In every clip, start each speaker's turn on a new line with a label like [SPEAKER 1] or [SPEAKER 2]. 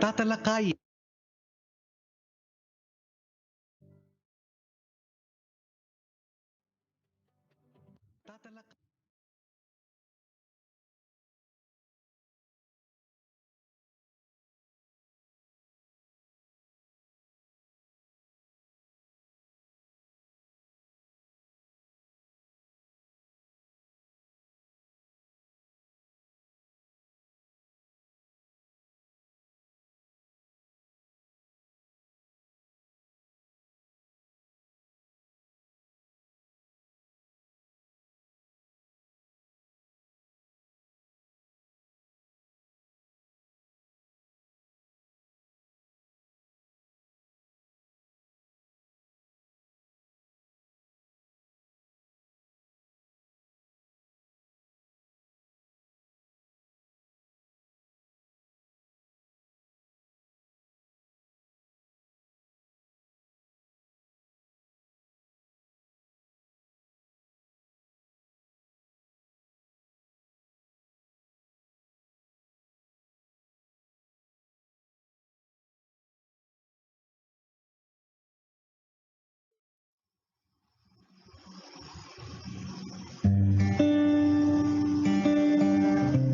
[SPEAKER 1] Tatalakayin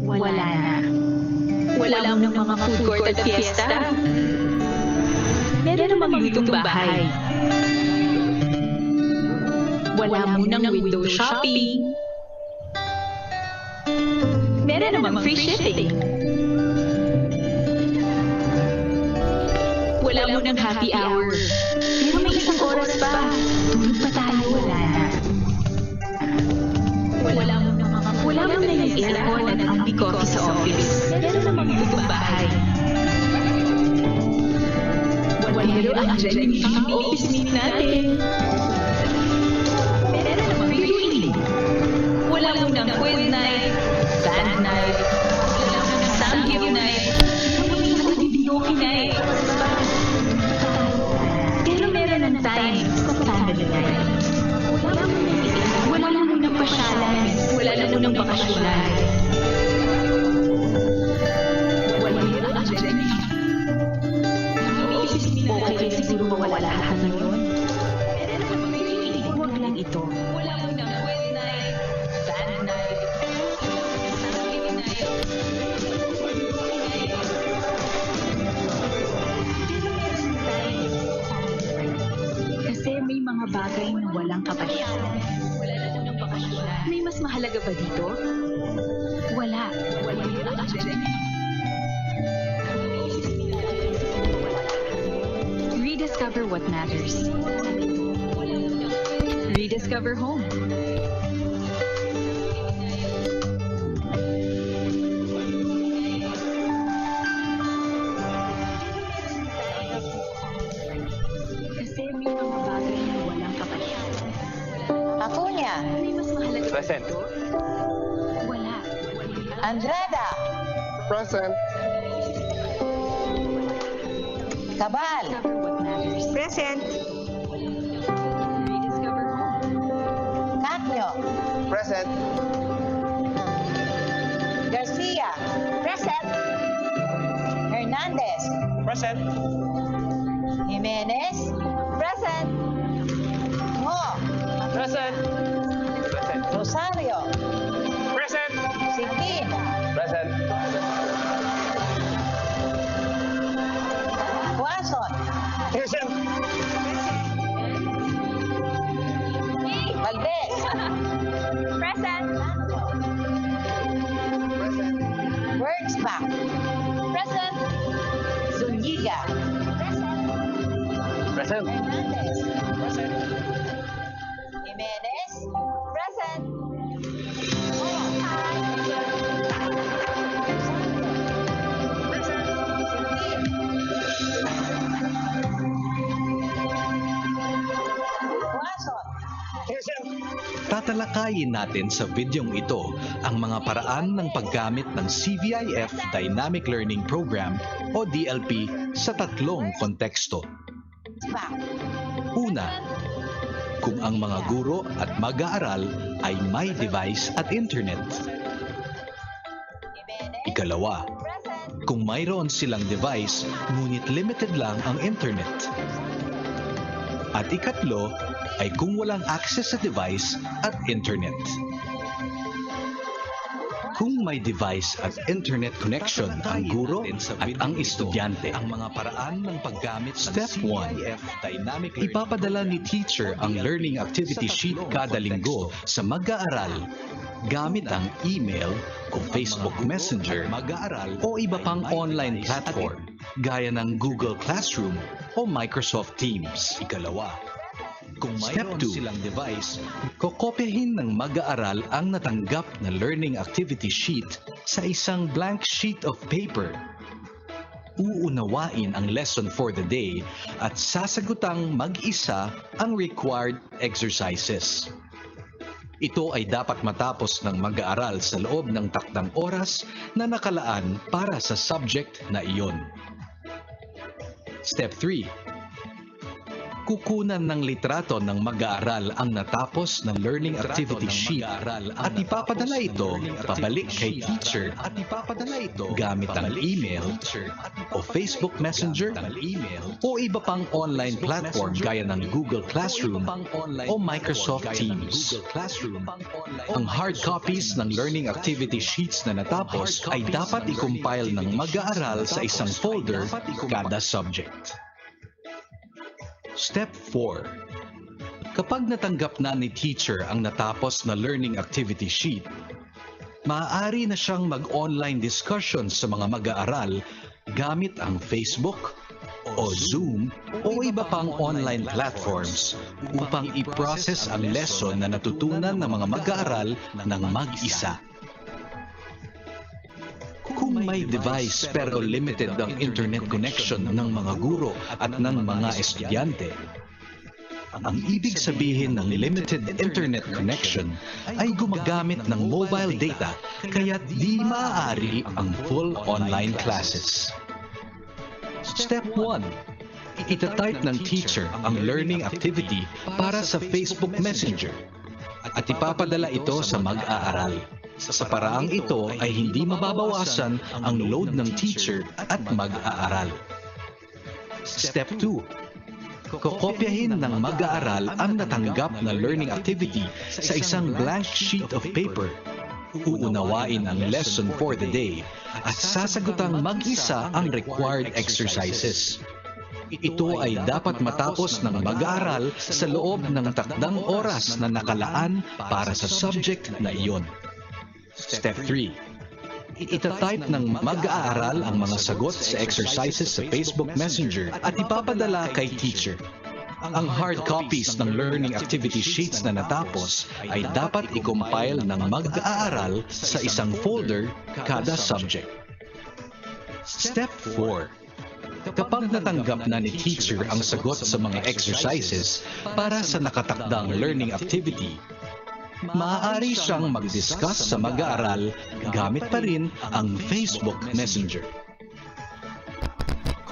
[SPEAKER 2] Wala na. Wala mo ng mga food court at fiesta. Meron namang lutong bahay. Wala mo ng window shopping. Meron namang free shipping. Wala mo ng happy hour. Pero may isang oras pa. Tulog pa tayo. Wala na. Wala mo na yung aircon at ang coffee sa office. Meron namang lutong bahay. Pero ang dyan ang office meet natin. Meron namang free. Wala mo ng quiz night, band night, wala mo ng samgyup night, wala mo ng videoke night. Pero meron ng time sa family night. Wala mo ng pasyalan, wala mo ng bakasyonan. Wala mo ang dyan. Okay, siguro mawala lahat ngayon. Huwag lang ito. Wala mo ng quiz night, band night, samgyup night. Kasi may mga bagay na walang kapasyalan. Wala na ng bakasyonan. May mas mahalaga ba dito? Wala. Wala yun ang dyan. Rediscover what matters. Rediscover home. Kasi may mga bagay na walang kapasyalan.
[SPEAKER 3] Acuña,
[SPEAKER 2] May mas mahalaga ba
[SPEAKER 4] Present.
[SPEAKER 2] dito? Wala.
[SPEAKER 3] Andrada,
[SPEAKER 4] Present.
[SPEAKER 3] Cabal,
[SPEAKER 2] Discover what matters.
[SPEAKER 5] Present.
[SPEAKER 2] Rediscover home.
[SPEAKER 3] Cacño,
[SPEAKER 4] Present.
[SPEAKER 3] Garcia,
[SPEAKER 5] Present.
[SPEAKER 3] Hernandez,
[SPEAKER 4] Present.
[SPEAKER 3] Jimenez, present. Ngo,
[SPEAKER 4] Present. Present.
[SPEAKER 3] Rosario,
[SPEAKER 4] Present.
[SPEAKER 3] Siquin,
[SPEAKER 4] Present.
[SPEAKER 3] Quazon,
[SPEAKER 4] Present.
[SPEAKER 3] Valdez,
[SPEAKER 5] Present.
[SPEAKER 3] Wordsback,
[SPEAKER 5] Present.
[SPEAKER 3] Zuniga,
[SPEAKER 4] Present.
[SPEAKER 3] Hernandez,
[SPEAKER 4] Present.
[SPEAKER 3] Jimenez,
[SPEAKER 5] Present.
[SPEAKER 3] Quazon,
[SPEAKER 1] tatalakayin natin sa videong ito ang mga paraan ng paggamit ng CVIF Dynamic Learning Program o DLP sa tatlong konteksto.
[SPEAKER 3] Back,
[SPEAKER 1] Una, kung ang mga guro at mag-aaral ay may device at internet.
[SPEAKER 3] Jimenez,
[SPEAKER 1] Ikalawa,
[SPEAKER 3] present.
[SPEAKER 1] Kung mayroon silang device, ngunit limited lang ang internet. At ikatlo ay kung walang access sa device at internet. Kung may device at internet connection ang guro at ang estudyante, ang mga paraan ng paggamit ng Step 1, Dynamic Learning. Ipapadala ni teacher ang learning activity sheet kada linggo sa mag-aaral gamit ang email o Facebook Messenger, mag-aaral o iba pang online platform gaya ng Google Classroom o Microsoft Teams. Ikalawa, kung mayroon silang device, kokopyahin ng mag-aaral ang natanggap na learning activity sheet sa isang blank sheet of paper. Uunawain ang lesson for the day at sasagutang mag-isa ang required exercises. Ito ay dapat matapos ng mag-aaral sa loob ng takdang oras na nakalaan para sa subject na iyon. Step 3. Kukunan ng litrato ng mag-aaral ang natapos na learning activity sheet at ipapadala ito pabalik kay teacher gamit ang email o Facebook Messenger o iba pang online platform gaya ng Google Classroom o Microsoft Teams. Ang hard copies ng learning activity sheets na natapos ay dapat i-compile ng mag-aaral sa isang folder kada subject. Step 4. Kapag natanggap na ni teacher ang natapos na learning activity sheet, maaari na siyang mag-online discussion sa mga mag-aaral gamit ang Facebook o Zoom o iba pang online platforms upang i-process ang lesson na natutunan ng mga mag-aaral ng mag-isa. Kung may device pero limited ang internet connection ng mga guro at ng mga estudyante, ang ibig sabihin ng limited internet connection ay gumagamit ng mobile data kaya't di maaari ang full online classes. Step 1. Itatype ng teacher ang learning activity para sa Facebook Messenger at ipapadala ito sa mag-aaral. Sa paraang ito ay hindi mababawasan ang load ng teacher at mag-aaral. Step 2. Kokopyahin ng mag-aaral ang natanggap na learning activity sa isang blank sheet of paper. Uunawain ang lesson for the day at sasagutang mag-isa ang required exercises. Ito ay dapat matapos ng mag-aaral sa loob ng takdang oras na nakalaan para sa subject na iyon. Step 3. Itatype ng mag-aaral ang mga sagot sa exercises sa Facebook Messenger at ipapadala kay teacher. Ang hard copies ng learning activity sheets na natapos ay dapat i-compile ng mag-aaral sa isang folder kada subject. Step 4. Kapag natanggap na ni teacher ang sagot sa mga exercises para sa nakatakdang learning activity, maaari siyang mag-discuss sa mag-aaral gamit pa rin ang Facebook Messenger.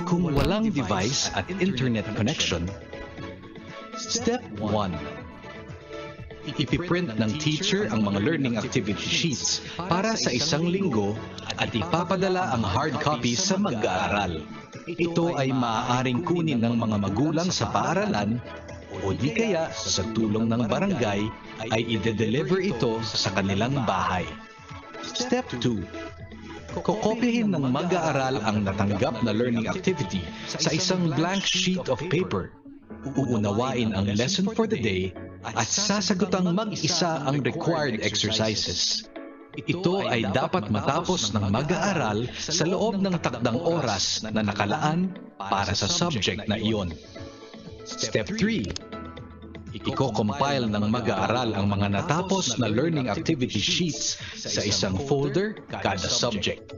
[SPEAKER 1] Kung walang device at internet connection, Step 1. Ipiprint ng teacher ang mga learning activity sheets para sa isang linggo at ipapadala ang hard copy sa mag-aaral. Ito ay maaaring kunin ng mga magulang sa paaralan o di kaya sa tulong ng barangay ay ide-deliver ito sa kanilang bahay. Step 2. Kokopyahin ng mag-aaral ang natanggap na learning activity sa isang blank sheet of paper. Uunawain ang lesson for the day at sasagutang mag-isa ang required exercises. Ito ay dapat matapos ng mag-aaral sa loob ng takdang oras na nakalaan para sa subject na iyon. Step 3. Iko-compile ng mag-aaral ang mga natapos na learning activity sheets sa isang folder kada subject.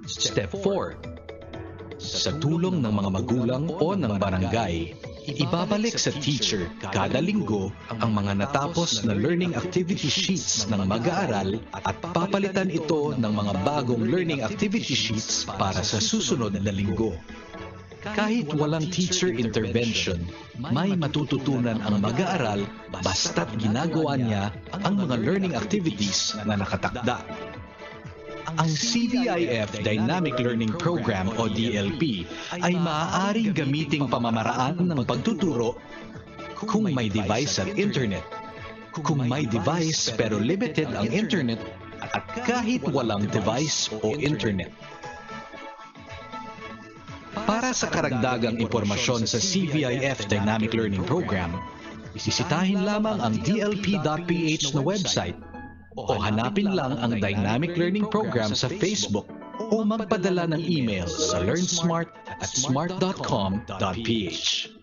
[SPEAKER 1] Step 4. Sa tulong ng mga magulang o ng barangay, ibabalik sa teacher kada linggo ang mga natapos na learning activity sheets ng mag-aaral at papalitan ito ng mga bagong learning activity sheets para sa susunod na linggo. Kahit walang teacher intervention, may matututunan ang mag-aaral basta't ginagawa niya ang mga learning activities na nakatakda. Ang CVIF Dynamic Learning Program o DLP ay maaaring gamiting pamamaraan ng pagtuturo kung may device at internet. Kung may device pero limited ang internet at kahit walang device o internet. Para sa karagdagang impormasyon sa CVIF Dynamic Learning Program, bisitahin lamang ang dlp.ph na website o hanapin lang ang Dynamic Learning Program sa Facebook o magpadala ng email sa learnsmart@smart.com.ph.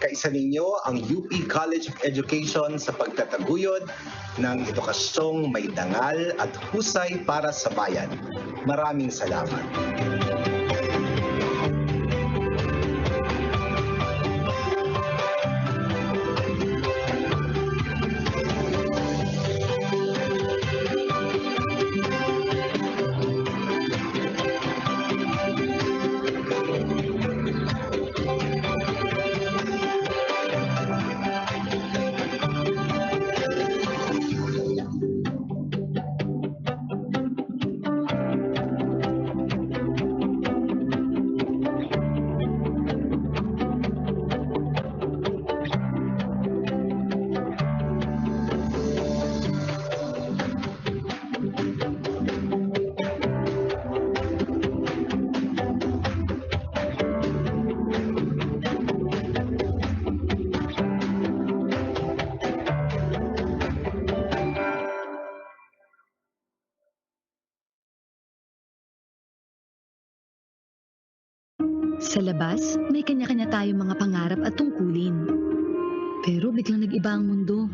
[SPEAKER 6] Kaisa ninyo ang UP College of Education sa pagtataguyod ng edukasyong may dangal at husay para sa bayan. Maraming salamat.
[SPEAKER 2] Sa labas, may kanya-kanya tayong mga pangarap at tungkulin. Pero biglang nag-iba ang mundo.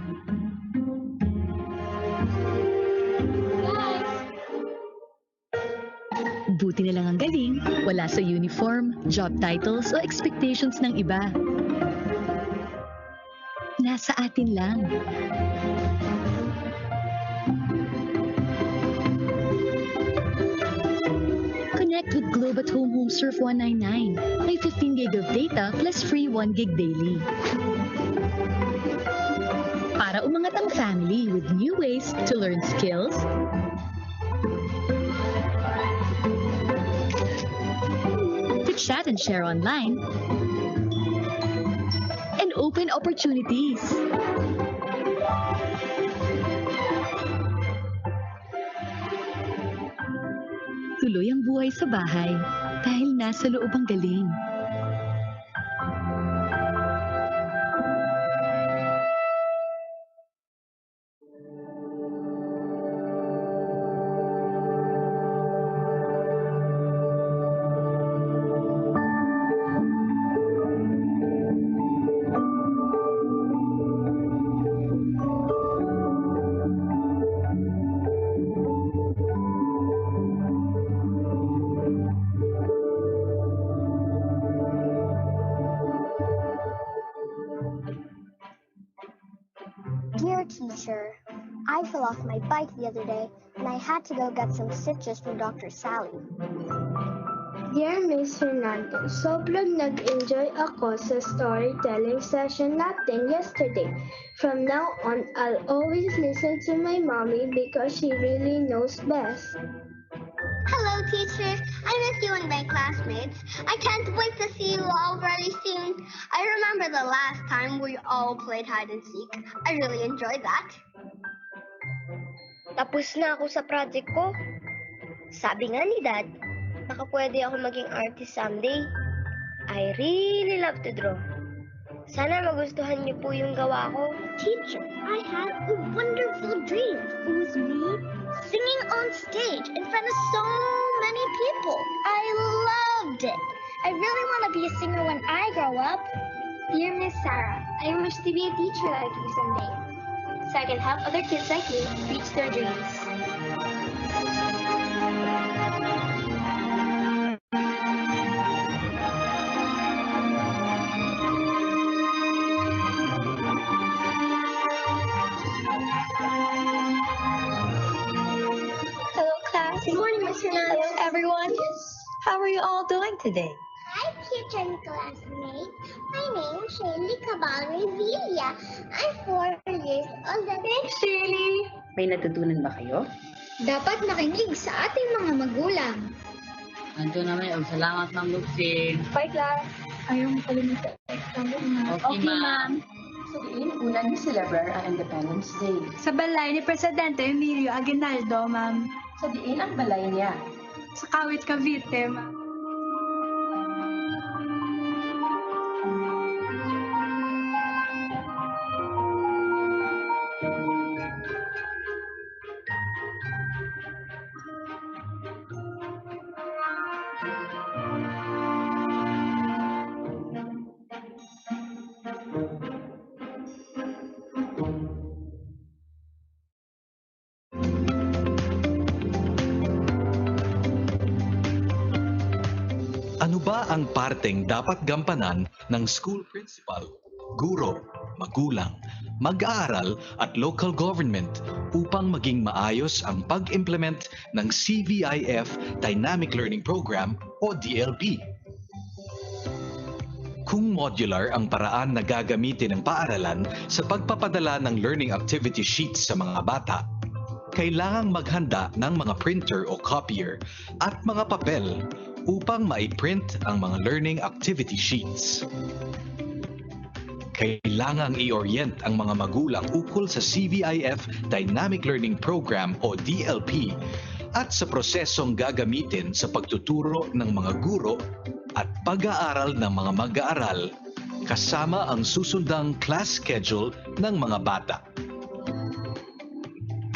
[SPEAKER 2] Buti na lang ang galing, wala sa uniform, job titles o expectations ng iba. Nasa atin lang. Connect with Globe at Home Home Surf 199. May 15 gig of data plus free 1 gig daily. Para umangat ang family with new ways to learn skills, to chat and share online, and open opportunities. Tuloy ang buhay sa bahay dahil nasa loob ang galing.
[SPEAKER 7] Dear teacher, I fell off my bike the other day and I had to go get some stitches from Dr. Sally.
[SPEAKER 8] Dear Miss Hernandez, sobrang nag-enjoy ako sa storytelling session natin yesterday. From now on, I'll always listen to my mommy because she really knows best.
[SPEAKER 7] Hello, teacher. I miss you and my classmates. I can't wait to see you all very soon. I remember the last time we all played hide and seek. I really enjoyed that. Tapos na ako sa project ko. Sabi nga ni Dad, baka pwede ako maging artist someday. I really love to draw. Sana magustuhan niyo po yung gawa ko. Teacher, I had a wonderful dream. It was me singing on stage in front of so many people. I loved it. I really want to be a singer when I grow up. Dear Miss Sarah, I wish to be a teacher like you someday, so I can help other kids like you reach their dreams.
[SPEAKER 5] Hello, class.
[SPEAKER 7] Good morning, Miss Hernandez.
[SPEAKER 5] Hello, everyone. How are you all doing today?
[SPEAKER 7] Hi, teacher and classmates. My name is Shirley Cabal Revilla. I'm 4 years old.
[SPEAKER 5] Thanks, Shirley.
[SPEAKER 9] May natutunan ba kayo?
[SPEAKER 7] Dapat makinig sa ating mga magulang.
[SPEAKER 9] Ando naman, salamat Ma'am Lucy.
[SPEAKER 5] Bye, class. Ayaw mo kalimutan.
[SPEAKER 9] Okay, ma'am.
[SPEAKER 3] Sa diin, una ni celebrate ang Independence Day.
[SPEAKER 2] Sa balay ni Presidente Emilio Aguinaldo, ma'am.
[SPEAKER 3] Sa diin ang balay niya.
[SPEAKER 2] Sa Kawit, Cavite, ma'am.
[SPEAKER 1] Ano ba ang parteng dapat gampanan ng school principal, guro, magulang, mag-aaral at local government upang maging maayos ang pag-implement ng CVIF Dynamic Learning Program o DLP? Kung modular ang paraan na gagamitin ng paaralan sa pagpapadala ng learning activity sheets sa mga bata, kailangang maghanda ng mga printer o copier at mga papel upang maiprint ang mga learning activity sheets. Kailangang i-orient ang mga magulang ukol sa CVIF Dynamic Learning Program o DLP at sa prosesong gagamitin sa pagtuturo ng mga guro at pag-aaral ng mga mag-aaral kasama ang susundang class schedule ng mga bata.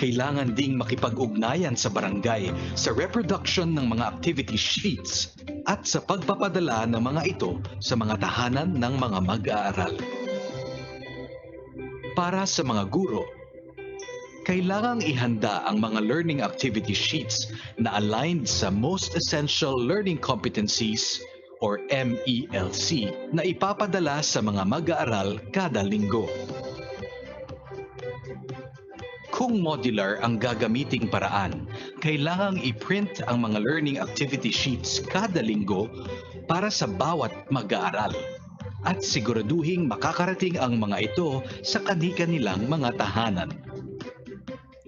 [SPEAKER 1] Kailangan ding makipag-ugnayan sa barangay sa reproduction ng mga activity sheets at sa pagpapadala ng mga ito sa mga tahanan ng mga mag-aaral. Para sa mga guro, kailangang ihanda ang mga learning activity sheets na aligned sa Most Essential Learning Competencies or MELC na ipapadala sa mga mag-aaral kada linggo. Kung modular ang gagamiting paraan, kailangang i-print ang mga learning activity sheets kada linggo para sa bawat mag-aaral at siguraduhing makakarating ang mga ito sa kani-kanilang mga tahanan.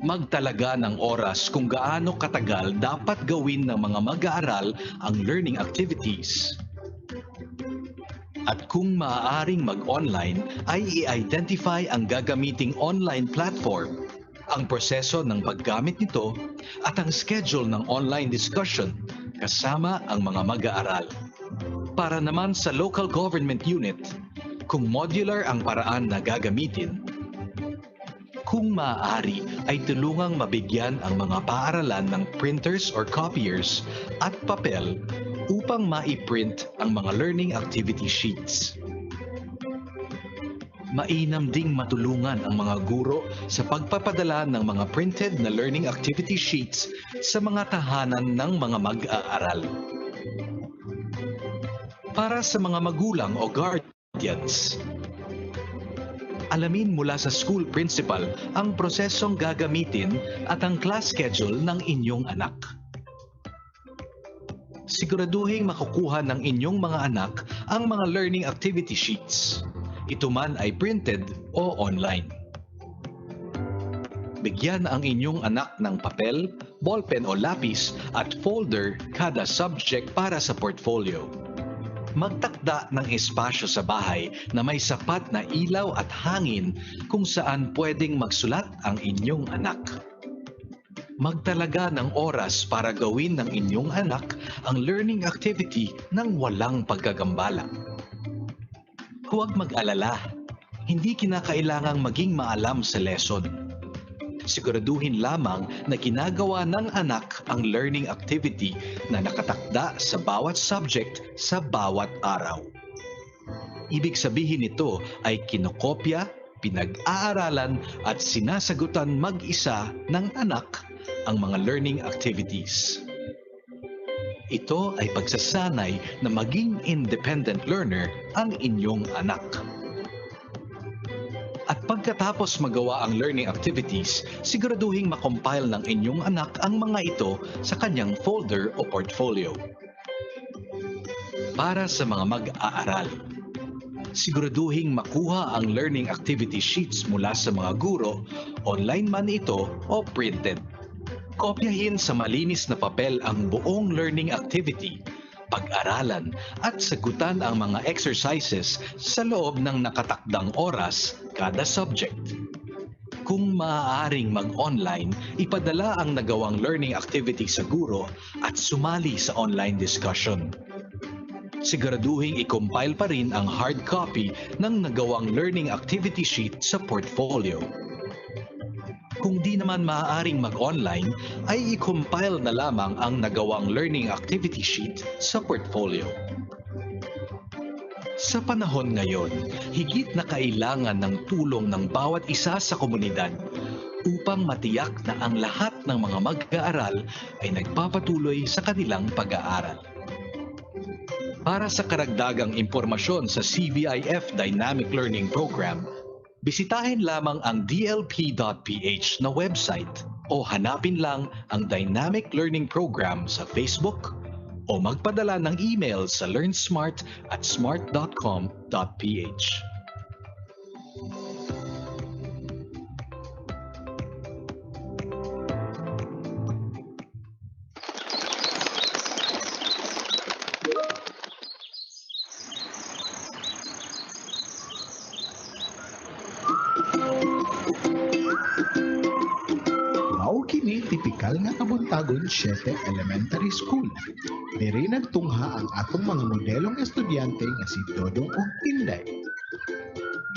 [SPEAKER 1] Magtalaga ng oras kung gaano katagal dapat gawin ng mga mag-aaral ang learning activities. At kung maaaring mag-online, ay i-identify ang gagamiting online platform, ang proseso ng paggamit nito at ang schedule ng online discussion kasama ang mga mag-aaral. Para naman sa local government unit, kung modular ang paraan na gagamitin, kung maaari ay tulungang mabigyan ang mga paaralan ng printers or copiers at papel upang maiprint ang mga learning activity sheets. Mainam ding matulungan ang mga guro sa pagpapadala ng mga printed na learning activity sheets sa mga tahanan ng mga mag-aaral. Para sa mga magulang o guardians, Alamin mula sa school principal ang prosesong gagamitin at ang class schedule ng inyong anak. Siguraduhin makukuha ng inyong mga anak ang mga learning activity sheets. Ito man ay printed o online. Bigyan ang inyong anak ng papel, ballpen o lapis at folder kada subject para sa portfolio. Magtakda ng espasyo sa bahay na may sapat na ilaw at hangin kung saan pwedeng magsulat ang inyong anak. Magtalaga ng oras para gawin ng inyong anak ang learning activity ng walang pagkagambala. Huwag mag-alala, hindi kinakailangang maging maalam sa lesson. Siguraduhin lamang na ginagawa ng anak ang learning activity na nakatakda sa bawat subject sa bawat araw. Ibig sabihin nito ay kinokopya, pinag-aaralan at sinasagutan mag-isa ng anak ang mga learning activities. Ito ay pagsasanay na maging independent learner ang inyong anak. At pagkatapos magawa ang learning activities, siguraduhin makompile ng inyong anak ang mga ito sa kanyang folder o portfolio. Para sa mga mag-aaral, siguraduhin makuha ang learning activity sheets mula sa mga guro, online man ito o printed. Kopyahin sa malinis na papel ang buong learning activity, pag-aralan at sagutan ang mga exercises sa loob ng nakatakdang oras kada subject. Kung maaaring mag-online, ipadala ang nagawang learning activity sa guro at sumali sa online discussion. Siguraduhin i-compile pa rin ang hard copy ng nagawang learning activity sheet sa portfolio. Kung di naman maaaring mag-online, ay i-compile na lamang ang nagawang learning activity sheet sa portfolio. Sa panahon ngayon, higit na kailangan ng tulong ng bawat isa sa komunidad upang matiyak na ang lahat ng mga mag-aaral ay nagpapatuloy sa kanilang pag-aaral. Para sa karagdagang impormasyon sa CVIF Dynamic Learning Program, bisitahin lamang ang dlp.ph na website o hanapin lang ang Dynamic Learning Program sa Facebook o magpadala ng email sa learnsmart@smart.com.ph.
[SPEAKER 10] Mao kini tipikal nga kabuntagon 7 Elementary School. Diri nagtungha ang atong mga modelong estudyante nga si Dodong ug Inday.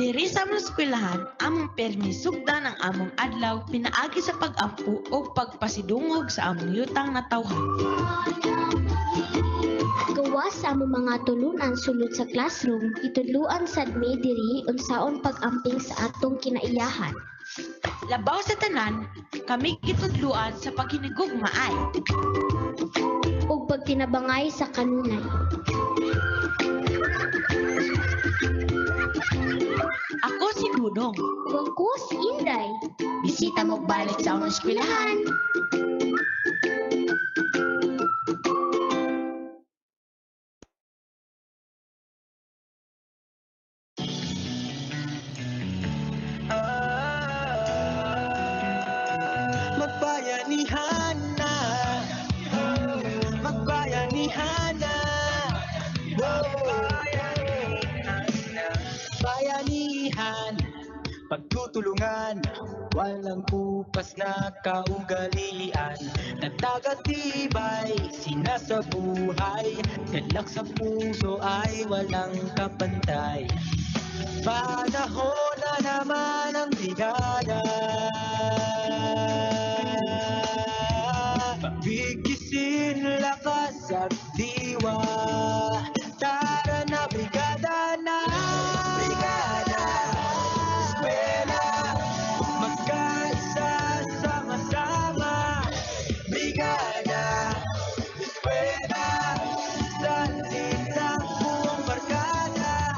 [SPEAKER 11] Diri sa among eskwelahan, among permisugdan ang among adlaw pinaagi sa pag-ampu o pagpasidungog sa among yutang na tawhan.
[SPEAKER 8] Gawa sa among mga tulunan sulod sa classroom, itudluan sad mi diri unsaon pag-amping sa atong kinaiyahan.
[SPEAKER 11] Labaw sa tanan, kami gitudluan sa paghinigugmaay.
[SPEAKER 8] Ug pagtinabangay sa kanunay.
[SPEAKER 11] Ako si Dudong.
[SPEAKER 8] Ug ako si Inday.
[SPEAKER 11] Bisita mo balik sa among eskwelahan.
[SPEAKER 12] Magbayanihan na, magbayanihan na, bayanihan, pagtutulungan, walang kupas na kaugalian, nagtagatibay, sinasabuhay, galak sa puso ay walang kapantay. Panahon na naman ang brigada, pagbigkisin lakas at diwa. Tara na brigada na, brigada eskwela, magkaisa sama-sama. Brigada eskwela, salitan buong barkada.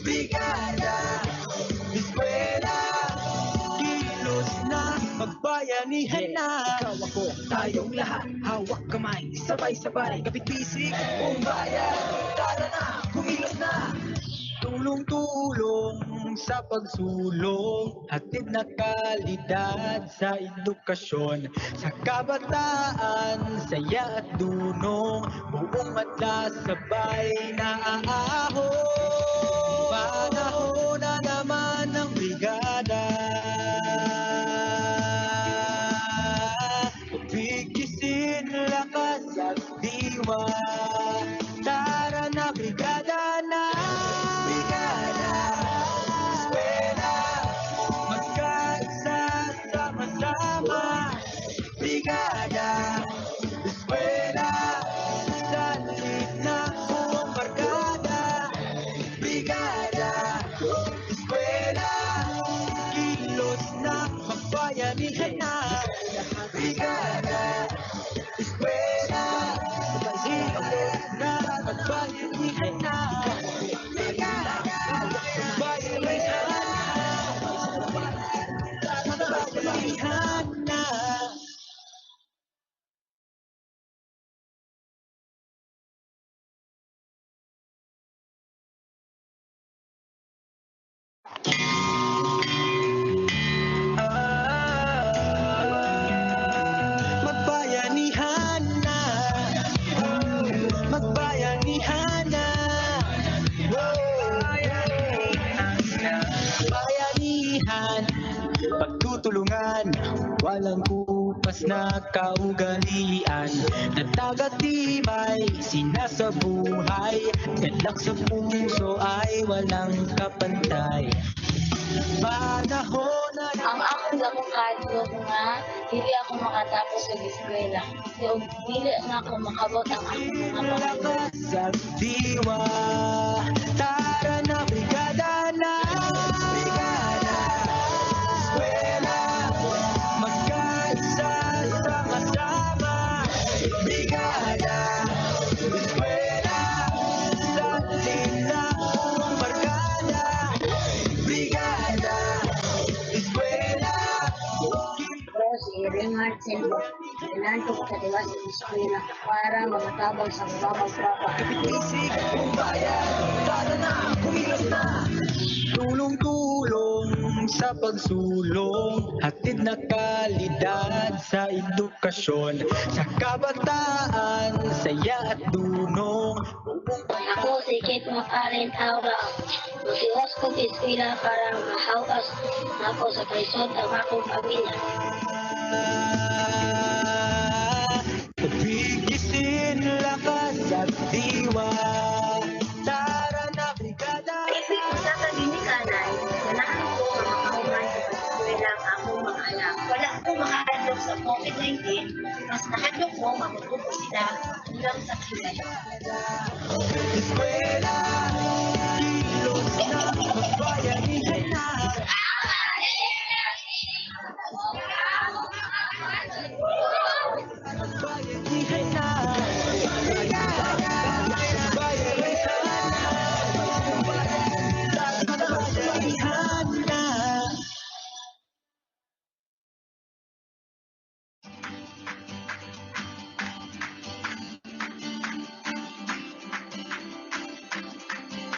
[SPEAKER 12] Brigada eskwela. Magbayanihan na. Ikaw ako, tayong lahat, hawak kamay, sabay-sabay, kapit-bisig, buong bayan. Tara na, kumilos na. Tulong-tulong sa pagsulong, hatid na kalidad sa edukasyon. Sa kabataan, saya at dunong, buong mata sabay na aahon. Panahon na naman ng brigada, bigisin lakas at diwa. Tara na brigada na. Brigada Eskwela, magkaisa sama-sama. Brigada Eskwela, salit na buong barkada. Brigada Eskwela, kilos na, magbayanihan na. Brigada Eskwela, kilos na, magbayanihan na. Brigada Eskwela, magbayanihan na. Magbayanihan na. Magbayanihan na. Bayanihan, pagtutulungan, walang kupas na kaugalian. Natagatibay, sinasabuhay, galak sa puso ay walang kapantay. Panahon na
[SPEAKER 9] Ang akong dakong kadlok nga dili ako makatapos sa eskwela. Kung dili na ako makabot ang akong mga pangarap.
[SPEAKER 12] lakas at diwa. Tara na brigada na. Brigada Eskwela, magkaisa sama-sama. Brigada Eskwela, salit na buong barkada. Brigada Eskwela.
[SPEAKER 9] Pero si Renard Silva, kailangan ko kataliwas sa eskwela para makatabang sa mababang trapa.
[SPEAKER 12] Kapit-bisig, buong bayan, tara na, kumilos na. Tulong-tulong sa pagsulong, hatid na kalidad sa edukasyon. Sa kabataan, saya at dunong, buong
[SPEAKER 9] Ako si Kate Macallen Aura. Matiwas ko sa eskwela para mahawas ako sa kaisod ang akong pamilya.
[SPEAKER 12] bigisin lakas at diwa. Tara na brigada.
[SPEAKER 2] Ibig sa kaginikanan, ganahan ko ang makauman sa pag-eskwela ang akong mga anak. Wala akong makahadlok sa COVID-19, mas nahadlok ko mamutubo sila hanggang sa kilay.
[SPEAKER 12] Eskwela, kilos na, magbayanihan na. Magbayanihan na. Magbayanihan na.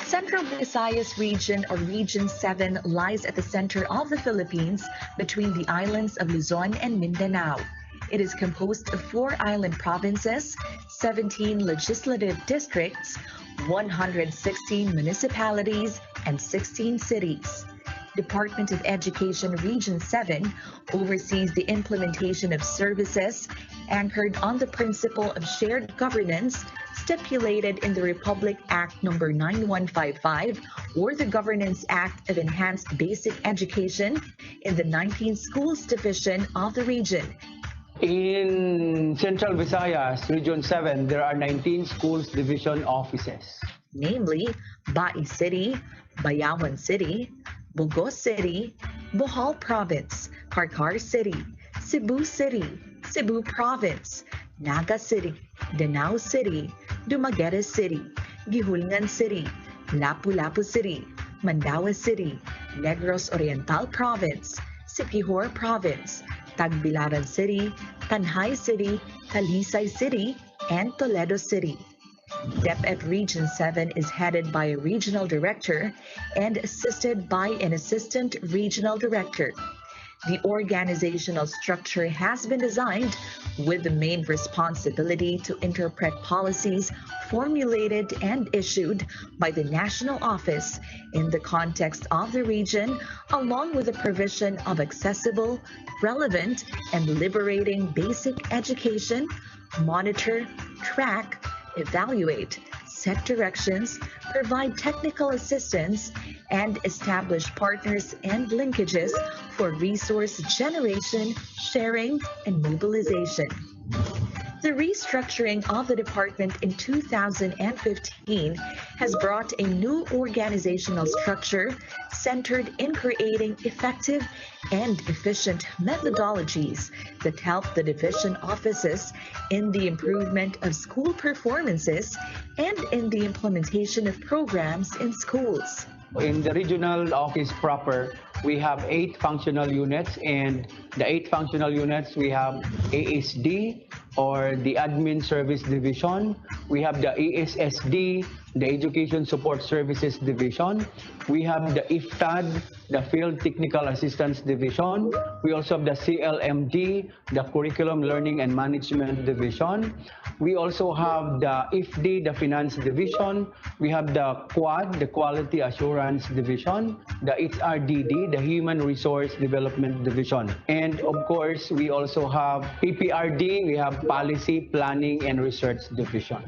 [SPEAKER 13] Central Visayas region, or Region 7, lies at the center of the Philippines between the islands of Luzon and Mindanao. It is composed of 4 island provinces, 17 legislative districts, 116 municipalities, and 16 cities. Department of Education Region 7 oversees the implementation of services anchored on the principle of shared governance stipulated in the Republic Act No. 9155, or the Governance Act of Enhanced Basic Education, in the 19 schools division of the region.
[SPEAKER 14] In Central Visayas, Region 7, there are 19 schools division offices.
[SPEAKER 13] Namely, Bai City, Bayawan City, Bugos City, Bohol Province, Karkar City, Cebu City, Cebu Province, Naga City, Danao City, Dumaguete City, Gihulngan City, Lapu-Lapu City, Mandaue City, Negros Oriental Province, Siquijor Province, Tagbilaran City, Tanhay City, Talisay City, and Toledo City. DepEd Region 7 is headed by a regional director and assisted by an assistant regional director. The organizational structure has been designed with the main responsibility to interpret policies formulated and issued by the national office in the context of the region, along with the provision of accessible, relevant, and liberating basic education, monitor, track, evaluate, set directions, provide technical assistance, and establish partners and linkages for resource generation, sharing, and mobilization. The restructuring of the department in 2015 has brought a new organizational structure centered in creating effective and efficient methodologies that help the division offices in the improvement of school performances and in the implementation of programs in schools.
[SPEAKER 14] In the regional office proper, we have 8 functional units, and the 8 functional units, we have ASD, or the Admin Service Division. We have the ESSD, the Education Support Services Division. We have the IFTAD, the Field Technical Assistance Division. We also have the CLMD, the Curriculum Learning and Management Division. We also have the IFD, the Finance Division. We have the QUAD, the Quality Assurance Division. The HRDD, the Human Resource Development Division. And of course, we also have PPRD, we have Policy, Planning, and Research Division.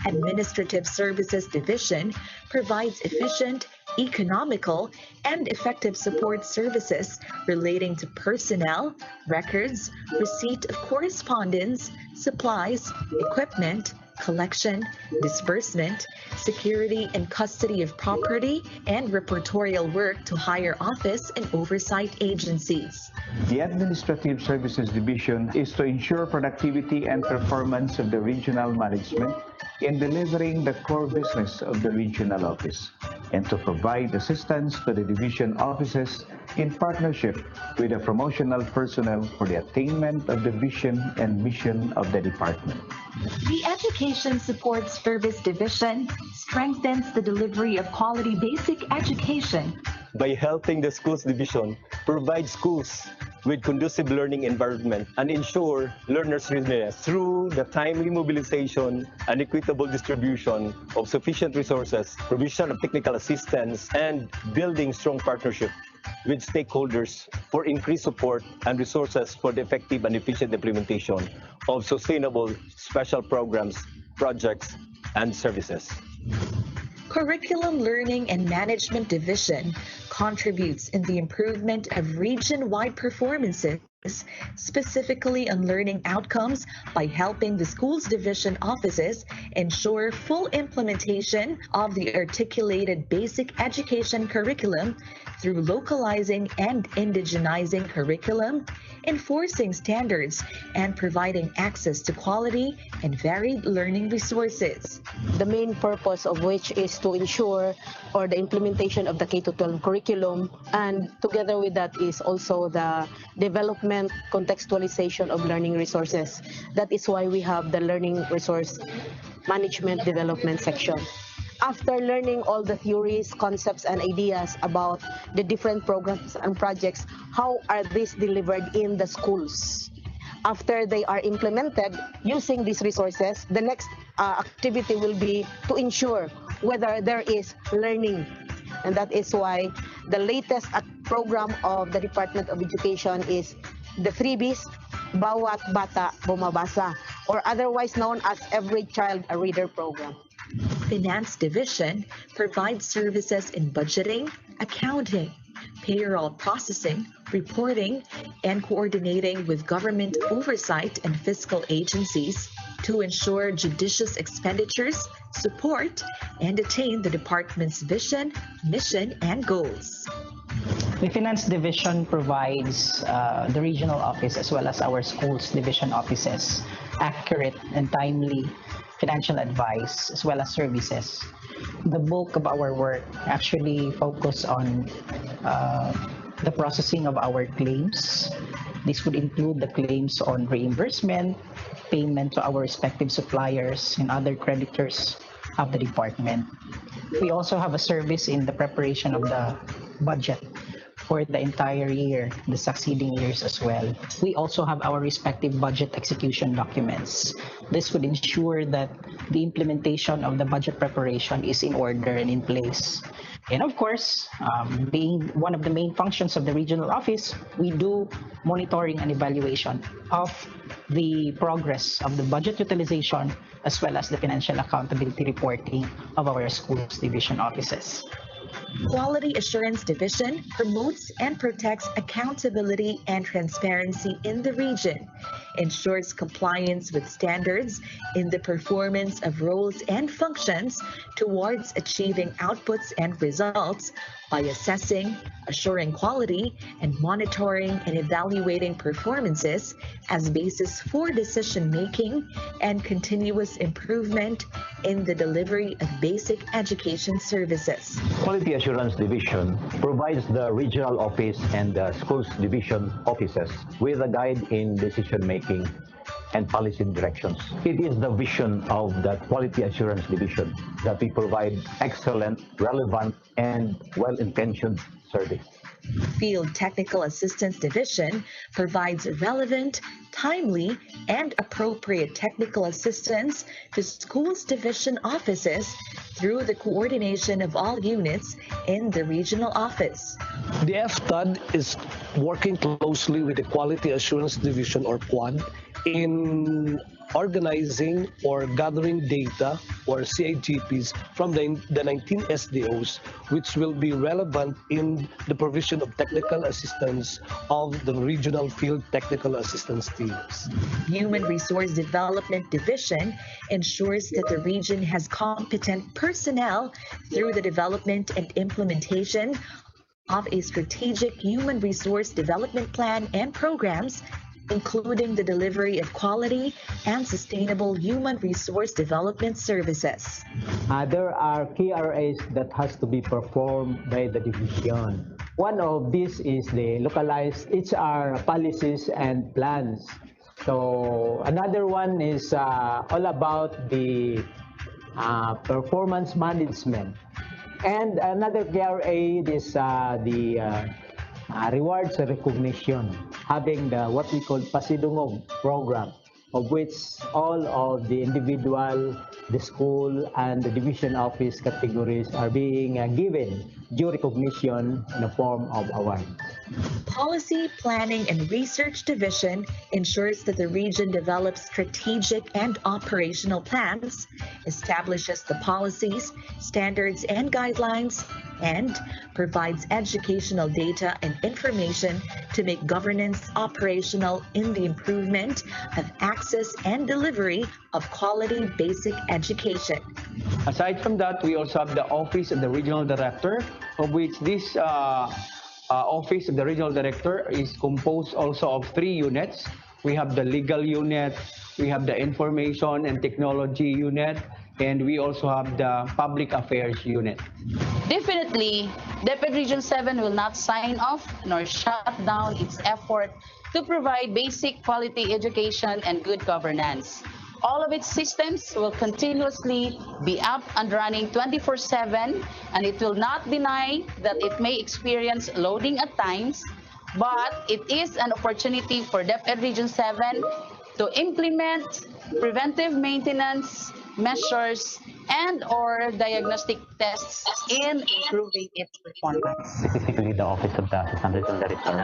[SPEAKER 13] Administrative Services Division provides efficient, economical, and effective support services relating to personnel, records, receipt of correspondence, supplies, equipment, collection, disbursement, security and custody of property, and reportorial work to higher office and oversight agencies.
[SPEAKER 15] The Administrative Services Division is to ensure productivity and performance of the regional management in delivering the core business of the regional office, and to provide assistance to the division offices in partnership with the promotional personnel for the attainment of the vision and mission of the department.
[SPEAKER 13] The Education Support Service Division strengthens the delivery of quality basic education
[SPEAKER 16] by helping the schools division provide schools with conducive learning environment and ensure learners' readiness through the timely mobilization and equitable distribution of sufficient resources, provision of technical assistance, and building strong partnership with stakeholders for increased support and resources for the effective and efficient implementation of sustainable special programs, projects, and services.
[SPEAKER 13] Curriculum Learning and Management Division contributes in the improvement of region-wide performances, specifically on learning outcomes by helping the schools division offices ensure full implementation of the articulated basic education curriculum through localizing and indigenizing curriculum, enforcing standards, and providing access to quality and varied learning resources.
[SPEAKER 17] The main purpose of which is to ensure the implementation of the K-12 curriculum, and together with that is also the development, contextualization of learning resources. That is why we have the Learning Resource Management Development section. After learning all the theories, concepts, and ideas about the different programs and projects, how are these delivered in the schools? After they are implemented using these resources, the next activity will be to ensure whether there is learning. And that is why the latest program of the Department of Education is the freebies, Bawat Bata Bumabasa, or otherwise known as Every Child a Reader program.
[SPEAKER 13] Finance Division provides services in budgeting, accounting, payroll processing, reporting, and coordinating with government oversight and fiscal agencies to ensure judicious expenditures, support, and attain the department's vision, mission, and goals.
[SPEAKER 18] The Finance Division provides the regional office as well as our schools division offices accurate and timely financial advice as well as services. The bulk of our work actually focus on the processing of our claims, This would include the claims on reimbursement, payment to our respective suppliers, and other creditors of the department. We also have a service in the preparation of the budget for the entire year, the succeeding years as well. We also have our respective budget execution documents. This would ensure that the implementation of the budget preparation is in order and in place. And of course, being one of the main functions of the regional office, we do monitoring and evaluation of the progress of the budget utilization as well as the financial accountability reporting of our schools division offices.
[SPEAKER 13] Quality Assurance Division promotes and protects accountability and transparency in the region, ensures compliance with standards in the performance of roles and functions towards achieving outputs and results by assessing, assuring quality, and monitoring and evaluating performances as basis for decision-making and continuous improvement in the delivery of basic education services.
[SPEAKER 19] Quality Assurance Division provides the regional office and the schools division offices with a guide in decision-making and policy directions. It is the vision of the Quality Assurance Division that we provide excellent, relevant, and well-intentioned service.
[SPEAKER 13] Field Technical Assistance Division provides relevant, timely, and appropriate technical assistance to schools division offices through the coordination of all units in the regional office.
[SPEAKER 20] The FTAD is working closely with the Quality Assurance Division, or QUAD, in organizing or gathering data, or CIGPs, from the 19 SDOs, which will be relevant in the provision of technical assistance of the regional field technical assistance teams.
[SPEAKER 13] Human Resource Development Division ensures that the region has competent personnel through the development and implementation of a strategic human resource development plan and programs, including the delivery of quality and sustainable human resource development services.
[SPEAKER 21] There are KRAs that has to be performed by the division. One of these is the localized HR policies and plans. So another one is all about the performance management. And another KRA is the rewards and recognition, having the what we call pasidungog program, of which all of the individual, the school, and the division office categories are being given due recognition in the form of awards.
[SPEAKER 13] Policy, Planning, and Research Division ensures that the region develops strategic and operational plans, establishes the policies, standards, and guidelines, and provides educational data and information to make governance operational in the improvement of access and delivery of quality basic education.
[SPEAKER 14] Aside from that, we also have the Office of the Regional Director, of which this Office of the Regional Director is composed also of 3 units. We have the Legal Unit, we have the Information and Technology Unit, and we also have the Public Affairs Unit.
[SPEAKER 22] Definitely, DepEd Region 7 will not sign off nor shut down its effort to provide basic quality education and good governance. All of its systems will continuously be up and running 24/7, and it will not deny that it may experience loading at times, but it is an opportunity for DepEd Region 7 to implement preventive maintenance measures and/or diagnostic tests in improving its performance.
[SPEAKER 23] Specifically, the Office of the Assistant Regional Director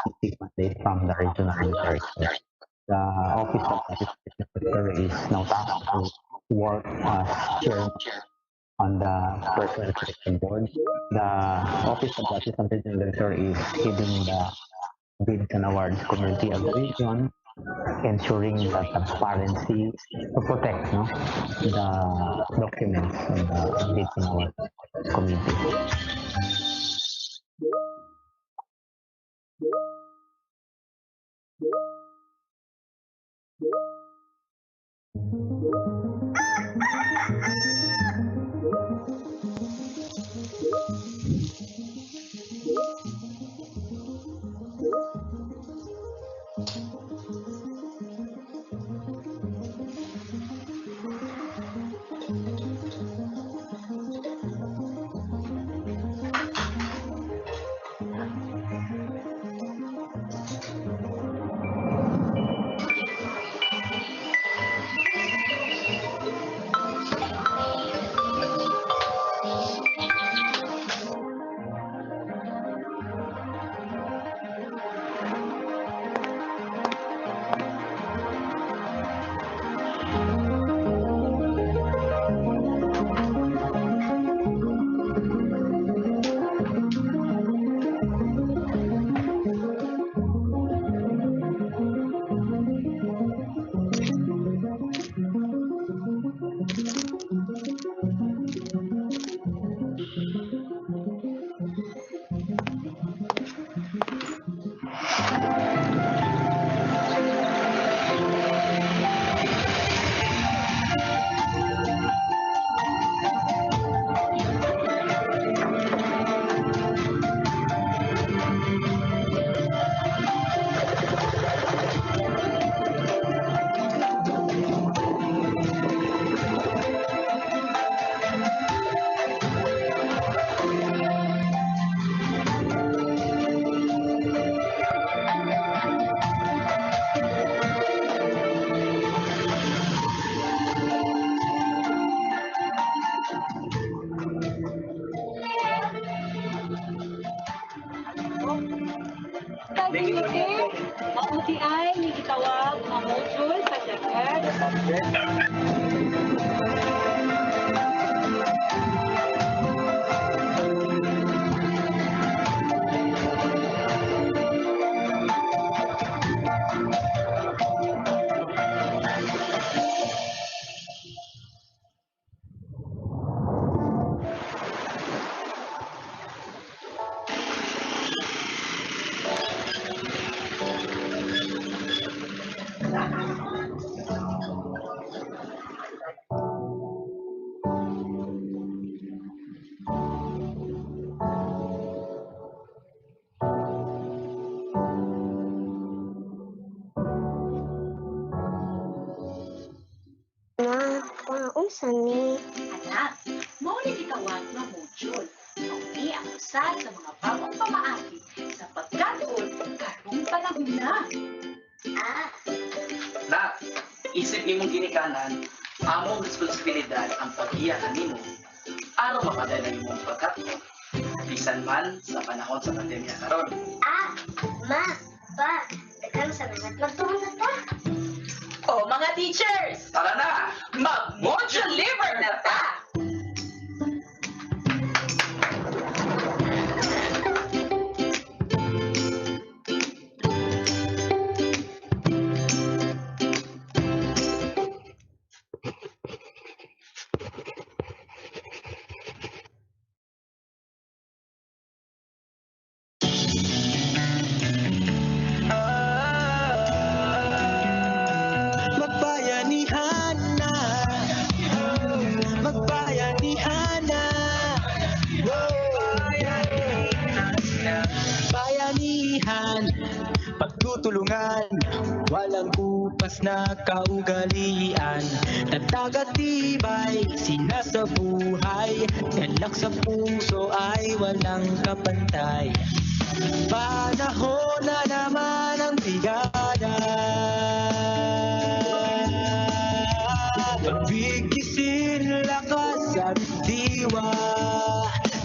[SPEAKER 23] receives mandate from the Regional Director. The Office of the Assistant Director is now tasked to work as chair on the Personnel Selection Board. The Office of the Assistant Regional Director is heading the bids and awards committee of the region, ensuring the transparency to protect the documents of the bids and awards committee.
[SPEAKER 4] Mabuti ay gitawag nga module sa Japan.
[SPEAKER 8] Unsa ni?
[SPEAKER 4] Anak, mao ni gitawag nga module. Mauni ang usa sa mga bagong pamaagi sa pagkatuon karong panahon na.
[SPEAKER 6] Na, isip nimong ginikanan, among responsibilidad ang pag-iya kanimo aron mapadala imong pagkatuon. Bisan man sa panahon sa pandemya karon.
[SPEAKER 2] Ma, pa, daghang salamat. Magtuon na ta.
[SPEAKER 6] Oh, mga teachers! Tara na! Mag-module liver na ta!
[SPEAKER 12] Magbayanihan na, magbayanihan na, bayanihan, pagtutulungan, walang kupas na kaugalian, tatag-atibay, sinasabuhay, galak sa puso ay walang kapantay. Panahon na naman ang brigada, pagbigisin, lakas at diwa.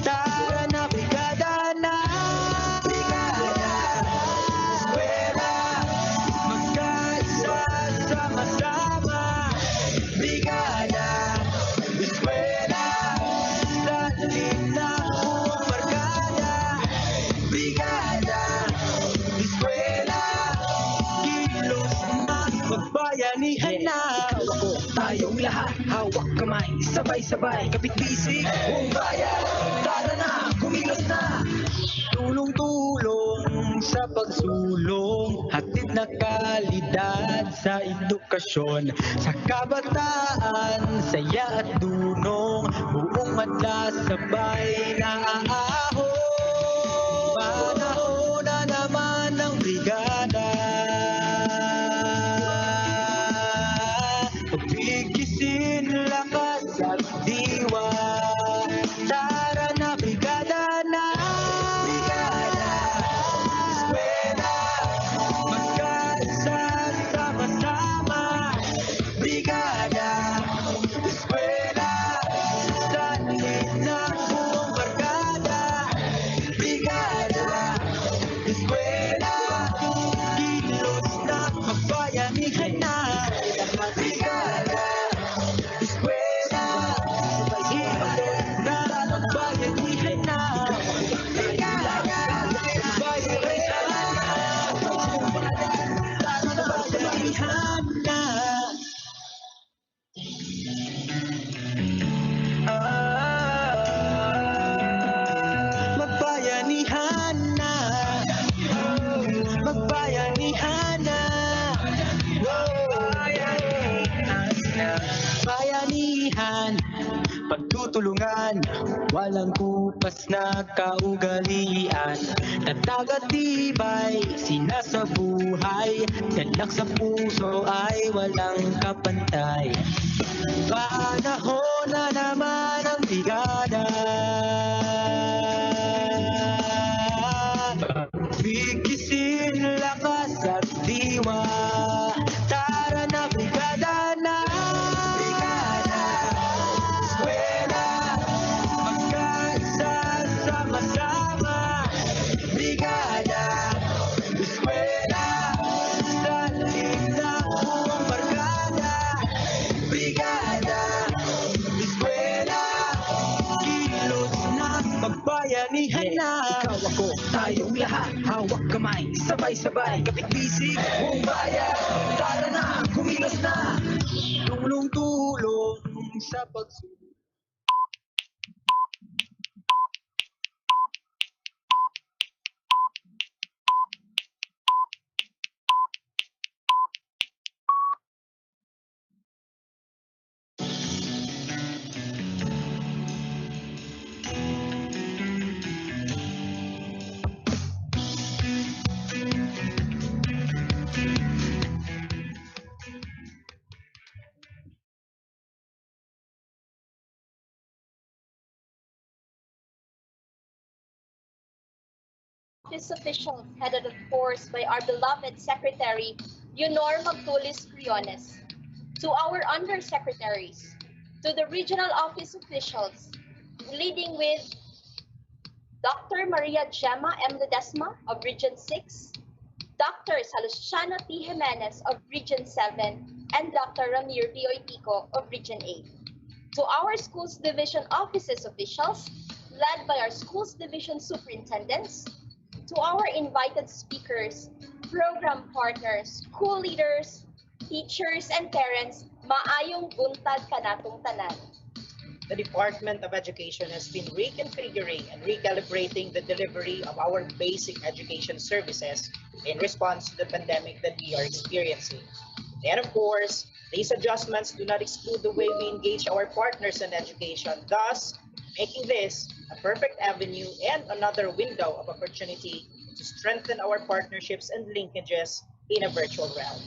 [SPEAKER 12] Tara na, brigada na, brigada, eskwela, magkaisa, sama-sama, brigada, eskwela, lalim na buong barkada, brigada, eskwela, kilos na, magbayanihan na. Tayong lahat, hawak kamay, sabay-sabay, kapit-bisig, buong bayan. Tara na, kumilos na. Tulong-tulong sa pagsulong, hatid na kalidad sa edukasyon. Sa kabataan, saya at dunong, buong madla sabay na aahon. Panahon na naman ng brigada, Magbayanihan na, Brigada Eskwela, ibalon na, magbayanihan na, Brigada Eskwela, magbayanihan na. Magbayanihan na, magbayanihan na, bayanihan, pagtutulungan, walang kupas na kaugalian, tatag at tibay, sinasabuhay, galak sa puso ay walang kapantay. Panahon na naman ang brigada, bigisin lakas at diwa, tara na brigada na, Brigada Eskwela, magkaisa sama-sama, Brigada Eskwela, sa na buong barkada, Brigada Eskwela, kilos na, magbayanihan na. Ikaw ako, tayong lahat, hawak kamay, sabay-sabay, kapit-bisig, buong bayan, tara na, kumilos na, tulong-tulong sa pagsunod.
[SPEAKER 3] Office officials, headed of course by our beloved Secretary Leonor Magtulis Criones, to our undersecretaries, to the regional office officials, leading with Dr. Maria Gemma M. Ledesma of Region 6, Dr. Salustiano T. Jimenez of Region 7, and Dr. Ramir D. Oitico of Region 8. To our schools division offices officials, led by our schools division superintendents, to our invited speakers, program partners, school leaders, teachers, and parents, maayong buntag kanatong tanan.
[SPEAKER 5] The Department of Education has been reconfiguring and recalibrating the delivery of our basic education services in response to the pandemic that we are experiencing. And of course, these adjustments do not exclude the way we engage our partners in education, thus making this a perfect avenue and another window of opportunity to strengthen our partnerships and linkages in a virtual realm.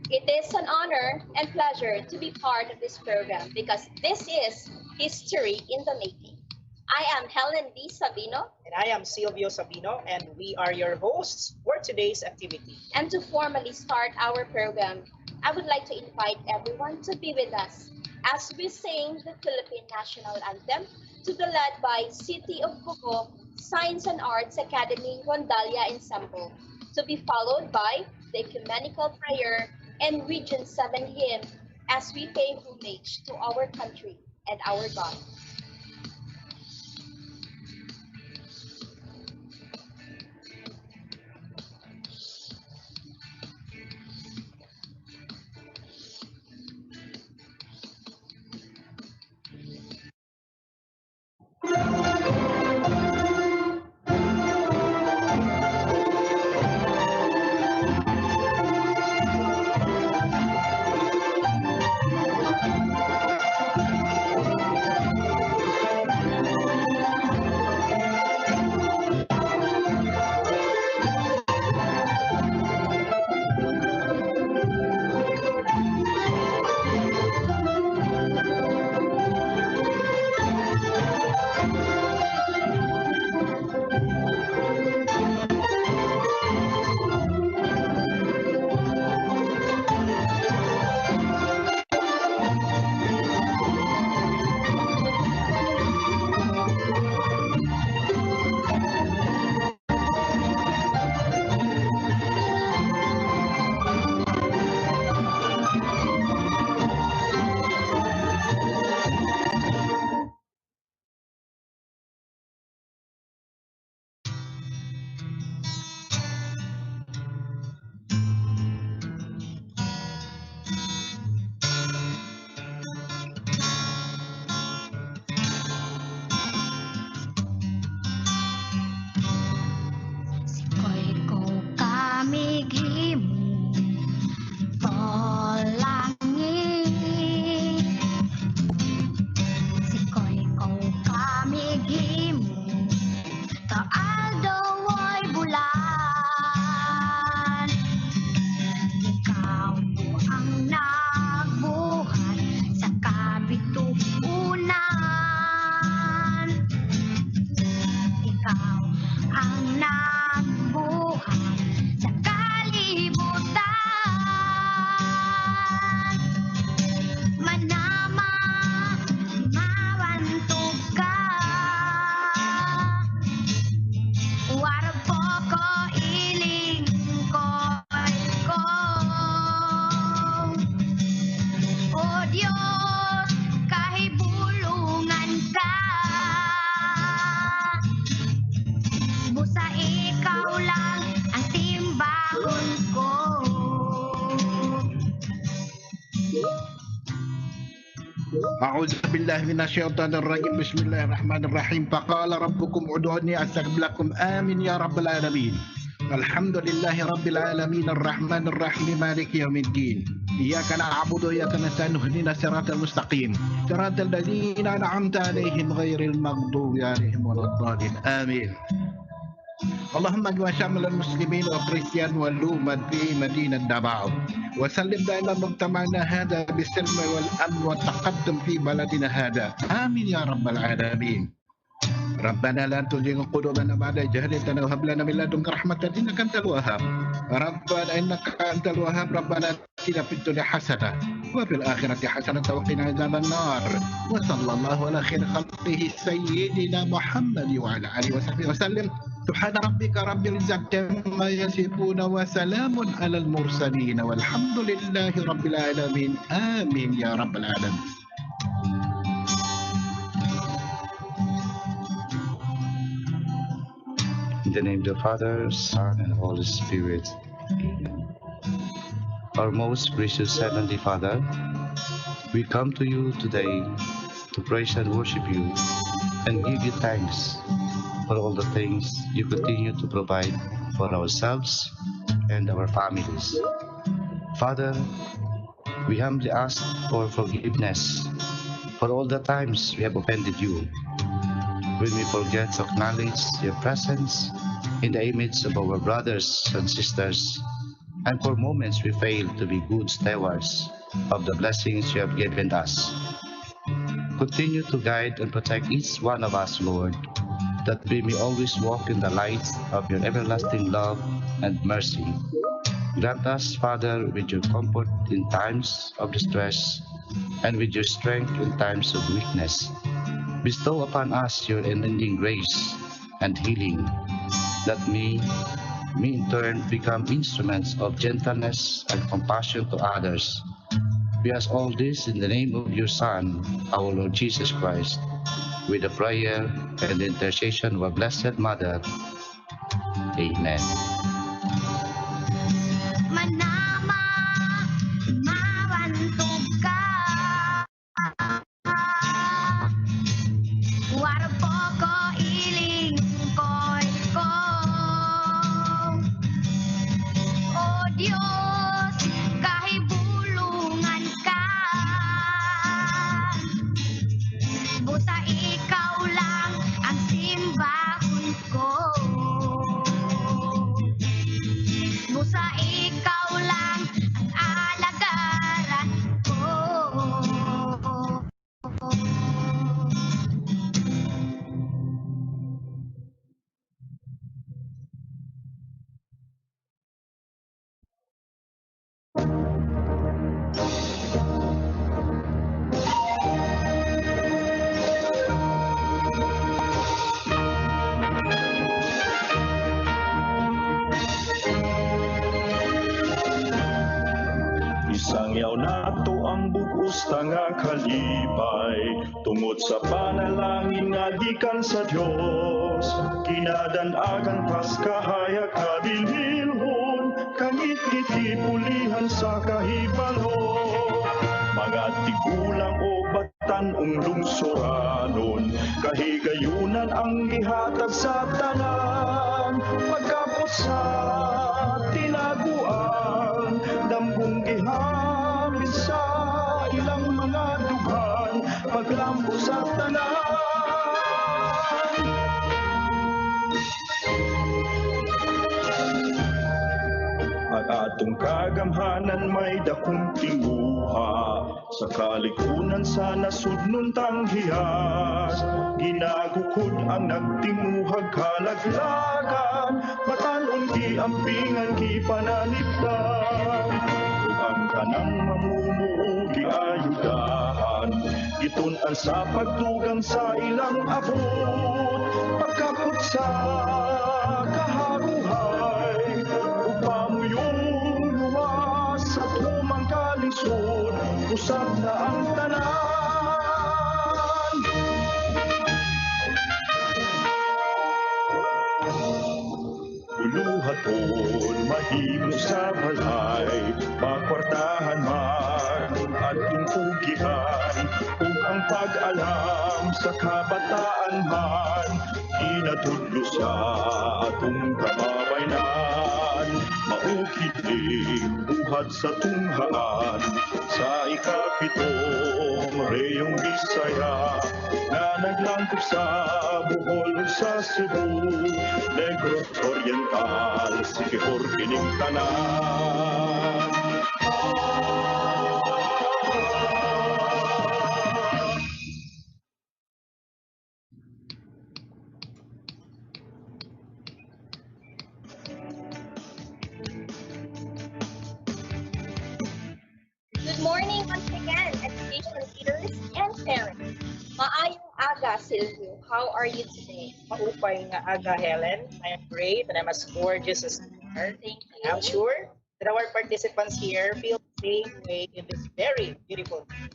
[SPEAKER 3] It is an honor and pleasure to be part of this program because this is history in the making. I am Helen D. Sabino.
[SPEAKER 5] And I am Silvio Sabino, and we are your hosts for today's activity.
[SPEAKER 3] And to formally start our program, I would like to invite everyone to be with us as we sing the Philippine National Anthem to be led by City of Bogo Science and Arts Academy Rondalia Ensemble, to be followed by the Ecumenical Prayer and Region 7 hymn as we pay homage to our country and our God.
[SPEAKER 1] أعوذ بالله من الشيطان الرجيم بسم الله الرحمن الرحيم فقال ربكم ادعوني أستجب لكم آمين يا رب العالمين الحمد لله رب العالمين الرحمن الرحيم مالك يوم الدين إياك نعبد وإياك نستعين اهدنا الصراط المستقيم صراط الذين أنعمت عليهم غير المغضوب عليهم ولا الضالين آمين اللهم اجمع شمل المسلمين والكريستيان والأمة في مدينة دبعو وسلم دائما مجتمعنا هذا بالسلم والأمن والتقدم في بلدنا هذا آمين يا رب العالمين ربنا لا تزغ قلوبنا بعد إذ هديتنا وهب لنا من لدنك رحمة إنك أنت الوهاب ربنا إنك أنت الوهاب ربنا آتنا في الدنيا حسنة وفي الآخرة حسنة وقنا عذاب النار وصلى الله على خير خلقه سيدنا محمد وعلى آله وصحبه وسلم سبحان ربك رب العزة عما يصفون وسلام على المرسلين والحمد لله رب العالمين آمين يا رب العالمين.
[SPEAKER 7] In the name of the Father, Son, and Holy Spirit. Amen. Our most gracious Heavenly Father, we come to you today to praise and worship you and give you thanks for all the things you continue to provide for ourselves and our families. Father, we humbly ask for forgiveness for all the times we have offended you, when we forget to acknowledge your presence in the image of our brothers and sisters, and for moments we fail to be good stewards of the blessings you have given us. Continue to guide and protect each one of us, Lord, that we may always walk in the light of your everlasting love and mercy. Grant us, Father, with your comfort in times of distress and with your strength in times of weakness. Bestow upon us your unending grace and healing, that we may in turn become instruments of gentleness and compassion to others. We ask all this in the name of your Son, our Lord Jesus Christ, with the prayer and the intercession of our Blessed Mother. Amen.
[SPEAKER 10] Diyos, kahibulungan ka. Busa ikaw lang ang simbahon ko. Busa ikaw lang ang alagaran ko.
[SPEAKER 24] Isangyaw nato ang bugos nga kalipay tungod sa panalangin nga gikan sa Dios. Kinadanagan tas kahayag kabilbilhon, kangit-ngiti pulihan sa kahibalo. Mga tigulang o batan-ong lungsuranon, kahigayunan ang gihatag sa tanan. Pagkapot sa tinaguan, damgong gihamit sa ilang mga dughan, paglambo sa tanan. Ang atong kagamhanan may dakong tinguha, sa kalikunan sa nasudnon tanghiyas. Ginagukod ang nagtinguhag kalaglagan, batan-ong giampingan gipanalipdan. Ug ang kanang mamumuo giayudahan, gitun-an sa pagtugang sa ilang abot. Pagkapot sa kaharuhay, ug pamuyong luwas sa tumang kalisod, usab na ang tanan. Uluhaton mahimo sa balay, makwartahan man adtong pugihan, ug sa kabataan man, inatudlo sa atong kababayan. Maukiling buhat sa tunghaan, sa ikapitong reyong Bisaya, na naglangkop sa Bohol ug sa Cebu, Negros Oriental, Siquijor kining tanan.
[SPEAKER 3] Good morning once again, education leaders and parents. Maayong aga, Silvio. How are you today?
[SPEAKER 5] Maupay nga aga, Helen. I am great and I'm as gorgeous as you are.
[SPEAKER 3] Thank you.
[SPEAKER 5] I'm sure that our participants here feel the same way in this very beautiful day.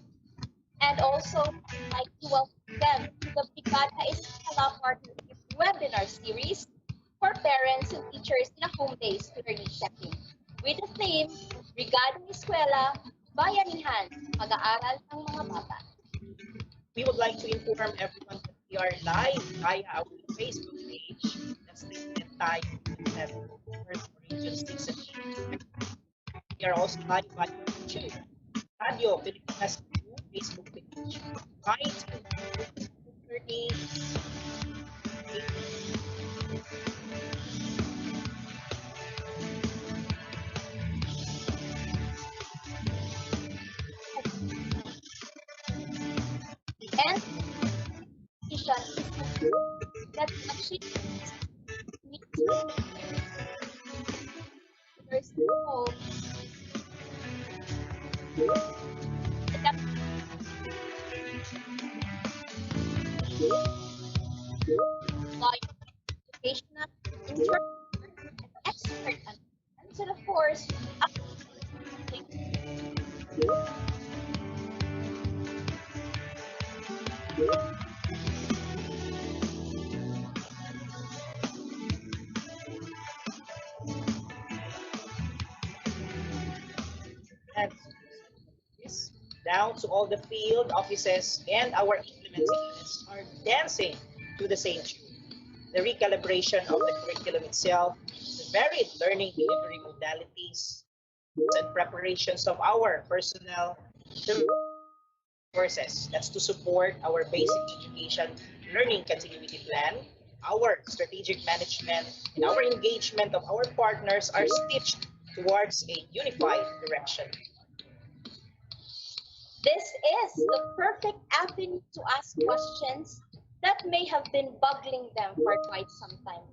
[SPEAKER 3] And also, I'd like to welcome them to the Brigada Eskwela Partnership webinar series for parents and teachers in a home-based learning setting with the theme, Brigada Eskwela, Bayanihan, Pag-aaral ng mga bata.
[SPEAKER 5] We would like to inform everyone that we are live via our Facebook page. That's listed tayo Region 6 and 8. We are also live via YouTube, Radio Pilipinas Facebook page, Minds 30.
[SPEAKER 3] And education is a tool that achieve needs there's no educational interpreter and expert and of course
[SPEAKER 5] And down to all the field offices and our implementing units are dancing to the same tune. The recalibration of the curriculum itself, the varied learning delivery modalities, and preparations of our personnel courses. That's to support our basic education learning continuity plan, our strategic management, and our engagement of our partners are stitched towards a unified direction.
[SPEAKER 3] This is the perfect avenue to ask questions that may have been bugging them for quite some time.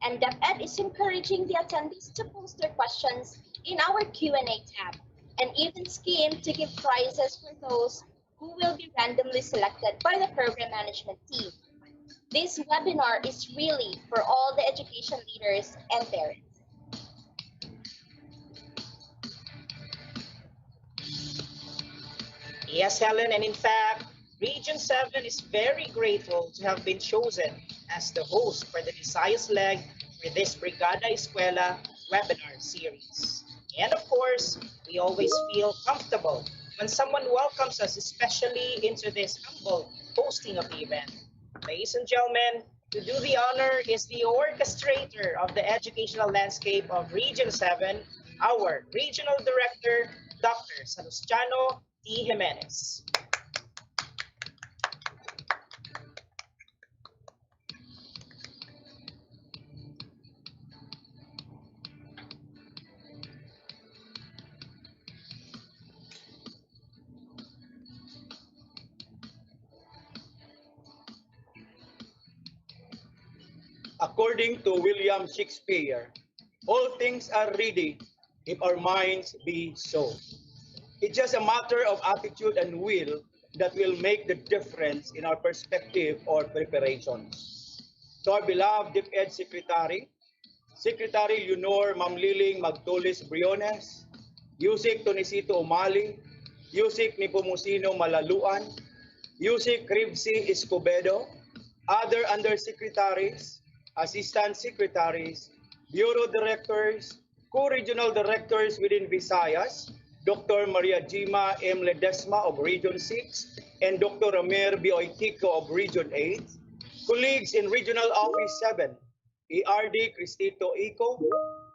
[SPEAKER 3] And DepEd is encouraging the attendees to post their questions in our Q&A tab and even scheme to give prizes for those who will be randomly selected by the program management team. This webinar is really for all the education leaders and parents.
[SPEAKER 5] Yes, Helen, and in fact, Region 7 is very grateful to have been chosen as the host for the Visayas leg for this Brigada Eskwela webinar series. And of course, we always feel comfortable when someone welcomes us, especially into this humble hosting of the event. Ladies and gentlemen, to do the honor is the orchestrator of the educational landscape of Region 7, our Regional Director, Dr. Salustiano T. Jimenez.
[SPEAKER 9] According to William Shakespeare, all things are ready if our minds be so. It's just a matter of attitude and will that will make the difference in our perspective or preparations. To our beloved DepEd Secretary, Secretary Leonor Mamliling Magtulis Briones, Yusik Tonisito Umali, Yusik Nipomusino Malaluan, Yusik Rivsi Escobedo, other undersecretaries, assistant secretaries, bureau directors, co-regional directors within Visayas, Dr. Maria Jima M. Ledesma of Region 6, and Dr. Ramir Bioitico of Region 8, colleagues in Regional Office 7, ERD Cristito Ico,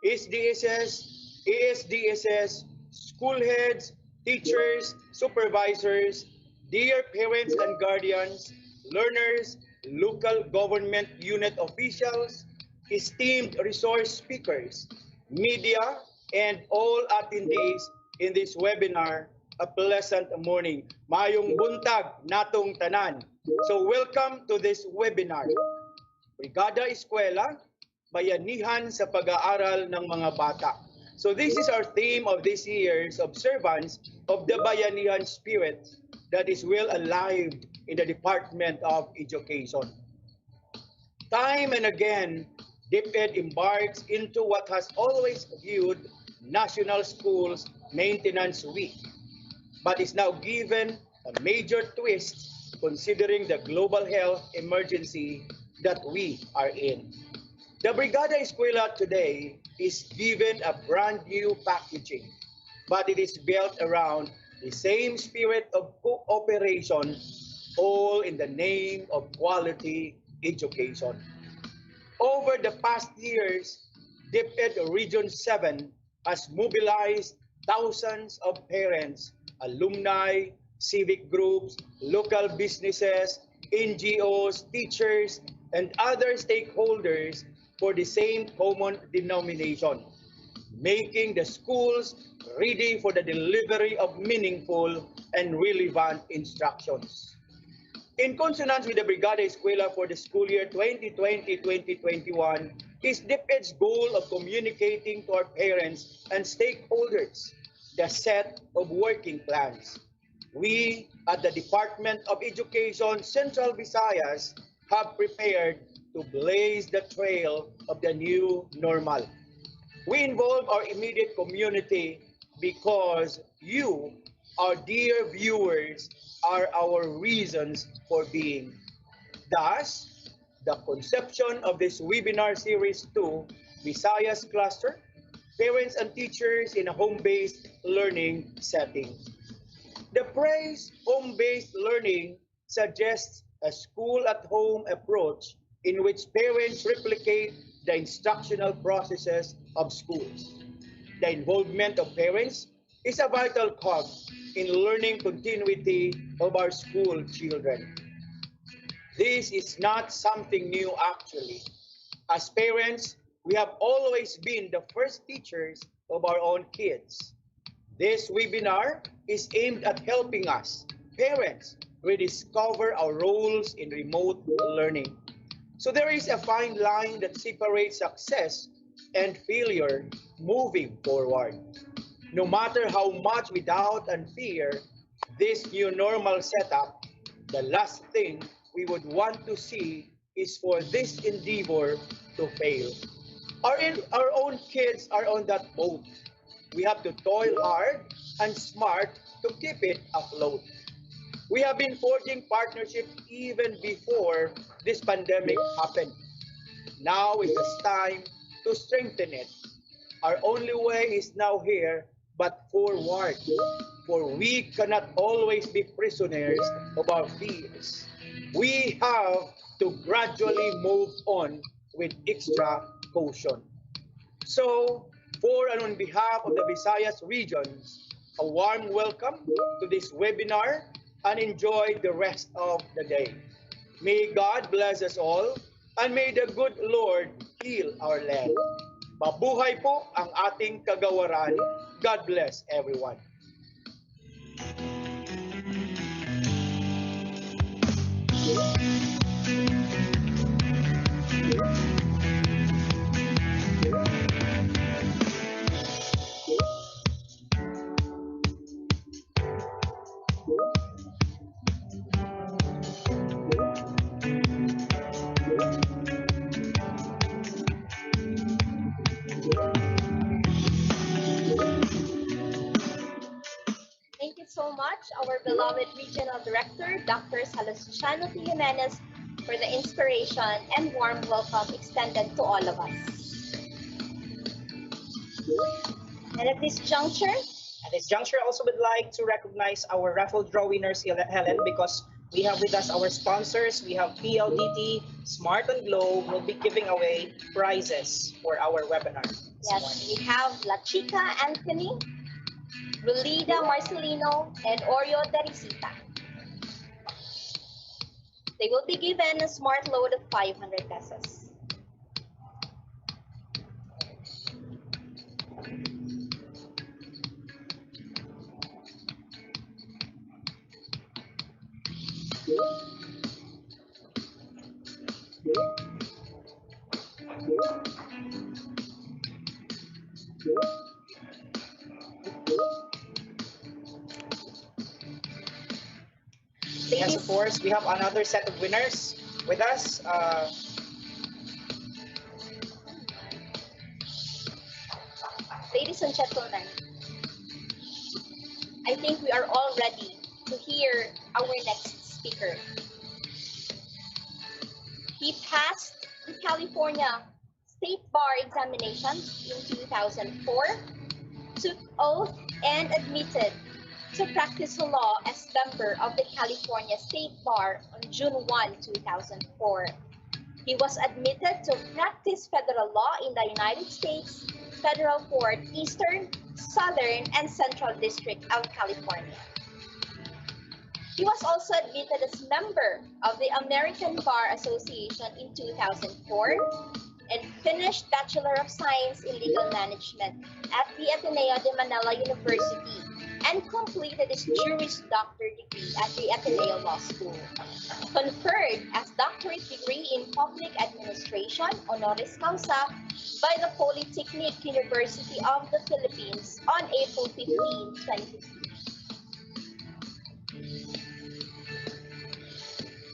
[SPEAKER 9] SDSS, ASDSS, school heads, teachers, supervisors, dear parents and guardians, learners, local government unit officials, esteemed resource speakers, media, and all attendees in this webinar. A pleasant morning. Mayong buntag natong tanan. So welcome to this webinar. Brigada Eskwela, bayanihan sa pag-aaral ng mga bata. So this is our theme of this year's observance of the bayanihan spirit that is well alive in the Department of Education. Time and again, DepEd embarks into what has always viewed National Schools Maintenance Week, but is now given a major twist considering the global health emergency that we are in. The Brigada Eskwela today is given a brand new packaging, but it is built around the same spirit of cooperation, all in the name of quality education. Over the past years, DepEd Region 7 has mobilized thousands of parents, alumni, civic groups, local businesses, NGOs, teachers, and other stakeholders for the same common denomination, making the schools ready for the delivery of meaningful and relevant instructions. In consonance with the Brigada Eskwela for the school year 2020-2021 is DepEd's goal of communicating to our parents and stakeholders the set of working plans. We at the Department of Education Central Visayas have prepared to blaze the trail of the new normal. We involve our immediate community because you, our dear viewers, are our reasons for being. Thus, the conception of this webinar series 2, Visayas Cluster, Parents and Teachers in a Home-Based Learning Setting. The phrase home-based learning suggests a school-at-home approach in which parents replicate the instructional processes of schools. The involvement of parents is a vital cog in learning continuity of our school children. This is not something new actually. As parents, we have always been the first teachers of our own kids. This webinar is aimed at helping us, parents, rediscover our roles in remote learning. So there is a fine line that separates success and failure moving forward. No matter how much we doubt and fear this new normal setup, the last thing we would want to see is for this endeavor to fail. Our own kids are on that boat. We have to toil hard and smart to keep it afloat. We have been forging partnerships even before this pandemic happened. Now it is time to strengthen it. Our only way is now here, but forward. For we cannot always be prisoners of our fears. We have to gradually move on with extra caution. So, for and on behalf of the Visayas regions, a warm welcome to this webinar and enjoy the rest of the day. May God bless us all and may the good Lord heal our land. Mabuhay po ang ating kagawaran. God bless everyone.
[SPEAKER 3] Thank you so much, our beloved Regional Director, Dr. Salustano T. Jimenez, for the inspiration and warm welcome extended to all of us. And at this juncture,
[SPEAKER 5] At this juncture, I also would like to recognize our raffle draw winners, Helen, because we have with us our sponsors. We have PLDT, Smart and Glow will be giving away prizes for our webinar.
[SPEAKER 3] Yes, we have La Chica Anthony, Rolida Marcelino, and Oreo Teresita. They will be given a smart load of 500 pesos.
[SPEAKER 5] Yes, of course, we have another set of winners with us.
[SPEAKER 3] Ladies and gentlemen, I think we are all ready to hear our next speaker. He passed the California State Bar examinations in 2004, took oath and admitted to practice law as member of the California State Bar on June 1, 2004. He was admitted to practice federal law in the United States Federal Court, Eastern, Southern, and Central District of California. He was also admitted as member of the American Bar Association in 2004 and finished Bachelor of Science in Legal Management at the Ateneo de Manila University and completed his Juris Doctor degree at the Ateneo Law School. Conferred as doctorate degree in Public Administration, honoris causa, by the Polytechnic University of the Philippines on April 15, 2015.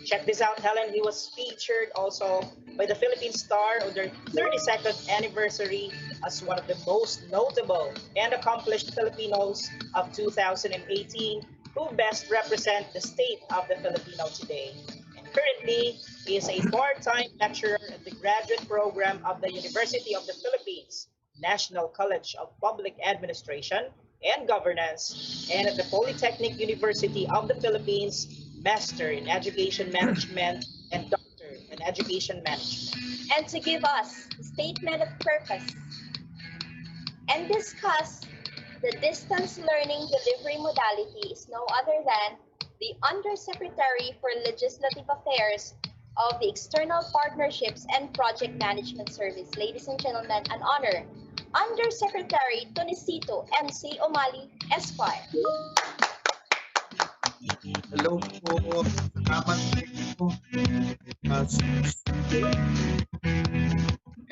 [SPEAKER 5] Check this out, Helen. He was featured also by the Philippine Star on their 32nd anniversary as one of the most notable and accomplished Filipinos of 2018 who best represent the state of the Filipino today. And currently, he is a part-time lecturer at the graduate program of the University of the Philippines, National College of Public Administration and Governance, and at the Polytechnic University of the Philippines, Master in Education Management and Doctor in Education Management.
[SPEAKER 3] And to give us a statement of purpose and discuss the distance learning delivery modality is no other than the Undersecretary for Legislative Affairs of the External Partnerships and Project Management Service. Ladies and gentlemen, an honor, Undersecretary Tonisito MC Omali, Esquire.
[SPEAKER 11] Hello po. Salamat po.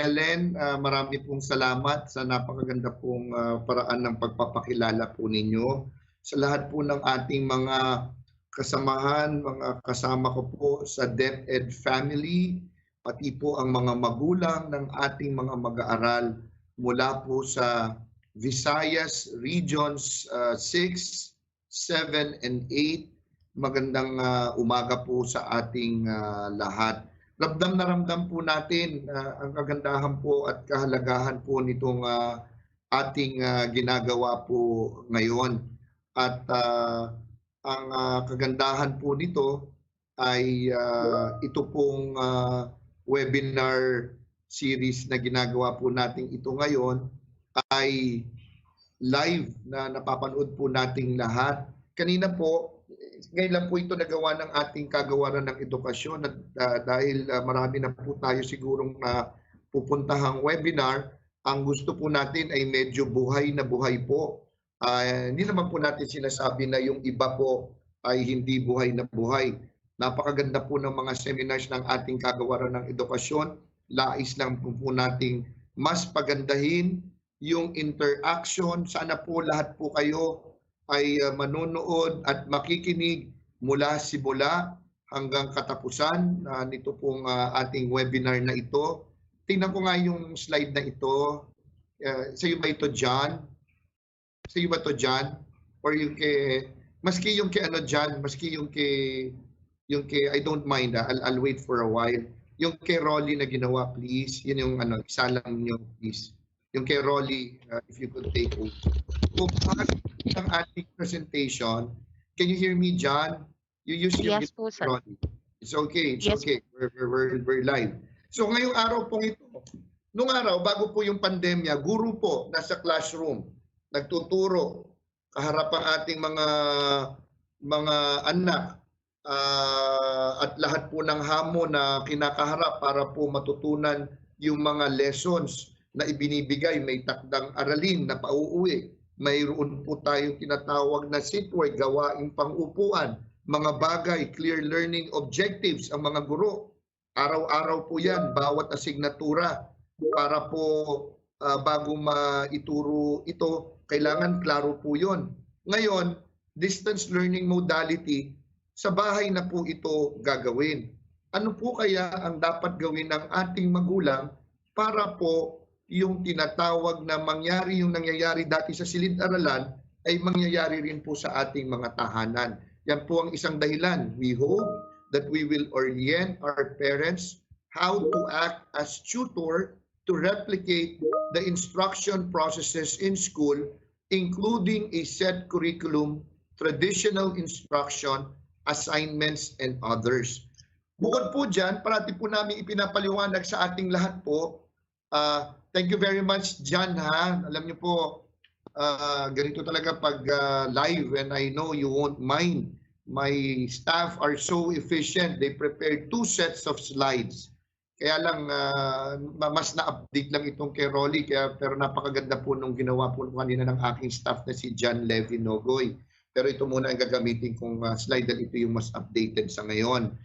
[SPEAKER 11] Ellen, marami pong salamat sa napakaganda pong paraan ng pagpapakilala po ninyo. Sa lahat po ng ating mga kasamahan, mga kasama ko po sa DepEd family, pati po ang mga magulang ng ating mga mag-aaral mula po sa Visayas Regions 6, 7, and 8. Magandang umaga po sa ating lahat. Ramdam na ramdam po natin ang kagandahan po at kahalagahan po nitong ating ginagawa po ngayon. At ang kagandahan po nito ay ito pong webinar series na ginagawa po natin ito ngayon ay live na napapanood po nating lahat. Kanina po, ngayon lang po ito nagawa ng ating kagawaran ng edukasyon at dahil marami na po tayo sigurong pupuntahang webinar, ang gusto po natin ay medyo buhay na buhay po. Hindi naman po natin sinasabi na yung iba po ay hindi buhay na buhay. Napakaganda po ng mga seminars ng ating kagawaran ng edukasyon. Lais lang po nating mas pagandahin yung interaction. Sana po lahat po kayo ay manonood at makikinig mula simula hanggang katapusan nito pong ating webinar na ito. Tingnan ko nga yung slide na ito. Sa iyo ba ito, John? Sa iyo ba ito, John? Or yung kay, maski yung kay ano, John, maski yung kay I don't mind, I'll wait for a while. Yung kay Rolly na ginawa, please. Yun yung ano, isa lang nyo, please. Yung kay Rolly, if you could take over. ng ating presentation. Can you hear me, John? You use your
[SPEAKER 15] Yes po, sir.
[SPEAKER 11] Ronnie. It's okay. It's
[SPEAKER 15] Yes.
[SPEAKER 11] okay. We're live. So ngayong araw pong ito, nung araw, bago po yung pandemya, guro po nasa classroom, nagtuturo, kaharap ang ating mga anak, at lahat po ng hamon na kinakaharap para po matutunan yung mga lessons na ibinibigay. May takdang aralin na pauuwi. Mayroon po tayong tinatawag na sitwork, gawaing pangupuan, mga bagay, clear learning objectives ang mga guro. Araw-araw po yan, bawat asignatura para po bago maituro ito, kailangan klaro po yun. Ngayon, distance learning modality, sa bahay na po ito gagawin. Ano po kaya ang dapat gawin ng ating magulang para po yung tinatawag na mangyari yung nangyayari dati sa silid-aralan ay mangyayari rin po sa ating mga tahanan. Yan po ang isang dahilan. We hope that we will orient our parents how to act as tutor to replicate the instruction processes in school, including a set curriculum, traditional instruction, assignments, and others. Bukod po dyan, parati po namin ipinapaliwanag sa ating lahat po. Thank you very much, John, ha? Alam niyo po, ganito talaga pag live, and I know you won't mind. My staff are so efficient. They prepared 2 sets of slides. Kaya lang, mas na-update lang itong kay Rolly, pero napakaganda po nung ginawa po kanina ng aking staff na si John Levy Nogoy. Pero ito muna ang gagamitin kong slide dahil ito yung mas updated sa ngayon.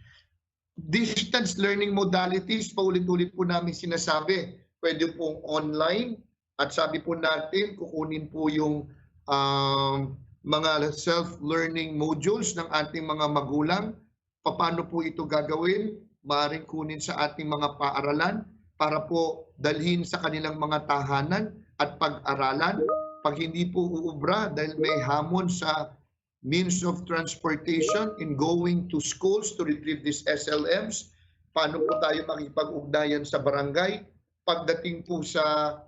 [SPEAKER 11] Distance learning modalities, paulit-ulit po namin sinasabi. Pwede pong online at sabi po natin, kukunin po yung mga self-learning modules ng ating mga magulang. Paano po ito gagawin? Maaaring kunin sa ating mga paaralan para po dalhin sa kanilang mga tahanan at pag-aralan. Pag hindi po uubra dahil may hamon sa means of transportation in going to schools to retrieve these SLMs, paano po tayo makipag-ugnayan sa barangay? Pagdating po sa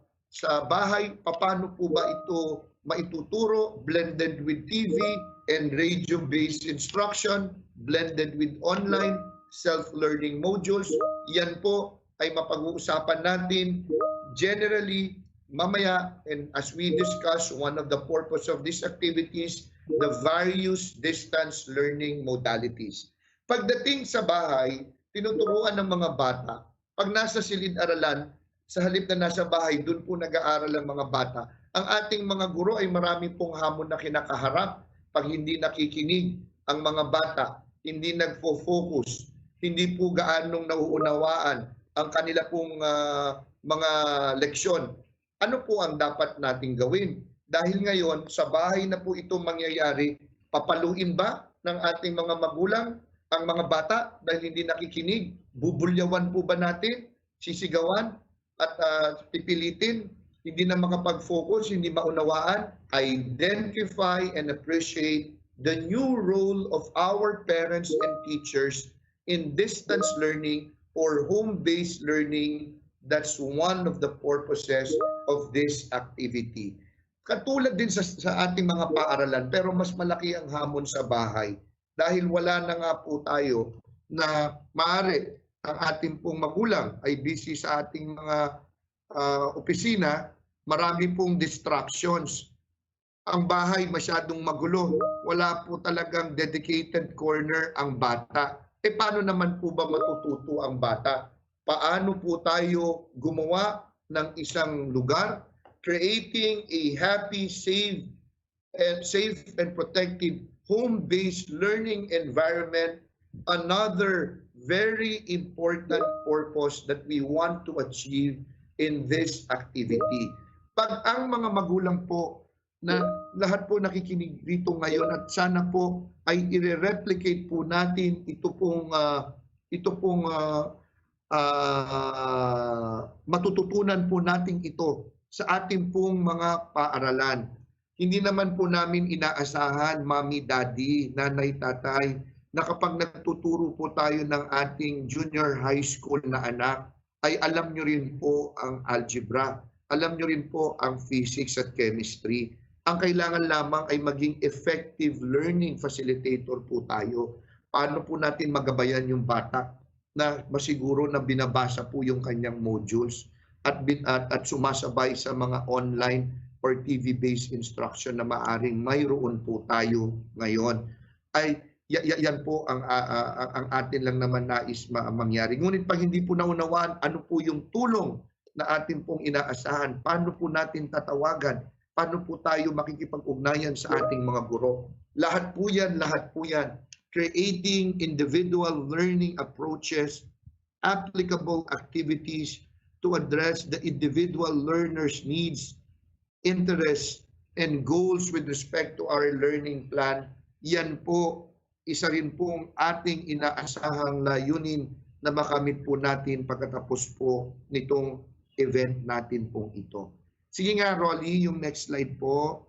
[SPEAKER 11] bahay, paano po ba ito maituturo? Blended with TV and radio-based instruction, blended with online, self-learning modules. Yan po ay mapag-uusapan natin generally mamaya, and as we discuss, one of the purpose of these activities, the various distance learning modalities. Pagdating sa bahay, tinuturuan ng mga bata. Pag nasa silid-aralan, sa halip na nasa bahay, doon po nag-aaral ang mga bata. Ang ating mga guro ay marami pong hamon na kinakaharap. Pag hindi nakikinig ang mga bata, hindi nagfo-focus, hindi po gaanong nauunawaan ang kanila pong mga leksyon. Ano po ang dapat nating gawin? Dahil ngayon, sa bahay na po ito mangyayari, papaluin ba ng ating mga magulang ang mga bata dahil hindi nakikinig? Bubulyawan po ba natin? Sisigawan? At pipilitin? Hindi na makapag-focus, hindi maunawaan? Identify and appreciate the new role of our parents and teachers in distance learning or home-based learning. That's one of the purposes of this activity. Katulad din sa ating mga paaralan, pero mas malaki ang hamon sa bahay. Dahil wala na nga po tayo na maaari ang ating pong magulang ay busy sa ating mga opisina, marami pong distractions. Ang bahay masyadong magulo. Wala po talagang dedicated corner ang bata. Paano naman po ba matututo ang bata? Paano po tayo gumawa ng isang lugar, creating a happy, safe and protective home-based learning environment, another very important purpose that we want to achieve in this activity. Pag ang mga magulang po na lahat po nakikinig dito ngayon at sana po ay i-replicate po natin ito pong matututunan po natin ito sa ating pong mga paaralan. Hindi naman po namin inaasahan, mami, daddy, nanay, tatay, na kapag nagtuturo po tayo ng ating junior high school na anak, ay alam nyo rin po ang algebra, alam nyo rin po ang physics at chemistry. Ang kailangan lamang ay maging effective learning facilitator po tayo. Paano po natin magabayan yung bata na masiguro na binabasa po yung kanyang modules at sumasabay sa mga online or TV-based instruction na maaring mayroon po tayo ngayon. Ay yan po ang atin lang naman nais mangyari. Ngunit pag hindi po naunawaan, ano po yung tulong na atin pong inaasahan? Paano po natin tatawagan? Paano po tayo makikipag-ugnayan sa ating mga guro? Lahat po yan. Creating individual learning approaches, applicable activities to address the individual learner's needs, interests, and goals with respect to our learning plan. Yan po, isa rin pong ating inaasahang layunin na makamit po natin pagkatapos po nitong event natin pong ito. Sige nga, Rolly, yung next slide po.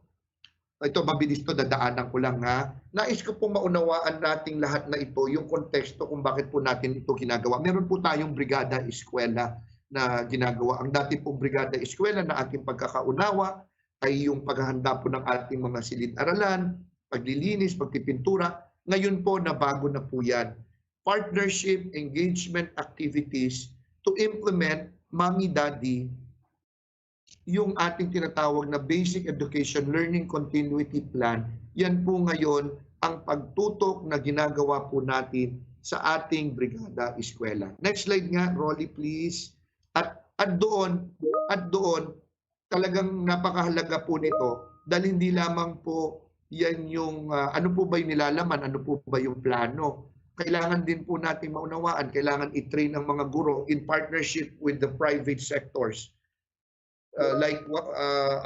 [SPEAKER 11] Ito, mabilis to, dadaanan ko lang ha. Nais ko pong maunawaan nating lahat na ito, yung konteksto kung bakit po natin ito ginagawa. Meron po tayong Brigada Eskwela na ginagawa. Ang dati pong Brigada Eskwela na ating pagkakaunawa ay yung paghahanda po ng ating mga silid-aralan, paglilinis, pagpipintura. Ngayon po, nabago na po yan. Partnership, engagement activities to implement Mommy-Daddy, yung ating tinatawag na Basic Education Learning Continuity Plan. Yan po ngayon ang pagtutok na ginagawa po natin sa ating Brigada Eskwela. Next slide nga, Rolly, please. At doon, talagang napakahalaga po nito dahil hindi lamang po yan yung ano po ba yung nilalaman, ano po ba yung plano. Kailangan din po natin maunawaan, kailangan i-train ang mga guro in partnership with the private sectors. Like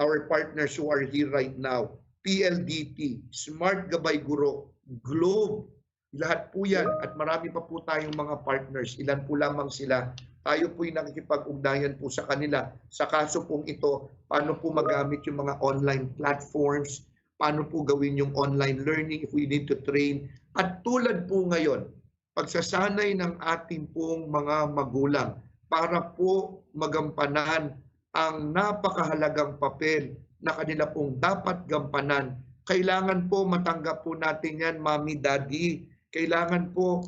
[SPEAKER 11] our partners who are here right now, PLDT, Smart Gabay Guro, Globe, lahat po yan at marami pa po tayong mga partners. Ilan po lamang sila. Tayo po'y nakikipag-ugnayan po sa kanila. Sa kaso pong ito, paano po magamit yung mga online platforms, paano po gawin yung online learning if we need to train. At tulad po ngayon, pagsasanay ng ating pong mga magulang para po magampanan ang napakahalagang papel na kanila pong dapat gampanan. Kailangan po matanggap po natin yan, Mommy, Daddy. Kailangan po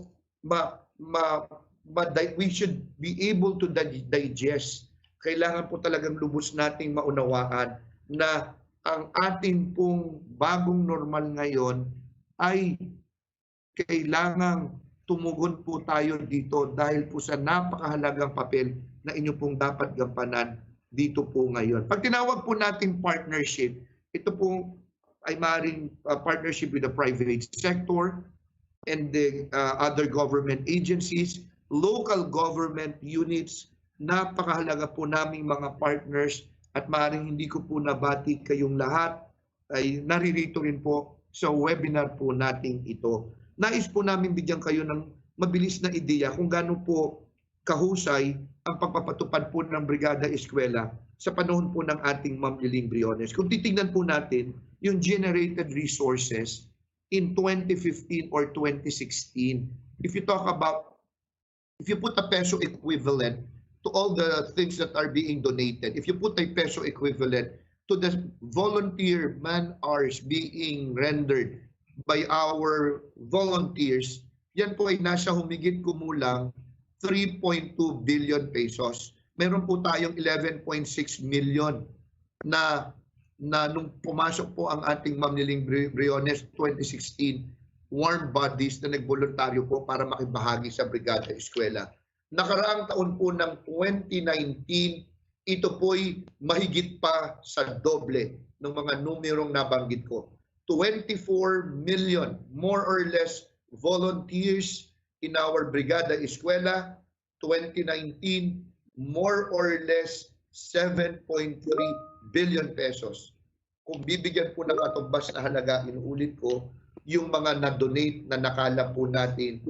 [SPEAKER 11] we should be able to digest. Kailangan po talagang lubos nating maunawaan na ang atin pong bagong normal ngayon ay kailangang tumugon po tayo dito dahil po sa napakahalagang papel na inyo pong dapat gampanan dito po ngayon. Pag tinawag po natin partnership, ito po ay maaaring partnership with the private sector and the other government agencies, local government units. Napakahalaga po naming mga partners at maaaring hindi ko po nabati kayong lahat ay naririto rin po sa webinar po nating ito. Nais po namin bigyan kayo ng mabilis na ideya kung gaano po kahusay ang pagpapatupad po ng Brigada Eskwela sa panahon po ng ating Ma'am Liling Briones. Kung titignan po natin yung generated resources in 2015 or 2016, if you put a peso equivalent to all the things that are being donated, if you put a peso equivalent to the volunteer man hours being rendered by our volunteers, yan po ay nasa humigit kumulang 3.2 billion pesos. Meron po tayong 11.6 million na nung pumasok po ang ating Ma'am Liling Briones 2016, warm bodies na nagboluntaryo po para makibahagi sa Brigada Eskwela. Nakaraang taon po ng 2019, ito po'y mahigit pa sa doble ng mga numerong nabanggit ko. 24 million, more or less, volunteers in our Brigada Eskwela. 2019, more or less 7.3 billion pesos. Kung bibigyan po ng katumbas na halaga, inuulit ko, yung mga na-donate na nakala po natin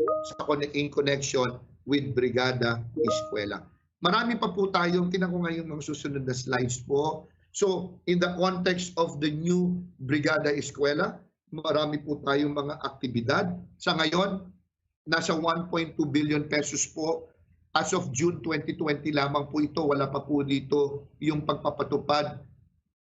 [SPEAKER 11] in connection with Brigada Eskwela. Marami pa po tayong, tinan ko ngayon mga susunod na slides po. So, in the context of the new Brigada Eskwela, marami po tayong mga aktibidad. Sa ngayon, nasa 1.2 billion pesos po. As of June 2020 lamang po ito, wala pa po dito yung pagpapatupad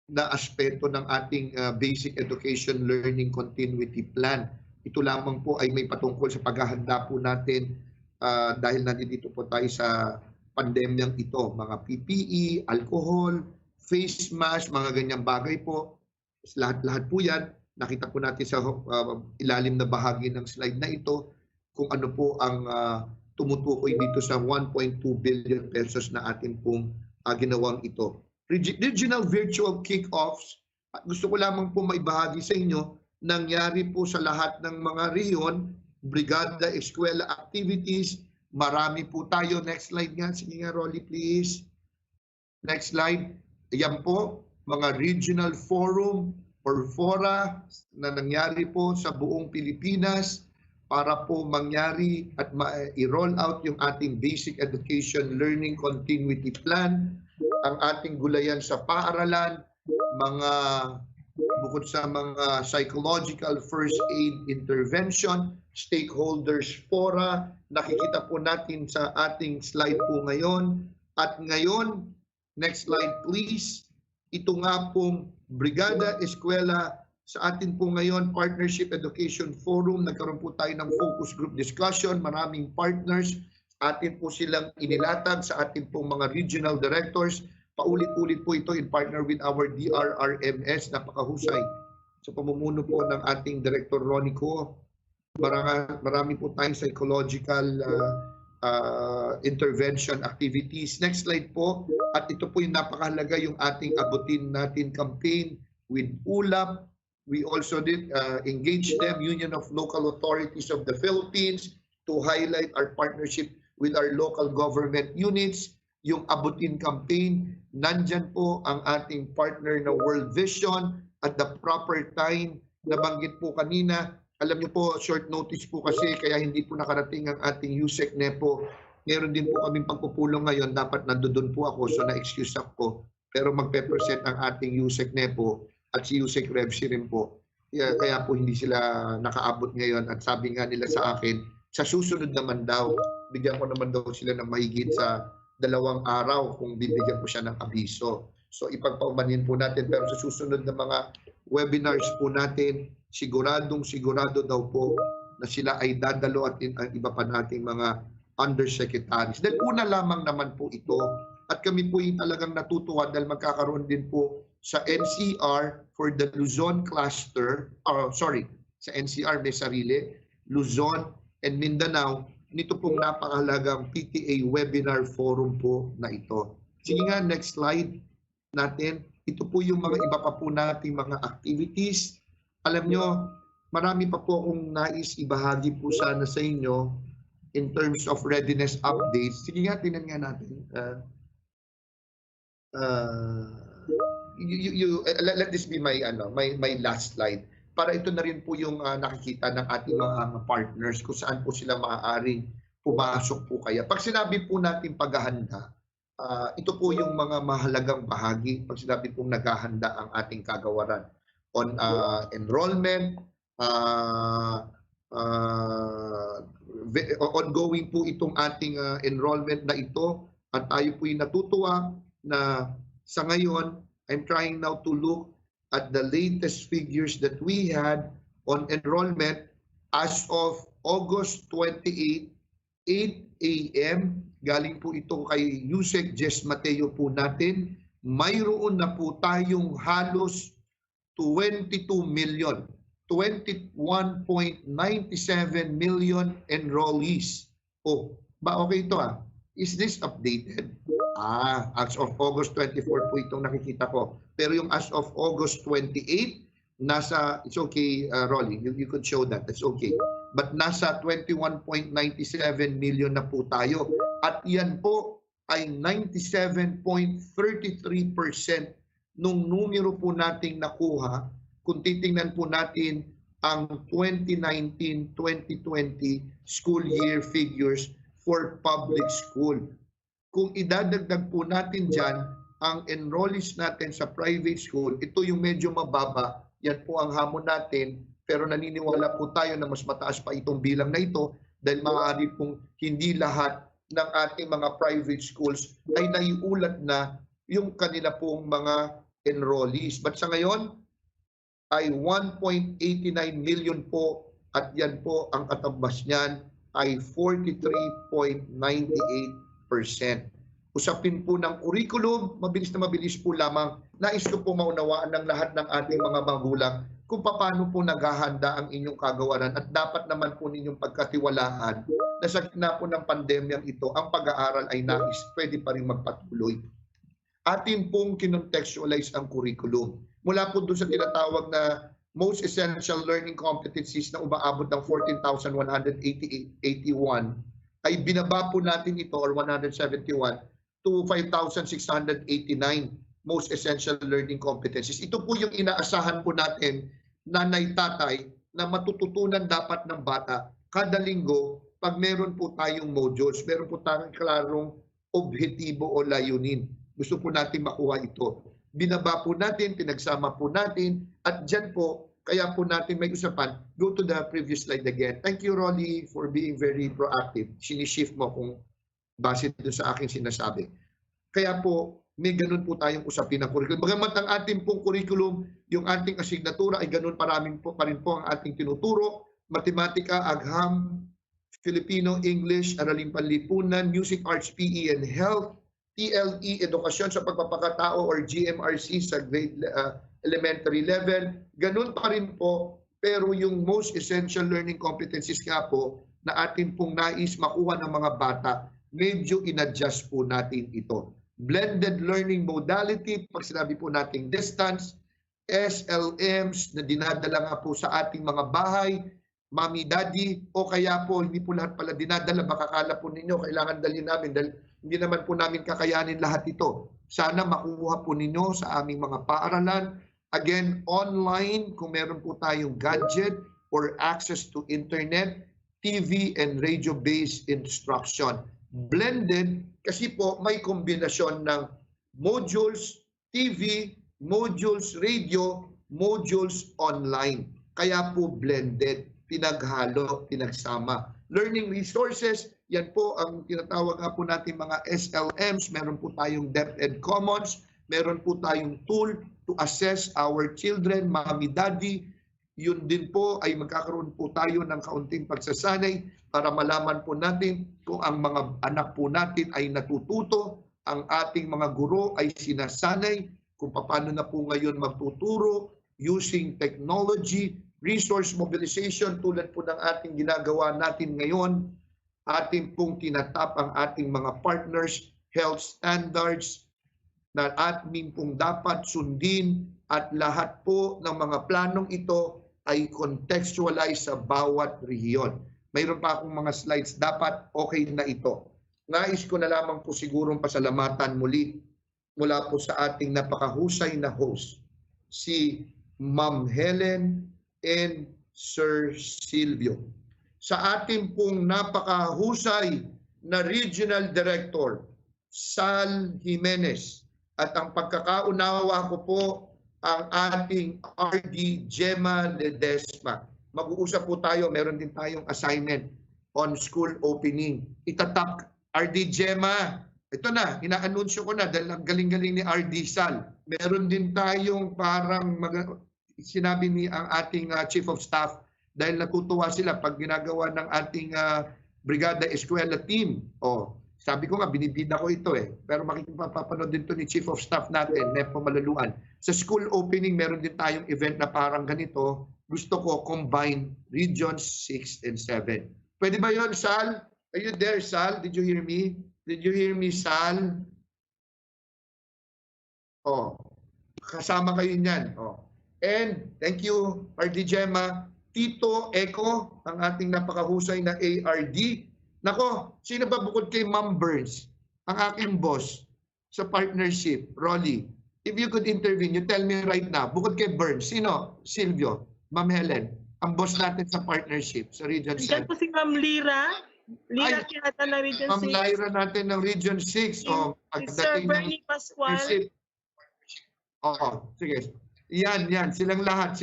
[SPEAKER 11] na aspeto ng ating Basic Education Learning Continuity Plan. Ito lamang po ay may patungkol sa paghahanda po natin dahil nandito po tayo sa pandemyang ito. Mga PPE, alcohol, face mask, mga ganyang bagay po. Lahat po yan. Nakita po natin sa ilalim na bahagi ng slide na ito kung ano po ang tumutukoy dito sa 1.2 billion pesos na atin pong ginawang ito. Regional virtual kick-offs, gusto ko lamang po maibahagi sa inyo, nangyari po sa lahat ng mga rehiyon, Brigada Eskwela activities, marami po tayo. Next slide nga, sige nga Rolly please. Next slide. Yan po, mga regional forum or fora na nangyari po sa buong Pilipinas para po mangyari at i-roll out yung ating Basic Education Learning Continuity Plan, ang ating gulayan sa paaralan, mga bukod sa mga psychological first aid intervention, stakeholders fora, nakikita po natin sa ating slide po ngayon. At ngayon, next slide please, ito nga pong Brigada Eskwela sa atin po ngayon, Partnership Education Forum, nagkaroon po tayo ng focus group discussion, maraming partners, atin po silang inilatag sa atin pong mga regional directors. Paulit-ulit po ito in partner with our DRRMS, napakahusay. Sa pamumuno po ng ating Director Ronico, marami po tayong psychological intervention activities. Next slide po. At ito po yung napakahalaga, yung ating abutin natin campaign with ULAP. We also did engage them, Union of Local Authorities of the Philippines, to highlight our partnership with our local government units. Yung abutin campaign, nandyan po ang ating partner na World Vision at the proper time. Nabanggit po kanina, alam niyo po, short notice po kasi kaya hindi po nakarating ang ating USEC NEPO. Meron din po kaming pagpupulong ngayon, dapat nandoon po ako, so na-excuse ako. Pero magpe-present ang ating USEC NEPO at si USEC REVSI rin po. Kaya po hindi sila nakaabot ngayon at sabi nga nila sa akin, sa susunod naman daw, bigyan ko naman daw sila ng mahigit sa 2 araw kung bibigyan ko siya ng abiso. So ipagpaumanhin po natin, pero sa susunod na mga webinars po natin, sigurado daw po na sila ay dadalo at ang iba pa nating mga undersecretaries. Dahil una lamang naman po ito at kami po yung talagang natutuwa dahil magkakaroon din po sa NCR for the Luzon cluster, sa NCR may sarili, Luzon and Mindanao, nito pong napakahalagang PTA webinar forum po na ito. Sige nga, next slide natin. Ito po yung mga iba pa po nating mga activities. Alam nyo, marami pa po akong nais ibahagi po sana sa inyo in terms of readiness updates. Sige nga, tingnan nga natin. Let this be my last slide para ito na rin po yung nakikita ng ating mga partners kung saan po sila maaaring pumasok po kaya. Pag sinabi po natin paghahanda, ito po yung mga mahalagang bahagi pag sinabi pong naghahanda ang ating kagawaran on enrollment, ongoing po itong ating enrollment na ito at tayo po yung natutuwa na sa ngayon, I'm trying now to look at the latest figures that we had on enrollment as of August 28, 8 a.m. Galing po ito kay Yusek Jess Mateo po natin. Mayroon na po tayong halos 22 million, 21.97 million enrollees. Oh, ba okay ito ah? Is this updated? As of August 24 po itong nakikita ko. Pero yung as of August 28, nasa, it's okay, Rolly, you could show that, that's okay. But nasa 21.97 million na po tayo. At yan po ay 97.33% nung numero po nating nakuha kung titingnan po natin ang 2019-2020 school year figures for public school. Kung idadagdag po natin dyan, ang enrollees natin sa private school, ito yung medyo mababa, yan po ang hamon natin, pero naniniwala po tayo na mas mataas pa itong bilang na ito dahil maaari pong hindi lahat ng ating mga private schools ay naiulat na yung kanila pong mga enrollees. But sa ngayon ay 1.89 million po at yan po ang katabas niyan ay 43.98%. Usapin po ng curriculum, mabilis na mabilis po lamang. Nais ko po maunawaan ng lahat ng ating mga magulang kung paano po naghahanda ang inyong kagawaran at dapat naman po ninyong pagkatiwalaan na sa gitna po ng pandemyang ito, ang pag-aaral ay pwede pa rin magpatuloy. Atin pong kinontextualize ang curriculum. Mula po doon sa tinatawag na most essential learning competencies na umaabot ng 14,181 ay binaba po natin ito or 171 to 5,689 most essential learning competencies. Ito po yung inaasahan po natin, nanay, tatay, na matututunan dapat ng bata kada linggo pag meron po tayong modules, meron po tayong klarong objetibo o layunin. Gusto po natin makuha ito. Binaba po natin, pinagsama po natin, at dyan po, kaya po natin may usapan. Go to the previous slide again. Thank you, Rolly, for being very proactive. Sinishift mo kung base doon sa aking sinasabi. Kaya po, may ganun po tayong usapin ng curriculum. Bagamat ang ating pong curriculum, yung ating asignatura ay ganun pa rin po ang ating tinuturo. Matematika, agham, Filipino, English, Araling Panlipunan, Music, Arts, PE, and Health, TLE, Edukasyon sa Pagpapakatao or GMRC sa grade elementary level. Ganun pa rin po, pero yung most essential learning competencies nga po na atin pong nais makuha ng mga bata, medyo in-adjust po natin ito. Blended learning modality, pag sinabi po nating distance, SLMs na dinadala nga po sa ating mga bahay, mami, daddy, o kaya po hindi po lahat pala dinadala, baka kala po ninyo kailangan dalhin namin dahil hindi naman po namin kakayanin lahat ito. Sana makuha po ninyo sa aming mga paaralan. Again, online, kung meron po tayong gadget or access to internet, TV and radio-based instruction. Blended kasi po may kombinasyon ng modules, TV, modules, radio, modules online. Kaya po blended, pinaghalo, pinagsama. Learning resources, yan po ang tinatawag nga po natin mga SLMs. Meron po tayong DepEd Commons, meron po tayong tool to assess our children, mami, daddy. Yun din po ay magkakaroon po tayo ng kaunting pagsasanay para malaman po natin kung ang mga anak po natin ay natututo, ang ating mga guro ay sinasanay kung paano na po ngayon magtuturo using technology, resource mobilization tulad po ng ating ginagawa natin ngayon, ating pong tinatap ang ating mga partners, health standards na ating pong dapat sundin at lahat po ng mga planong ito ay contextualize sa bawat rehiyon. Mayroon pa akong mga slides, dapat okay na ito. Nais ko na lamang po sigurong pasalamatan muli mula po sa ating napakahusay na host, si Ma'am Helen and Sir Silvio. Sa ating pong napakahusay na Regional Director, Sal Jimenez, at ang pagkakaunawa ko po ang ating RD Gemma Ledesma. Mag-uusap po tayo, meron din tayong assignment on school opening. Itatap, RD Gemma, ito na, ina-anunsyo ko na dahil ang galing-galing ni RD Sal. Meron din tayong parang sinabi ni ang ating Chief of Staff dahil natutuwa sila pag ginagawa ng ating Brigada Eskwela team. Sabi ko nga, binibida ko ito pero makikipapanood din to ni Chief of Staff natin, Nepo Malaluan. Sa school opening, meron din tayong event na parang ganito. Gusto ko combine Regions 6 and 7. Pwede ba yon, Sal? Are you there, Sal? Did you hear me? Did you hear me, Sal? Kasama kayo niyan. And thank you, RD Gemma. Tito Eco, ang ating napakahusay na ARD. Nako, sino ba bukod kay Ma'am Burns, ang aking boss sa partnership, Rolly? If you could intervene, you tell me right now, bukod kay Burns, sino? Silvio, Ma'am Helen, ang boss natin sa partnership sa Region 7.
[SPEAKER 15] Diyan po si Ma'am Lira. Lira Kinata ng Region 6.
[SPEAKER 11] Ma'am Lyra natin ng Region 6.
[SPEAKER 15] Si Sir Bernie Pascual.
[SPEAKER 11] Sige. Yan. Silang lahat.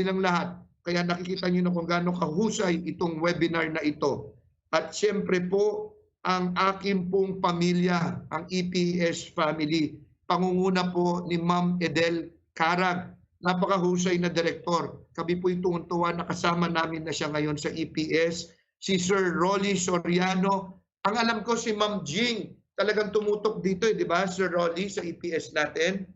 [SPEAKER 11] Kaya nakikita niyo na kung gaano kahusay itong webinar na ito. At siyempre po, ang aking pong pamilya, ang EPS family, pangunguna po ni Ma'am Edel Karag, napakahusay na direktor. Kami po'y tuwan-tuwa na kasama namin na siya ngayon sa EPS. Si Sir Rolly Soriano. Ang alam ko si Ma'am Jing, talagang tumutok dito, di ba, Sir Rolly, sa EPS natin?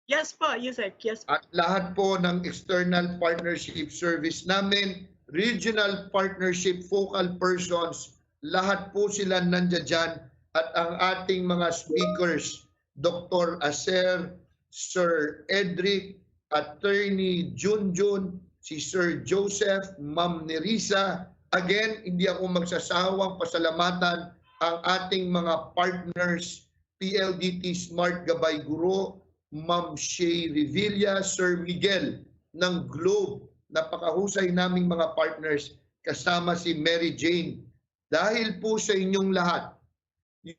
[SPEAKER 15] Yes po, Yusek. Yes po.
[SPEAKER 11] At lahat po ng external partnership service namin, regional partnership focal persons, lahat po sila nandiyan dyan. At ang ating mga speakers, Dr. Aser, Sir Edric, Attorney Junjun, si Sir Joseph, Ma'am Nerissa. Again, hindi ako magsasawang pasalamatan ang ating mga partners, PLDT Smart Gabay Guro, Ma'am Shay Revilla, Sir Miguel ng Globe. Napakahusay naming mga partners kasama si Mary Jane. Dahil po sa inyong lahat,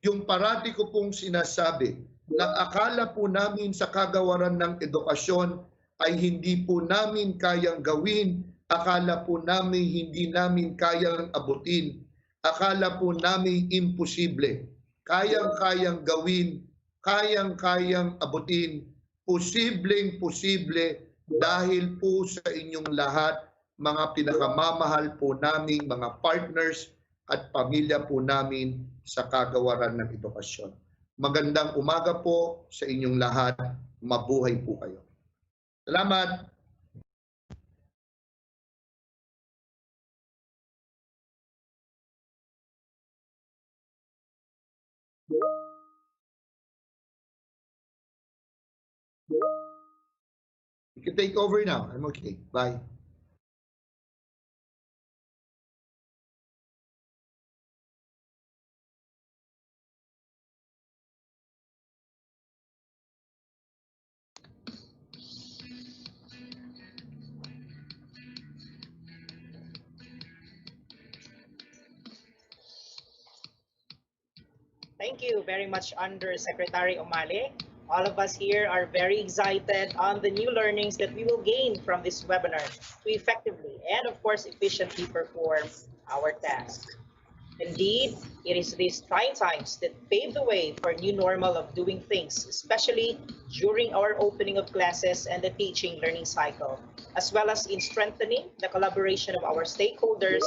[SPEAKER 11] yung parati ko pong sinasabi na akala po namin sa kagawaran ng edukasyon ay hindi po namin kayang gawin, akala po namin hindi namin kayang abutin, akala po namin imposible. Kayang-kayang gawin, kayang-kayang abutin, posibleng-posible dahil po sa inyong lahat, mga pinakamamahal po naming mga partners at pamilya po namin sa kagawaran ng edukasyon. Magandang umaga po sa inyong lahat. Mabuhay po kayo. Salamat! You can take over now. I'm okay. Bye.
[SPEAKER 5] Thank you very much, Undersecretary Omale. All of us here are very excited on the new learnings that we will gain from this webinar to effectively and, of course, efficiently perform our task. Indeed, it is these trying times that pave the way for a new normal of doing things, especially during our opening of classes and the teaching learning cycle, as well as in strengthening the collaboration of our stakeholders,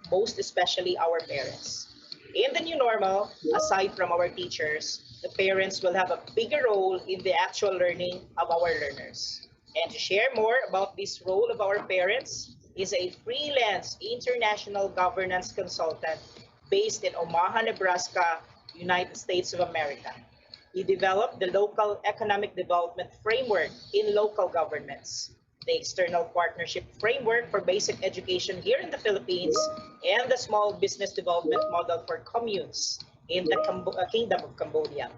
[SPEAKER 5] most especially our parents. In the new normal, aside from our teachers, the parents will have a bigger role in the actual learning of our learners. And to share more about this role of our parents is a freelance international governance consultant based in Omaha, Nebraska, United States of America. He developed the local economic development framework in local governments, the external partnership framework for basic education here in the Philippines, and the small business development model for communes in the Kingdom of Cambodia.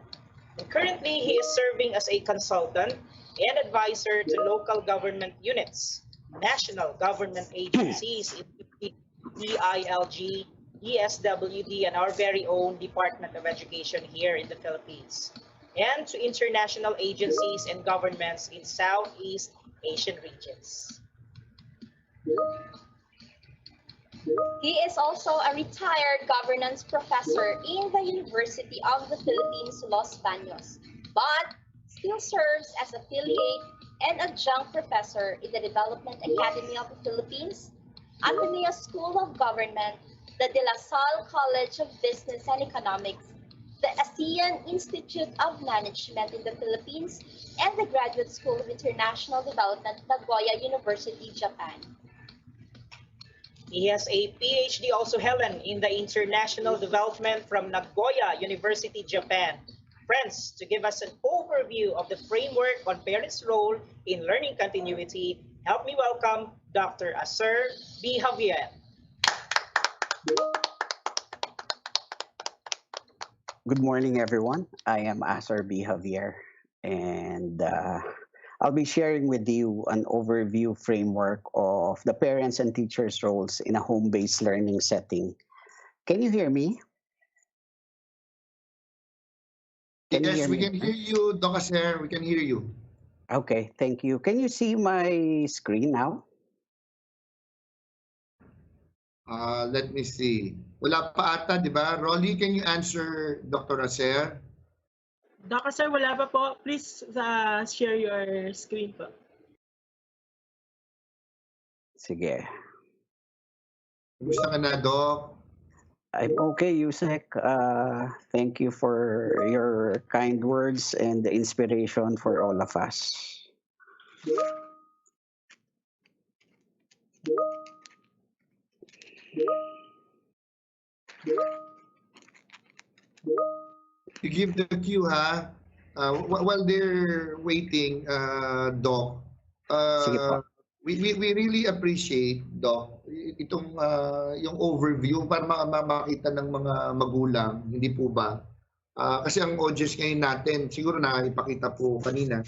[SPEAKER 5] And currently, he is serving as a consultant and advisor to local government units, national government agencies in DILG, ESWD, and our very own Department of Education here in the Philippines, and to international agencies and governments in Southeast Asian regions.
[SPEAKER 3] He is also a retired governance professor in the University of the Philippines, Los Baños, but still serves as affiliate and adjunct professor in the Development Academy of the Philippines, Ateneo School of Government, the De La Salle College of Business and Economics, the ASEAN Institute of Management in the Philippines, and the Graduate School of International Development, Nagoya University, Japan.
[SPEAKER 5] He has a PhD also, Helen, in the International Development from Nagoya University, Japan. Friends, to give us an overview of the framework on parents' role in learning continuity, help me welcome Dr. Aser B. Javier.
[SPEAKER 16] Good morning, everyone. I am Aser B. Javier, and I'll be sharing with you an overview framework of the parents and teachers' roles in a home-based learning setting. Can you hear me?
[SPEAKER 11] Yes, we can hear you, Dr. Aser. We can hear you.
[SPEAKER 16] Okay, thank you. Can you see my screen now?
[SPEAKER 11] Let me see. Wala pa ata, di ba? Rolly, can you answer Dr. Aser?
[SPEAKER 15] Doc, sir, wala pa po. Please share your screen po.
[SPEAKER 16] Sige.
[SPEAKER 11] Kumusta ka na, Doc?
[SPEAKER 16] I'm okay, Yusek. Thank you for your kind words and the inspiration for all of us.
[SPEAKER 11] You give the cue, ha? While they're waiting, Doc,
[SPEAKER 16] Sige po.
[SPEAKER 11] we really appreciate, Doc, itong yung overview para makita ng mga magulang, hindi po ba? Kasi ang audience ngayon natin, siguro na ipakita po kanina.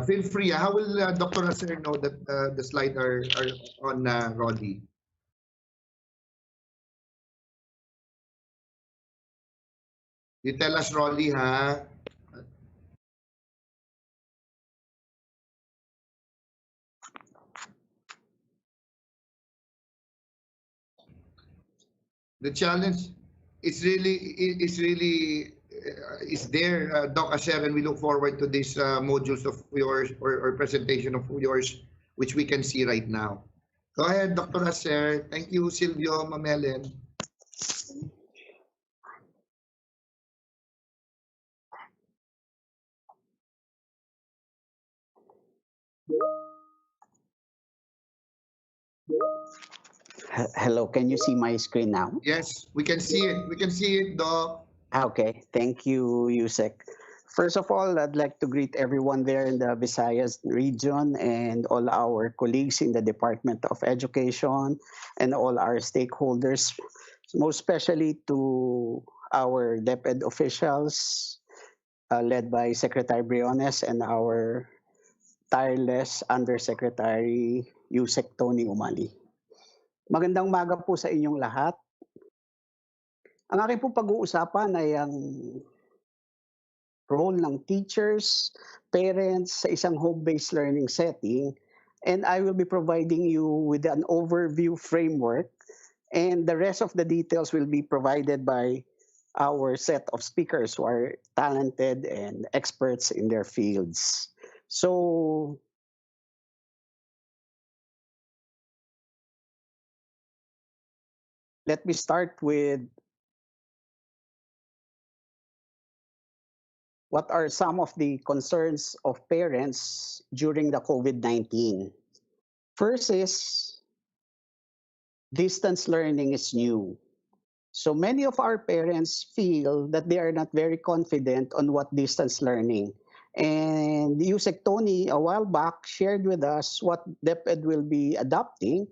[SPEAKER 11] Feel free. How will Dr. Nasser know that the slide are on Roddy? You tell us, Rolly, ha? The challenge is really is there, Doc Asher, and we look forward to these modules of yours or presentation of yours, which we can see right now. Go ahead, Dr. Asher. Thank you, Silvio, Mamelen.
[SPEAKER 16] Hello, can you see my screen now?
[SPEAKER 11] Yes, we can see it. We can see it, Doc.
[SPEAKER 16] Okay, thank you, Yusek. First of all, I'd like to greet everyone there in the Visayas region and all our colleagues in the Department of Education and all our stakeholders, most especially to our DepEd officials led by Secretary Briones and our tireless Undersecretary Yusek Tony Umali. Magandang umaga po sa inyong lahat. Ang aking po pag-uusapan ay ang role ng teachers, parents sa isang home-based learning setting, and I will be providing you with an overview framework, and the rest of the details will be provided by our set of speakers who are talented and experts in their fields. So, let me start with what are some of the concerns of parents during the COVID-19. First is distance learning is new. So many of our parents feel that they are not very confident on what distance learning. And Yusek Tony a while back shared with us what DepEd will be adopting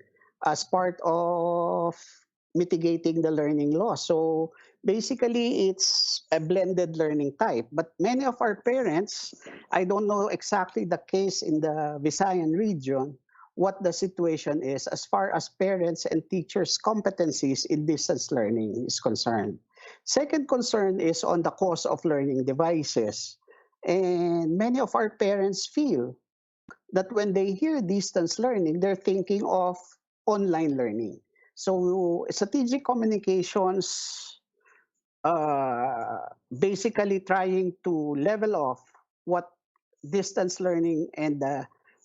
[SPEAKER 16] as part of mitigating the learning loss. So basically it's a blended learning type. But many of our parents, I don't know exactly the case in the Visayan region, what the situation is as far as parents and teachers' competencies in distance learning is concerned. Second concern is on the cost of learning devices. And many of our parents feel that when they hear distance learning, they're thinking of online learning. So strategic communications basically trying to level off what distance learning and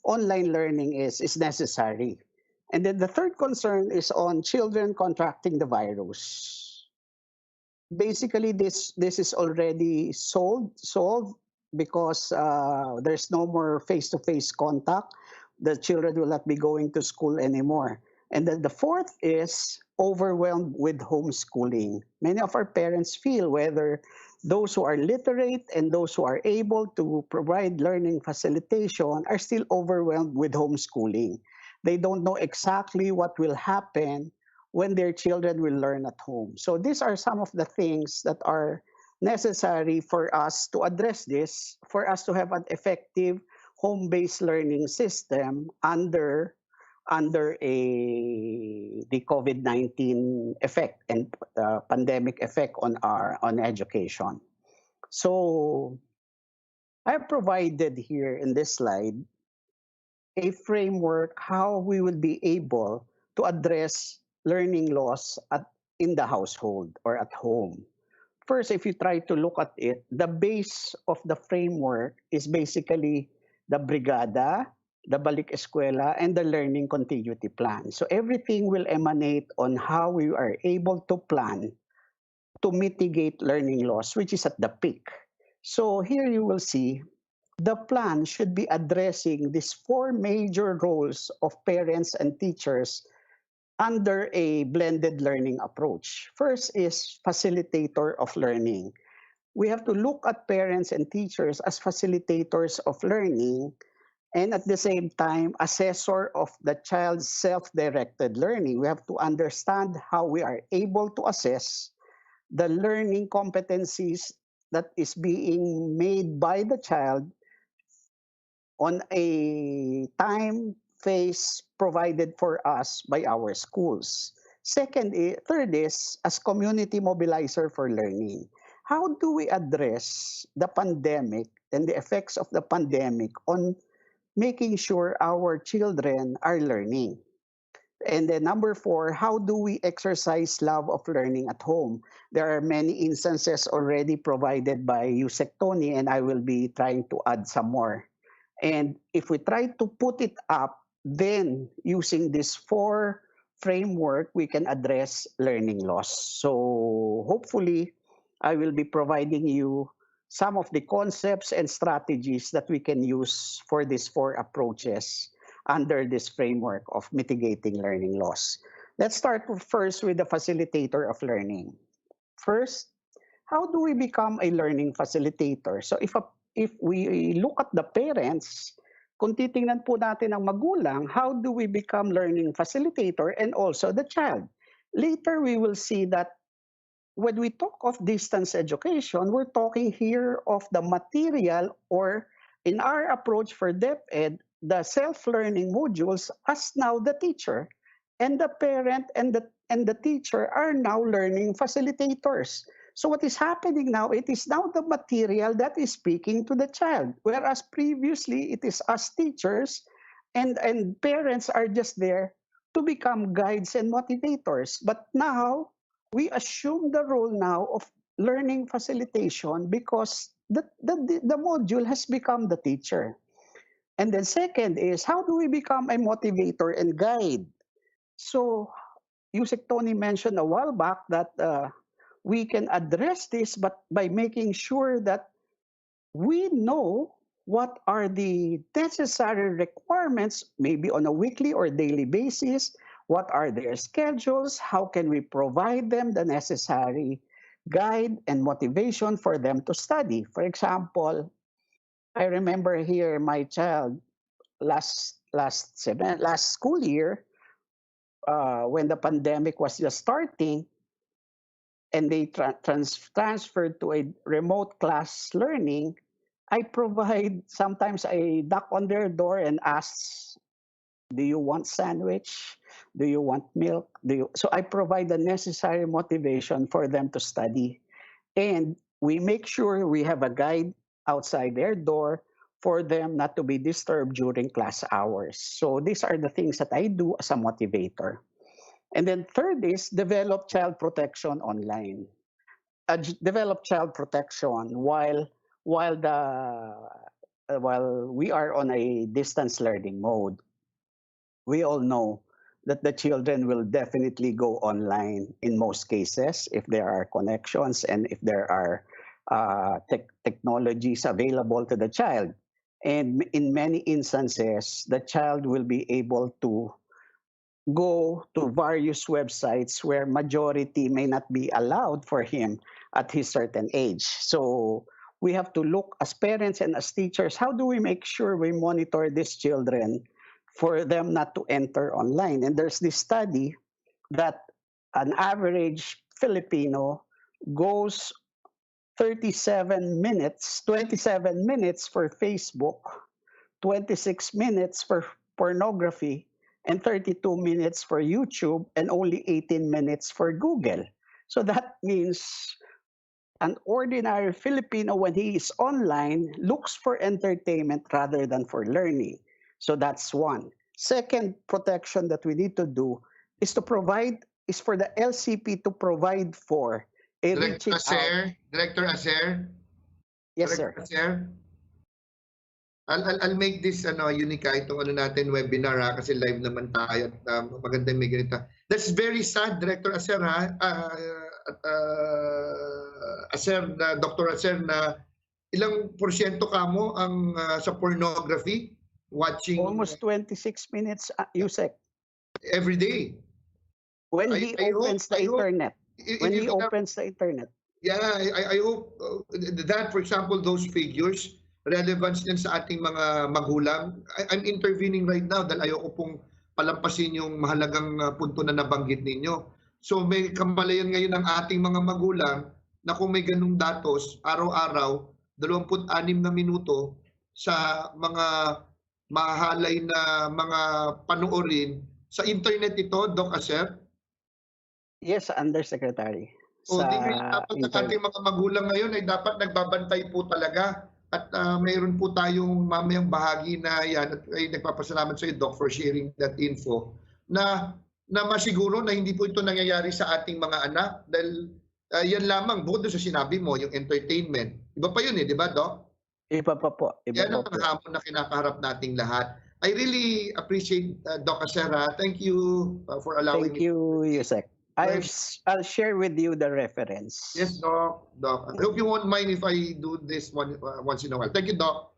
[SPEAKER 16] online learning is necessary. And then the third concern is on children contracting the virus. Basically, this is already solved because there's no more face-to-face contact. The children will not be going to school anymore. And then the fourth is overwhelmed with homeschooling. Many of our parents feel whether those who are literate and those who are able to provide learning facilitation are still overwhelmed with homeschooling. They don't know exactly what will happen when their children will learn at home. So these are some of the things that are necessary for us to address this, for us to have an effective home-based learning system under the COVID-19 effect and pandemic effect on education. So I provided here in this slide a framework how we will be able to address learning loss in the household or at home. first, if you try to look at it, the base of the framework is basically the Brigada, the Balik Eskwela, and the Learning Continuity Plan. So everything will emanate on how we are able to plan to mitigate learning loss, which is at the peak. So here you will see the plan should be addressing these four major roles of parents and teachers under a blended learning approach. First is facilitator of learning. We have to look at parents and teachers as facilitators of learning and at the same time assessor of the child's self-directed learning. We have to understand how we are able to assess the learning competencies that is being made by the child on a time phase provided for us by our schools. Third is as community mobilizer for learning. How do we address the pandemic and the effects of the pandemic on making sure our children are learning? And then number four, how do we exercise love of learning at home? There are many instances already provided by Yusek Tony, and I will be trying to add some more. And if we try to put it up, then using this four framework, we can address learning loss. So hopefully, I will be providing you some of the concepts and strategies that we can use for these four approaches under this framework of mitigating learning loss. Let's start first with the facilitator of learning. First, how do we become a learning facilitator? So if we look at the parents, kung titingnan po natin ang magulang, how do we become learning facilitator and also the child? Later, we will see that when we talk of distance education, we're talking here of the material or in our approach for DepEd, the self-learning modules as now the teacher. And the parent and the teacher are now learning facilitators. So what is happening now, it is now the material that is speaking to the child. Whereas previously, it is us teachers and parents are just there to become guides and motivators. But now, we assume the role now of learning facilitation because the module has become the teacher. And then second is, how do we become a motivator and guide? So, Yusek Tony mentioned a while back that we can address this but by making sure that we know what are the necessary requirements, maybe on a weekly or daily basis, what are their schedules, how can we provide them the necessary guide and motivation for them to study. For example, I remember here my child last school year, when the pandemic was just starting, and they transferred to a remote class learning, sometimes I knock on their door and ask, do you want sandwich? Do you want milk? So I provide the necessary motivation for them to study. And we make sure we have a guide outside their door for them not to be disturbed during class hours. So these are the things that I do as a motivator. And then third is develop child protection online. Develop child protection while we are on a distance learning mode. We all know that the children will definitely go online in most cases if there are connections and if there are technologies available to the child. And in many instances, the child will be able to go to various websites where majority may not be allowed for him at his certain age. So we have to look as parents and as teachers, how do we make sure we monitor these children for them not to enter online? And there's this study that an average Filipino goes 27 minutes for Facebook, 26 minutes for pornography, and 32 minutes for YouTube, and only 18 minutes for Google. So that means an ordinary Filipino, when he is online, looks for entertainment rather than for learning. So that's one. Second protection that we need to do is for the LCP to provide for reach it out.
[SPEAKER 11] Director Aser.
[SPEAKER 16] Yes,
[SPEAKER 11] Director
[SPEAKER 16] sir.
[SPEAKER 11] Aser. I'll make this Unica itong natin webinar kasi live naman tayo at maganda may ganito. That's very sad, Director Aser ha. Aser na Dr. Aser na ilang porsyento kamo ang sa pornography watching
[SPEAKER 16] almost 26 minutes Yusek
[SPEAKER 11] every day
[SPEAKER 16] when he opens the internet. When he opens the internet.
[SPEAKER 11] Yeah, I hope that, for example, those figures, relevance din sa ating mga magulang. I'm intervening right now dahil ayoko pong palampasin yung mahalagang punto na nabanggit ninyo. So may kamalayan ngayon ng ating mga magulang na kung may ganung datos, araw-araw, 26 na minuto sa mga mahalay na mga panoorin. Sa internet ito, Doc Aser?
[SPEAKER 16] Yes, Undersecretary.
[SPEAKER 11] O di dapat ang ating mga magulang ngayon ay dapat nagbabantay po talaga at mayroon po tayong mamayang bahagi na yan at ay nagpapasalamat sa iyo, Doc, for sharing that info na masiguro na hindi po ito nangyayari sa ating mga anak dahil yan lamang bukod sa sinabi mo, yung entertainment. Iba pa yun di ba, Doc?
[SPEAKER 16] Iba pa po.
[SPEAKER 11] Yan ang hamon na kinakaharap nating lahat. I really appreciate Doc Acera. Thank you for allowing me.
[SPEAKER 16] Thank you, Yusek. I'll share with you the reference.
[SPEAKER 11] Yes, Doc. I hope you won't mind if I do this once in a while. Thank you, Doc.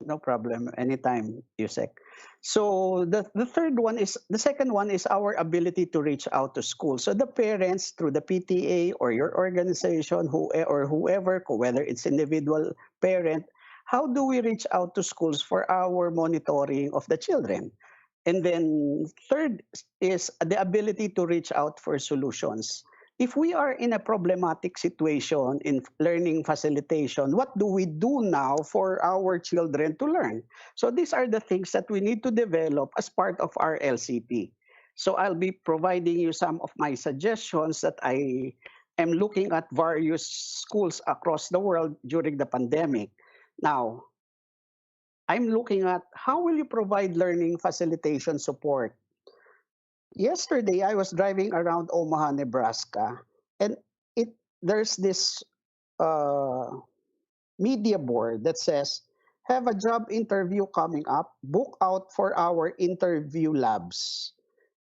[SPEAKER 16] No problem. Anytime, Yusek. So the second one is our ability to reach out to schools. So the parents through the PTA or your organization or whoever, whether it's individual parent, how do we reach out to schools for our monitoring of the children? And then third is the ability to reach out for solutions. If we are in a problematic situation in learning facilitation, what do we do now for our children to learn? So these are the things that we need to develop as part of our LCP. So I'll be providing you some of my suggestions that I am looking at various schools across the world during the pandemic. Now, I'm looking at how will you provide learning facilitation support. Yesterday, I was driving around Omaha, Nebraska, and there's this media board that says, have a job interview coming up, book out for our interview labs.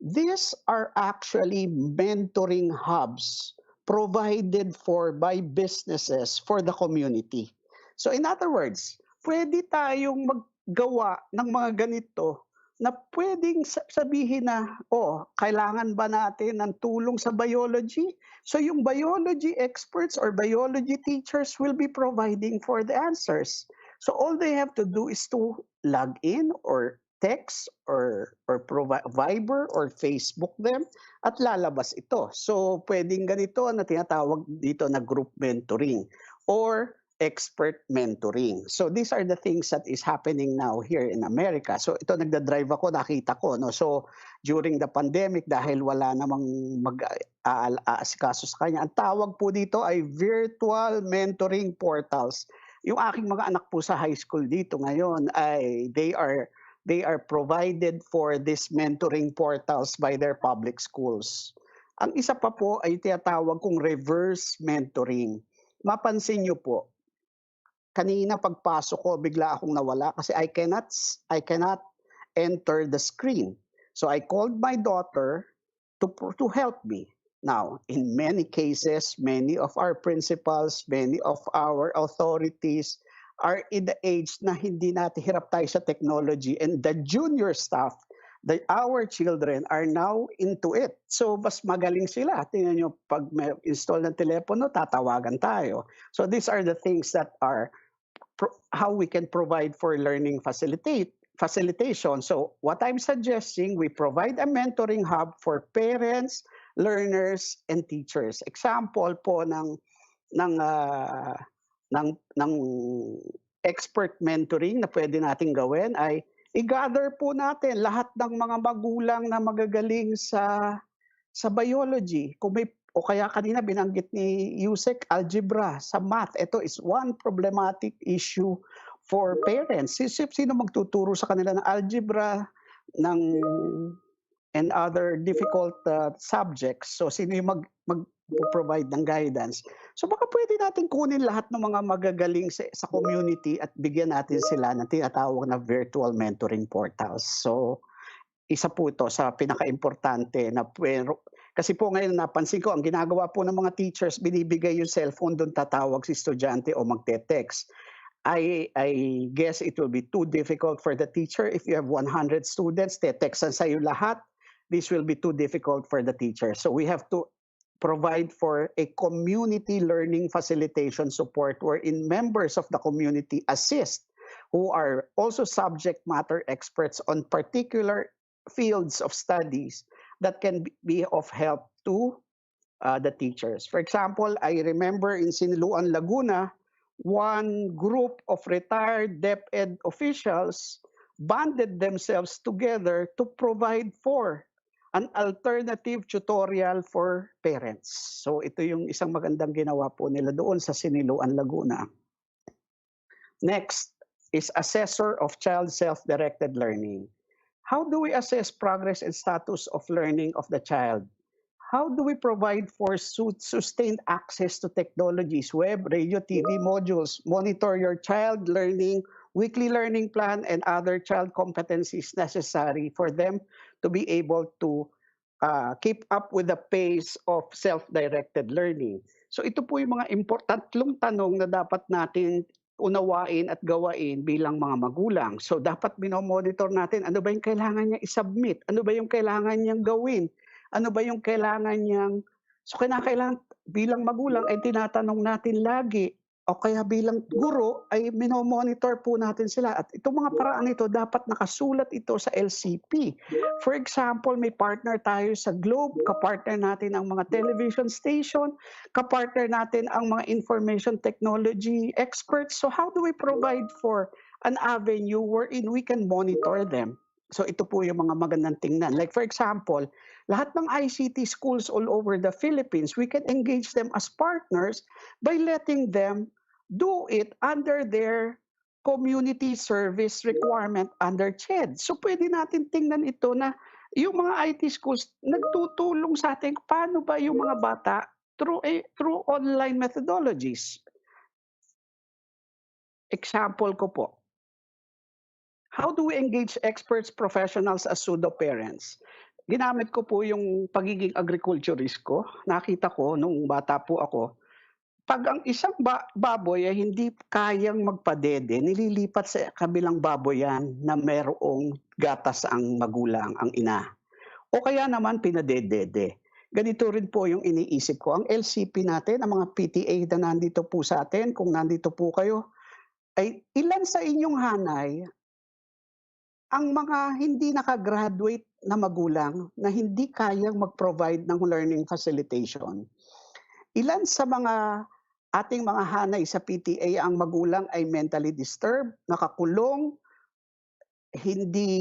[SPEAKER 16] These are actually mentoring hubs provided by businesses for the community. So in other words, pwede tayong maggawa ng mga ganito na pwedeng sabihin na, kailangan ba natin ng tulong sa biology? So yung biology experts or biology teachers will be providing for the answers. So all they have to do is to log in or text or provide Viber or Facebook them at lalabas ito. So pwedeng ganito na tinatawag dito na group mentoring or expert mentoring. So these are the things that is happening now here in America. So ito nagda-drive ako, nakita ko. No? So during the pandemic, dahil wala namang mag-aasikaso sa kanya, ang tawag po dito ay virtual mentoring portals. Yung aking mga anak po sa high school dito ngayon ay they are provided for these mentoring portals by their public schools. Ang isa pa po ay tinatawag kong reverse mentoring. Mapansin niyo po, kanina pagpasok ko, bigla akong nawala kasi I cannot enter the screen. So I called my daughter to help me. Now, in many cases, many of our principals, many of our authorities are in the age na hindi natin hirap tayo sa technology, and the junior staff, our children are now into it. So mas magaling sila. Tingnan nyo, pag may install ng telepono, tatawagan tayo. So these are the things that are how we can provide for learning facilitation. So what I'm suggesting, we provide a mentoring hub for parents, learners, and teachers. Example po ng expert mentoring na pwede nating gawin ay i-gather po natin lahat ng mga magulang na magagaling sa biology. O kaya kanina binanggit ni Yusek, algebra, sa math. Ito is one problematic issue for parents. Sino magtuturo sa kanila ng algebra and other difficult subjects? So sino yung provide ng guidance. So baka pwede natin kunin lahat ng mga magagaling sa community at bigyan natin sila ng tinatawag na virtual mentoring portals. So isa po ito sa pinaka-importante na kasi po ngayon napansin ko, ang ginagawa po ng mga teachers, binibigay yung cellphone, doon tatawag si estudyante o magte-text. I guess it will be too difficult for the teacher. If you have 100 students, te-textan sa'yo lahat, this will be too difficult for the teacher. So we have to provide for a community learning facilitation support wherein members of the community assist who are also subject matter experts on particular fields of studies that can be of help to the teachers. For example, I remember in Siniluan, Laguna, one group of retired DepEd officials banded themselves together to provide for an alternative tutorial for parents. So ito yung isang magandang ginawa po nila doon sa Siniluan, Laguna. Next is assessor of child self-directed learning. How do we assess progress and status of learning of the child? How do we provide for sustained access to technologies, web, radio, TV modules, monitor your child learning, weekly learning plan, and other child competencies necessary for them to be able to keep up with the pace of self-directed learning? So ito po yung mga tatlong tanong na dapat natin unawain at gawain bilang mga magulang. So dapat minomonitor natin, ano ba yung kailangan niya i-submit? Ano ba yung kailangan niyang gawin? Ano ba yung kailangan niyang... So kinakailangan bilang magulang ay tinatanong natin lagi o kaya bilang guro ay minomonitor po natin sila. At itong mga paraan ito, dapat nakasulat ito sa LCP. For example, may partner tayo sa Globe, kapartner natin ang mga television station, kapartner natin ang mga information technology experts. So how do we provide for an avenue wherein we can monitor them? So ito po yung mga magandang tingnan. Like for example, lahat ng ICT schools all over the Philippines, we can engage them as partners by letting them do it under their community service requirement under CHED. So pwede natin tingnan ito na yung mga IT schools nagtutulong sa atin paano ba yung mga bata through online methodologies. Example ko po. How do we engage experts, professionals as pseudo-parents? Ginamit ko po yung pagiging agriculturist ko. Nakita ko nung bata po ako, pag ang isang baboy ay hindi kayang magpadede, nililipat sa kabilang baboy yan na merong gatas ang magulang, ang ina. O kaya naman pinadedede. Ganito rin po yung iniisip ko. Ang LCP natin, ang mga PTA na nandito po sa atin, kung nandito po kayo, ay ilan sa inyong hanay ang mga hindi nakagraduate na magulang na hindi kayang mag-provide ng learning facilitation. Ilan sa mga ating mga hanay sa PTA ang magulang ay mentally disturbed, nakakulong, hindi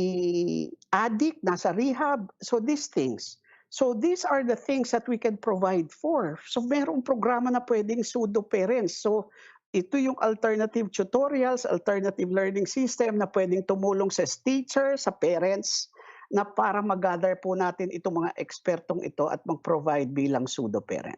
[SPEAKER 16] addict, nasa rehab. So these things. So these are the things that we can provide for. So merong programa na pwedeng pseudo-parents. So ito yung alternative tutorials, alternative learning system na pwedeng tumulong sa teacher, sa parents, na para mag-gather po natin itong mga ekspertong ito at mag-provide bilang pseudo-parent.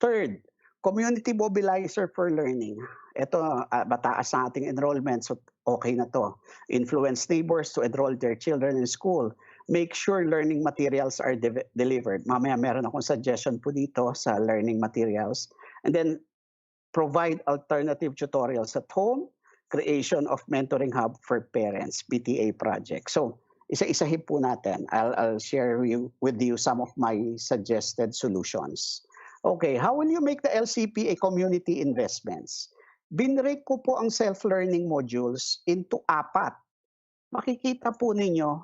[SPEAKER 16] Third, community mobilizer for learning. Ito, mataas sa ating enrollment, so okay na to. Influence neighbors to enroll their children in school. Make sure learning materials are delivered. Mamaya meron akong suggestion po dito sa learning materials. And then, provide alternative tutorials at home, creation of mentoring hub for parents, PTA project. So, isa-isahin po natin. I'll share with you some of my suggested solutions. Okay, how will you make the LCP a community investments? Binrake ko po ang self-learning modules into 4. Makikita po ninyo,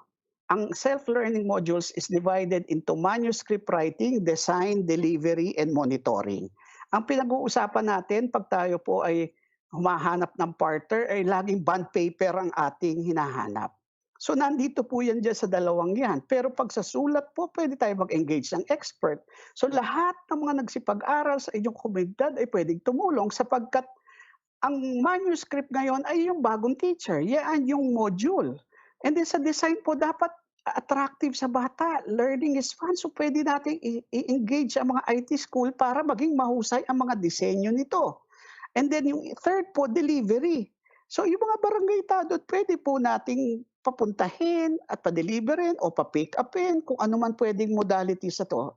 [SPEAKER 16] ang self-learning modules is divided into manuscript writing, design, delivery, and monitoring. Ang pinag-uusapan natin pag tayo po ay humahanap ng partner ay laging bond paper ang ating hinahanap. So nandito po yan dyan sa dalawang yan. Pero pag sa sulat po, pwede tayo mag-engage ng expert. So lahat ng mga nagsipag-aral sa inyong komunidad ay pwedeng tumulong sapagkat ang manuscript ngayon ay yung bagong teacher. Yan yung module. And then sa design po, dapat
[SPEAKER 17] attractive sa bata. Learning is fun. So pwede natin i-engage ang mga IT school para maging mahusay ang mga disenyo nito. And then yung third po, delivery. So yung mga barangay tanod, pwede po nating papuntahin at pa-deliverin o pa-pick upin kung ano man pwedeng modalities sa to.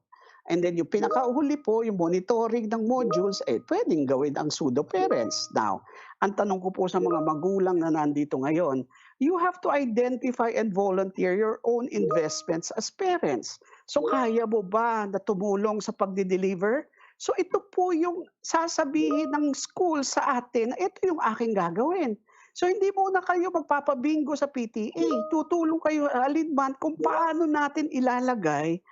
[SPEAKER 17] And then yung pinakahuli po, yung monitoring ng modules, pwedeng gawin ang pseudo parents. Now, ang tanong ko po sa mga magulang na nandito ngayon, you have to identify and volunteer your own investments as parents. So kaya mo ba na tumulong sa pagdi-deliver? So ito po yung sasabihin ng school sa atin, ito yung aking gagawin. So hindi muna kayo magpapabingo sa PTA. Tutulong kayo alinman kung paano natin ilalagay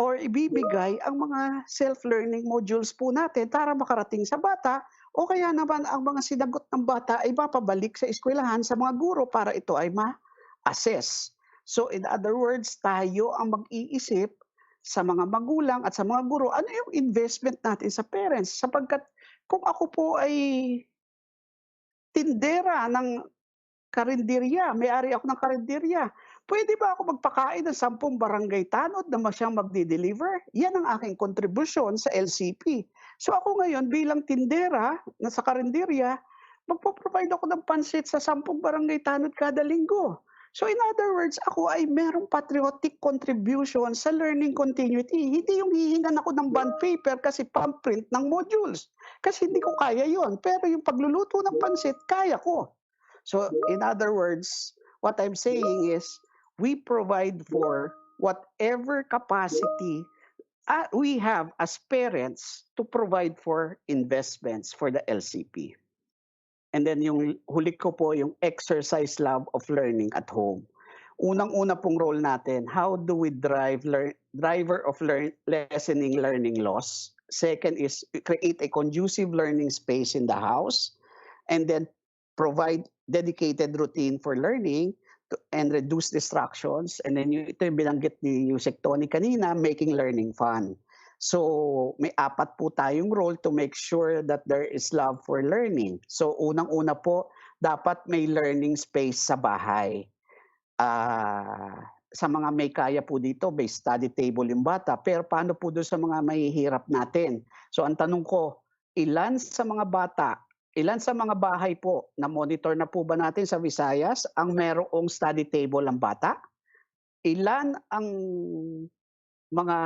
[SPEAKER 17] or ibibigay ang mga self-learning modules po natin para makarating sa bata o kaya naman ang mga sinagot ng bata ay mapabalik sa eskwelahan sa mga guro para ito ay ma-assess. So in other words, tayo ang mag-iisip sa mga magulang at sa mga guro, ano yung investment natin sa parents? Sapagkat kung ako po ay tindera ng karinderya, may-ari ako ng karinderya, pwede ba ako magpakain ng 10 barangay tanod na siyang magdi-deliver? Yan ang aking kontribusyon sa LCP. So ako ngayon bilang tindera na sa karinderya, magpo-provide ako ng pansit sa 10 barangay tanod kada linggo. So in other words, ako ay merong patriotic contribution sa learning continuity. Hindi yung hihingan ako ng bond paper kasi pamprint ng modules. Kasi hindi ko kaya yon. Pero yung pagluluto ng pansit, kaya ko. So in other words, what I'm saying is, we provide for whatever capacity we have as parents to provide for investments for the LCP. And then yung huli ko po, yung exercise love of learning at home. Unang-una pong role natin, how do we driver of lessening learning loss? Second is create a conducive learning space in the house. And then provide dedicated routine for learning and reduce distractions. And then ito yung binanggit ni Yusek Tony kanina, making learning fun. So may 4 po tayong role to make sure that there is love for learning. So unang-una po, dapat may learning space sa bahay. Sa mga may kaya po dito, may study table yung bata. Pero paano po doon sa mga mahihirap natin? So ang tanong ko, ilan sa mga bahay po na monitor na po ba natin sa Visayas ang merong study table ang bata? Ilan ang mga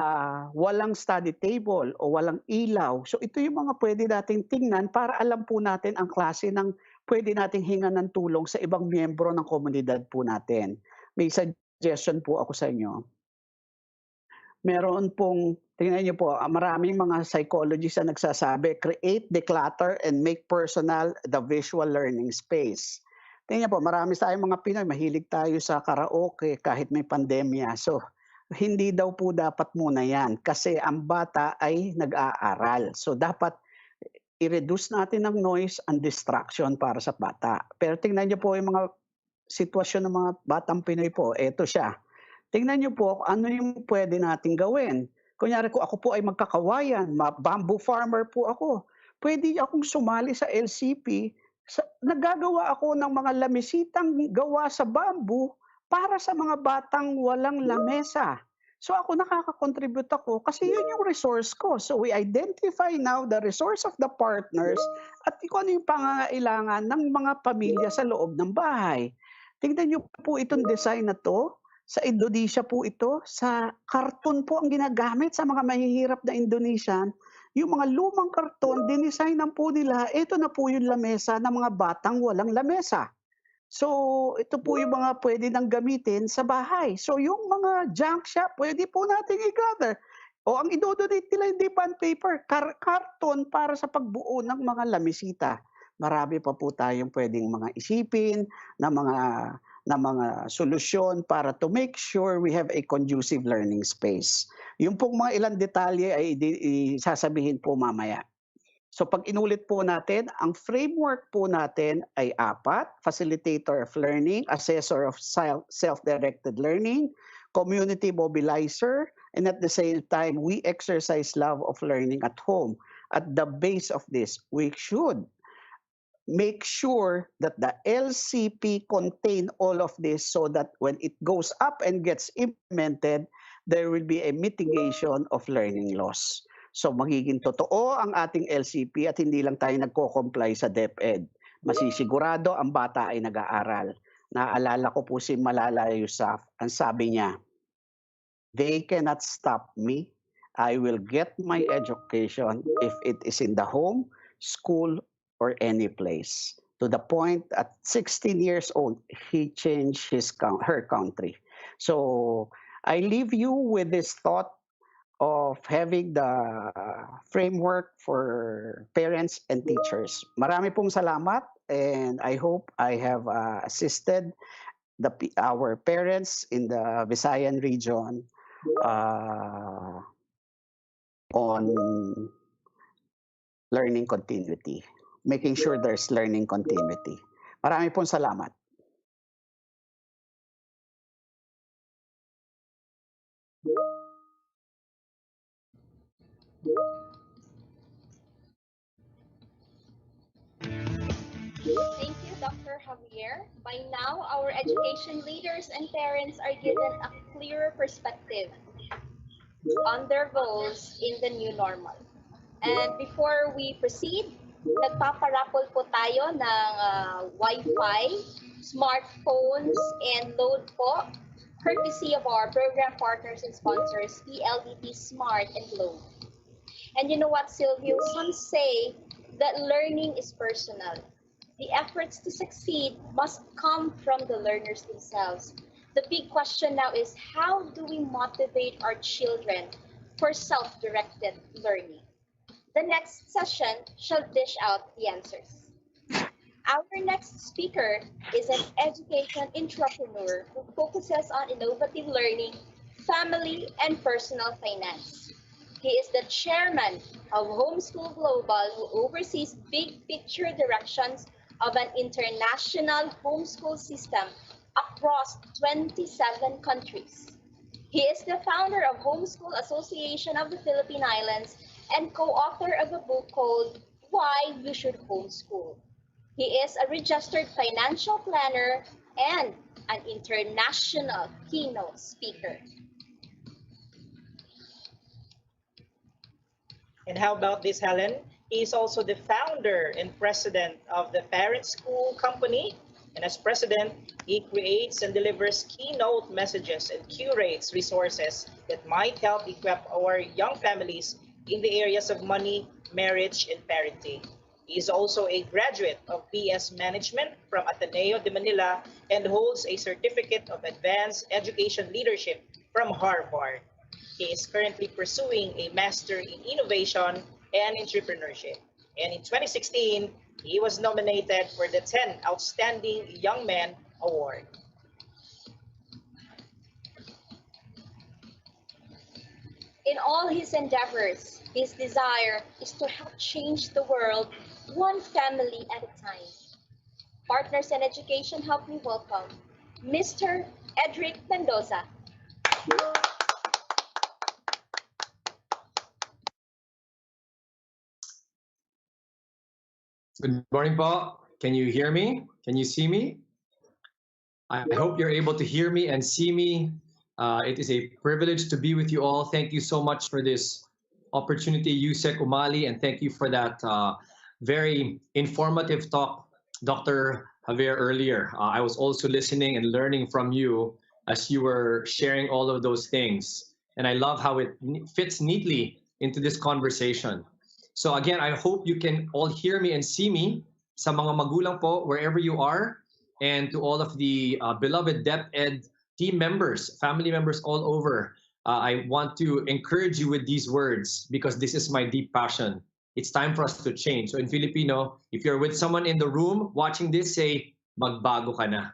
[SPEAKER 17] walang study table o walang ilaw? So ito yung mga pwede nating tingnan para alam po natin ang klase ng pwede nating hingan ng tulong sa ibang miyembro ng komunidad po natin. May suggestion po ako sa inyo. Meron pong, tingnan niyo po, maraming mga psychologists na nagsasabi, create, declutter, and make personal the visual learning space. Tingnan niyo po, marami tayong mga Pinoy, mahilig tayo sa karaoke kahit may pandemya. So, hindi daw po dapat muna yan kasi ang bata ay nag-aaral. So, dapat i-reduce natin ng noise and distraction para sa bata. Pero tingnan niyo po yung mga sitwasyon ng mga batang Pinoy po. Ito siya. Tingnan niyo po ano yung pwede nating gawin. Kunyari ko ako po ay magkakawayan, bamboo farmer po ako. Pwede akong sumali sa LCP. Naggagawa ako ng mga lamisitang gawa sa bamboo para sa mga batang walang lamesa. So ako nakaka-contribute ako kasi yun yung resource ko. So we identify now the resource of the partners at kung ano yung pangangailangan ng mga pamilya sa loob ng bahay. Tingnan niyo po itong design na to. Sa Indonesia po ito, sa karton po ang ginagamit sa mga mahihirap na Indonesian. Yung mga lumang karton, dinesignan po nila, ito na po yung lamesa ng mga batang walang lamesa. So ito po yung mga pwede nang gamitin sa bahay. So yung mga junk shop, pwede po natin i-gather. O ang idodonate nila hindi bond paper, karton para sa pagbuo ng mga lamisita. Marami pa po tayong pwedeng mga isipin na mga solusyon para to make sure we have a conducive learning space. Yung pong mga ilang detalye ay sasabihin po mamaya. So pag inulit po natin, ang framework po natin ay 4, facilitator of learning, assessor of self-directed learning, community mobilizer, and at the same time, we exercise love of learning at home. At the base of this, we should make sure that the LCP contain all of this so that when it goes up and gets implemented, there will be a mitigation of learning loss. So magiging totoo ang ating LCP at hindi lang tayo nagko-comply sa DepEd. Masisigurado ang bata ay nag-aaral. Naaalala ko po si Malala Yousaf, ang sabi niya, "They cannot stop me. I will get my education if it is in the home, school, or any place." To the point, at 16 years old, he changed her country. So I leave you with this thought of having the framework for parents and teachers. Marami pong salamat, and I hope I have assisted our parents in the Visayan region on learning continuity, making sure there's learning continuity. Marami pong salamat.
[SPEAKER 3] Thank you, Dr. Javier. By now, our education leaders and parents are given a clearer perspective on their roles in the new normal. And before we proceed, nagpaparapol po tayo ng Wi-Fi, smartphones, and load po, courtesy of our program partners and sponsors, PLDT Smart and Load. And you know what, Silvio? Some say that learning is personal. The efforts to succeed must come from the learners themselves. The big question now is, how do we motivate our children for self-directed learning? The next session shall dish out the answers. Our next speaker is an education entrepreneur who focuses on innovative learning, family, and personal finance. He is the chairman of Homeschool Global, who oversees big picture directions of an international homeschool system across 27 countries. He is the founder of Homeschool Association of the Philippine Islands and co-author of a book called Why You Should Homeschool. He is a registered financial planner and an international keynote speaker.
[SPEAKER 5] And how about this, Helen? He is also the founder and president of the Parent School Company. And as president, he creates and delivers keynote messages and curates resources that might help equip our young families in the areas of money, marriage, and parenting. He is also a graduate of BS Management from Ateneo de Manila and holds a Certificate of Advanced Education Leadership from Harvard. He is currently pursuing a Master in Innovation and Entrepreneurship. And in 2016, he was nominated for the 10 Outstanding Young Men Award.
[SPEAKER 3] In all his endeavors, his desire is to help change the world one family at a time. Partners in Education, help me welcome Mr. Edric Mendoza.
[SPEAKER 18] Good morning po. Can you hear me? Can you see me? I hope you're able to hear me and see me. It is a privilege to be with you all. Thank you so much for this opportunity, Yusek Umali, and thank you for that very informative talk, Dr. Javier, earlier. I was also listening and learning from you as you were sharing all of those things. And I love how it fits neatly into this conversation. So again, I hope you can all hear me and see me. Sa mga magulang po, wherever you are, and to all of the beloved DepEd team members, family members all over, I want to encourage you with these words because this is my deep passion. It's time for us to change. So in Filipino, if you're with someone in the room watching this, say, magbago ka na.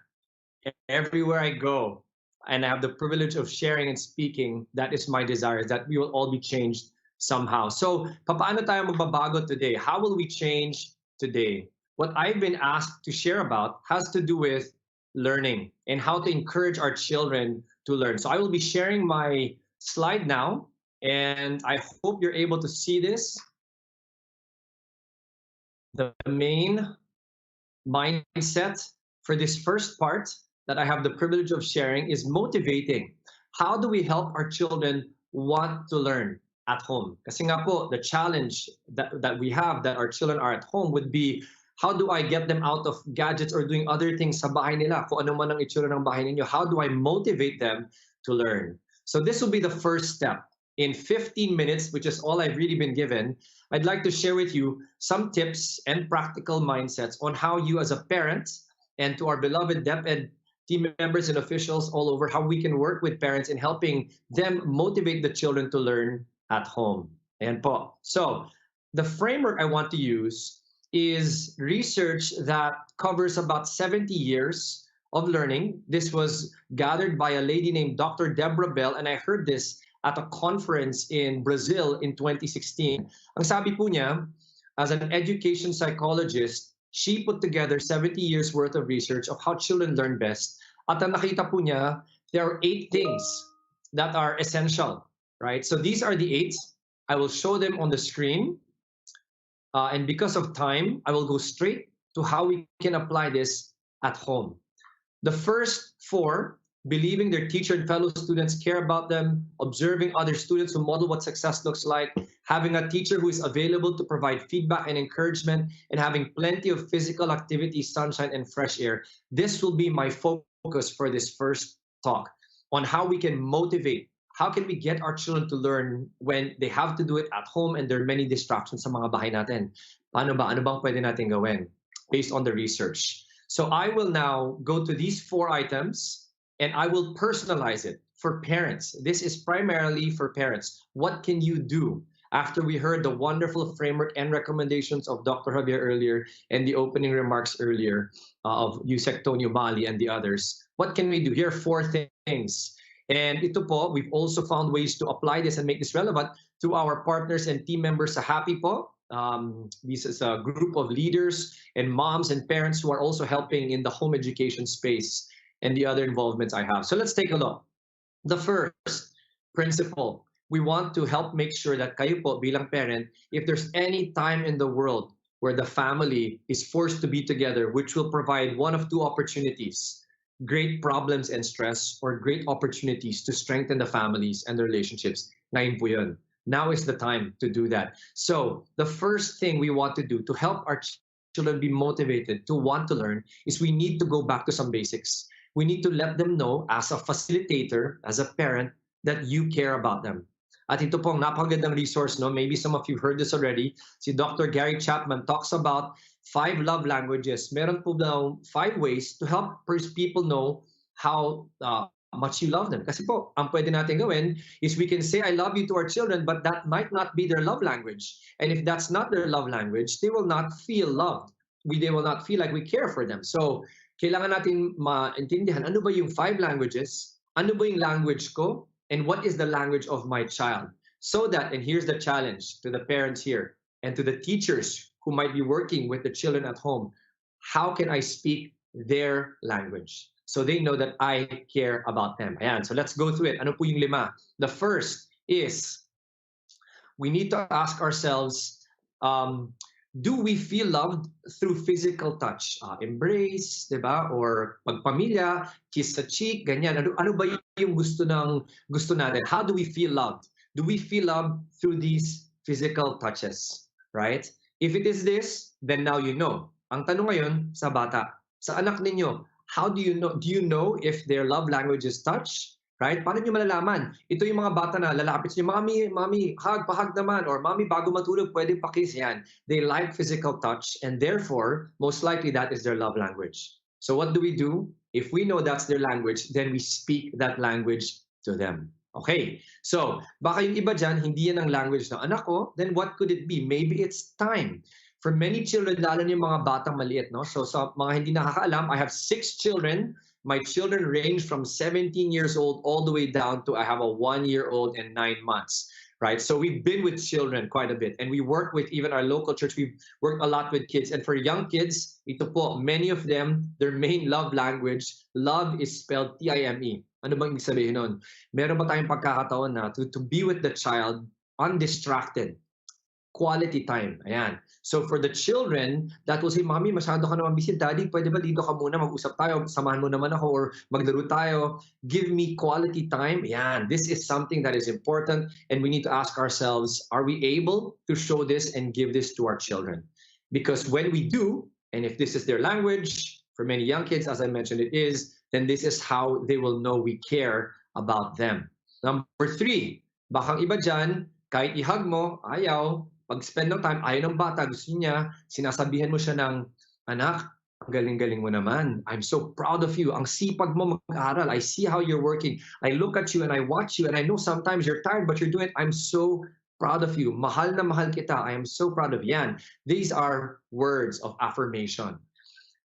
[SPEAKER 18] Everywhere I go, and I have the privilege of sharing and speaking, that is my desire, that we will all be changed somehow. So, paano tayo magbabago today? How will we change today? What I've been asked to share about has to do with learning and how to encourage our children to learn. So I will be sharing my slide now, and I hope you're able to see this. The main mindset for this first part that I have the privilege of sharing is motivating. How do we help our children want to learn at home? Kasi nga po, the challenge that we have that our children are at home would be, how do I get them out of gadgets or doing other things sa bahay nila? Kung ano man ang itsura ng bahay ninyo, how do I motivate them to learn? So this will be the first step. In 15 minutes, which is all I've really been given, I'd like to share with you some tips and practical mindsets on how you as a parent and to our beloved DepEd team members and officials all over, how we can work with parents in helping them motivate the children to learn at home. Ayan po. So the framework I want to use is research that covers about 70 years of learning. This was gathered by a lady named Dr. Deborah Bell, and I heard this at a conference in Brazil in 2016. Ang sabi po niya, as an education psychologist, she put together 70 years worth of research of how children learn best. At ang nakita po niya, there are 8 things that are essential, right? So these are the 8. I will show them on the screen. And because of time, I will go straight to how we can apply this at home. The first 4, believing their teacher and fellow students care about them, observing other students who model what success looks like, having a teacher who is available to provide feedback and encouragement, and having plenty of physical activity, sunshine, and fresh air. This will be my focus for this first talk on how we can motivate. How can we get our children to learn when they have to do it at home and there are many distractions sa mga bahay natin? Ano ba? Ano bang pwede natin gawin based on the research? So I will now go to these 4 items and I will personalize it for parents. This is primarily for parents. What can you do after we heard the wonderful framework and recommendations of Dr. Javier earlier and the opening remarks earlier of Yusek Tonio Bali and the others? What can we do? Here are 4 things. And ito po, we've also found ways to apply this and make this relevant to our partners and team members sa Happy po. This is a group of leaders and moms and parents who are also helping in the home education space and the other involvements I have. So let's take a look. The first principle, we want to help make sure that kayo po bilang parent, if there's any time in the world where the family is forced to be together, which will provide one of 2 opportunities, great problems and stress, or great opportunities to strengthen the families and the relationships. Ngayon po yun. Now is the time to do that. So the first thing we want to do to help our children be motivated to want to learn is we need to go back to some basics. We need to let them know as a facilitator, as a parent, that you care about them. At ito pong napakagandang resource, no? Maybe some of you heard this already. Si Dr. Gary Chapman talks about 5 love languages. Meron po daw 5 ways to help people know how much you love them. Kasi po, ang pwede natin gawin is we can say, I love you to our children, but that might not be their love language. And if that's not their love language, they will not feel loved. They will not feel like we care for them. So, kailangan natin maintindihan, ano ba yung 5 languages? Ano ba yung language ko? And what is the language of my child? So that, and here's the challenge to the parents here and to the teachers who might be working with the children at home, how can I speak their language? So they know that I care about them. Ayan, so let's go through it. Ano po yung 5? The first is, we need to ask ourselves, do we feel loved through physical touch? Embrace, di ba? Or pagpamilya, kiss sa cheek, ganyan. Ano ba yung gusto natin? How do we feel loved? Do we feel loved through these physical touches? Right? If it is this, then now you know. Ang tanong ngayon sa bata, sa anak ninyo, how do you know? Do you know if their love language is touch? Right? Paano nyo malalaman? Ito yung mga bata na lalapit nyo, mami, hug, pahag naman, or mami, bago matulog, pwede pakiss yan. They like physical touch, and therefore, most likely that is their love language. So what do? If we know that's their language, then we speak that language to them. Okay, so baka yung iba dyan, hindi yan ang language ng anak ko, then what could it be? Maybe it's time. For many children, lalo yung mga batang maliit, no? So sa mga hindi nakakaalam, I have 6 children. My children range from 17 years old all the way down to I have a 1-year-old and 9 months, right? So we've been with children quite a bit, and we work with even our local church. We've worked a lot with kids, and for young kids, ito po, many of them, their main love language, love is spelled T-I-M-E. Ano bang ibig sabihin nun? Meron ba tayong pagkakataon na to be with the child undistracted, quality time. Ayan. So for the children, that will say, Mommy, masyado ka naman busy. Daddy, pwede ba dito ka muna? Mag-usap tayo. Samahan mo naman ako or maglaro tayo. Give me quality time. Ayan. This is something that is important and we need to ask ourselves, are we able to show this and give this to our children? Because when we do, and if this is their language, for many young kids, as I mentioned, it is, then this is how they will know we care about them. Number 3, bakang iba dyan, kahit i-hug mo, ayaw. Pag-spend ng time, ayaw ng bata, gusto niya, sinasabihan mo siya ng, anak, ang galing-galing mo naman. I'm so proud of you. Ang sipag mo mag-aral. I see how you're working. I look at you and I watch you and I know sometimes you're tired but you're doing it. I'm so proud of you. Mahal na mahal kita. I am so proud of yan. These are words of affirmation.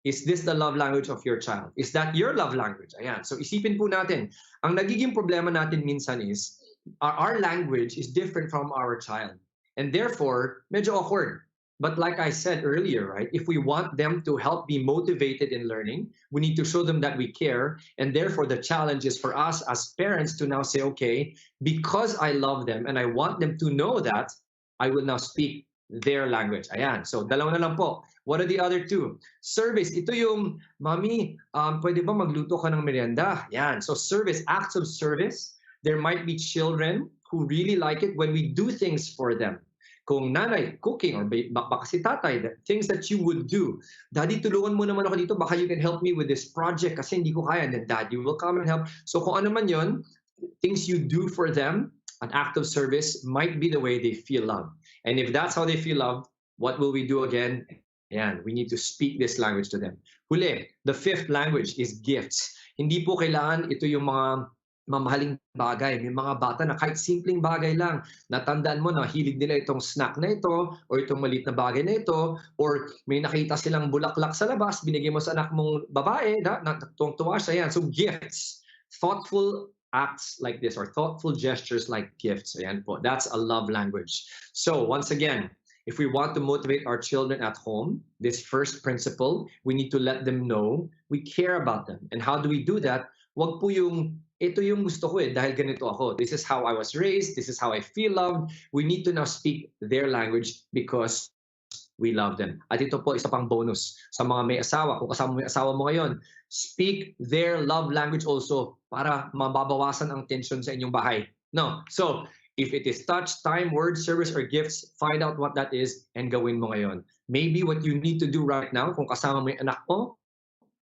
[SPEAKER 18] Is this the love language of your child? Is that your love language? Ayan. So isipin po natin, ang nagiging problema natin minsan is, our language is different from our child. And therefore, medyo awkward. But like I said earlier, right, if we want them to help be motivated in learning, we need to show them that we care. And therefore, the challenge is for us as parents to now say, okay, because I love them and I want them to know that, I will now speak their language. Ayan. So, dalawa na lang po. What are the other 2? Service. Ito yung, Mommy, pwede ba magluto ka ng merienda? Ayan. So, service, acts of service. There might be children who really like it when we do things for them. Kung nanay, cooking, or baka si tatay, things that you would do. Daddy, tulungan mo naman ako dito, baka you can help me with this project kasi hindi ko kaya. And then Daddy will come and help. So kung ano man yun, things you do for them, an act of service might be the way they feel loved. And if that's how they feel loved, what will we do again? Ayan, we need to speak this language to them. Huli, the 5th language is gifts. Hindi po kailangan ito yung mga mamahaling bagay. May mga bata na kahit simpleng bagay lang, natandaan mo na hilig nila itong snack na ito, or itong maliit na bagay na ito, or may nakita silang bulaklak sa labas, binigay mo sa anak mong babae, natutuwa siya yan. So gifts, thoughtful acts like this, or thoughtful gestures like gifts. Ayan po, that's a love language. So once again, if we want to motivate our children at home, this first principle, we need to let them know we care about them. And how do we do that? Wag po yung, ito yung gusto ko dahil ganito ako. This is how I was raised. This is how I feel loved. We need to now speak their language because we love them. At ito po, isa pang bonus sa mga may asawa. Kung kasama mo yung asawa mo ngayon, speak their love language also para mababawasan ang tension sa inyong bahay. No. So, if it is touch, time, words, service, or gifts, find out what that is and gawin mo ngayon. Maybe what you need to do right now, kung kasama mo yung anak mo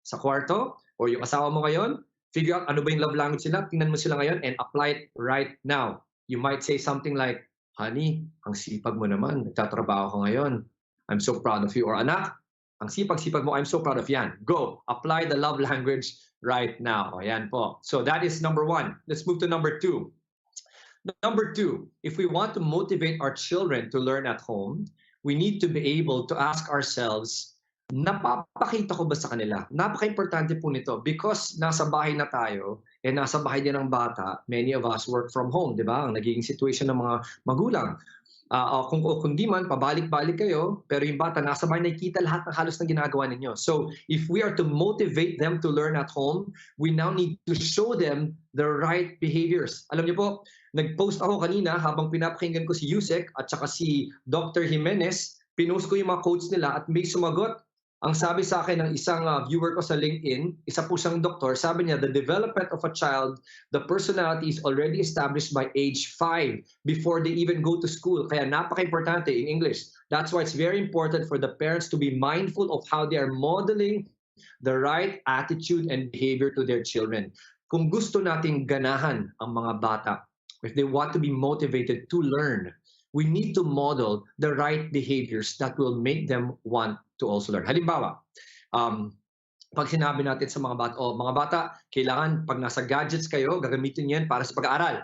[SPEAKER 18] sa kwarto, or yung asawa mo ngayon, figure out ano ba yung love language nila, tingnan mo sila ngayon, and apply it right now. You might say something like, honey, ang sipag mo naman, nagtatrabaho ka ngayon. I'm so proud of you. Or anak, ang sipag-sipag mo, I'm so proud of yan. Go, apply the love language right now. O, yan po. So that is number 1. Let's move to number 2. Number 2, if we want to motivate our children to learn at home, we need to be able to ask ourselves, napapakita ko ba sa kanila? Napaka-importante po nito because nasa bahay na tayo and nasa bahay din ng bata. Many of us work from home, di ba? Ang nagiging situation ng mga magulang. Kung di man, pabalik-balik kayo, pero yung bata nasa bahay, nakikita lahat ng halos ng ginagawa ninyo. So, if we are to motivate them to learn at home, we now need to show them the right behaviors. Alam niyo po, nag-post ako kanina habang pinapakinggan ko si Yusek at saka si Dr. Jimenez, pinost ko yung mga quotes nila at may sumagot. Ang sabi sa akin ng isang viewer ko sa LinkedIn, isa po siyang doktor, sabi niya, the development of a child, the personality is already established by age 5 before they even go to school. Kaya napaka-importante in English. That's why it's very important for the parents to be mindful of how they are modeling the right attitude and behavior to their children. Kung gusto nating ganahan ang mga bata, if they want to be motivated to learn, we need to model the right behaviors that will make them want to also learn. Halimbawa, pag sinabi natin sa mga bata, mga bata, kailangan pag nasa gadgets kayo, gagamitin yan para sa pag-aaral.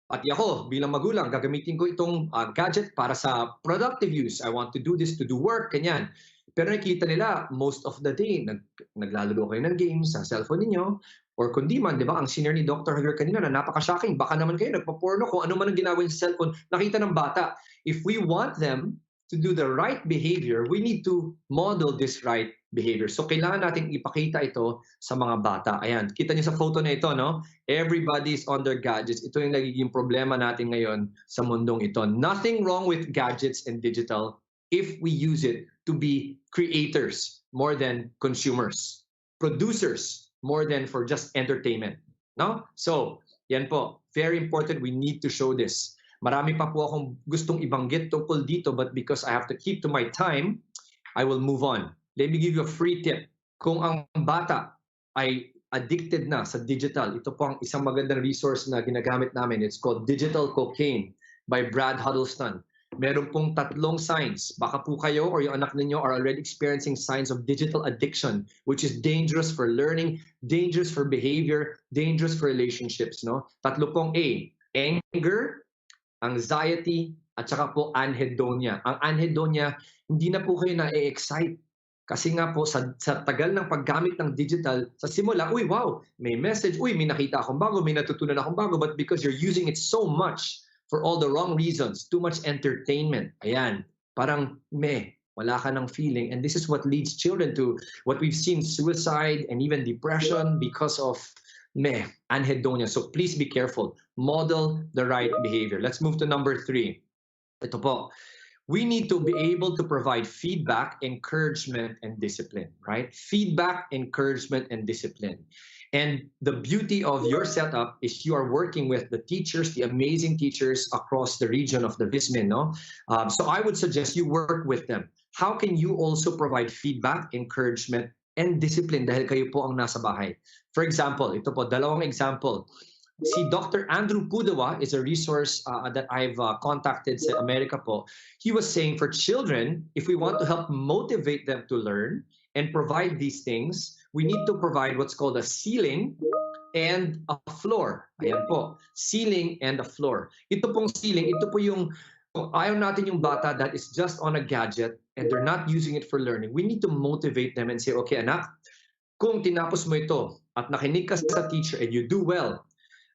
[SPEAKER 18] Pati ako, bilang magulang, gagamitin ko itong gadget para sa productive use. I want to do this to do work, kanyan. Pero nakikita nila, most of the day, naglalaro kayo ng games sa cellphone ninyo, or kundi man, di ba, ang senior ni Dr. Javier kanina na napaka-shocking, baka naman kayo nagpa-porno kung ano man ang ginagawa sa cellphone, nakita ng bata. If we want them to do the right behavior, we need to model this right behavior. So kailangan nating ipakita ito sa mga bata. Ayan, kita niyo sa photo na ito, no? Everybody's on their gadgets. Ito yung nagiging problema natin ngayon sa mundong ito. Nothing wrong with gadgets and digital if we use it to be creators more than consumers, producers more than for just entertainment. No? So, yan po. Very important. We need to show this. Marami pa po akong gustong ibanggit tungkol dito, but because I have to keep to my time, I will move on. Let me give you a free tip. Kung ang bata ay addicted na sa digital, ito po ang isang magandang resource na ginagamit namin. It's called Digital Cocaine by Brad Huddleston. Meron pong 3 signs. Baka po kayo or yung anak ninyo are already experiencing signs of digital addiction, which is dangerous for learning, dangerous for behavior, dangerous for relationships. No? 3 pong A. Anger, anxiety, at saka po anhedonia. Ang anhedonia, hindi na po kayo na-excite. Kasi nga po, sa tagal ng paggamit ng digital, sa simula, uy, wow, may message, uy, may nakita akong bago, may natutunan akong bago, but because you're using it so much for all the wrong reasons, too much entertainment, ayan, parang wala ka ng feeling. And this is what leads children to what we've seen, suicide and even depression because of anhedonia. So please be careful. Model the right behavior. Let's move to number 3. Ito po. We need to be able to provide feedback, encouragement, and discipline, right? Feedback, encouragement, and discipline. And the beauty of your setup is you are working with the teachers, the amazing teachers across the region of the Vismin, no? So I would suggest you work with them. How can you also provide feedback, encouragement, and discipline dahil kayo po ang nasa bahay? For example, ito po, 2 example. Si Dr. Andrew Pudawa is a resource that I've contacted sa America po. He was saying for children, if we want to help motivate them to learn and provide these things, we need to provide what's called a ceiling and a floor. Ayan po, ceiling and a floor. Ito pong ceiling, ito po yung ayaw natin yung bata that is just on a gadget and they're not using it for learning. We need to motivate them and say, okay anak, kung tinapos mo ito at nakinig ka sa teacher and you do well,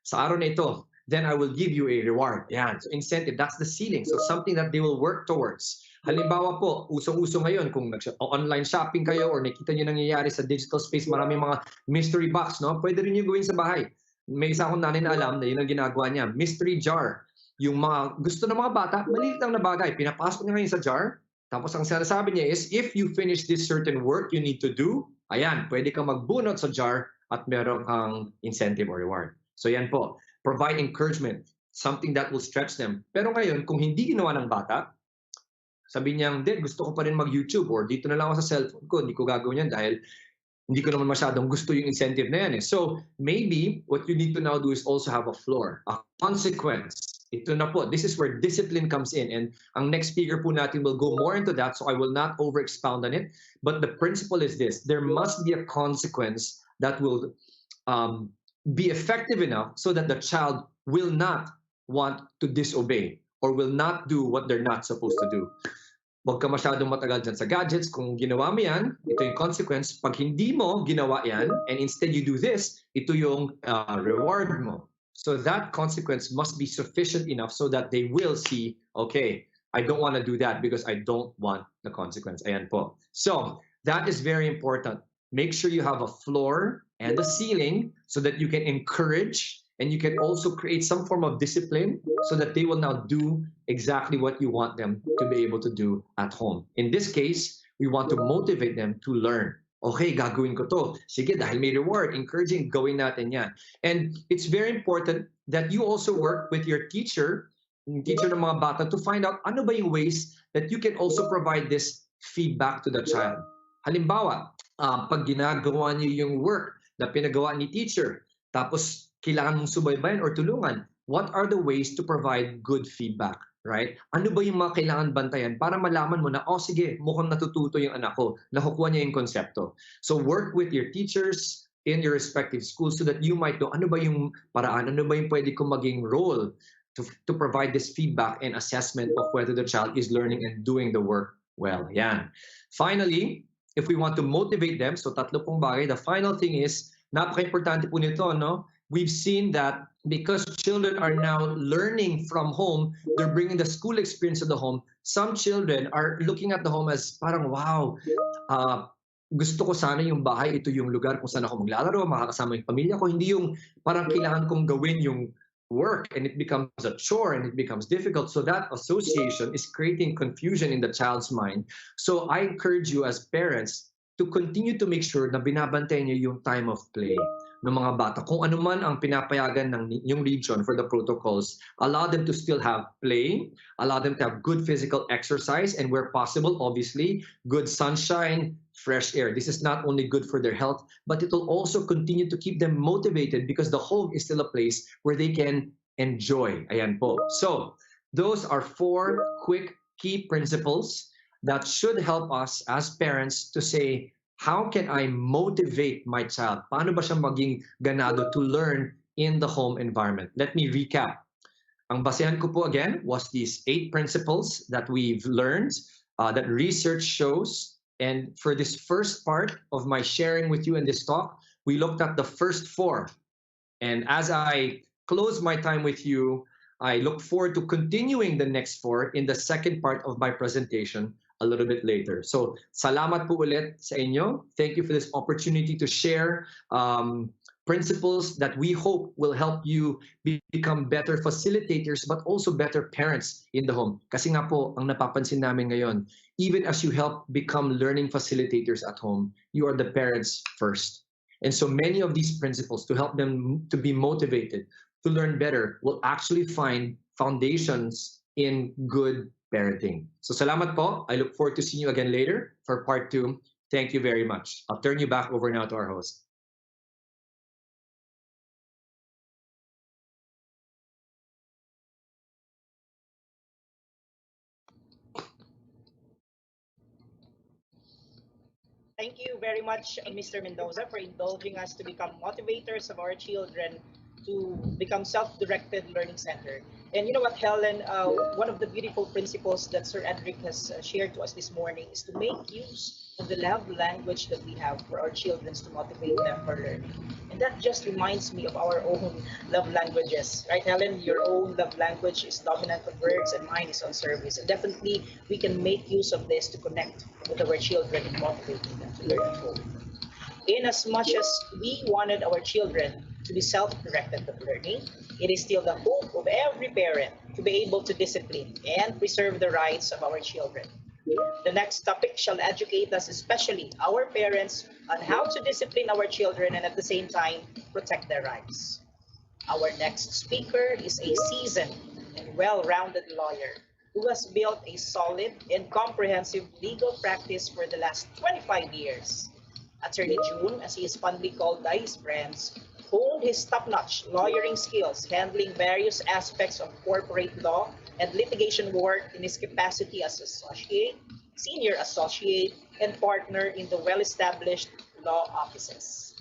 [SPEAKER 18] sa araw na ito, then I will give you a reward. Yan. So incentive, that's the ceiling. So something that they will work towards. Halimbawa po, usong-uso ngayon, kung online shopping kayo or nakita nyo nangyayari sa digital space, maraming mga mystery box, no? Pwede rin nyo gawin sa bahay. May isa akong nanay na alam na yun ang ginagawa niya. Mystery jar. Yung mga gusto ng mga bata, maliit lang na bagay. Pinapasok niya ngayon sa jar. Tapos ang sinasabi niya is, if you finish this certain work you need to do, ayan, pwede kang magbunot sa jar at meron kang incentive or reward. So yan po, provide encouragement, something that will stretch them. Pero ngayon, kung hindi ginawa ng bata, sabi niya, hindi, gusto ko pa rin mag-YouTube or dito na lang ako sa cellphone ko, hindi ko gagawin yan dahil hindi ko naman masyadong gusto yung incentive na yan. So maybe what you need to now do is also have a floor, a consequence. Ito na po, this is where discipline comes in. And ang next speaker po natin will go more into that, so I will not over-expound on it. But the principle is this, there must be a consequence that will be effective enough so that the child will not want to disobey or will not do what they're not supposed to do. Huwag ka masyadong matagal dyan sa gadgets. Kung ginawa mo yan, ito yung consequence. Pag hindi mo ginawa yan, and instead you do this, ito yung reward mo. So that consequence must be sufficient enough so that they will see, okay, I don't want to do that because I don't want the consequence. Ayan po. So that is very important. Make sure you have a floor and a ceiling so that you can encourage and you can also create some form of discipline so that they will now do exactly what you want them to be able to do at home. In this case, we want to motivate them to learn. Okay, gagawin ko to. Sige, dahil may reward, encouraging, gawin natin yan. And it's very important that you also work with your teacher, yung teacher ng mga bata, to find out ano ba yung ways that you can also provide this feedback to the child. Halimbawa, pag ginagawa niyo yung work na pinagawa ni teacher, tapos kailangan mong subaybayan or tulungan, what are the ways to provide good feedback, right? Ano ba yung mga kailangan bantayan para malaman mo na, oh sige, mukhang natututo yung anak ko, nakukuha niya yung konsepto. So work with your teachers in your respective schools so that you might know ano ba yung paraan, ano ba yung pwede kong maging role to provide this feedback and assessment of whether the child is learning and doing the work well. Yan. Finally, if we want to motivate them, so 3 pong bagay, the final thing is, napaka-importante po nito, no? We've seen that because children are now learning from home, they're bringing the school experience to the home. Some children are looking at the home as parang, wow, gusto ko sana yung bahay, ito yung lugar kung saan ako maglalaro, makakasama yung pamilya ko. Hindi yung parang kailangan kong gawin yung work and it becomes a chore and it becomes difficult. So that association is creating confusion in the child's mind. So I encourage you as parents to continue to make sure na binabantayan niyo yung time of play ng mga bata. Kung ano man ang pinapayagan ng yung region for the protocols, allow them to still have play, allow them to have good physical exercise, and where possible, obviously, good sunshine, fresh air. This is not only good for their health, but it will also continue to keep them motivated because the home is still a place where they can enjoy. Ayan po. So, those are 4 quick key principles that should help us as parents to say, how can I motivate my child? Paano ba siya maging ganado to learn in the home environment? Let me recap. Ang basehan ko po again was these 8 principles that we've learned, that research shows. And for this first part of my sharing with you in this talk, we looked at the first 4. And as I close my time with you, I look forward to continuing the next 4 in the second part of my presentation a little bit later. So, salamat po ulit sa inyo. Thank you for this opportunity to share principles that we hope will help you become better facilitators but also better parents in the home. Kasi nga po, ang napapansin namin ngayon, even as you help become learning facilitators at home, you are the parents first. And so many of these principles to help them to be motivated, to learn better, will actually find foundations in good parenting. So salamat po. I look forward to seeing you again later for part 2. Thank you very much. I'll turn you back over now to our host.
[SPEAKER 5] Thank you very much, Mr. Mendoza, for indulging us to become motivators of our children to become self-directed learning center. And you know what, Helen, one of the beautiful principles that Sir Edric has shared to us this morning is to make use of the love language that we have for our children to motivate them for learning. And that just reminds me of our own love languages, right, Helen? Your own love language is dominant on words and mine is on service. And definitely we can make use of this to connect with our children and motivating them to learn at home. In as much as we wanted our children to be self-directed of learning, it is still the hope of every parent to be able to discipline and preserve the rights of our children. The next topic shall educate us, especially our parents, on how to discipline our children and at the same time protect their rights. Our next speaker is a seasoned and well-rounded lawyer who has built a solid and comprehensive legal practice for the last 25 years. Attorney June, as he is fondly called by his friends, honed his top-notch lawyering skills handling various aspects of corporate law and litigation work in his capacity as associate, senior associate, and partner in the well-established law offices.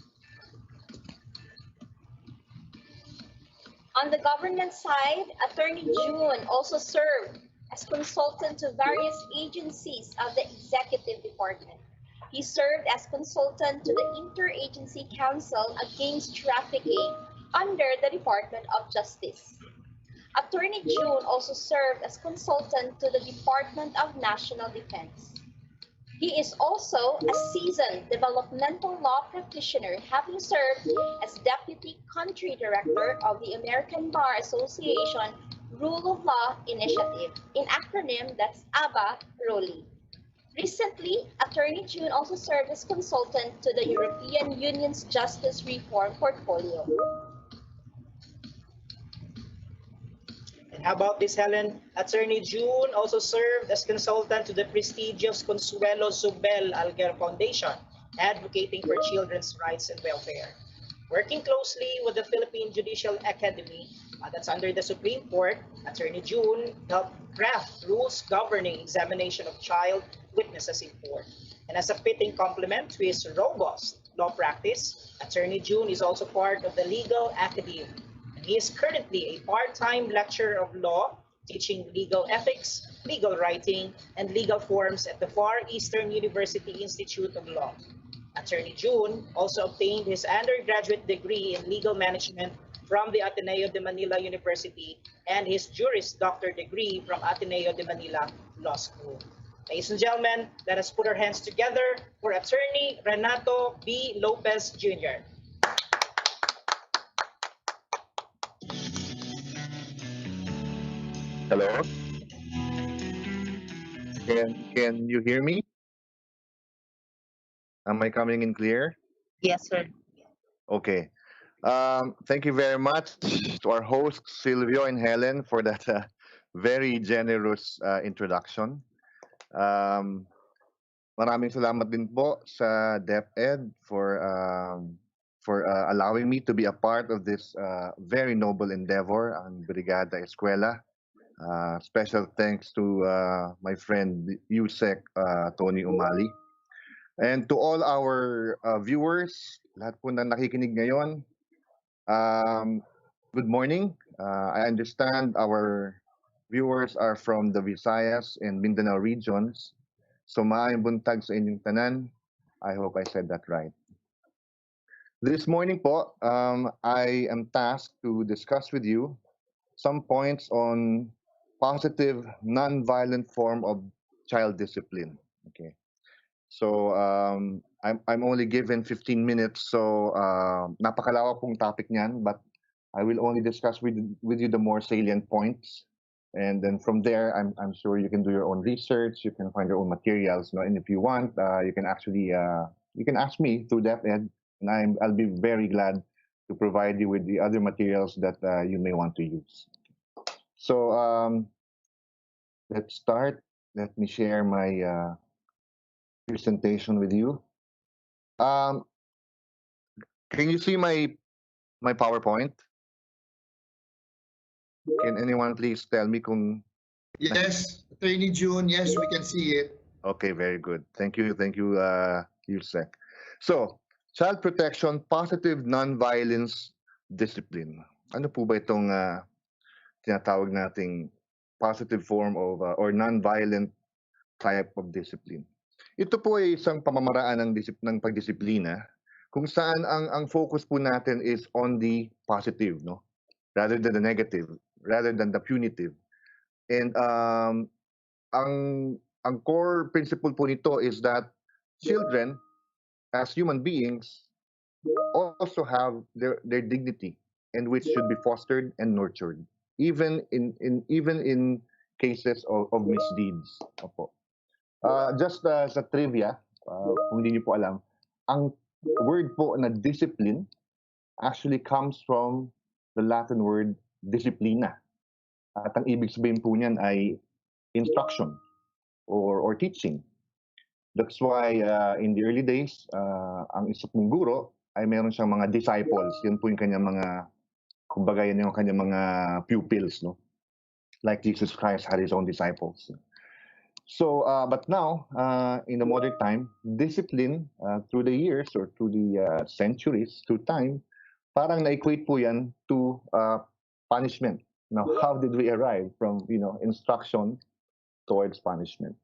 [SPEAKER 3] On the governance side, Attorney June also served as consultant to various agencies of the Executive Department. He served as consultant to the Interagency Council Against Trafficking under the Department of Justice. Attorney June also served as consultant to the Department of National Defense. He is also a seasoned developmental law practitioner, having served as Deputy Country Director of the American Bar Association Rule of Law Initiative. In acronym, that's ABA-ROLI. Recently, Attorney June also served as consultant to the European Union's Justice Reform Portfolio.
[SPEAKER 5] And how about this, Helen? Attorney June also served as consultant to the prestigious Consuelo Zubel Alger Foundation, advocating for children's rights and welfare. Working closely with the Philippine Judicial Academy, that's under the Supreme Court, Attorney June helped draft rules governing examination of child witnesses in court. And as a fitting complement to his robust law practice, Attorney June is also part of the Legal Academy. And he is currently a part-time lecturer of law, teaching legal ethics, legal writing, and legal forms at the Far Eastern University Institute of Law. Attorney June also obtained his undergraduate degree in legal management from the Ateneo de Manila University and his Juris Doctor degree from Ateneo de Manila Law School. Ladies and gentlemen, let us put our hands together for Attorney Renato B. Lopez Jr.
[SPEAKER 13] Hello? Can you hear me? Am I coming in clear?
[SPEAKER 22] Yes, sir.
[SPEAKER 13] Okay. Thank you very much to our hosts, Silvio and Helen, for that very generous introduction. Maraming salamat din po sa DepEd for allowing me to be a part of this very noble endeavor on Brigada Eskwela. Special thanks to my friend Yusek Tony Umali. And to all our viewers, lahat po na nakikinig ngayon, good morning. I understand our viewers are from the Visayas and Mindanao regions. So maayong buntag sa inyong tanan. I hope I said that right. This morning po, I am tasked to discuss with you some points on positive, non-violent form of child discipline. Okay. So I'm only given 15 minutes, so napakalawak pong topic niyan, but I will only discuss with you the more salient points. And then from there, I'm sure you can do your own research, you can find your own materials, no? And if you want, you can actually you can ask me through DepEd, and I'll be very glad to provide you with the other materials that you may want to use. So let's start. Let me share my presentation with you. Can you see my PowerPoint? Can anyone please tell me kung...
[SPEAKER 11] Yes, Attorney June, yes, we can see it.
[SPEAKER 13] Okay, very good. Thank you, Yusek. So, child protection, positive non-violence discipline. Ano po ba itong tinatawag nating positive form of or non-violent type of discipline? Ito po ay isang pamamaraan ng pagdisiplina kung saan ang focus po natin is on the positive, no? Rather than the negative, rather than the punitive. And ang core principle po nito is that children, as human beings, also have their dignity, and which should be fostered and nurtured, even in cases of misdeeds. Opo. Just sa trivia, kung hindi niyo po alam, ang word po na discipline actually comes from the Latin word disciplina. At ang ibig sabihin po niyan ay instruction or teaching. That's why in the early days, ang isa pong guro ay meron siyang mga disciples. Yan po yung kanyang mga, kumbaga yan yung kanyang mga pupils, no? Like Jesus Christ had his own disciples. So, but now, in the modern time, discipline through the years or through the centuries, through time, parang na-equate po yan to punishment. Now, how did we arrive from, instruction towards punishment?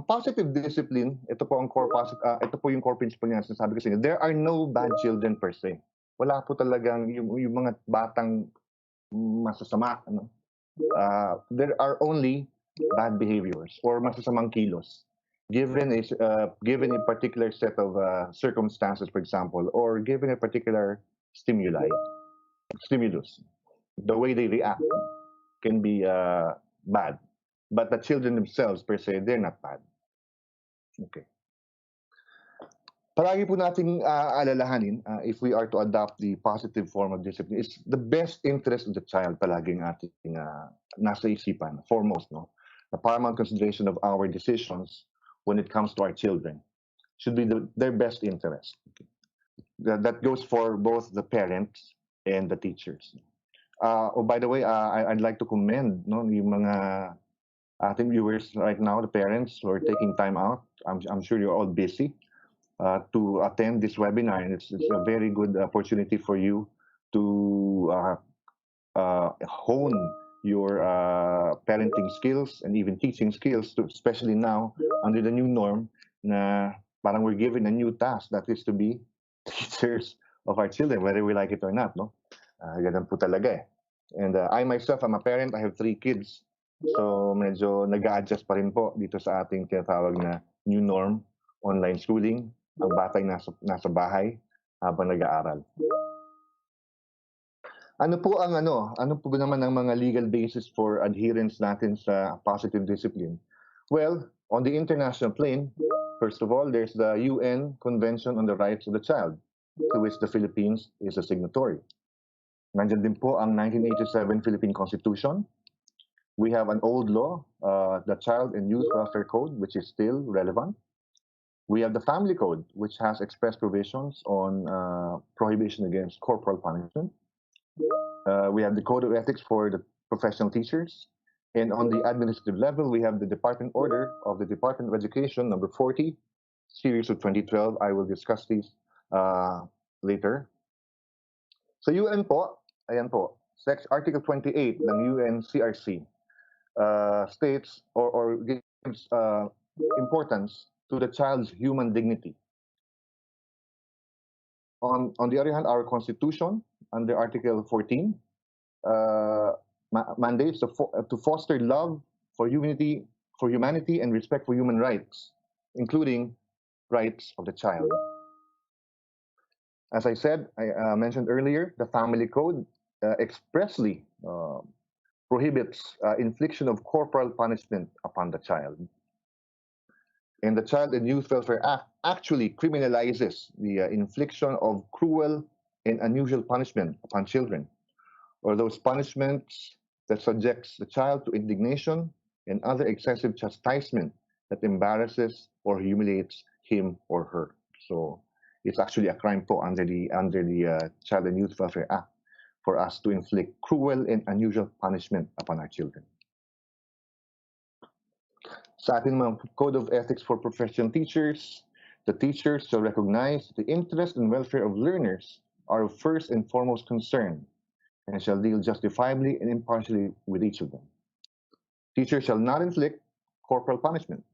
[SPEAKER 13] Positive discipline, ito po ito po yung core principle niya. Sinasabi ko sa inyo, there are no bad children per se. Wala po talagang yung mga batang masasama. Ano? There are only bad behaviors or masasamang kilos given a particular set of circumstances, for example, or given a particular stimulus. The way they react can be bad, but the children themselves per se, they're not bad. Okay. Palagi po nating alalahanin, if we are to adopt the positive form of discipline, it's the best interest of the child palaging ating nasa isipan, foremost, no? The paramount consideration of our decisions when it comes to our children should be their best interest. Okay. That goes for both the parents and the teachers. Oh, by the way, I'd like to commend yung mga ating viewers right now, the parents who are taking time out. I'm sure you're all busy to attend this webinar, and it's a very good opportunity for you to hone your parenting skills and even teaching skills, especially now under the new norm na parang we're given a new task, that is to be teachers of our children, whether we like it or not, no? Ganun po talaga eh. And I myself, I'm a parent. I have 3 kids. So medyo nag-a-adjust pa rin po dito sa ating tinatawag na new norm, online schooling, ang batay nasa bahay habang nag-aaral. Ano po naman ang mga legal basis for adherence natin sa positive discipline? Well, on the international plane, first of all, there's the UN Convention on the Rights of the Child, to which the Philippines is a signatory. Nandiyan din po ang 1987 Philippine Constitution. We have an old law, the Child and Youth Welfare Code, which is still relevant. We have the Family Code, which has express provisions on prohibition against corporal punishment. We have the Code of Ethics for the professional teachers. And on the administrative level, we have the Department Order of the Department of Education, number 40, series of 2012. I will discuss these later. So UN po, ayan po, Article 28 ng UNCRC states or gives importance to the child's human dignity. On the other hand, our Constitution, under Article 14, mandates to foster love for humanity and respect for human rights, including rights of the child. As I said, I mentioned earlier, the Family Code expressly prohibits infliction of corporal punishment upon the child. And the Child and Youth Welfare Act actually criminalizes the infliction of cruel and unusual punishment upon children, or those punishments that subjects the child to indignation and other excessive chastisement that embarrasses or humiliates him or her. So it's actually a crime po under the Child and Youth Welfare Act for us to inflict cruel and unusual punishment upon our children. Sa ating mga Code of Ethics for Professional Teachers, the teachers shall recognize the interest and welfare of learners are of first and foremost concern and shall deal justifiably and impartially with each of them. Teachers shall not inflict corporal punishment.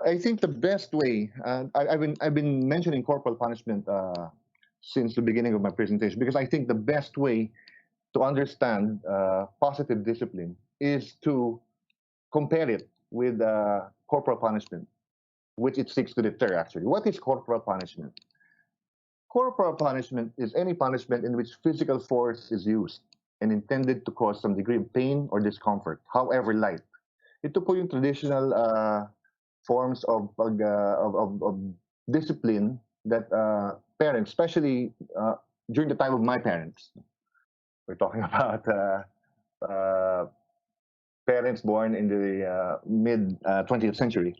[SPEAKER 13] I think the best way, I've been mentioning corporal punishment since the beginning of my presentation because I think the best way to understand positive discipline is to compare it with corporal punishment, which it seeks to deter actually. What is corporal punishment? Corporal punishment is any punishment in which physical force is used and intended to cause some degree of pain or discomfort, however light. Ito po yung traditional forms of discipline that parents, especially during the time of my parents, we're talking about parents born in the mid 20th century.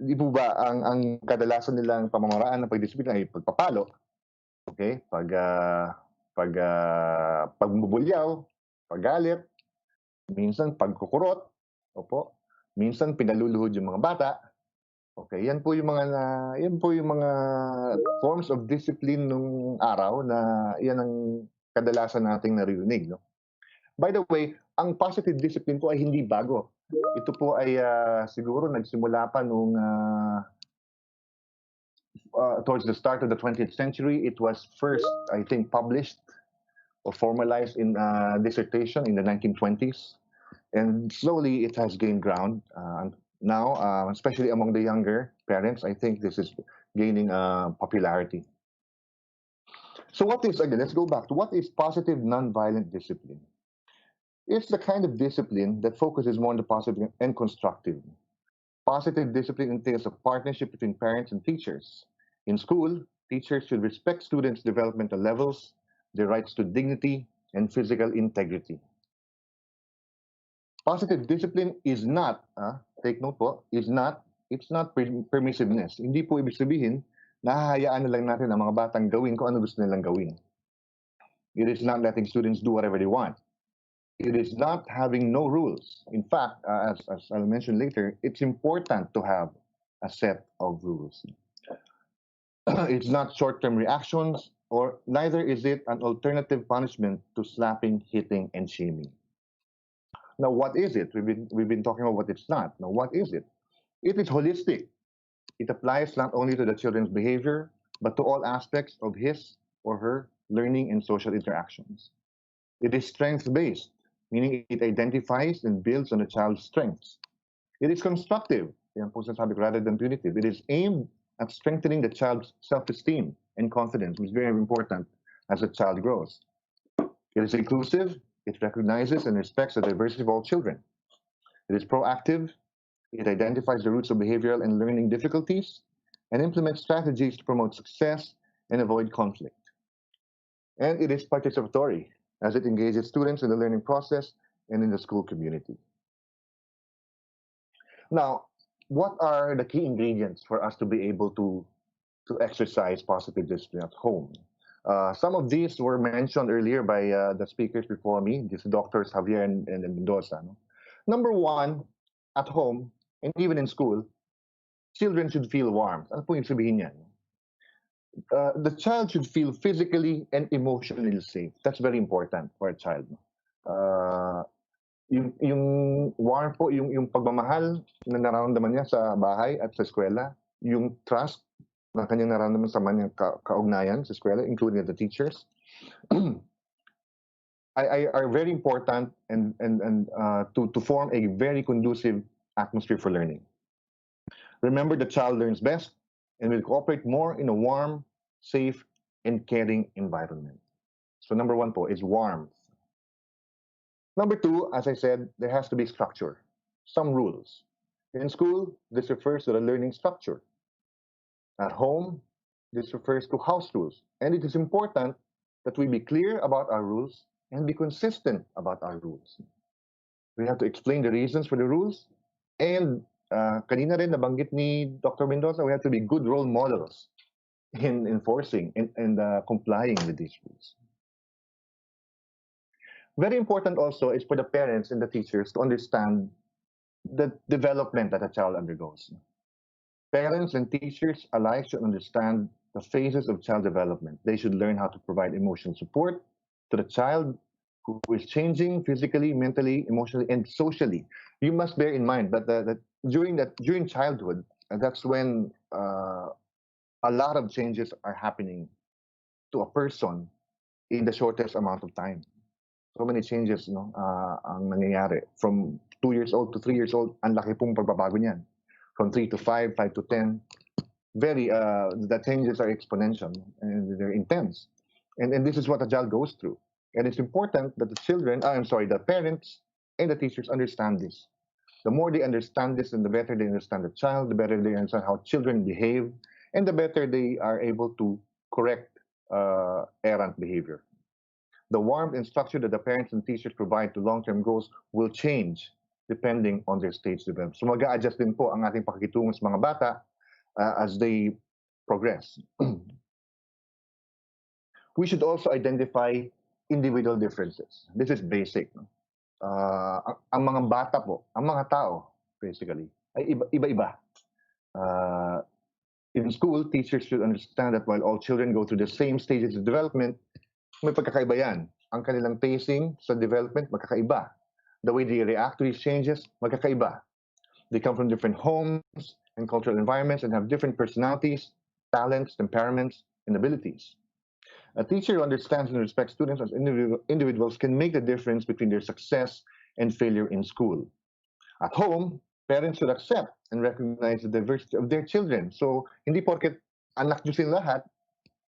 [SPEAKER 13] Di po ba ang kadalasan nilang pamamaraan ng pagdisiplina ay pagpapalo, okay? Pagbubulyaw, paggalit, minsan pagkukurot, opo. Minsan pinaluluhod yung mga bata. Okay, yan po yung mga forms of discipline nung araw na yan ang kadalasan nating naririnig, no? By the way, ang positive discipline po ay hindi bago. Ito po ay siguro nagsimula pa nung towards the start of the 20th century. It was first, I think, published or formalized in dissertation in the 1920s. And slowly it has gained ground. Now, especially among the younger parents, I think this is gaining popularity. So let's go back to what is positive nonviolent discipline? It's the kind of discipline that focuses more on the positive and constructive. Positive discipline entails a partnership between parents and teachers. In school, teachers should respect students' developmental levels, their rights to dignity, and physical integrity. Positive discipline is not, take note po, it's not permissiveness. Hindi po ibig sabihin, nahahayaan na lang natin ang mga batang gawin kung ano gusto nilang gawin. It is not letting students do whatever they want. It is not having no rules. In fact, as I'll mention later, it's important to have a set of rules. It's not short-term reactions, or neither is it an alternative punishment to slapping, hitting, and shaming. Now, what is it? We've been talking about what it's not. Now, what is it? It is holistic. It applies not only to the children's behavior, but to all aspects of his or her learning and social interactions. It is strength-based, meaning it identifies and builds on the child's strengths. It is constructive, yan po sinasabi ko, rather than punitive. It is aimed at strengthening the child's self-esteem and confidence, which is very important as the child grows. It is inclusive. It recognizes and respects the diversity of all children. It is proactive. It identifies the roots of behavioral and learning difficulties and implements strategies to promote success and avoid conflict. And it is participatory, as it engages students in the learning process and in the school community. Now, what are the key ingredients for us to be able to exercise positive discipline at home? Some of these were mentioned earlier by the speakers before me, these Doctors Javier and Mendoza. No? Number one, at home and even in school, children should feel warmth. Ano po yung sabihin niyan? The child should feel physically and emotionally safe. That's very important for a child. Yung warmth po, yung pagmamahal na nararamdaman niya sa bahay at sa eskwela, yung trust na kanyang nararamdaman sa kanyang kaugnayan sa eskwela, including the teachers, are very important and to form a very conducive atmosphere for learning. Remember, the child learns best and will cooperate more in a warm, safe, and caring environment. So number one po is warmth. Number two, as I said, there has to be structure, some rules. In school, this refers to the learning structure. At home, this refers to house rules. And it is important that we be clear about our rules and be consistent about our rules. We have to explain the reasons for the rules. And kanina rin nabanggit ni Dr. Mendoza, we have to be good role models in enforcing and complying with these rules. Very important also is for the parents and the teachers to understand the development that a child undergoes. Parents and teachers alike should understand the phases of child development. They should learn how to provide emotional support to the child who is changing physically, mentally, emotionally, and socially. You must bear in mind that during childhood, that's when a lot of changes are happening to a person in the shortest amount of time. So many changes, no, ang nangyayari. From 2 years old to 3 years old, ang laki pong pagbabago niyan. From 3 to 5, 5 to 10, the changes are exponential and they're intense. And this is what a child goes through. And it's important that the parents and the teachers understand this. The more they understand this, and the better they understand the child, the better they understand how children behave, and the better they are able to correct errant behavior. The warmth and structure that the parents and teachers provide to long-term goals will change depending on their stage development. So mag-a-adjust din po ang ating pakikitungo sa mga bata as they progress. We should also identify individual differences. This is basic. No? Ang mga bata po, ang mga tao, basically, ay iba-iba. In school, teachers should understand that while all children go through the same stages of development, may pagkakaiba yan. Ang kanilang pacing sa development, magkakaiba. The way they react to these changes, magkakaiba. They come from different homes and cultural environments and have different personalities, talents, temperaments, and abilities. A teacher who understands and respects students as individuals can make the difference between their success and failure in school. At home, parents should accept and recognize the diversity of their children. So, hindi porket anak nyo silang lahat,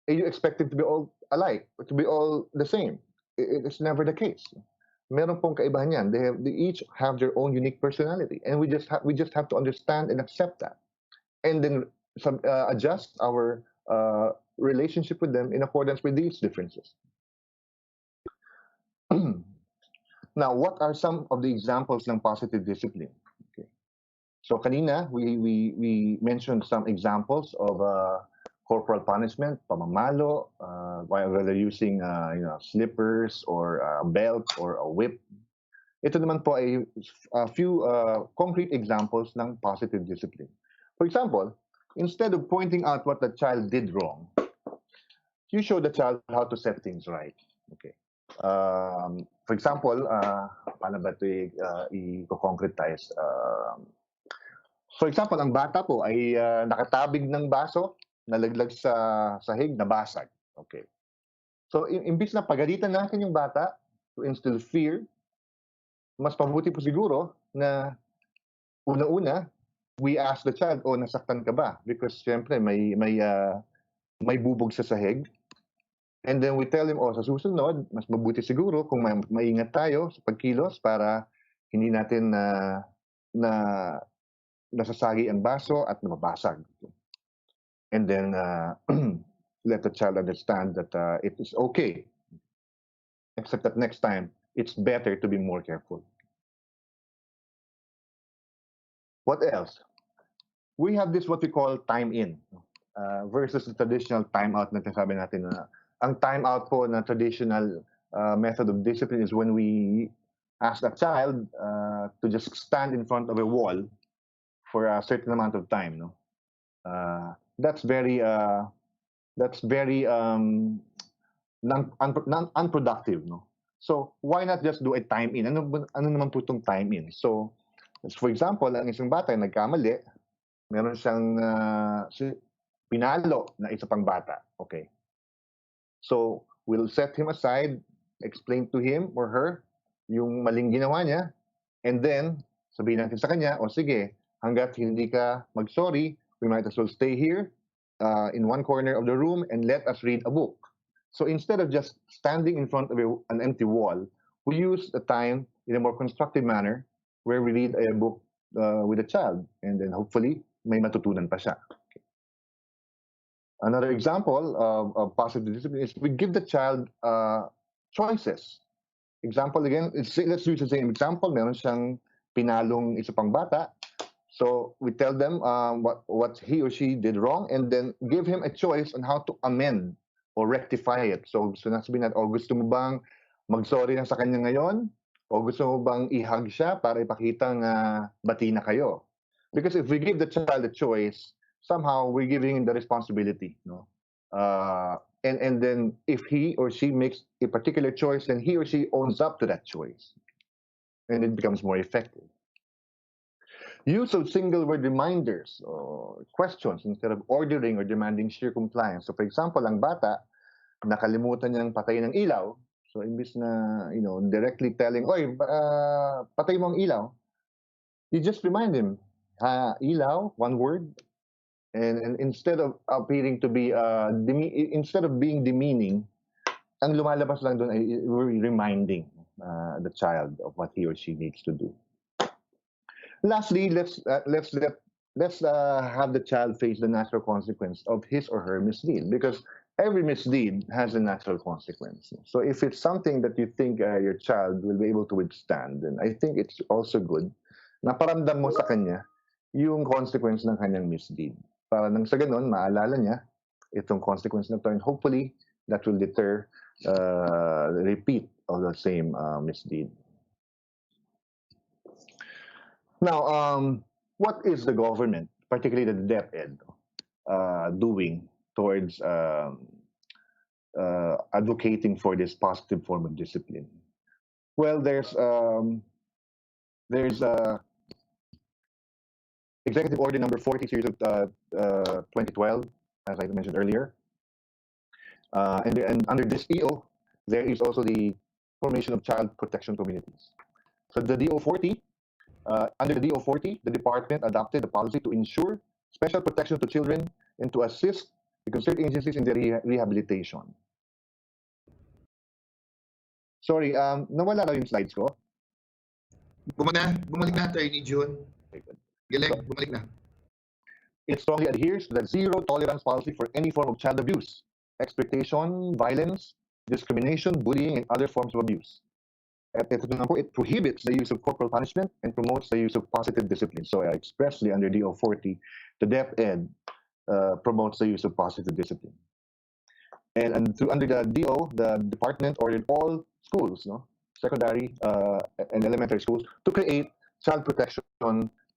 [SPEAKER 13] you expect them to be all alike, to be all the same. It's never the case. Meron pong kaibahan yan. They each have their own unique personality, and we just have to understand and accept that, and then adjust our relationship with them in accordance with these differences. Now, what are some of the examples ng positive discipline? Okay. So kanina, we mentioned some examples of corporal punishment, pamamalo, whether using slippers or a belt or a whip. Ito naman po ay a few concrete examples ng positive discipline. For example, instead of pointing out what the child did wrong, you show the child how to set things right. Okay. For example, paano ba ito i-concretize? For example, ang bata po ay nakatabig ng baso, nalaglag sa sahig, nabasag. Okay. So, imbis na pagalitan natin yung bata, to instill fear, mas mabuti po siguro na una-una, we ask the child, oh, nasaktan ka ba? Because syempre may bubog sa sahig. And then we tell him, oh, sa susunod, mas mabuti siguro kung maingat tayo sa pagkilos para hindi natin na nasasagi ang baso at mabasag. And then let the child understand that it is okay. Except that next time, it's better to be more careful. What else? We have this what we call time in versus the traditional time out na sabi natin na ang time out po na traditional method of discipline is when we ask a child to just stand in front of a wall for a certain amount of time. No, that's very unproductive. No, so why not just do a time in? Ano naman po itong time in? So, for example, ang isang bata nagkamali, meron siyang pinalo na isa pang bata. Okay. So, we'll set him aside, explain to him or her yung maling ginawa niya, and then sabihin natin sa kanya, o sige, hanggat hindi ka mag-sorry, we might as well stay here in one corner of the room and let us read a book. So instead of just standing in front of an empty wall, we use the time in a more constructive manner where we read a book with a child, and then hopefully may matutunan pa siya. Another example of positive discipline is we give the child choices. Example again, let's use the same example. Meron siyang pinalong isa pang bata. So we tell them what he or she did wrong, and then give him a choice on how to amend or rectify it. So sabihin natin, gusto mo bang mag-sorry na sa kanya ngayon? O gusto mo bang i-hug siya para ipakita nga bati na kayo? Because if we give the child a choice, somehow we're giving him the responsibility, no? And then if he or she makes a particular choice, then he or she owns up to that choice, and it becomes more effective. Use of single word reminders or questions instead of ordering or demanding sheer compliance. So for example, ang bata nakalimutan niyang patayin ang ilaw. So imbis na, directly telling, oy, patay mo ang ilaw, you just remind him, ilaw, one word. And instead of appearing to be, instead of being demeaning, ang lumalabas lang doon ay reminding the child of what he or she needs to do. Lastly, let's have the child face the natural consequence of his or her misdeed, because every misdeed has a natural consequence. So if it's something that you think your child will be able to withstand, then I think it's also good na paramdam mo sa kanya yung consequence ng kanyang misdeed. Para nang sa ganon, maalala niya itong consequence na to, and hopefully that will deter the repeat of the same misdeed. Now, what is the government, particularly the DepEd, doing towards advocating for this positive form of discipline? Well, there's Executive Order number 40 series of 2012, as I mentioned earlier. And under this EO, there is also the formation of child protection communities. So the DO40, under the DO40, the department adopted a policy to ensure special protection to children and to assist the concerned agencies in their rehabilitation. Sorry, nawala na yung slides ko.
[SPEAKER 11] Bumalik na tayo ni June. Galing, bumalik na.
[SPEAKER 13] It strongly adheres to the zero tolerance policy for any form of child abuse, exploitation, violence, discrimination, bullying, and other forms of abuse. At ito na po, it prohibits the use of corporal punishment and promotes the use of positive discipline. So expressly under DO40, the DepEd promotes the use of positive discipline. And under the DO, the department ordered all schools, secondary and elementary schools, to create child protection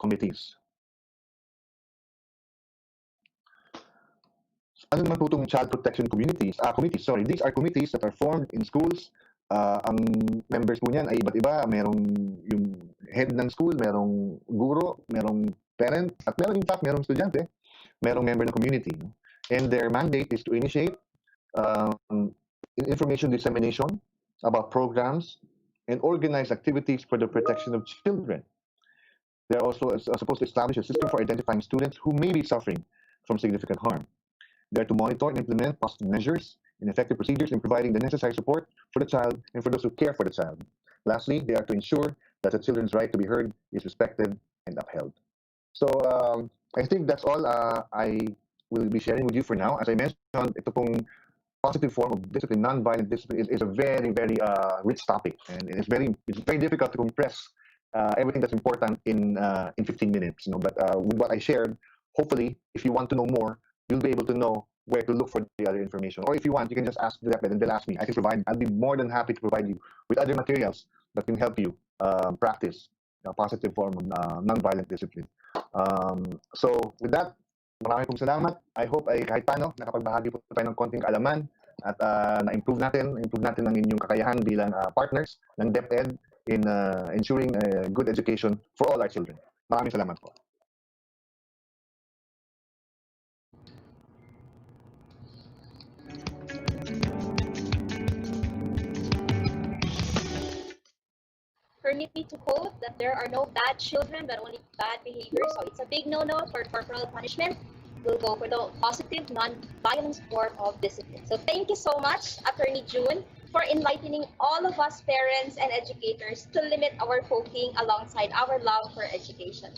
[SPEAKER 13] committees. Ano naman po itong child protection committees? These are committees that are formed in schools. Ang members po niyan ay iba't iba. Merong yung head ng school, merong guro, merong parent, at meron in fact, merong estudyante, merong member ng community. And their mandate is to initiate information dissemination about programs, and organize activities for the protection of children. They are also supposed to establish a system for identifying students who may be suffering from significant harm. They are to monitor and implement positive measures and effective procedures in providing the necessary support for the child and for those who care for the child. Lastly, they are to ensure that the children's right to be heard is respected and upheld. So I think that's all I will be sharing with you for now. As I mentioned, ito pong positive form of discipline, non-violent discipline, is a very, very rich topic, and it's very difficult to compress everything that's important in 15 minutes. But with what I shared, hopefully, if you want to know more, you'll be able to know where to look for the other information. Or if you want, you can just ask the DepEd and they'll ask me. I'll be more than happy to provide you with other materials that can help you practice a positive form of non-violent discipline. So with that, maraming pong salamat. I hope ay kahit paano nakapagbahagi po tayo ng konting kaalaman at na-improve natin ang inyong kakayahan bilang partners ng DepEd in ensuring good education for all our children. Maraming salamat po.
[SPEAKER 3] Permit me to quote that there are no bad children, but only bad behavior. So it's a big no-no for corporal punishment. We'll go for the positive, non-violence form of discipline. So thank you so much, Attorney June, for enlightening all of us parents and educators to limit our poking alongside our love for education.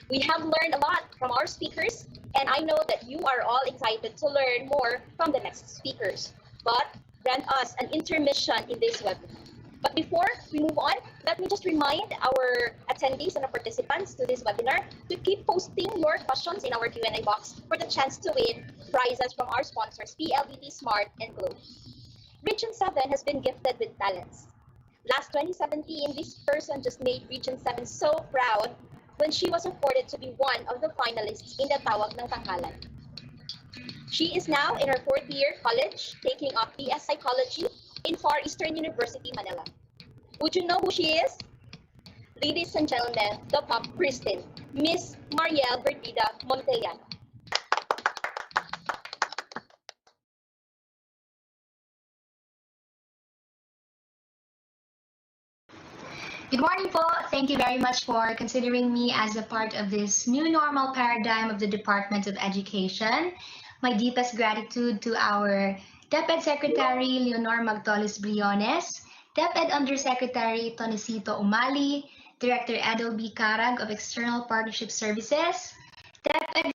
[SPEAKER 3] We have learned a lot from our speakers, and I know that you are all excited to learn more from the next speakers. But grant us an intermission in this webinar. But before we move on, let me just remind our attendees and our participants to this webinar to keep posting your questions in our Q&A box for the chance to win prizes from our sponsors, PLDT, Smart, and Globe. Region 7 has been gifted with talents. Last 2017, this person just made Region 7 so proud when she was awarded to be one of the finalists in the Tawag ng Tanghalan. She is now in her 4th year college, taking up BS Psychology in Far Eastern University, Manila. Would you know who she is? Ladies and gentlemen, the pop Christine, Miss Marielle Brigida Montellano.
[SPEAKER 14] Good morning po. Thank you very much for considering me as a part of this new normal paradigm of the Department of Education. My deepest gratitude to our DepEd Secretary Leonor Magtolis Briones, DepEd Undersecretary Tonesito Umali, Director Edo B. Carag of External Partnership Services, DepEd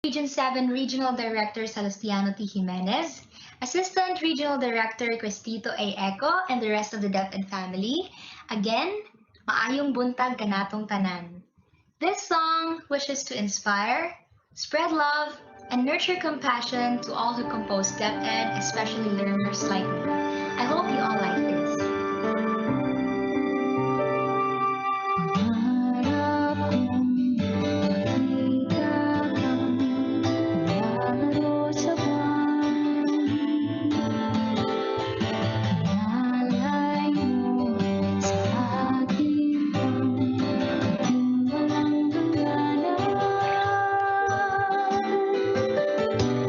[SPEAKER 14] Region 7 Regional Director Salustiano T. Jimenez, Assistant Regional Director Cristito A. Eco, and the rest of the DepEd family. Again, maayong buntag kanatong tanan. This song wishes to inspire, spread love, and nurture compassion to all who compose DepEd, especially learners like me. I hope you all like this.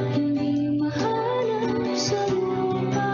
[SPEAKER 10] Hindi mahanap sa lupa,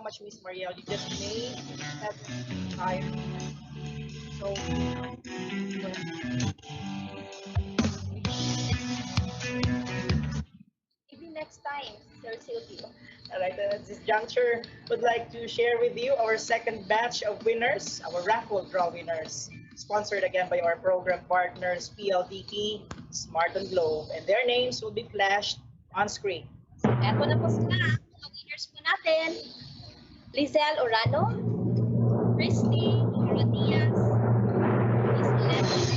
[SPEAKER 5] much, Miss Mariel. You just made that time. So,
[SPEAKER 3] Maybe next time, Sir Silvio.
[SPEAKER 5] all right, at this juncture, would like to share with you our second batch of winners, our raffle draw winners, sponsored again by our program partners, PLDT, Smart and Globe, and their names will be flashed on screen.
[SPEAKER 3] Eto na po sila, mga winners po natin. Lizelle Orano, Christy Herodias, Miss Elena.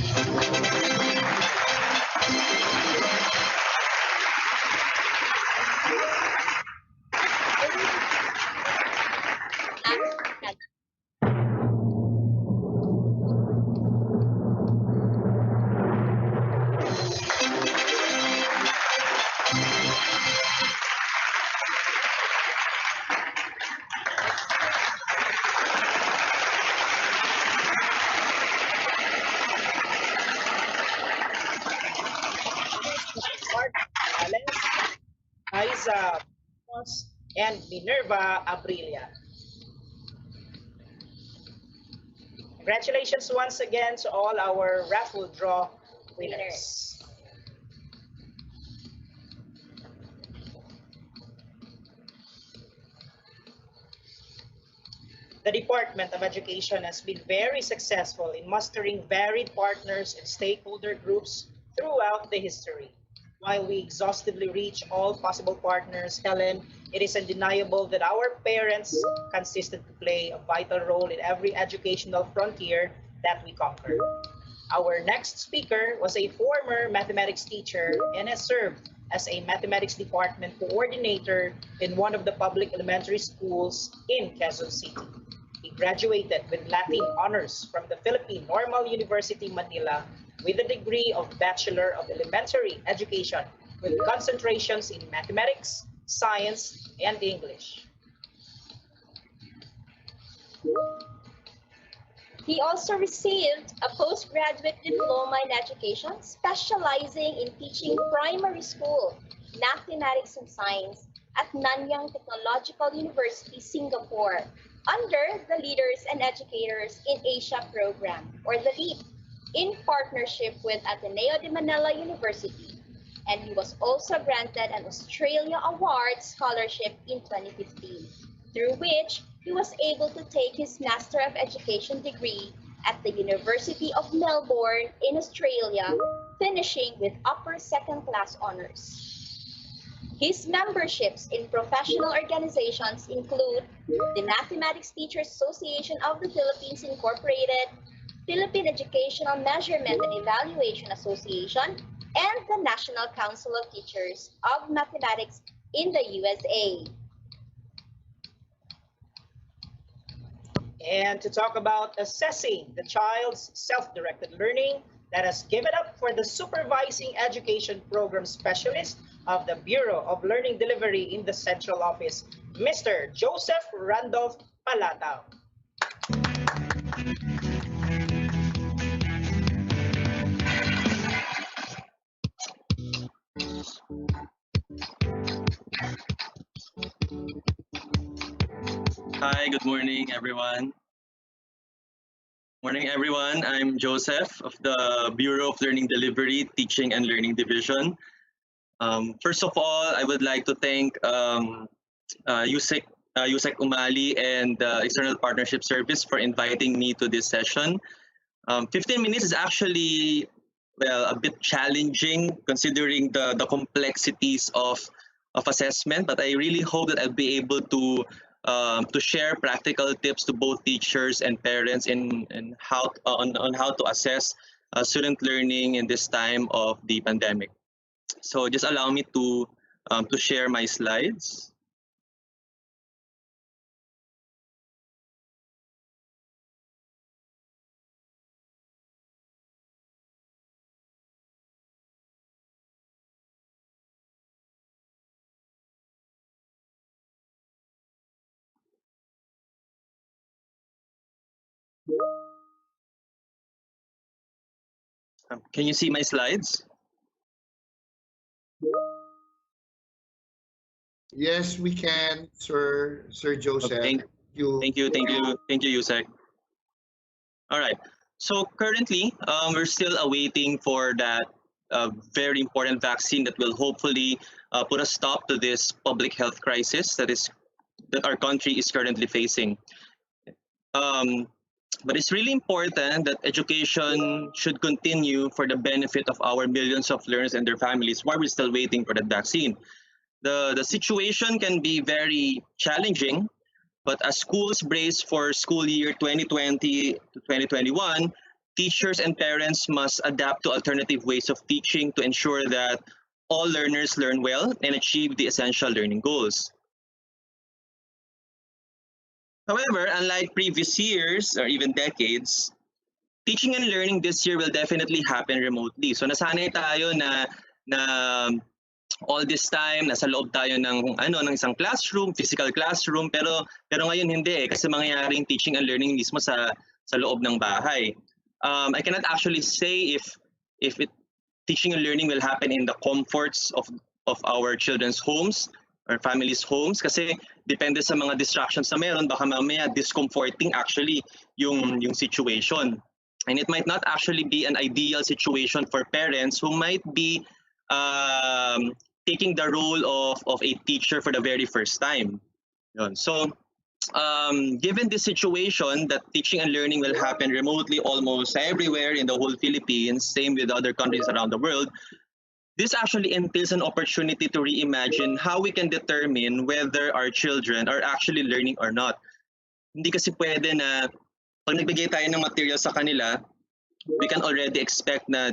[SPEAKER 5] Mark Gonzalez, Aiza Ramos, and Minerva Aprilia. Congratulations once again to all our raffle draw winners. The Department of Education has been very successful in mustering varied partners and stakeholder groups throughout the history. While we exhaustively reach all possible partners, Helen, it is undeniable that our parents consistently play a vital role in every educational frontier that we conquer. Our next speaker was a former mathematics teacher and has served as a mathematics department coordinator in one of the public elementary schools in Quezon City. He graduated with Latin honors from the Philippine Normal University, Manila, with a degree of Bachelor of Elementary Education with concentrations in mathematics, science, and English.
[SPEAKER 3] He also received a postgraduate diploma in education, specializing in teaching primary school, mathematics and science at Nanyang Technological University, Singapore, under the Leaders and Educators in Asia program, or the LEAP, in partnership with Ateneo de Manila University. And he was also granted an Australia Award Scholarship in 2015, through which he was able to take his Master of Education degree at the University of Melbourne in Australia, finishing with upper second class honors. His memberships in professional organizations include the Mathematics Teachers Association of the Philippines Incorporated, Philippine Educational Measurement and Evaluation Association, and the National Council of Teachers of Mathematics in the USA.
[SPEAKER 5] And to talk about assessing the child's self-directed learning, let us give it up for the Supervising Education Program Specialist of the Bureau of Learning Delivery in the Central Office, Mr. Joseph Randolph Palatao.
[SPEAKER 19] Hi, good morning, everyone. Morning, everyone. I'm Joseph of the Bureau of Learning Delivery, Teaching and Learning Division. First of all, I would like to thank USEC Umali and the External Partnership Service for inviting me to this session. 15 minutes is actually, well, a bit challenging considering the complexities of assessment, but I really hope that I'll be able to share practical tips to both teachers and parents in how on how to assess student learning in this time of the pandemic. So just allow me to share my slides. Can you see my slides?
[SPEAKER 11] Yes, we can, Sir Joseph.
[SPEAKER 19] Thank
[SPEAKER 11] you.
[SPEAKER 19] thank you, Yusek. All right. So currently, we're still awaiting for that very important vaccine that will hopefully put a stop to this public health crisis that our country is currently facing. Um, but it's really important that education should continue for the benefit of our millions of learners and their families while we're still waiting for that vaccine. The situation can be very challenging, but as schools brace for school year 2020 to 2021, teachers and parents must adapt to alternative ways of teaching to ensure that all learners learn well and achieve the essential learning goals. However, unlike previous years or even decades, teaching and learning this year will definitely happen remotely. So nasanay tayo na all this time nasa loob tayo ng isang classroom, physical classroom, pero ngayon hindi kasi mangyayaring teaching and learning mismo sa loob ng bahay. I cannot actually say if teaching and learning will happen in the comforts of our children's homes or families' homes kasi depende sa mga distractions na meron, baka mamaya discomforting actually yung situation. And it might not actually be an ideal situation for parents who might be taking the role of a teacher for the very first time. So, given this situation that teaching and learning will happen remotely almost everywhere in the whole Philippines, same with other countries around the world, this actually entails an opportunity to reimagine how we can determine whether our children are actually learning or not. Hindi kasi pwede na pag nagbigay tayo ng material sa kanila, we can already expect na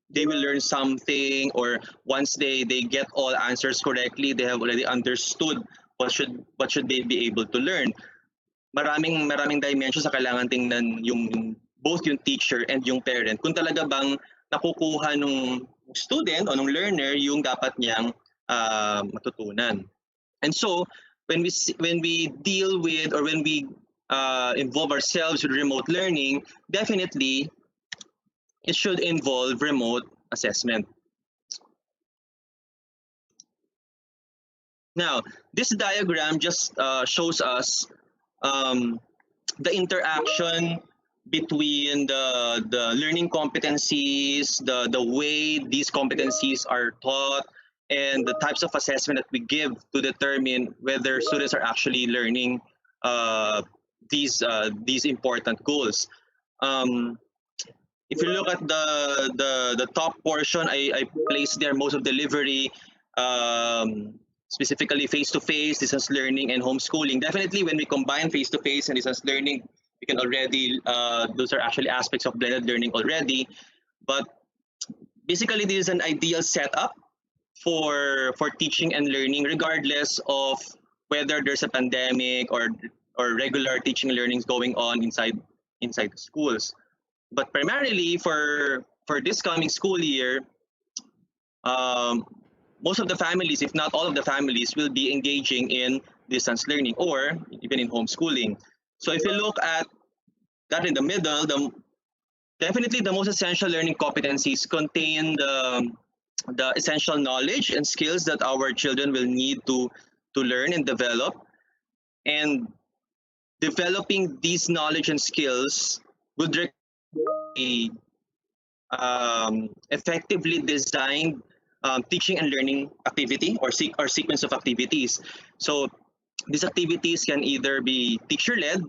[SPEAKER 19] they will learn something, or once they get all answers correctly, they have already understood what should they be able to learn. Maraming dimensions sa kailangan tingnan both yung teacher and yung parent kung talaga bang nakukuha nung student o nung learner yung dapat niyang matutunan. And so when we deal with, or when we involve ourselves with remote learning, definitely it should involve remote assessment. Now, this diagram just shows us the interaction between the learning competencies, the way these competencies are taught, and the types of assessment that we give to determine whether students are actually learning these important goals. If you look at the top portion, I placed there most of delivery, specifically face-to-face, distance learning, and homeschooling. Definitely, when we combine face-to-face and distance learning, we can already, those are actually aspects of blended learning already. But basically, this is an ideal setup for teaching and learning, regardless of whether there's a pandemic or regular teaching and learning going on inside the schools. But primarily for this coming school year, most of the families, if not all of the families, will be engaging in distance learning or even in homeschooling. So if you look at that in the middle, definitely the most essential learning competencies contain the essential knowledge and skills that our children will need to learn and develop. And developing these knowledge and skills would require a effectively designed teaching and learning activity or sequence of activities. So these activities can either be teacher-led,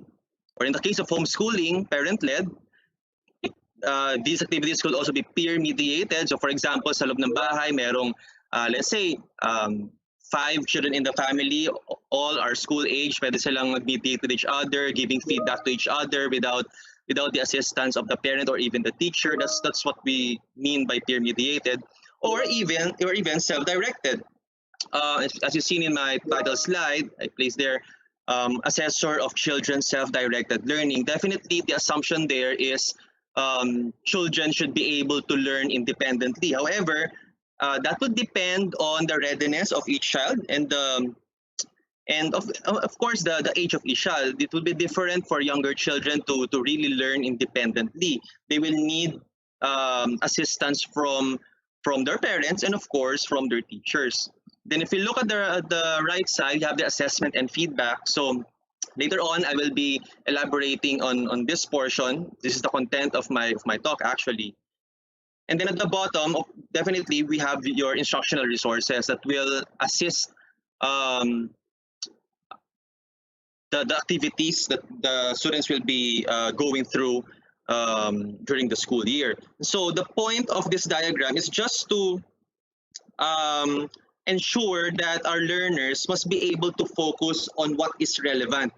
[SPEAKER 19] or in the case of homeschooling, parent-led. These activities could also be peer-mediated. So for example, sa loob ng bahay, merong, let's say, 5 children in the family, all are school age, pwede silang mag-mediate with each other, giving feedback to each other without the assistance of the parent or even the teacher. That's what we mean by peer-mediated, or even self-directed. As you've seen in my title slide, I placed there, assessor of children's self-directed learning. Definitely, the assumption there is children should be able to learn independently. However, that would depend on the readiness of each child and of course the age of each child. It will be different for younger children to really learn independently. They will need assistance from their parents and of course from their teachers. Then if you look at the right side, you have the assessment and feedback. So later on, I will be elaborating on this portion. This is the content of my talk actually. And then at the bottom, definitely we have your instructional resources that will assist the activities that the students will be going through during the school year. So the point of this diagram is just to ensure that our learners must be able to focus on what is relevant.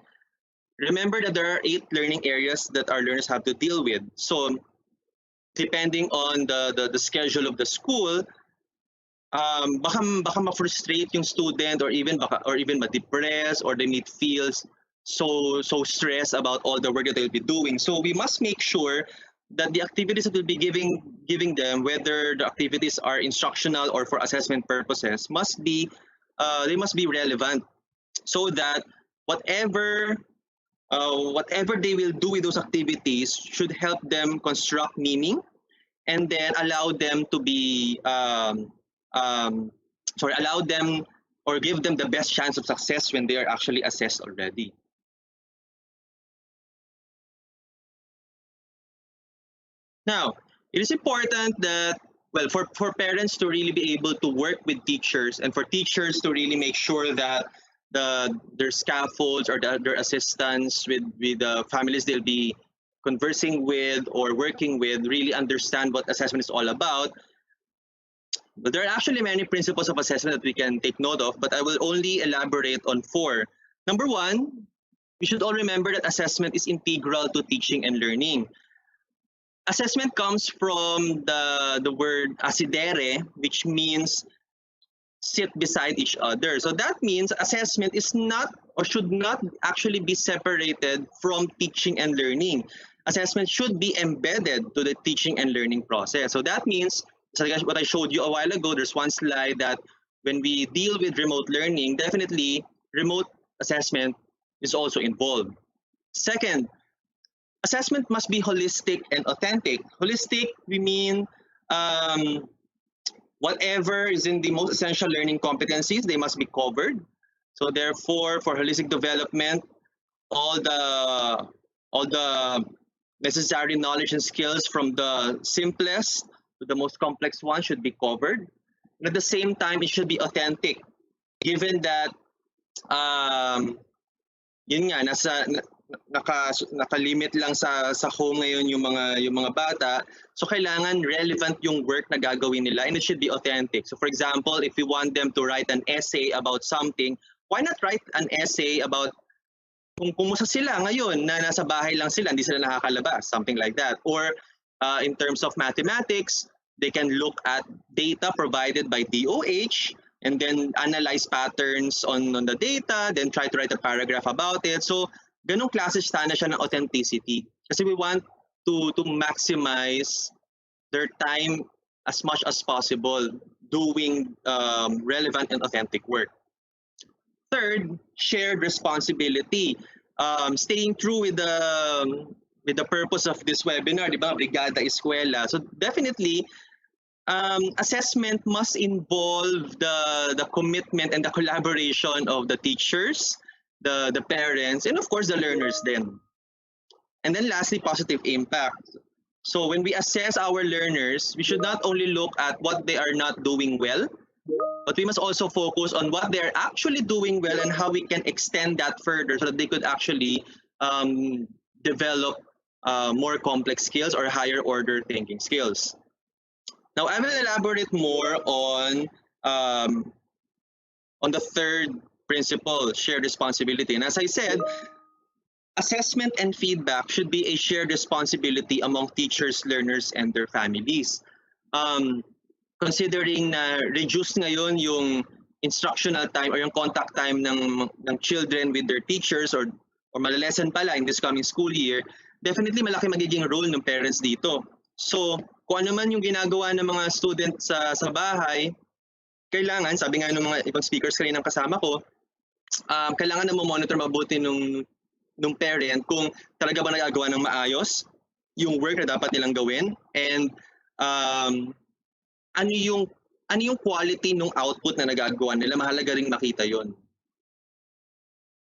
[SPEAKER 19] Remember that there are 8 learning areas that our learners have to deal with. So depending on the schedule of the school, baka ma-frustrate yung student, or even ma-depress, or they may feel so stressed about all the work that they'll be doing. So we must make sure that the activities that we'll be giving them, whether the activities are instructional or for assessment purposes, they must be relevant, so that whatever they will do with those activities should help them construct meaning, and then allow them to be allow them or give them the best chance of success when they are actually assessed already. Now, it is important that, well, for parents to really be able to work with teachers, and for teachers to really make sure that their scaffolds or their assistants with the families they'll be conversing with or working with really understand what assessment is all about. But there are actually many principles of assessment that we can take note of, but I will only elaborate on 4. Number 1, we should all remember that assessment is integral to teaching and learning. Assessment comes from the word asidere, which means sit beside each other. So that means assessment is not or should not actually be separated from teaching and learning. Assessment should be embedded to the teaching and learning process. So that means, what I showed you a while ago, there's one slide that when we deal with remote learning, definitely remote assessment is also involved. Second, assessment must be holistic and authentic. Holistic, we mean whatever is in the most essential learning competencies, they must be covered. So therefore, for holistic development, all the necessary knowledge and skills from the simplest to the most complex one should be covered. And at the same time, it should be authentic, given that yun nga, nakalimit lang sa home ngayon yung mga bata. So kailangan relevant yung work na gagawin nila, and it should be authentic. So for example, if we want them to write an essay about something, why not write an essay about kung kumusta sila ngayon na nasa bahay lang sila, hindi sila nakakalabas, something like that. Or in terms of mathematics, they can look at data provided by DOH and then analyze patterns on the data, then try to write a paragraph about it. So ganong klase sana siya ng authenticity. Kasi we want to maximize their time as much as possible doing relevant and authentic work. Third, shared responsibility. Staying true with the purpose of this webinar, di ba? Brigada Eskwela. So definitely, assessment must involve the commitment and the collaboration of the teachers, the parents, and of course the learners then. And then lastly, positive impact. So when we assess our learners, we should not only look at what they are not doing well, but we must also focus on what they're actually doing well and how we can extend that further so that they could actually develop more complex skills or higher order thinking skills. Now, I will elaborate more on the third principle, shared responsibility. And as I said, assessment and feedback should be a shared responsibility among teachers, learners, and their families. Considering na reduced ngayon yung instructional time or yung contact time ng children with their teachers or malalesen pala in this coming school year, definitely malaki magiging role ng parents dito. So, kung ano man yung ginagawa ng mga students sa bahay, kailangan, sabi nga ng mga ibang speakers kaninang kasama ko, kailangan na monitor mabuti nung parent kung talaga ba nagagawa ng maayos yung work na dapat nilang gawin, and ano yung ano yung quality ng output na nagagawa nila, mahalaga ring makita yon.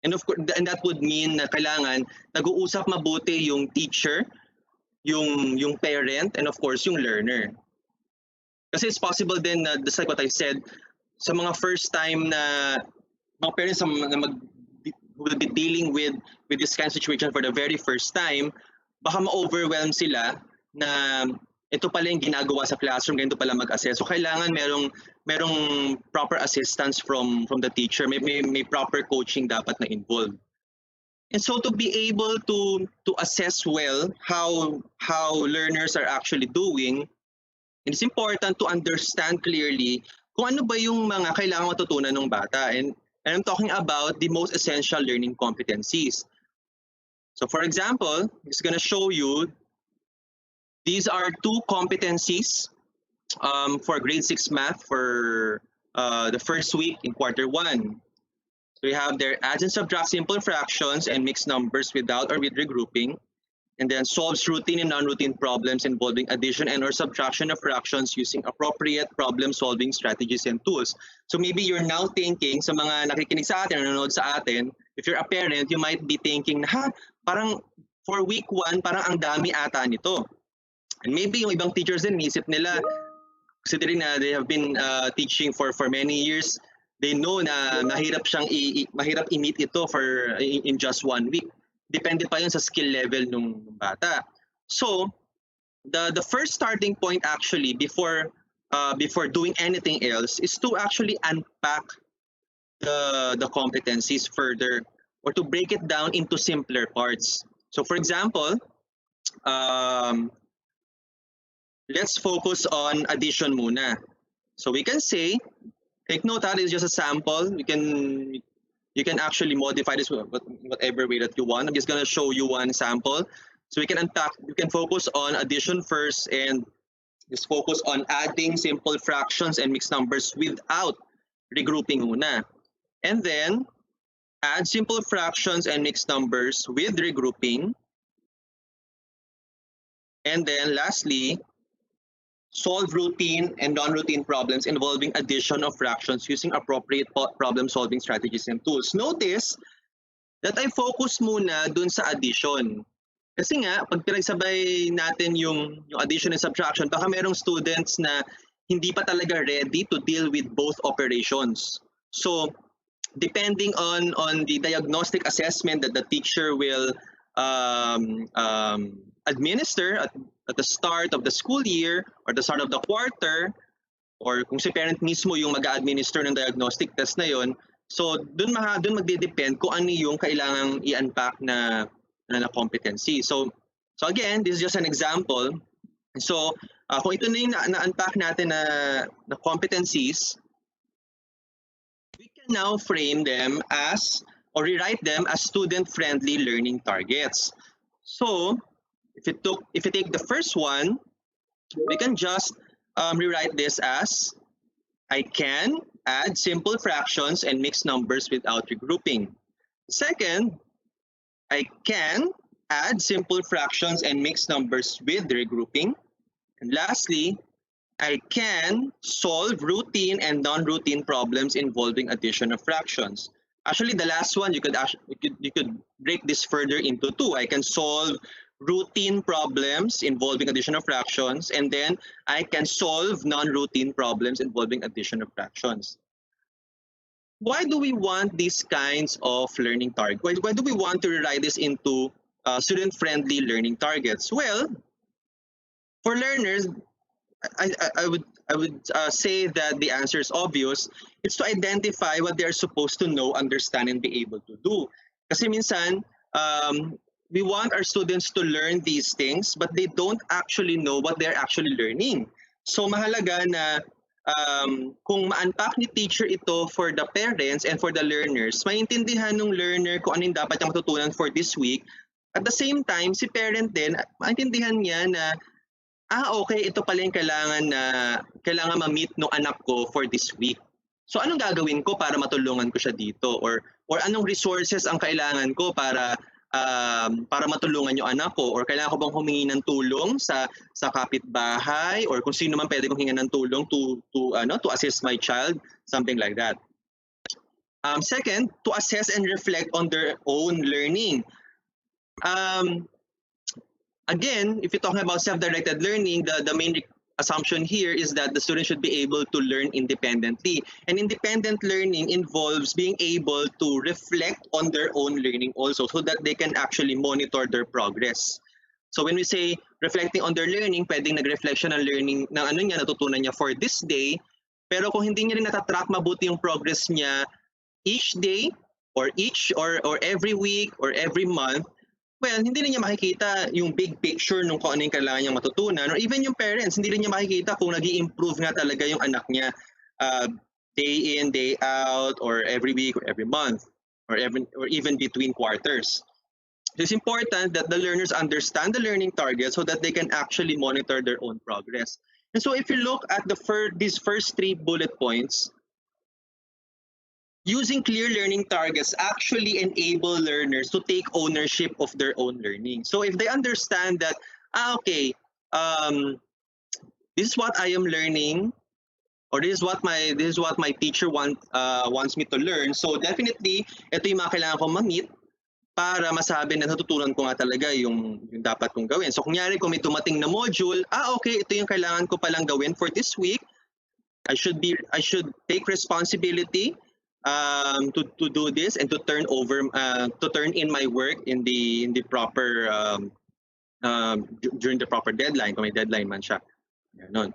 [SPEAKER 19] And of course, and that would mean na kailangan nag-uusap mabuti yung teacher, yung parent, and of course yung learner. Kasi it's possible din na, just like what I said, sa mga first time na mga parents na will be dealing with this kind of situation for the very first time, baka ma-overwhelm sila na ito pala yung ginagawa sa classroom, ganito pala mag-assess. So kailangan merong proper assistance from the teacher, may proper coaching dapat na involved. And so to be able to assess well how learners are actually doing, it's important to understand clearly kung ano ba yung mga kailangan matutunan ng bata. And I'm talking about the most essential learning competencies. So for example, I'm just going to show you, these are 2 competencies for grade 6 math for the first week in quarter 1. So we have their adds and subtract simple fractions and mixed numbers without or with regrouping, and then solves routine and non-routine problems involving addition and or subtraction of fractions using appropriate problem-solving strategies and tools. So maybe you're now thinking, sa mga nakikinig sa atin, nanonood sa atin, if you're a parent, you might be thinking, parang for week 1, parang ang dami ata nito. And maybe yung ibang teachers din, isip nila, considering na they have been teaching for many years, they know na mahirap i-meet ito in just 1 week. Depende pa yun sa skill level ng bata. So, the first starting point actually before doing anything else is to actually unpack the competencies further, or to break it down into simpler parts. So for example, let's focus on addition muna. So we can say, take note that is just a sample. You can actually modify this whatever way that you want. I'm just going to show you one sample. So we can focus on addition first and just focus on adding simple fractions and mixed numbers without regrouping muna. And then add simple fractions and mixed numbers with regrouping. And then lastly, solve routine and non-routine problems involving addition of fractions using appropriate problem-solving strategies and tools. Notice that I focus muna dun sa addition. Kasi nga, pag pinagsabay natin yung addition and subtraction, baka merong students na hindi pa talaga ready to deal with both operations. So, depending on the diagnostic assessment that the teacher will administer at the start of the school year or the start of the quarter, or kung si parent mismo yung mag-administer ng diagnostic test na yon, so dun magde-depend kung ano yung kailangang i-unpack na competency. So again, this is just an example. So kung ito na yung na-unpack natin na competencies, we can now frame them as, or rewrite them as student-friendly learning targets. So if you take the first one, we can just rewrite this as, I can add simple fractions and mixed numbers without regrouping. Second, I can add simple fractions and mixed numbers with regrouping. And lastly, I can solve routine and non-routine problems involving addition of fractions. Actually, the last one, you could break this further into 2. I can solve routine problems involving addition of fractions, and then I can solve non-routine problems involving addition of fractions. Why do we want these kinds of learning targets? Why do we want to rewrite this into student-friendly learning targets? Well, for learners, I would say that the answer is obvious. It's to identify what they're supposed to know, understand, and be able to do. Kasi minsan, we want our students to learn these things, but they don't actually know what they're actually learning. So mahalaga na kung ma-unpack ni teacher ito for the parents and for the learners, maintindihan ng learner kung ano yung dapat niyang matutunan for this week. At the same time, si parent din, maintindihan niya na, okay, ito pala yung kailangan ma-meet ng anak ko for this week. So anong gagawin ko para matulungan ko siya dito? Or anong resources ang kailangan ko para para matulungan yung anak ko, or kailangan ko bang humingi ng tulong sa kapitbahay, or kung sino man pwede kong hingan ng tulong to assist my child, something like that. Second, to assess and reflect on their own learning. Again, if you're talking about self-directed learning, the main assumption here is that the student should be able to learn independently. And independent learning involves being able to reflect on their own learning also, so that they can actually monitor their progress. So when we say reflecting on their learning, pwedeng nag-reflection ng learning ng ano niya, natutunan niya for this day, pero kung hindi niya rin natatrack mabuti yung progress niya each day, or every week, or every month, well, hindi rin niya makikita yung big picture nung kung ano yung kailangan niyang matutunan, or even yung parents, hindi rin niya makikita kung nag-i-improve nga talaga yung anak niya day in, day out, or every week, or every month, or even between quarters. It's important that the learners understand the learning targets so that they can actually monitor their own progress. And so if you look at these first 3 bullet points, using clear learning targets actually enable learners to take ownership of their own learning. So if they understand that, okay, this is what I am learning, or this is what my teacher wants me to learn. So definitely, ito yung mga kailangan kong ma-meet para masabi na natutunan ko nga talaga yung dapat kong gawin. So kunyari kung may tumating na module, okay, ito yung kailangan ko palang gawin for this week. I should take responsibility to do this and to turn in my work in the proper during the proper deadline, kung may deadline man siya. Ganon.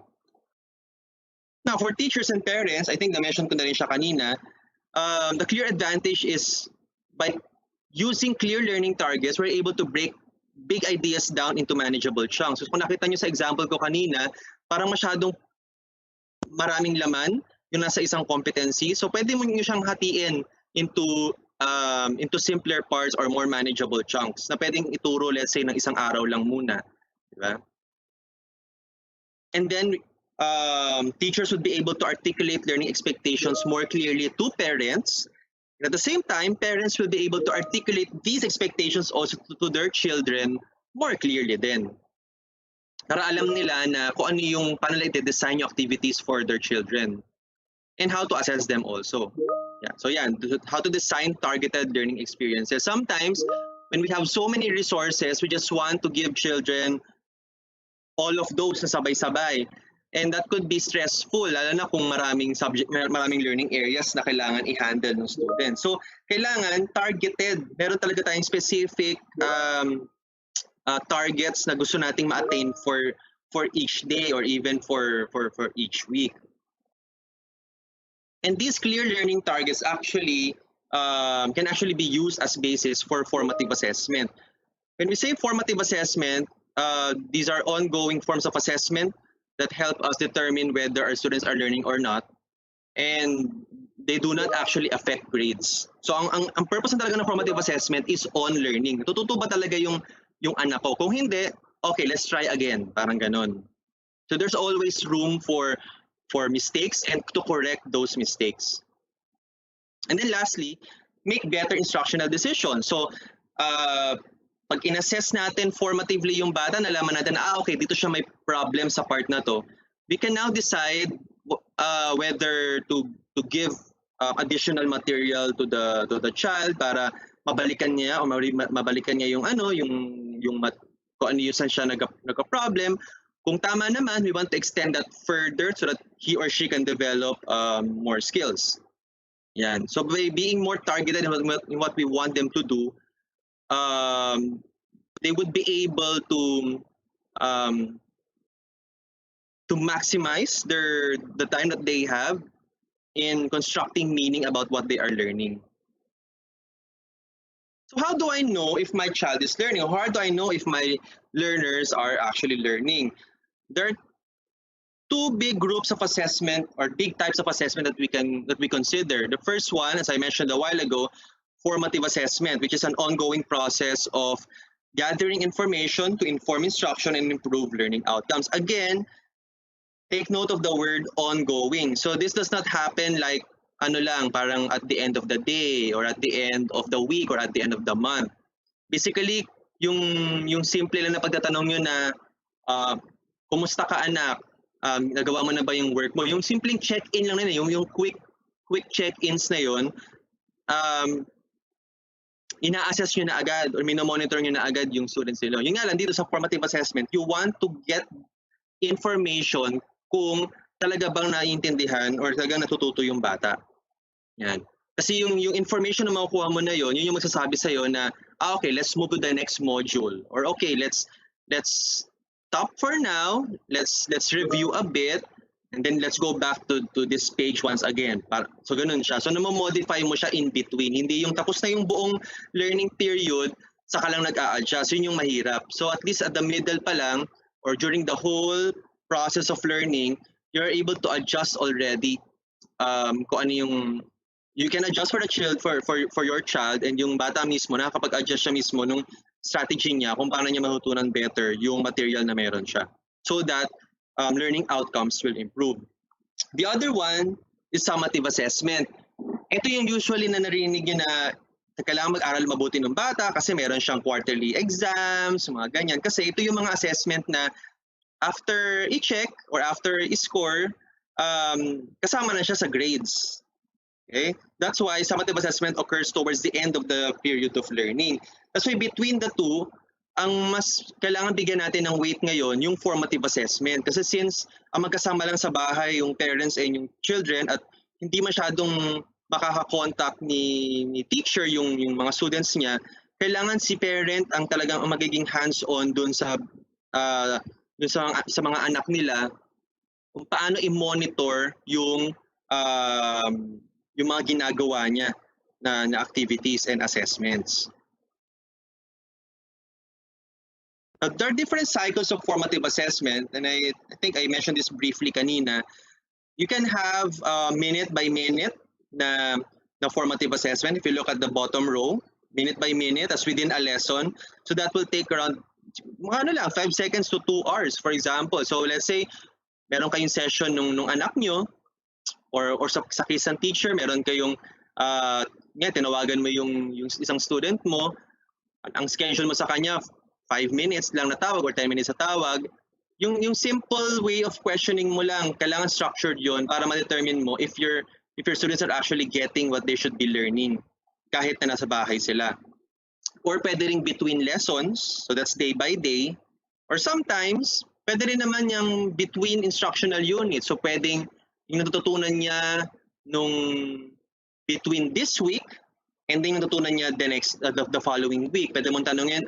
[SPEAKER 19] Now for teachers and parents, I think na-mention ko na rin siya kanina, the clear advantage is by using clear learning targets, we're able to break big ideas down into manageable chunks. So kung nakita nyo sa example ko kanina, parang masyadong maraming laman yung nasa isang competency. So pwede mo nyo siyang hatiin into simpler parts or more manageable chunks na pwedeng ituro, let's say, ng isang araw lang muna. Diba? And then, teachers would be able to articulate learning expectations more clearly to parents. And at the same time, parents will be able to articulate these expectations also to their children more clearly then. Para alam nila na kung ano yung paano nila i-design yung activities for their children. And how to assess them also. Yeah. So yeah, how to design targeted learning experiences. Sometimes, when we have so many resources, we just want to give children all of those na sabay-sabay. And that could be stressful, lalo na kung maraming learning areas na kailangan i-handle ng student. So, kailangan targeted. Meron talaga tayong specific targets na gusto nating ma-attain for each day or even for each week. And these clear learning targets actually can actually be used as basis for formative assessment. When we say formative assessment, these are ongoing forms of assessment that help us determine whether our students are learning or not, and they do not actually affect grades. So ang purpose na talaga ng formative assessment is on learning. Natututo ba talaga yung anak ko? Kung hindi, okay, let's try again. Parang ganon. So there's always room for mistakes and to correct those mistakes. And then lastly, make better instructional decisions. So pag in-assess natin formatively yung bata, nalaman natin na okay, dito siya may problem sa part na to, we can now decide whether to give additional material to the child para mabalikan niya o mabalikan niya yung kung ano yung saan siya nagka-problem. Kung tama naman, we want to extend that further so that he or she can develop more skills. Yan. So by being more targeted in what we want them to do, they would be able to maximize the time that they have in constructing meaning about what they are learning. So how do I know if my child is learning? Or how do I know if my learners are actually learning? There are 2 big groups of assessment or big types of assessment that we consider. The first one, as I mentioned a while ago, formative assessment, which is an ongoing process of gathering information to inform instruction and improve learning outcomes. Again, take note of the word ongoing. So this does not happen like parang at the end of the day or at the end of the week or at the end of the month. Basically, yung simple lang na pagtatanong nyo na, kumusta ka anak? Nagawa mo na ba yung work mo? Yung simpleng check-in lang na yun, yung quick check-ins na yun, ina-assess nyo na agad or minomonitor nyo na agad yung students nila. Yung nga lang dito sa formative assessment, you want to get information kung talaga bang naiintindihan or talagang natututo yung bata. Yan. Kasi yung information na makukuha mo na yun yung magsasabi sa'yo na, okay, let's move to the next module. Or okay, let's stop for now, let's review a bit, and then let's go back to this page once again. So ganun siya. So namomodify mo siya in between. Hindi yung tapos na yung buong learning period, saka lang nag-a-adjust. Yun yung mahirap. So at least at the middle pa lang, or during the whole process of learning, you're able to adjust already kung ano yung you can adjust for the child for your child, and yung bata mismo nakakapag-adjust siya mismo nung strategy niya kung paano niya matutunan better yung material na meron siya, so that learning outcomes will improve. The other one is summative assessment. Ito yung usually na narinig niyo na kailangan mag-aral mabuti ng bata kasi meron siyang quarterly exams, mga ganyan. Kasi ito yung mga assessment na after i-check or after i-score, kasama na siya sa grades. Okay? That's why summative assessment occurs towards the end of the period of learning. That's why between the two, ang mas kailangan bigyan natin ng weight ngayon yung formative assessment. Kasi since ang magkasama lang sa bahay yung parents and yung children at hindi masyadong makaka-contact ni teacher yung mga students niya, kailangan si parent ang talagang magiging hands-on dun sa mga anak nila kung paano i-monitor yung mga ginagawa niya na activities and assessments. There are different cycles of formative assessment, and I think I mentioned this briefly kanina. You can have minute by minute na formative assessment. If you look at the bottom row, minute by minute as within a lesson. So that will take around 5 seconds to 2 hours, for example. So let's say meron kayong session nung anak nyo, or sa case ng teacher, meron kayong tinawagan mo yung isang student mo, ang schedule mo sa kanya 5 minutes lang na tawag or 10 minutes na tawag. Yung simple way of questioning mo lang, kailangan structured yon para ma-determine mo if your students are actually getting what they should be learning kahit na nasa bahay sila. Or pwede rin between lessons, so that's day by day. Or sometimes, pwede rin naman yung between instructional units. So pwedeng yung natutunan niya nung between this week and then yung natutunan niya the following week. Pwede mong tanungin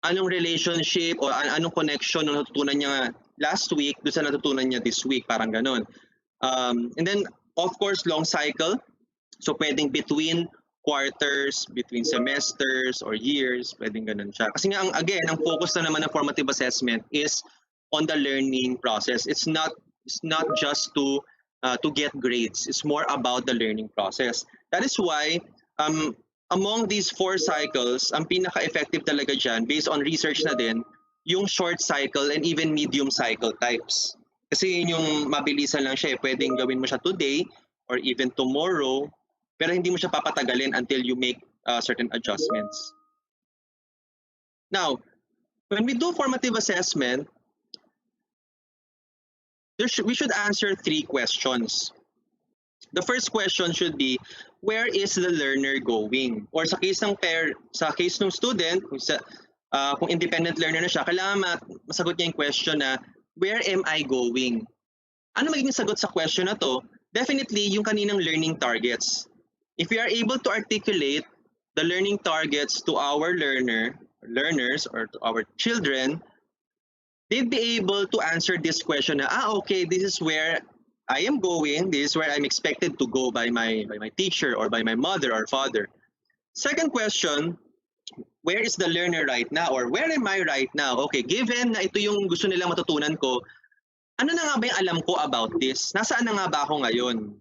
[SPEAKER 19] anong relationship o anong connection nung natutunan niya last week doon sa natutunan niya this week, parang ganun. And then of course long cycle. So pwedeng between quarters, between semesters or years, pwedeng ganun siya. Kasi nga ang focus na naman ng formative assessment is on the learning process. It's not just to get grades. It's more about the learning process. That is why among these 4 cycles, ang pinaka-effective talaga dyan, based on research na din, yung short cycle and even medium cycle types. Kasi yun yung mabilisan lang siya. Pwedeng gawin mo siya today or even tomorrow, pero hindi mo siya papatagalin until you make certain adjustments. Now, when we do formative assessment, we should answer 3 questions. The first question should be, where is the learner going? Or sa case ng student, kung independent learner na siya, kailangan masagot niya yung question na, where am I going? Ano magiging sagot sa question na to? Definitely yung kaninang learning targets. If we are able to articulate the learning targets to our learners or to our children, they'd be able to answer this question na, okay, this is where I am going, this is where I'm expected to go by my teacher or by my mother or father. Second question, where is the learner right now or where am I right now? Okay, given na ito yung gusto nilang matutunan ko, ano na nga ba yung alam ko about this? Nasaan na nga ba ako ngayon?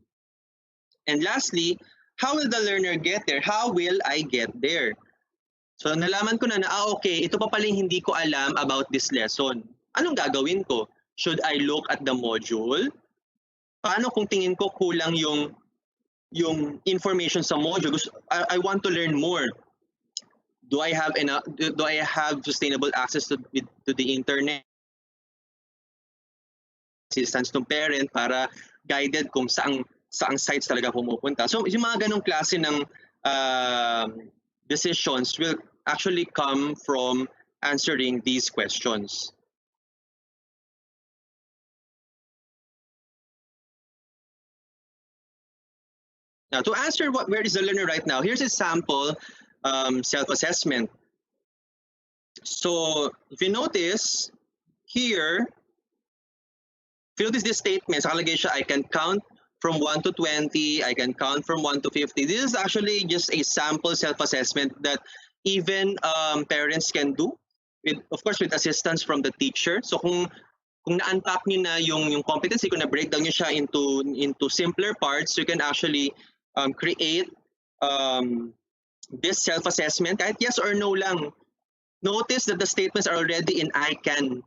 [SPEAKER 19] And lastly, how will the learner get there? How will I get there? So nalaman ko na okay, ito pa pala hindi ko alam about this lesson. Anong gagawin ko? Should I look at the module? Paano kung tingin ko kulang yung yung information sa module. I want to learn more. Do I have enough? Do I have sustainable access to the internet? Assistance ng parent para guided kung saang sites talaga pumupunta. So yung mga ganong klase ng decisions will actually come from answering these questions. Now, to answer where is the learner right now, here's a sample self-assessment. So if you notice here, if you notice this statement, nakalagay siya, I can count from 1 to 20, I can count from 1 to 50. This is actually just a sample self-assessment that even parents can do, of course, with assistance from the teacher. So kung na-unpack niyo na yung competency, kung na-breakdown niyo siya into simpler parts, you can actually create this self-assessment kahit yes or no lang. Notice that the statements are already in I can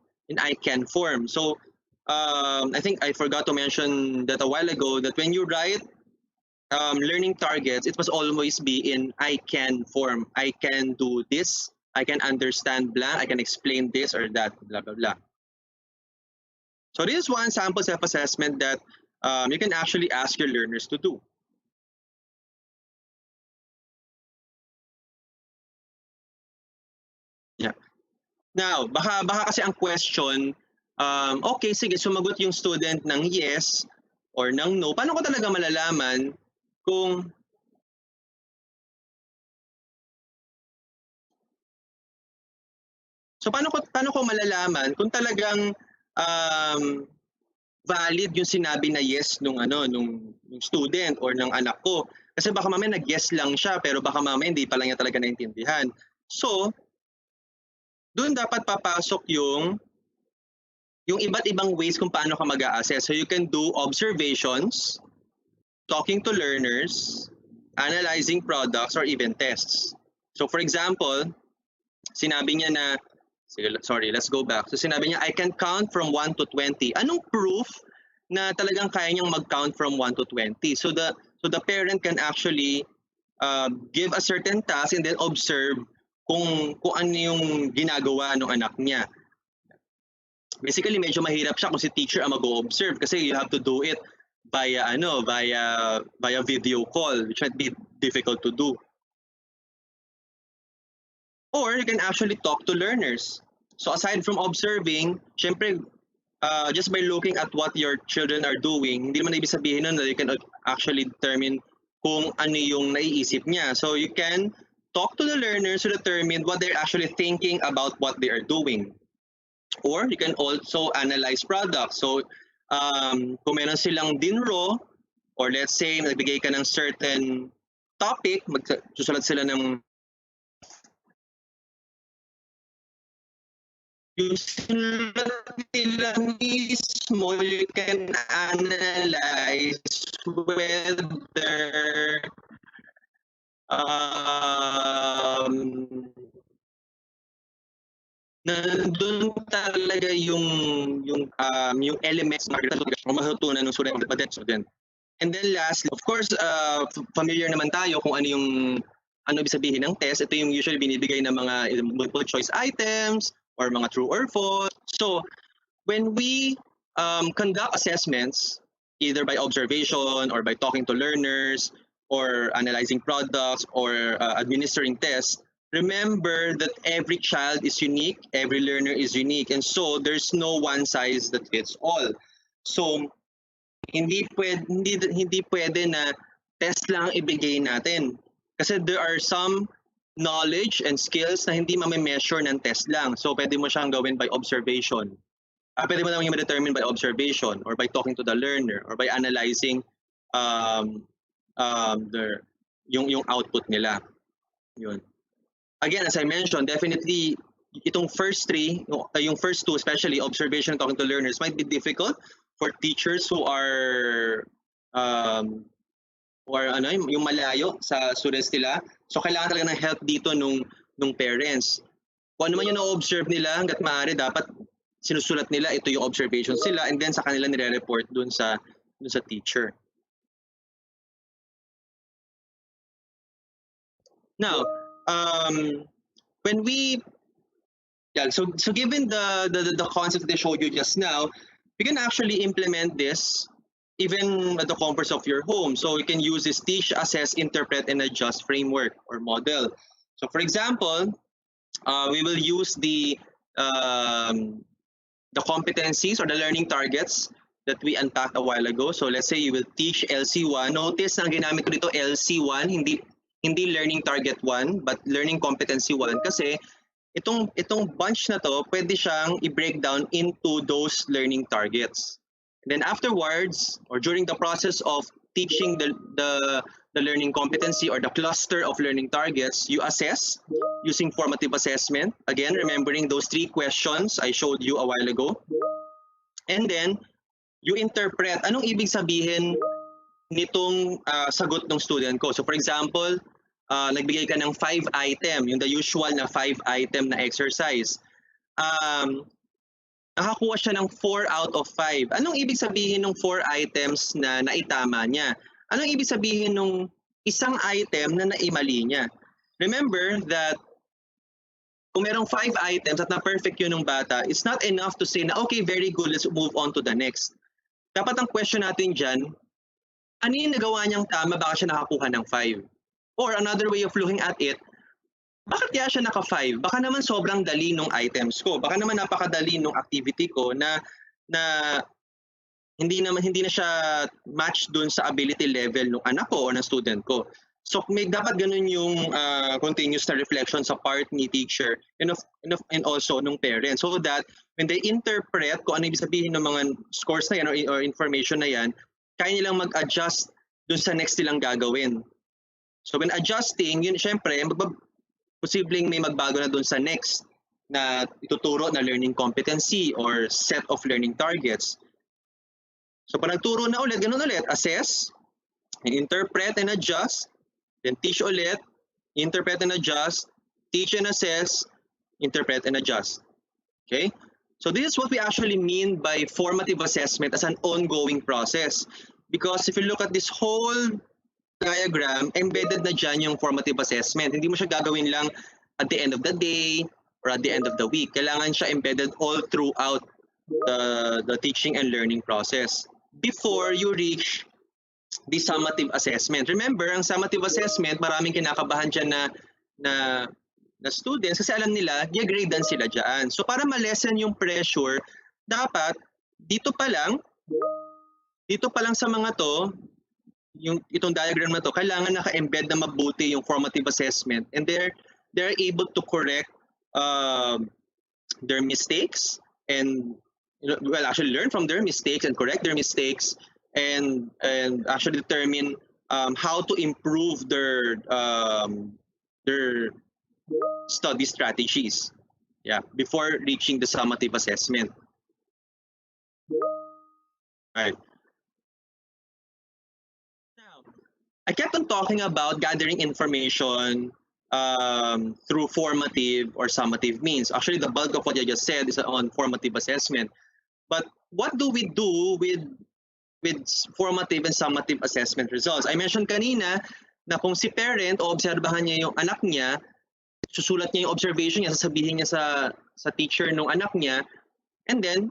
[SPEAKER 19] form. So I think I forgot to mention that a while ago that when you write learning targets, it must always be in I can form. I can do this. I can understand blah. I can explain this or that, blah, blah, blah. So this is one sample self-assessment that you can actually ask your learners to do. Yeah. Now, baka kasi ang question, okay, sige, sumagot yung student ng yes or ng no. Paano ko talaga malalaman kung paano ko malalaman kung talagang valid yung sinabi na yes nung student or ng anak ko? Kasi baka mamaya nag-yes lang siya pero baka mamaya hindi pa lang niya talaga naintindihan. So, doon dapat papasok yung iba't ibang ways kung paano ka mag-a-assess. So you can do observations, talking to learners, analyzing products, or even tests. So for example, sinabi niya na, sorry, let's go back. So sinabi niya, I can count from 1 to 20. Anong proof na talagang kaya niyang mag-count from 1 to 20? So the parent can actually give a certain task and then observe kung ano yung ginagawa ng anak niya. Basically, medyo mahirap siya kung si teacher ang mag-o-observe kasi you have to do it via video call, which might be difficult to do. Or you can actually talk to learners. So aside from observing, syempre, just by looking at what your children are doing, hindi naman ibig sabihin nun na you can actually determine kung ano yung naiisip niya. So you can talk to the learners to determine what they're actually thinking about what they are doing. Or you can also analyze products. So kung meron silang dinro, or let's say nagbigay ka ng certain topic, magsusulat sila ng yung sinulat nila mismo, you can analyze whether nandun talaga yung elements na matutunan ng student. And then lastly, of course, familiar naman tayo kung ano ibig sabihin ng test. Ito yung usually binibigay ng mga multiple choice items or mga true or false. So when we conduct assessments, either by observation or by talking to learners or analyzing products or administering tests, remember that every child is unique, every learner is unique, and so there's no one size that fits all. So hindi pwede na test lang ibigay natin. Kasi there are some knowledge and skills na hindi ma-measure ng test lang. So pwede mo siyang gawin by observation. Pwede mo naman yung ma-determine by observation or by talking to the learner or by analyzing yung output nila. Yun. Again, as I mentioned, definitely itong first three, yung first two, especially observation and talking to learners, might be difficult for teachers who are yung malayo sa students nila. So kailangan talaga ng help dito nung parents. Kung ano man yung na-observe nila, hanggat maaari dapat sinusulat nila, ito yung observations sila, and then sa kanila nire-report dun sa teacher. Now, when we so given the concept that I showed you just now, we can actually implement this even at the comforts of your home. So you can use this teach, assess, interpret, and adjust framework or model. So for example, we will use the competencies or the learning targets that we unpacked a while ago. So let's say you will teach LC1. Notice na ginamit ko dito LC1, hindi learning target 1, but learning competency 1 kasi itong bunch na to, pwede siyang i-break down into those learning targets. And then afterwards, or during the process of teaching the learning competency or the cluster of learning targets, you assess using formative assessment. Again, remembering those 3 questions I showed you a while ago. And then, you interpret anong ibig sabihin nitong sagot ng student ko. So for example, nagbigay ka ng 5 item, yung the usual na 5 item na exercise. Nakakuha siya ng 4 out of 5. Anong ibig sabihin ng 4 items na naitama niya? Anong ibig sabihin ng isang item na naimali niya? Remember that kung merong 5 items at na-perfect yun ng bata, it's not enough to say na, okay, very good, let's move on to the next. Dapat ang question natin dyan, ano yung nagawa niyang tama, baka siya nakakuha ng 5? Or another way of looking at it, bakit kaya siya naka-5? Baka naman sobrang dali nung items ko. Baka naman napakadali nung activity ko na hindi na siya match dun sa ability level ng anak ko o ng student ko. So dapat ganun yung continuous na reflection sa part ni teacher and also nung parents, so that when they interpret kung ano ibig sabihin ng mga scores na yan or information na yan, kaya nilang mag-adjust dun sa next nilang gagawin. So when adjusting, yun syempre, posibleng may magbago na dun sa next na ituturo na learning competency or set of learning targets. So pag nagturo na ulit, ganun ulit, assess, interpret and adjust, then teach ulit, interpret and adjust, teach and assess, interpret and adjust. Okay? So this is what we actually mean by formative assessment as an ongoing process. Because if you look at this whole diagram, embedded na dyan yung formative assessment. Hindi mo siya gagawin lang at the end of the day or at the end of the week. Kailangan siya embedded all throughout the teaching and learning process before you reach the summative assessment. Remember, ang summative assessment, maraming kinakabahan dyan na students kasi alam nila, i-gradean sila dyan. So para ma-lessen yung pressure, dapat dito pa lang sa mga to, itong diagram na to, kailangan naka-embed na mabuti yung formative assessment, and they're able to correct their mistakes and actually learn from their mistakes and correct their mistakes and actually determine how to improve their study strategies before reaching the summative assessment. Right. I kept on talking about gathering information through formative or summative means. Actually, the bulk of what I just said is on formative assessment. But what do we do with formative and summative assessment results? I mentioned kanina na kung si parent o obserbahan niya yung anak niya, susulat niya yung observation niya, sasabihin niya sa teacher ng anak niya, and then,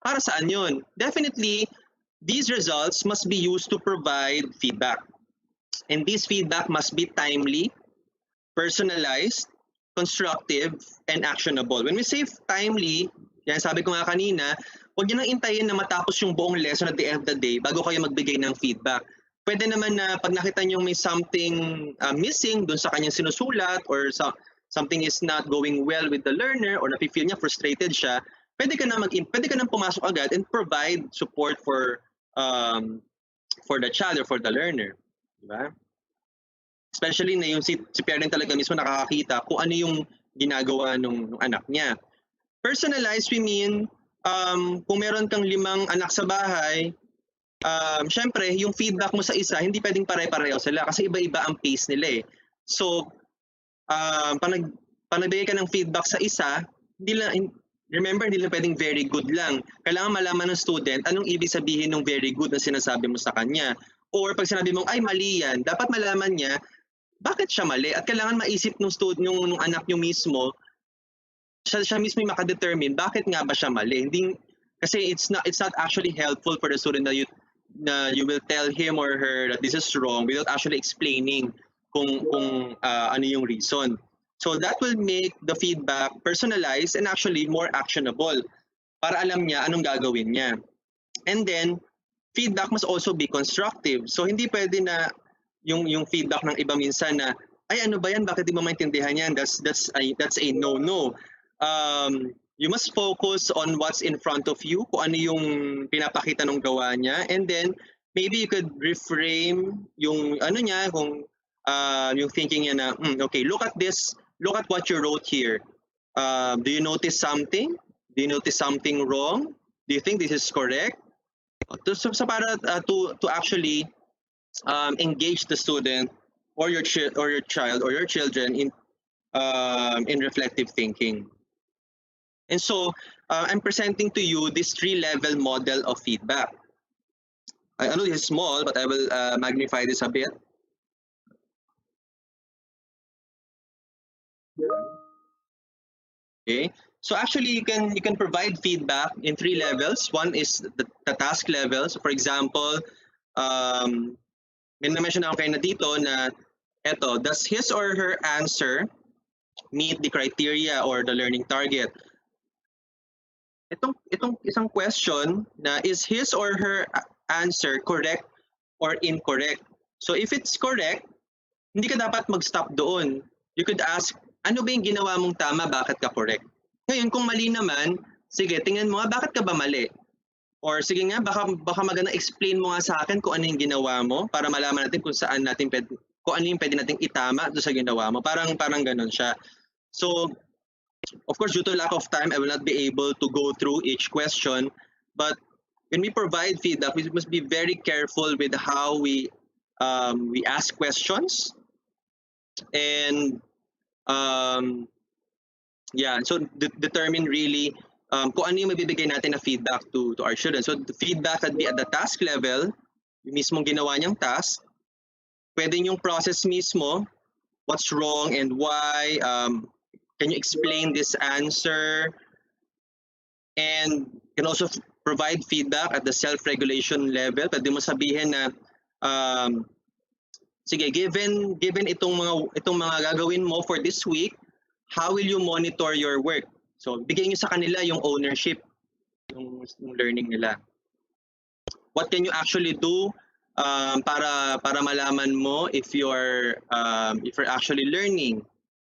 [SPEAKER 19] para saan yun? Definitely, these results must be used to provide feedback. And this feedback must be timely, personalized, constructive, and actionable. When we say timely, yan sabi ko nga kanina, huwag niyo nang intayin na matapos yung buong lesson at the end of the day bago kayo magbigay ng feedback. Pwede naman na pag nakita niyo may something missing dun sa kanyang sinusulat or something is not going well with the learner or nafe-feel niya frustrated siya, pwede ka nang pumasok agad and provide support for the child or for the learner. Diba? Especially na yung si parent talaga mismo nakakakita kung ano yung ginagawa ng anak niya. Personalized, we mean, kung meron kang 5 anak sa bahay, syempre, yung feedback mo sa isa, hindi pwedeng pare-pareho sila kasi iba-iba ang pace nila eh. So, pag nagbigay ka ng feedback sa isa, hindi lang pwedeng very good lang. Kailangan malaman ng student anong ibig sabihin ng very good na sinasabi mo sa kanya. Or pag sinabi mong, ay mali yan, dapat malaman niya bakit siya mali? At kailangan maisip ng nung anak nyo mismo, siya mismo yung makadetermine bakit nga ba siya mali. Hindi, kasi it's not actually helpful for the student na you will tell him or her that this is wrong without actually explaining kung ano yung reason. So that will make the feedback personalized and actually more actionable para alam niya anong gagawin niya. And then, feedback must also be constructive. So hindi pwede na yung feedback ng iba minsan na, ay ano ba yan, bakit di mo maintindihan yan? That's a no-no. You must focus on what's in front of you, kung ano yung pinapakita ng gawa niya, and then maybe you could reframe yung ano niya, kung yung thinking niya na, okay, look at this, look at what you wrote here. Do you notice something? Do you notice something wrong? Do you think this is correct? So para to actually engage the student or your child or your children in reflective thinking. And so I'm presenting to you this 3-level model of feedback. I know this is small, but I will magnify this a bit. Okay, so actually you can provide feedback in 3 levels. One is the task level. So for example, may na-mention ako kayo na dito na eto, does his or her answer meet the criteria or the learning target? Itong isang question na, is his or her answer correct or incorrect? So if it's correct, hindi ka dapat mag-stop doon. You could ask, ano ba yung ginawa mong tama, bakit ka correct? Ngayon, kung mali naman, sige, tingnan mo nga, bakit ka ba mali? Or sige nga, baka maganda explain mo nga sa akin kung ano yung ginawa mo para malaman natin kung saan natin kung ano yung pwede nating itama doon sa ginawa mo. Parang ganun siya. So, of course, due to lack of time, I will not be able to go through each question. But when we provide feedback, we must be very careful with how we ask questions. And so determine really kung ano yung mabibigay natin na feedback to our students. So the feedback can be at the task level, yung mismong ginawa niyang task. Pwede yung process mismo, what's wrong and why, can you explain this answer? And can also provide feedback at the self-regulation level. Pwede mo sabihin na, sige, given itong mga gagawin mo for this week, how will you monitor your work? So, bigyan niyo sa kanila yung ownership, yung learning nila. What can you actually do para malaman mo if you're actually learning?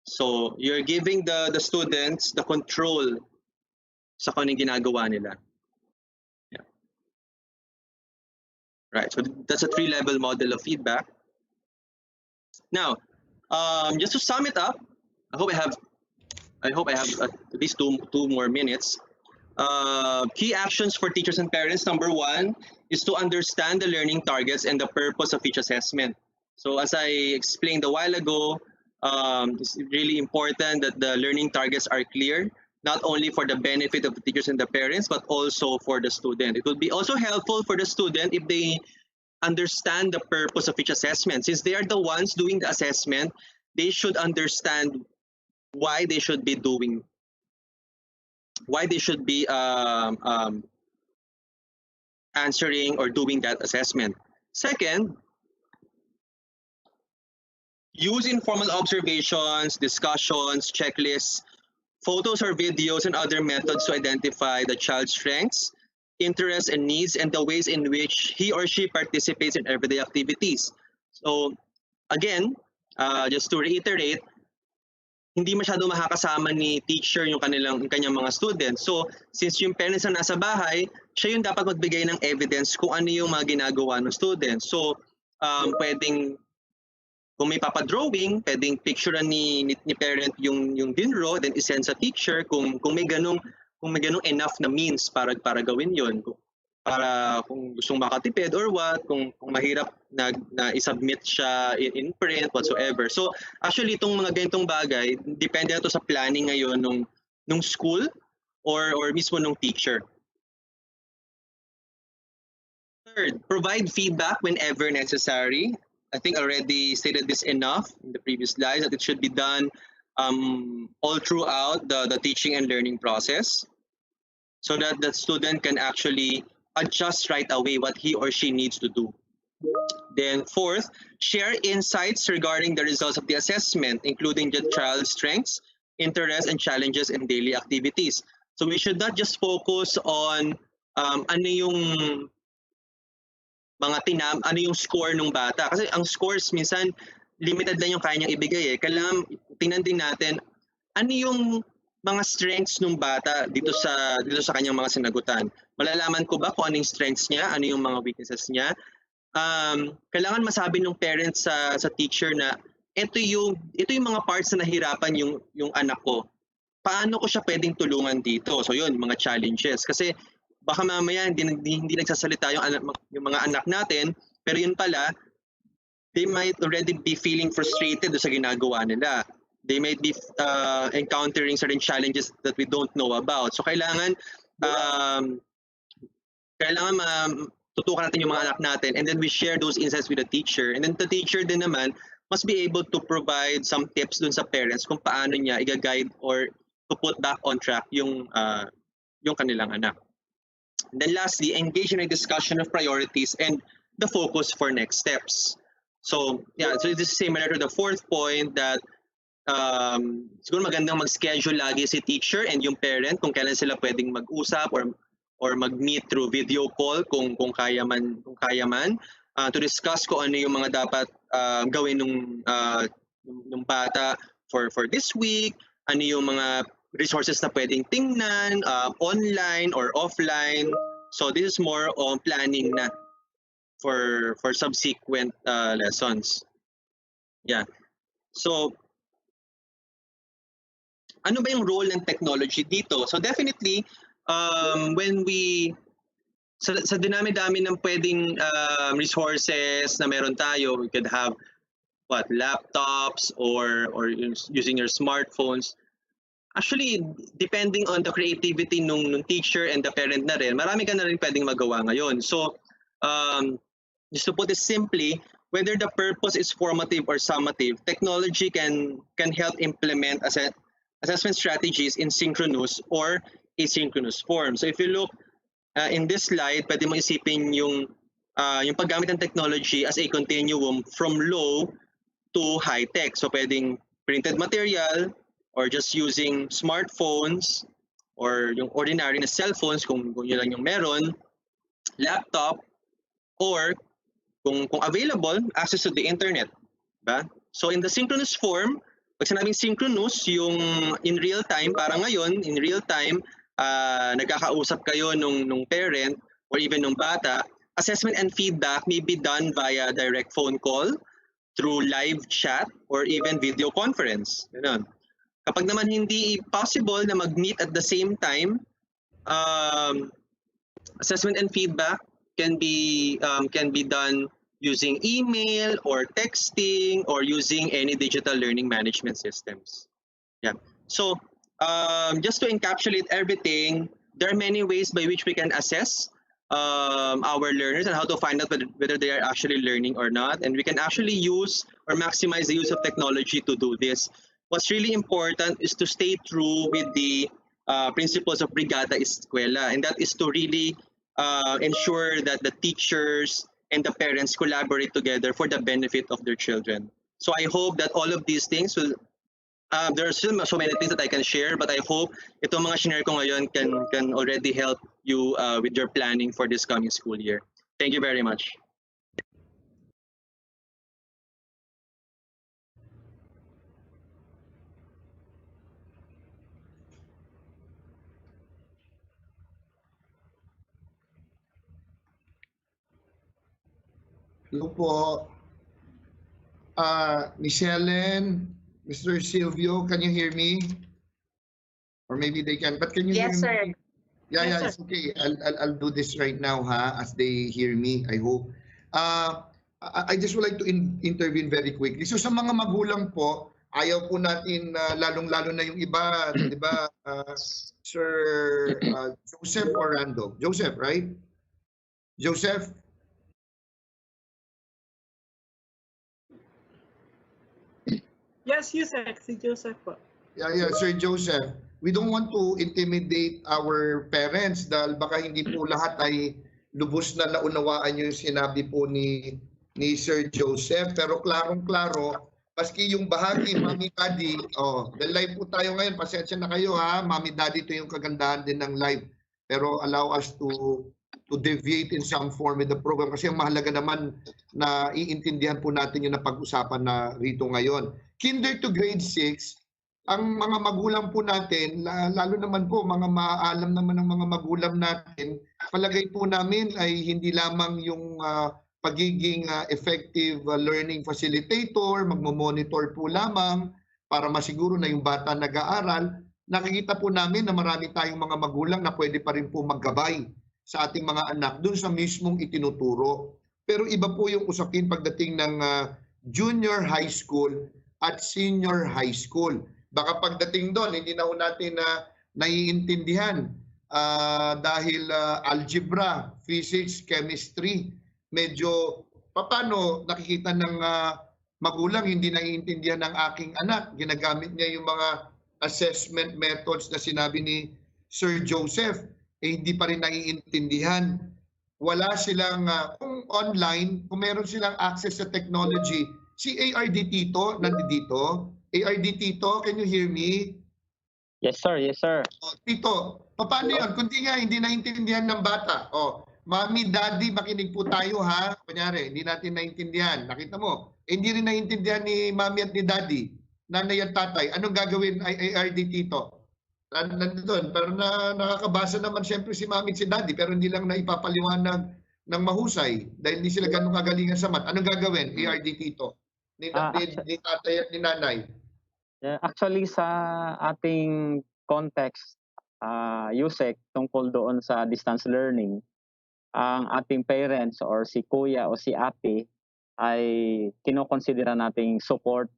[SPEAKER 19] So, you're giving the students the control sa kung anong ginagawa nila. Yeah. Right. So, that's a 3-level model of feedback. Now, just to sum it up, I hope I have at least two more minutes. Key actions for teachers and parents. Number 1 is to understand the learning targets and the purpose of each assessment. So as I explained a while ago, it's really important that the learning targets are clear, not only for the benefit of the teachers and the parents, but also for the student. It would be also helpful for the student if they understand the purpose of each assessment. Since they are the ones doing the assessment, they should understand why they should be answering or doing that assessment. Second, use informal observations, discussions, checklists, photos or videos, and other methods to identify the child's strengths, interests, and needs, and the ways in which he or she participates in everyday activities. So, again, just to reiterate, hindi masyado makakasama ni teacher yung kanyang mga students. So, since yung parents na nasa bahay, siya yung dapat magbigay ng evidence kung ano yung mga ginagawa ng students. So, pwedeng, kung may papadrawing, pwedeng picturean ni parent yung dinro, then isend sa teacher kung may ganong enough na means para gawin yon, para kung gustong makatipid or what, kung mahirap na i-submit siya in print whatsoever. So actually itong mga ganitong bagay, depende na to sa planning ngayon nung school or mismo nung teacher. Third, provide feedback whenever necessary.
[SPEAKER 8] I think I already stated this enough in the previous slides that it should be done all throughout the teaching and learning process so that the student can actually adjust right away what he or she needs to do. Then fourth, share insights regarding the results of the assessment, including the child's strengths, interests, and challenges in daily activities. So we should not just focus on ano yung ano yung score ng bata. Kasi ang scores minsan limited lang yung kaya niyang ibigay eh. Kailangan tingnan din natin ano yung mga strengths ng bata dito sa kanyang mga sinagutan. Malalaman ko ba kung anong strengths niya, ano yung mga weaknesses niya. Kailangan masabi ng parents sa teacher na ito yung mga parts na nahirapan yung anak ko. Paano ko siya pwedeng tulungan dito? So yun, mga challenges. Kasi baka mamaya hindi nagsasalita yung mga anak natin, pero yun pala, they might already be feeling frustrated sa ginagawa nila. They might be encountering certain challenges that we don't know about. So kailangan tutukan natin yung mga anak natin, and then we share those insights with the teacher. And then the teacher din naman must be able to provide some tips dun sa parents kung paano niya i-guide or to put back on track yung kanilang anak. And then lastly, engage in a discussion of priorities and the focus for next steps. So yeah, so this is similar to the fourth point that siguro magandang mag-schedule lagi si teacher and yung parent kung kailan sila pwedeng mag-usap or mag-meet through video call kung kaya man to discuss kung ano yung mga dapat gawin ng bata for this week, ano yung mga resources na pwedeng tingnan online or offline. So this is more on planning na for subsequent lessons. Yeah. So ano ba yung role ng technology dito? So definitely when we sa dinami-dami ng pwedeng resources na meron tayo, we could have laptops or using your smartphones. Actually, depending on the creativity nung teacher and the parent na rin, marami ka na rin pwedeng magawa ngayon. So, just to put it simply, whether the purpose is formative or summative, technology can help implement assessment strategies in synchronous or asynchronous form. So if you look in this slide, pwede mo isipin yung paggamit ng technology as a continuum from low to high tech. So pwedeng printed material, or just using smartphones or yung ordinary na cellphones kung yun lang yung meron, laptop, or kung available, access to the internet. Ba? So in the synchronous form, pag sinabing synchronous, yung in real time, parang ngayon, in real time, nagkakausap kayo nung parent or even nung bata, assessment and feedback may be done via direct phone call, through live chat, or even video conference. Ganun. Kapag naman hindi possible na mag-meet at the same time, assessment and feedback can be done using email or texting or using any digital learning management systems. Yeah. So just to encapsulate everything, there are many ways by which we can assess our learners and how to find out whether they are actually learning or not. And we can actually use or maximize the use of technology to do this. What's really important is to stay true with the principles of Brigada Eskwela, and that is to really ensure that the teachers and the parents collaborate together for the benefit of their children. So I hope that all of these things will, there are still so many things that I can share, but I hope itong mga share ko ngayon can already help you with your planning for this coming school year. Thank you very much.
[SPEAKER 11] Hello po. Miss Helen, Mr. Silvio, can you hear me? Or maybe they can, but can you hear me?
[SPEAKER 22] Yes, sir.
[SPEAKER 11] Yeah,
[SPEAKER 22] Yes,
[SPEAKER 11] yeah,
[SPEAKER 22] sir.
[SPEAKER 11] it's okay. I'll do this right now, as they hear me, I hope. I just would like to intervene very quickly. So sa mga magulang po, ayaw po natin, lalong-lalo na yung iba, di ba, Sir Joseph or Rando? Joseph, right? Joseph?
[SPEAKER 15] Yes, Yusek, si Joseph po.
[SPEAKER 11] Yeah, Sir Joseph. We don't want to intimidate our parents dahil baka hindi po lahat ay lubos na naunawaan yung sinabi po ni Sir Joseph. Pero klarong-klaro, maski yung bahagi, Mami Daddy, dahil live po tayo ngayon, pasensya na kayo ha, Mami Daddy, ito yung kagandahan din ng live. Pero allow us to deviate in some form with the program kasi ang mahalaga naman na iintindihan po natin yung napag-usapan na rito ngayon. Kinder to grade 6, ang mga magulang po natin, lalo naman po mga maaalam naman ng mga magulang natin, palagay po namin ay hindi lamang yung pagiging effective learning facilitator, magmo-monitor po lamang para masiguro na yung bata nag-aaral. Nakikita po namin na marami tayong mga magulang na pwede pa rin po maggabay sa ating mga anak dun sa mismong itinuturo. Pero iba po yung usapin pagdating ng junior high school at senior high school. Baka pagdating doon, hindi na natin naiintindihan dahil algebra, physics, chemistry, medyo paano nakikita ng magulang hindi naiintindihan ng aking anak. Ginagamit niya yung mga assessment methods na sinabi ni Sir Joseph, hindi pa rin naiintindihan. Wala silang, kung online, kung meron silang access sa technology, si ARD Tito, nandito. ARD Tito, can you hear me?
[SPEAKER 4] Yes, sir. Yes, sir.
[SPEAKER 11] Tito, paano yun? Kundi nga, hindi naintindihan ng bata. Mami, Daddy, makinig po tayo ha. Kunyari, hindi natin naintindihan. Nakita mo, hindi rin naintindihan ni Mami at ni Daddy, nanay at tatay. Anong gagawin ay ARD Tito? Nandun, pero nakakabasa naman siyempre si Mami at si Daddy, pero hindi lang naipapaliwanag ng mahusay dahil hindi sila ganun kagalingan sa math. Anong gagawin, ARD Tito? Ni tatay at ni nanay?
[SPEAKER 4] Actually, sa ating context, Yusek, tungkol doon sa distance learning, ang ating parents or si kuya o si ate ay kinokonsidera nating support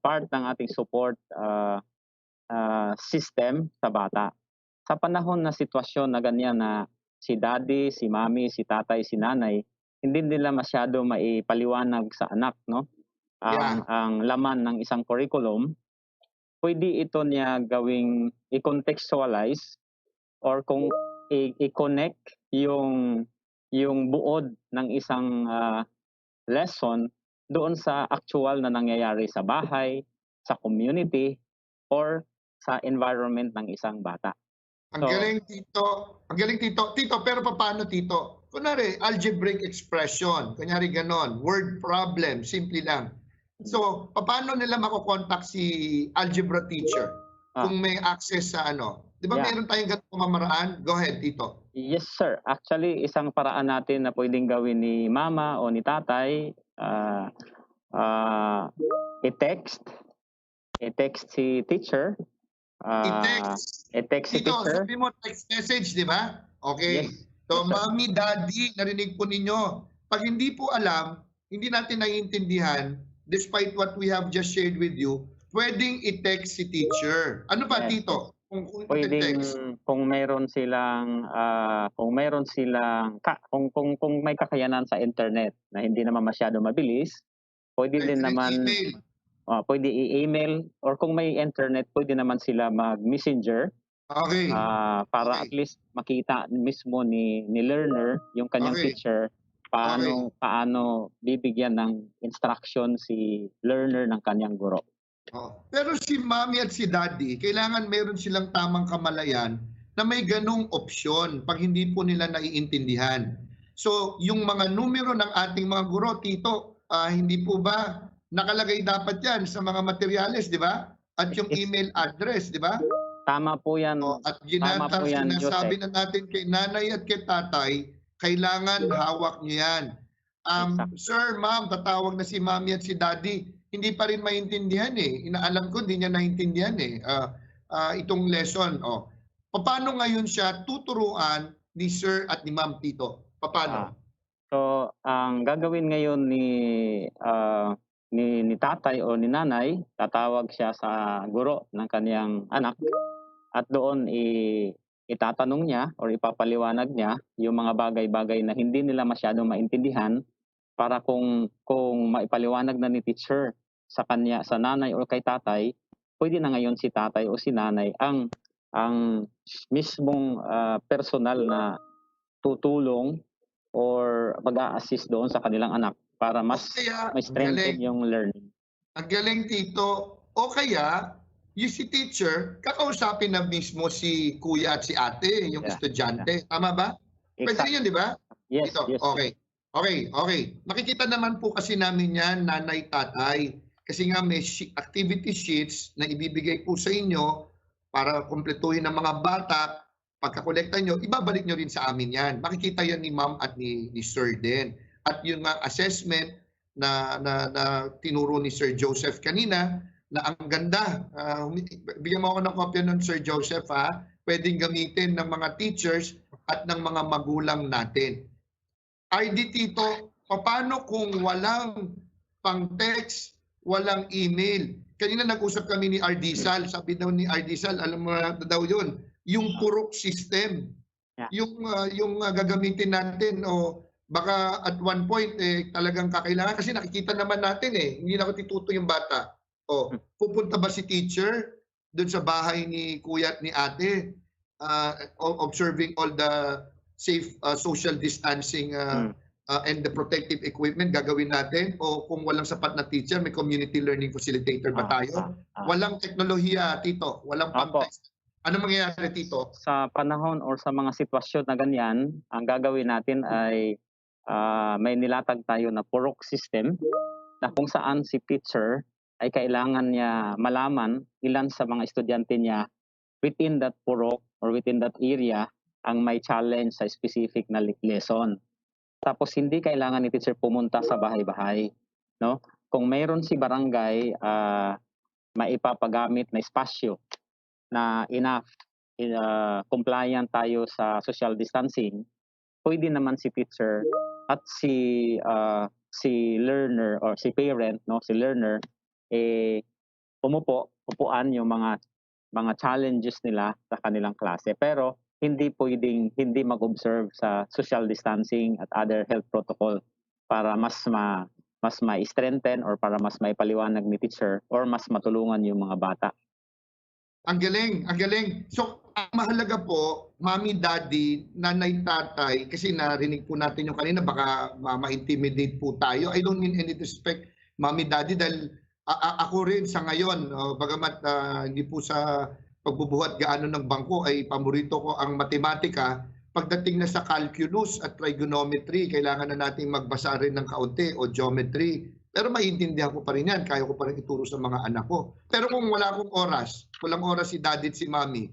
[SPEAKER 4] part ng ating support system sa bata. Sa panahon na sitwasyon na ganyan na si daddy, si mami, si tatay, si nanay, hindi nila masyado maipaliwanag sa anak, no? Ang laman ng isang curriculum, pwede ito niya gawing i-contextualize or kung i-connect yung buod ng isang lesson doon sa actual na nangyayari sa bahay, sa community, or sa environment ng isang bata.
[SPEAKER 11] Ang galing Tito. Ang galing Tito. Tito, pero paano Tito? Kunwari, algebraic expression. Kunyari ganon. Word problem. Simple lang. So, paano nila makokontakt si algebra teacher kung may access sa ano? Di ba meron tayong ganitong pamamaraan? Go ahead, Tito.
[SPEAKER 4] Yes, sir. Actually, isang paraan natin na pwedeng gawin ni mama o ni tatay, i-text si teacher. I-text si
[SPEAKER 11] Tito,
[SPEAKER 4] teacher.
[SPEAKER 11] sabi mo text message, di ba? Okay.
[SPEAKER 4] Yes.
[SPEAKER 11] So, Mami, Daddy, narinig po ninyo. Pag hindi po alam, hindi natin naiintindihan, despite what we have just shared with you, pwedeng i-text si teacher. Ano pa, Tito?
[SPEAKER 4] Pwedeng kung mayroon silang kung may kakayanan sa internet na hindi naman masyado mabilis, pwede din naman pwede i-email or kung may internet, pwede naman sila mag-messenger.
[SPEAKER 11] Okay.
[SPEAKER 4] Para at least makita mismo ni learner yung kanyang teacher paano bibigyan ng instruction si learner ng kanyang guro.
[SPEAKER 11] Pero si Mami at si Daddy, kailangan meron silang tamang kamalayan na may ganong opsyon pag hindi po nila naiintindihan. So, yung mga numero ng ating mga guro, Tito, hindi po ba nakalagay dapat yan sa mga materyales, di ba? At yung email address, di ba?
[SPEAKER 4] Tama po yan.
[SPEAKER 11] At sinasabi na natin kay nanay at kay tatay, kailangan hawak niyo yan. Sir, ma'am, tatawag na si Mami at si Daddy, hindi pa rin maintindihan eh. Inaalam ko, hindi niya naintindihan eh. Itong lesson. Paano ngayon siya tuturuan ni Sir at ni Ma'am Tito? Paano?
[SPEAKER 4] So, ang gagawin ngayon ni tatay o ni nanay, tatawag siya sa guro ng kaniyang anak at doon itatanong niya or ipapaliwanag niya yung mga bagay-bagay na hindi nila masyadong maintindihan para kung maipaliwanag na ni teacher sa kanya, sa nanay o kay tatay, pwede na ngayon si tatay o si nanay ang mismong personal na tutulong or mag-a-assist doon sa kanilang anak para mas may strengthen yung learning.
[SPEAKER 11] Ang galing, Tito. O kaya, yung si teacher, kakausapin na mismo si kuya at si ate, yung estudyante. Tama ba? Pwede rin yun, di ba?
[SPEAKER 4] Yes,
[SPEAKER 11] Ito,
[SPEAKER 4] yes.
[SPEAKER 11] Okay. Makikita naman po kasi namin yan, nanay, tatay. Kasi nga may activity sheets na ibibigay po sa inyo para kumpletuhin ng mga bata. Pagkakolekta nyo, ibabalik nyo rin sa amin yan. Makikita yan ni ma'am at ni sir din. At yung assessment na tinuro ni Sir Joseph kanina, na ang ganda. Bigyan mo ako ng kopya ng Sir Joseph, ha? Pwedeng gamitin ng mga teachers at ng mga magulang natin. RD, Tito, paano kung walang pang-text, walang email? Kanina nag-usap kami ni RD Sal. Sabi daw ni RD Sal, alam mo na daw yun, yung purok system. Yung gagamitin natin o baka at one point talagang kakailangan kasi nakikita naman natin hindi na tituto yung bata. Pupunta ba si teacher doon sa bahay ni kuya at ni ate observing all the safe social distancing and the protective equipment gagawin natin, o kung walang sapat na teacher, may community learning facilitator ba tayo? Walang teknolohiya, Tito, walang pang-text. Ano mangyayari, Tito?
[SPEAKER 4] Sa panahon or sa mga sitwasyon na ganyan, ang gagawin natin ay may nilatag tayo na purok system na kung saan si teacher ay kailangan niya malaman ilan sa mga estudyante niya within that purok or within that area ang may challenge sa specific na lesson. Tapos hindi kailangan ni teacher pumunta sa bahay-bahay, no? Kung mayroon si barangay maipapagamit na espasyo na enough compliant tayo sa social distancing, pwede naman si teacher at si learner or si parent, no, si learner upuan yung mga challenges nila sa kanilang klase, pero hindi pwedeng hindi mag-observe sa social distancing at other health protocol para mas ma-strengthen or para mas maipaliwanag ni teacher or mas matulungan yung mga bata.
[SPEAKER 11] Ang galing. So, ang mahalaga po, mami, daddy, nanay, tatay, kasi narinig po natin yung kanina, baka ma-intimidate po tayo. I don't mean any disrespect, mami, daddy, dahil ako rin sa ngayon, bagamat hindi po sa pagbubuhat gaano ng bangko, ay paborito ko ang matematika. Pagdating na sa calculus at trigonometry, kailangan na natin magbasa rin ng kaunti o geometry. Pero maintindihan ko pa rin yan, kaya ko pa rin ituro sa mga anak ko. Pero kung wala akong oras, walang oras si daddy at si mami,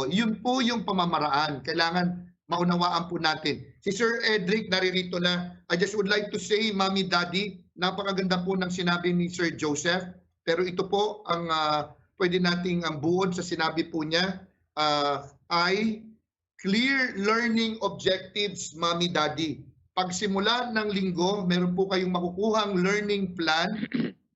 [SPEAKER 11] yun po yung pamamaraan. Kailangan maunawaan po natin. Si Sir Edric naririto na. I just would like to say, mami, daddy, napakaganda po ng sinabi ni Sir Joseph. Pero ito po ang pwede nating buod sa sinabi po niya ay clear learning objectives, mami, daddy. Pagsimula ng linggo, meron po kayong makukuhang learning plan.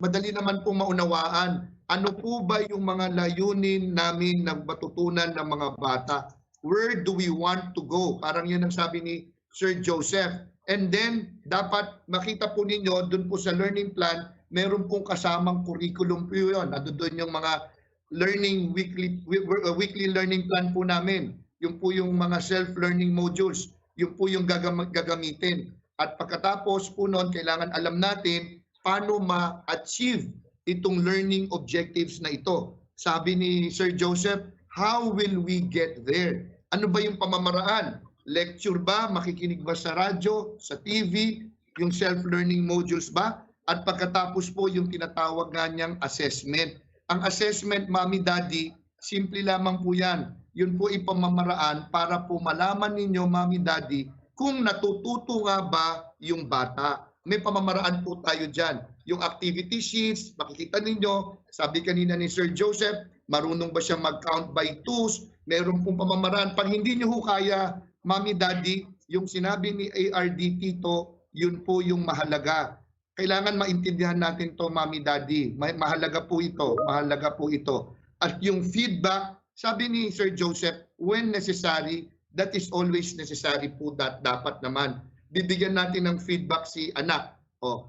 [SPEAKER 11] Madali naman po maunawaan. Ano po ba yung mga layunin namin na matutunan ng mga bata? Where do we want to go? Parang yun ang sabi ni Sir Joseph. And then, dapat makita po ninyo, dun po sa learning plan, meron pong kasamang curriculum po yun. Doon yung mga learning weekly learning plan po namin. Yung po yung mga self-learning modules. Yung po yung gagamitin. At pagkatapos po noon, kailangan alam natin paano ma-achieve itong learning objectives na ito. Sabi ni Sir Joseph, how will we get there? Ano ba yung pamamaraan? Lecture ba? Makikinig ba sa radyo, sa TV? Yung self-learning modules ba? At pagkatapos po yung tinatawag nga niyang assessment. Ang assessment, mami, daddy, simple lamang po yan. Yun po ipamamaraan para po malaman ninyo, mami, daddy, kung natututo nga ba yung bata. May pamamaraan po tayo dyan. Yung activity sheets, makikita ninyo, sabi kanina ni Sir Joseph, marunong ba siya mag-count by twos? Meron pong pamamaraan. Pag hindi nyo kaya, mami, daddy, yung sinabi ni ARD Tito, yun po yung mahalaga. Kailangan maintindihan natin to, mami, daddy. Mahalaga po ito. Mahalaga po ito. At yung feedback, sabi ni Sir Joseph, when necessary, that is always necessary po, that dapat naman. Bibigyan natin ng feedback si anak. O,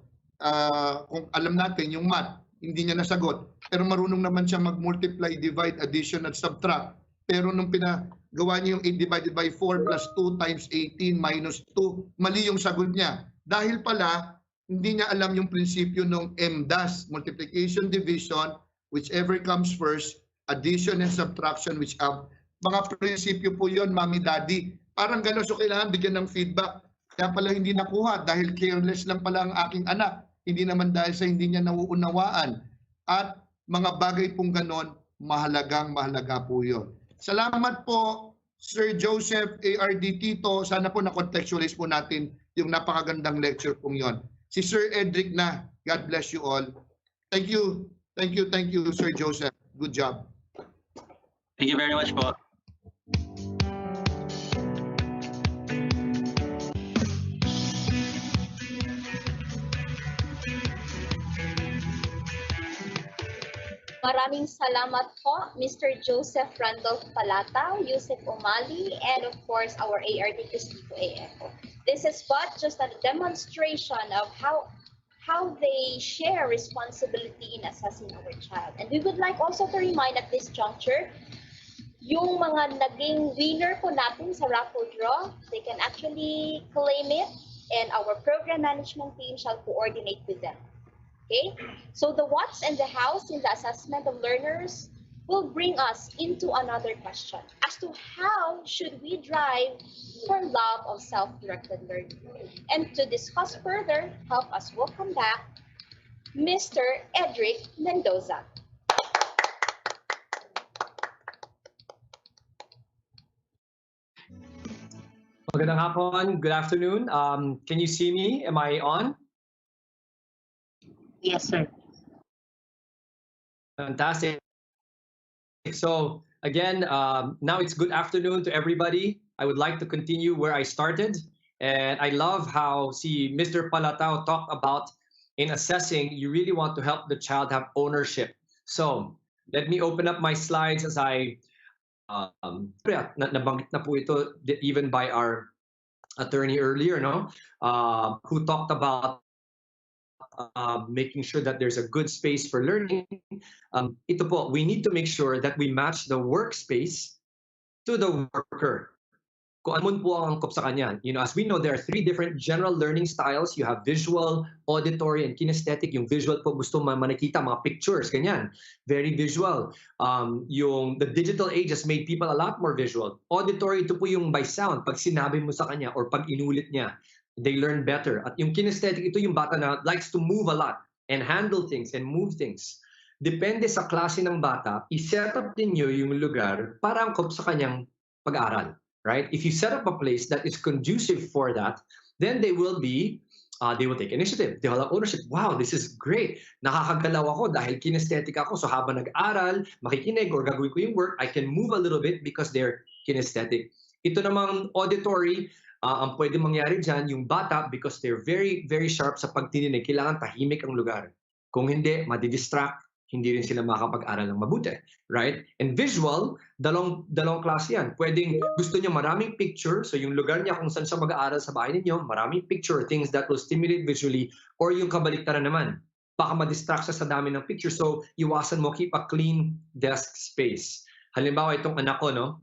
[SPEAKER 11] kung alam natin yung math, hindi niya nasagot. Pero marunong naman siya mag-multiply, divide, addition, at subtract. Pero nung pinagawa niya yung 8 divided by 4 plus 2 times 18 minus 2, mali yung sagot niya. Dahil pala, hindi niya alam yung prinsipyo ng MDAS, multiplication, division, whichever comes first, addition and subtraction, which have. Mga prinsipyo po yon, Mami, Daddy. Parang gano'n, so kailangan bigyan ng feedback. Kaya pala hindi nakuha dahil careless lang pala ang aking anak. Hindi naman dahil sa hindi niya nauunawaan. At mga bagay pong ganon, mahalaga po yun. Salamat po, Sir Joseph ARD Tito. Sana po na-contextualize po natin yung napakagandang lecture pong yon. Si Sir Edric na. God bless you all. Thank you. Thank you, Sir Joseph. Good job.
[SPEAKER 19] Thank you very much po.
[SPEAKER 3] Maraming salamat po, Mr. Joseph Randolph Palata, Yusef Umali, and of course, our ARD Cristito AECO. This is but just a demonstration of how they share responsibility in assessing our child. And we would like also to remind at this juncture, yung mga naging winner po natin sa raffle draw, they can actually claim it, and our program management team shall coordinate with them. Okay, so the what's and the how's in the assessment of learners will bring us into another question as to how should we drive for love of self-directed learning. And to discuss further, help us welcome back Mr. Edric Mendoza.
[SPEAKER 18] Magandang hapon, good afternoon. Can you see me? Am I on?
[SPEAKER 22] Yes, sir.
[SPEAKER 18] Fantastic. So again, now it's good afternoon to everybody. I would like to continue where I started. And I love how Mr. Palatao talked about in assessing, you really want to help the child have ownership. So let me open up my slides as I, nabanggit na po ito even by our attorney earlier, no? Who talked about making sure that there's a good space for learning. Ito po, we need to make sure that we match the workspace to the worker. Kung ano po ang angkop sa kanya. You know, as we know, there are 3 different general learning styles. You have visual, auditory, and kinesthetic. Yung visual po gusto manakita, mga pictures, ganyan. Very visual. The digital age has made people a lot more visual. Auditory, ito po yung by sound. Pag sinabi mo sa kanya or pag inulit niya, they learn better. At yung kinesthetic, ito yung bata na likes to move a lot and handle things and move things. Depende sa klase ng bata, i-set up ninyo yung lugar para angkop sa kanyang pag-aaral. Right? If you set up a place that is conducive for that, then they will take initiative. They will have ownership. Wow, this is great. Nakakagalaw ako dahil kinesthetic ako. So habang nag-aral, makikinig or gagawin ko yung work, I can move a little bit because they're kinesthetic. Ito namang auditory, ang pwede mangyari dyan, yung bata, because they're very, very sharp sa pagtininig, kailangan tahimik ang lugar. Kung hindi, madidistract, hindi rin sila makakapag-aral ng mabuti. Right? And visual, dalawang klase yan. Pwedeng gusto niya maraming picture, so yung lugar niya kung saan siya mag-aaral sa bahay ninyo, maraming picture, things that will stimulate visually, or yung kabaliktaran naman. Baka madistract siya sa dami ng picture, so iwasan mo, keep a clean desk space. Halimbawa, itong anak ko, no?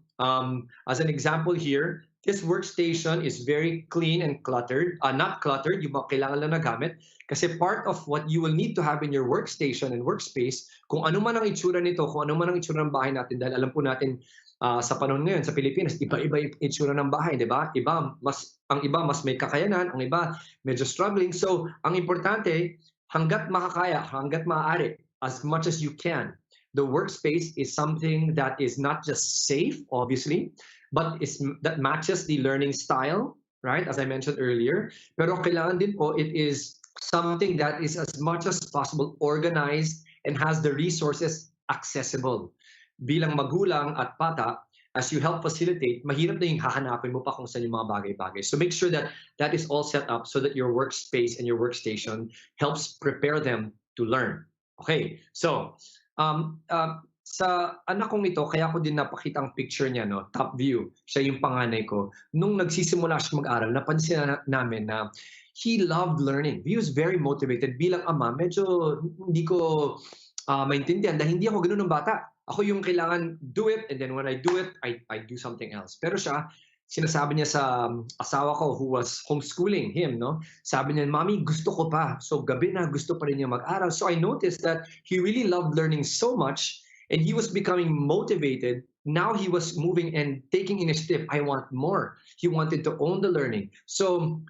[SPEAKER 18] As an example here, this workstation is very clean and cluttered. Not cluttered, yung mga kailangan lang na gamit. Kasi part of what you will need to have in your workstation and workspace, kung ano man ang itsura nito, kung ano man ang itsura ng bahay natin, dahil alam po natin sa panahon ngayon sa Pilipinas, iba-iba yung itsura ng bahay, di ba? Ang iba mas may kakayanan, ang iba medyo struggling. So, ang importante, hanggat makakaya, hanggat maaari, as much as you can, the workspace is something that is not just safe, obviously, but that matches the learning style, right? As I mentioned earlier. Pero kailangan din po, it is something that is as much as possible organized and has the resources accessible. Bilang magulang at bata, as you help facilitate, mahirap na yung hahanapin mo pa kung saan yung mga bagay-bagay. So make sure that that is all set up so that your workspace and your workstation helps prepare them to learn. Okay, so sa anak kong ito, kaya ko din napakita ang picture niya, no, top view, siya yung panganay ko. Nung nagsisimula siya mag-aral, napansin namin na he loved learning. He was very motivated. Bilang ama, medyo hindi ko maintindihan dahil hindi ako ganun ng bata. Ako yung kailangan do it, and then when I do it, I do something else. Pero siya, sinasabi niya sa asawa ko who was homeschooling him, no? Sabi niya, Mommy, gusto ko pa. So gabi na, gusto pa rin niya mag-aral. So I noticed that he really loved learning so much and he was becoming motivated. Now he was moving and taking initiative. I want more. He wanted to own the learning. So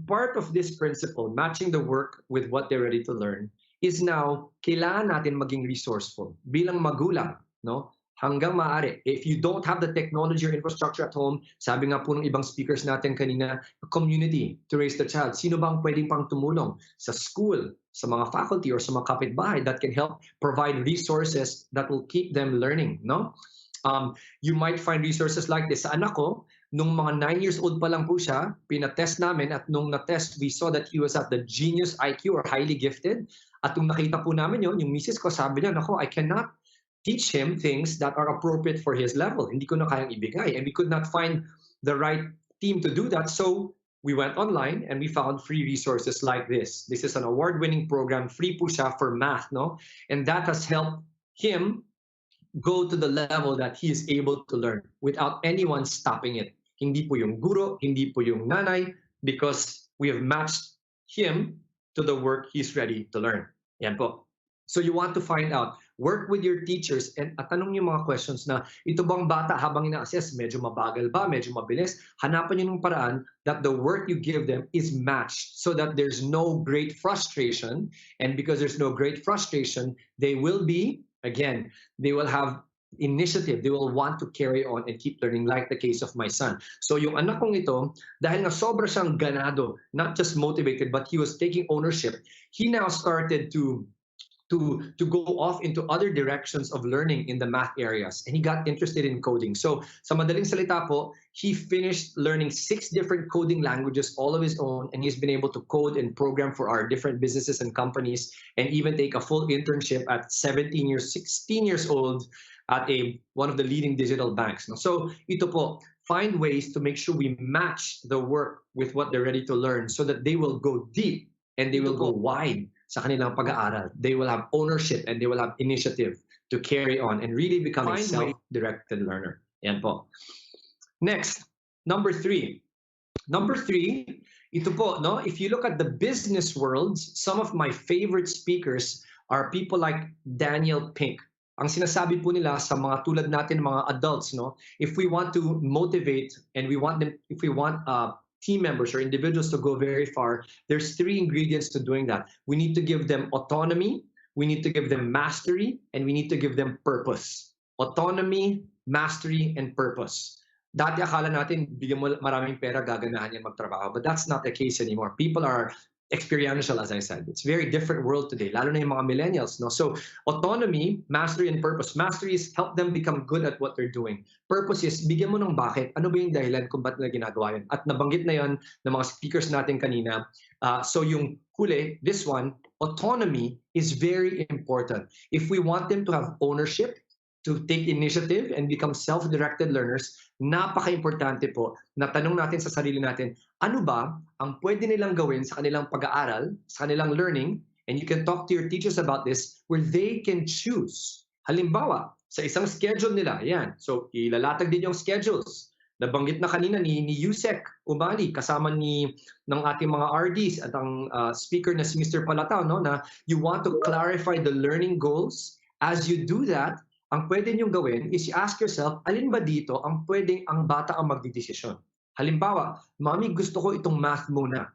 [SPEAKER 18] part of this principle, matching the work with what they're ready to learn, is now kailangan natin maging resourceful bilang magulang, no? Hanggang maaari. If you don't have the technology or infrastructure at home, sabi nga po ng ibang speakers natin kanina, a community to raise the child. Sino bang pwedeng pang tumulong sa school, sa mga faculty, or sa mga kapitbahay that can help provide resources that will keep them learning, no? You might find resources like this. Sa anak ko, nung mga 9 years old pa lang po siya, pinatest namin at nung na-test, we saw that he was at the genius IQ or highly gifted. At nung nakita po namin yun, yung misis ko sabi niya, nako, I cannot teach him things that are appropriate for his level. Hindi ko na kayang ibigay. And we could not find the right team to do that. So we went online and we found free resources like this. This is an award-winning program, free po siya for math, no? And that has helped him go to the level that he is able to learn without anyone stopping it. Hindi po yung guro, hindi po yung nanay, because we have matched him to the work he's ready to learn. Yan po. So you want to find out, work with your teachers and tanong yung mga questions na ito bang bata habang ina-assess, medyo mabagal ba, medyo mabilis, hanapan nyo ng paraan that the work you give them is matched so that there's no great frustration, and because there's no great frustration, they will be, again, they will have initiative, they will want to carry on and keep learning, like the case of my son. So yung anak kong ito, dahil na sobra siyang ganado, not just motivated, but he was taking ownership, he now started to go off into other directions of learning in the math areas. And he got interested in coding. So sa madaling salita po, he finished learning 6 different coding languages all of his own, and he's been able to code and program for our different businesses and companies, and even take a full internship at 16 years old at one of the leading digital banks. So ito po, find ways to make sure we match the work with what they're ready to learn so that they will go deep and they will go wide sa kanilang pag-aaral. They will have ownership and they will have initiative to carry on and really become a self-directed learner. Yan po. Next, number 3. Number 3, ito po, no? If you look at the business worlds, some of my favorite speakers are people like Daniel Pink. Ang sinasabi po nila sa mga tulad natin, mga adults, no? If we want to motivate and if we want team members or individuals to go very far, there's 3 ingredients to doing that. We need to give them autonomy, we need to give them mastery, and we need to give them purpose. Autonomy, mastery, and purpose. Dati akala natin, bigyan mo maraming pera, gaganahan yan magtrabaho. But that's not the case anymore. People are experiential, as I said. It's a very different world today, lalo na yung mga millennials. No? So autonomy, mastery, and purpose. Mastery is help them become good at what they're doing. Purpose is bigyan mo ng bakit. Ano ba yung dahilan kung ba't nila ginagawa yun? At nabanggit na yun ng mga speakers natin kanina. So yung huli, this one, autonomy is very important. If we want them to have ownership, to take initiative and become self-directed learners, napaka-importante po na tanong natin sa sarili natin, ano ba ang pwede nilang gawin sa kanilang pag-aaral, sa kanilang learning, and you can talk to your teachers about this, where they can choose. Halimbawa, sa isang schedule nila, yan. So, ilalatag din yung schedules. Nabanggit na kanina ni Yusek Umali, kasama ng ating mga RDs at ang speaker na si Mr. Palatao, no, na you want to clarify the learning goals. As you do that, ang pwede niyong gawin is ask yourself, alin ba dito ang pwedeng ang bata ang magdidesisyon? Halimbawa, Mami, gusto ko itong math muna.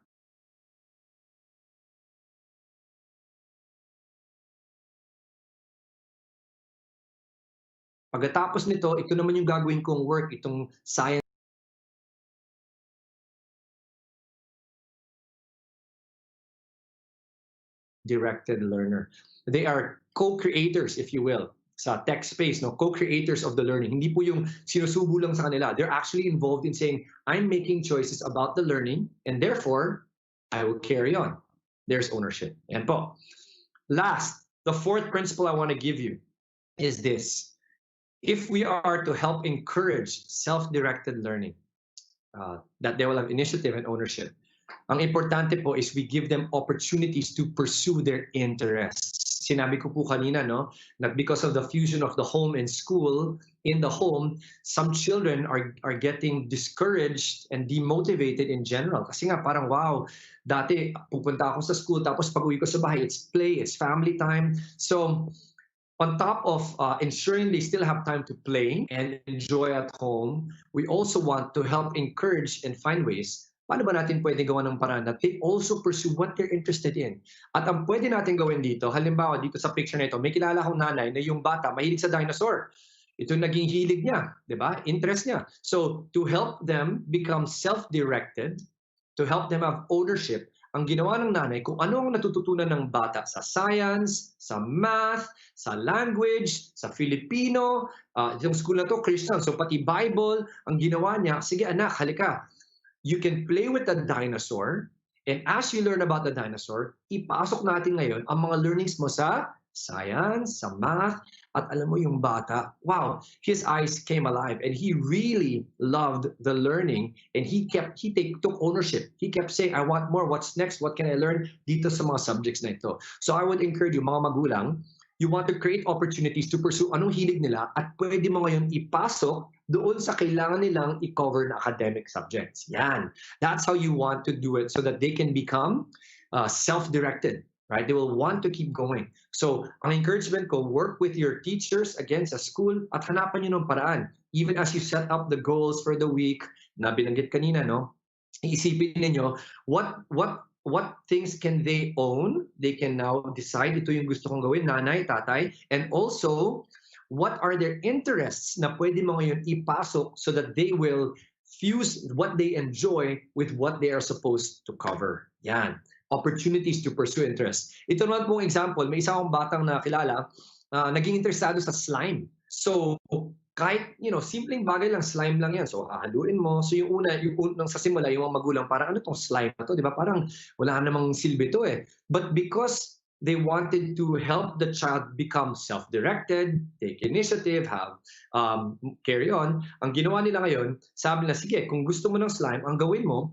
[SPEAKER 18] Pagkatapos nito, ito naman yung gagawin kong work, itong science. Directed learner. They are co-creators, if you will, sa tech space, no? Co-creators of the learning. Hindi po yung sinusubo lang sa kanila. They're actually involved in saying, I'm making choices about the learning, and therefore, I will carry on. There's ownership. Yan po. Last, the 4th principle I want to give you. is this. If we are to help encourage self-directed learning, that they will have initiative and ownership, ang importante po is we give them opportunities to pursue their interests. Sinabi ko po kanina, no, that because of the fusion of the home and school, in the home, some children are getting discouraged and demotivated in general. Kasi nga parang, wow, dati pupunta ako sa school, tapos pag uwi ko sa bahay, it's play, it's family time. So, on top of ensuring they still have time to play and enjoy at home, we also want to help encourage and find ways. Paano ba natin pwede gawa ng paraan that they also pursue what they're interested in? At ang pwede natin gawin dito, halimbawa dito sa picture na ito, may kilala akong nanay na yung bata mahilig sa dinosaur. Ito naging hilig niya, di ba? Interest niya. So to help them become self-directed, to help them have ownership, ang ginawa ng nanay, kung ano ang natututunan ng bata sa science, sa math, sa language, sa Filipino, yung school na to, Christian, so pati Bible, ang ginawa niya, sige anak, halika, you can play with the dinosaur, and as you learn about the dinosaur, ipasok natin ngayon ang mga learnings mo sa science, sa math, at alam mo yung bata, wow, his eyes came alive and he really loved the learning and he took ownership. He kept saying, I want more, what's next, what can I learn dito sa mga subjects na ito. So I would encourage you, mga magulang, you want to create opportunities to pursue anong hilig nila at pwede mo ngayon ipasok doon sa kailangan nilang i-cover na academic subjects. Yan. That's how you want to do it so that they can become self-directed. Right? They will want to keep going. So, ang encouragement ko, work with your teachers, again, sa school, at hanapan nyo ng paraan. Even as you set up the goals for the week, na binanggit kanina, no? Iisipin ninyo, what things can they own? They can now decide, ito yung gusto kong gawin, nanay, tatay, and also, what are their interests na pwede mo ngayon ipasok so that they will fuse what they enjoy with what they are supposed to cover. Yan. Opportunities to pursue interest. Ito naman pong example, may isa akong batang nakilala, naging interesado sa slime. So, kahit, simpleng bagay lang, slime lang yan. So, hahaluin mo. So, yung sa simula, yung mga magulang, parang ano tong slime na to? Di ba? Parang wala namang silbi to eh. But because they wanted to help the child become self-directed, take initiative, have carry on, ang ginawa nila ngayon, sabi na, sige, kung gusto mo ng slime, ang gawin mo,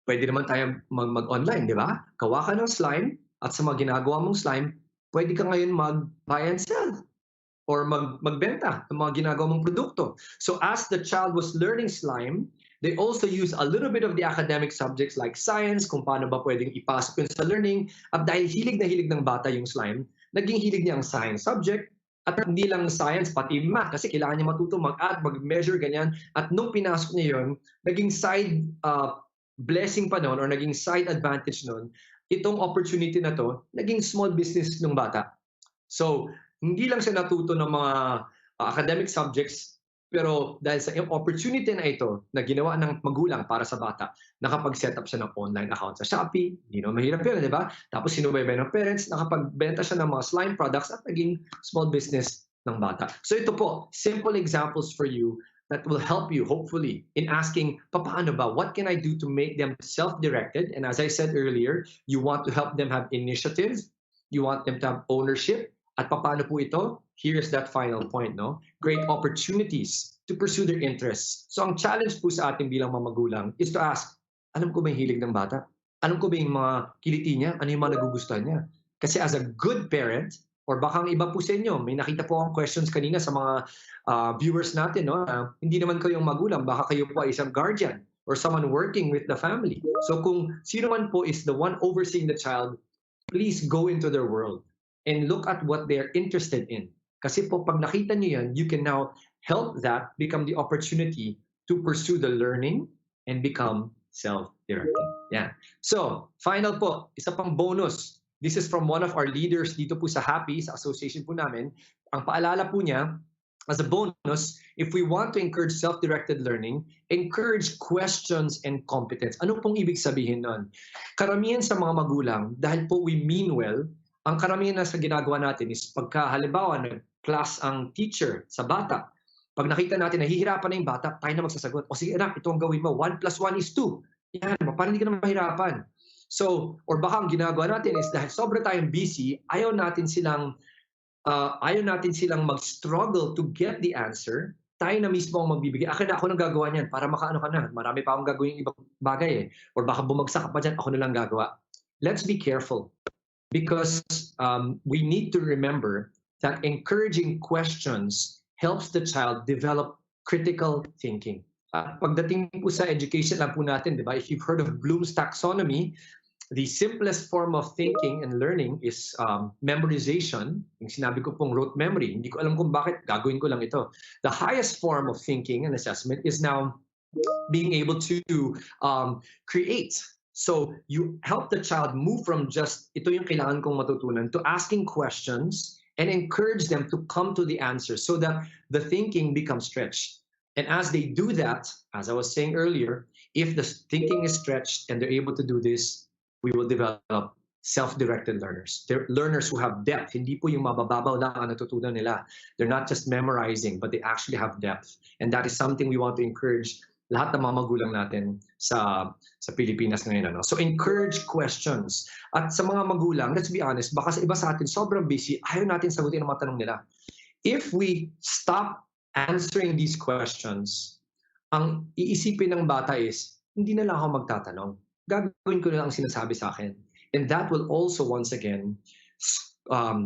[SPEAKER 18] pwede naman tayo mag-online, di ba? Gawa ka ng slime at sa mga ginagawa mong slime, pwede ka ngayon mag-buy and sell or magbenta ng mga ginagawa mong produkto. So as the child was learning slime, they also use a little bit of the academic subjects like science, kung paano ba pwedeng ipasok yun sa learning. At dahil hilig na hilig ng bata yung slime, naging hilig niya ang science subject. At hindi lang science, pati math, kasi kailangan niya matuto mag-add, mag-measure, ganyan. At nung pinasok niya yun, naging side blessing pa noon or naging side advantage noon, itong opportunity na to, naging small business ng bata. So, hindi lang siya natuto ng mga academic subjects, pero dahil sa opportunity na ito na ginawa ng magulang para sa bata, nakapag-set up siya ng online account sa Shopee, mahirap yun, di ba? Tapos sinubaybay ng parents, nakapagbenta siya ng mga slime products at naging small business ng bata. So ito po, simple examples for you that will help you, hopefully, in asking, paano ba? What can I do to make them self-directed? And as I said earlier, you want to help them have initiative, you want them to have ownership, at paano po ito? Here's that final point, no? Great opportunities to pursue their interests. So ang challenge po sa ating bilang mga magulang is to ask, alam ko ba yung hilig ng bata? Alam ko ba yung mga kiliti niya? Ano yung mga nagugustuhan niya? Kasi as a good parent, or baka ang iba po sa inyo, may nakita po akong questions kanina sa mga viewers natin, no? Hindi naman kayo magulang, baka kayo po ay isang guardian or someone working with the family. So kung sino man po is the one overseeing the child, please go into their world and look at what they're interested in. Kasi po pag nakita niyo yan, you can now help that become the opportunity to pursue the learning and become self-directed. Yeah. So, final po, isa pang bonus. This is from one of our leaders dito po sa Happy, sa association po namin. Ang paalala po niya, as a bonus, if we want to encourage self-directed learning, encourage questions and competence. Ano pong ibig sabihin nun? Karamihan sa mga magulang, dahil po we mean well, ang karamihan na sa ginagawa natin is pagka halimbawa nag-class ang teacher sa bata, pag nakita natin nahihirapan na yung bata, tayo na magsasagot. O sige anak, ito ang gawin mo, 1 + 1 = 2. Yan, parang hindi ka na mahirapan. So, or baka ang ginagawa natin is dahil sobra tayong busy, ayaw natin silang ayaw natin silang mag-struggle to get the answer, tayo na mismo ang magbibigay. Akin na ako nang gagawa niyan para makaano ka na. Marami pa akong gagawin ibang bagay eh. Or baka bumagsak ka pa dyan, ako na lang gagawa. Let's be careful because we need to remember that encouraging questions helps the child develop critical thinking. Pagdating po sa education lang po natin, di ba? If you've heard of Bloom's taxonomy, the simplest form of thinking and learning is memorization. Yung sinabi ko pong rote memory. Hindi ko alam kung bakit gagawin ko lang ito. The highest form of thinking and assessment is now being able to create. So you help the child move from just ito yung kailangan kong matutunan to asking questions and encourage them to come to the answer so that the thinking becomes stretched. And as they do that, as I was saying earlier, if the thinking is stretched and they're able to do this, we will develop self-directed learners. They're learners who have depth. Hindi po yung mabababaw lang ang natutunan nila. They're not just memorizing, but they actually have depth. And that is something we want to encourage lahat ng mga magulang natin sa Pilipinas ngayon. Ano? So encourage questions. At sa mga magulang, let's be honest, baka sa iba sa atin sobrang busy, ayaw natin sagutin ang mga tanong nila. If we stop answering these questions, ang iisipin ng bata is, hindi na lang ako magtatanong. Gagawin ko na lang ang sinasabi sa akin. And that will also, once again,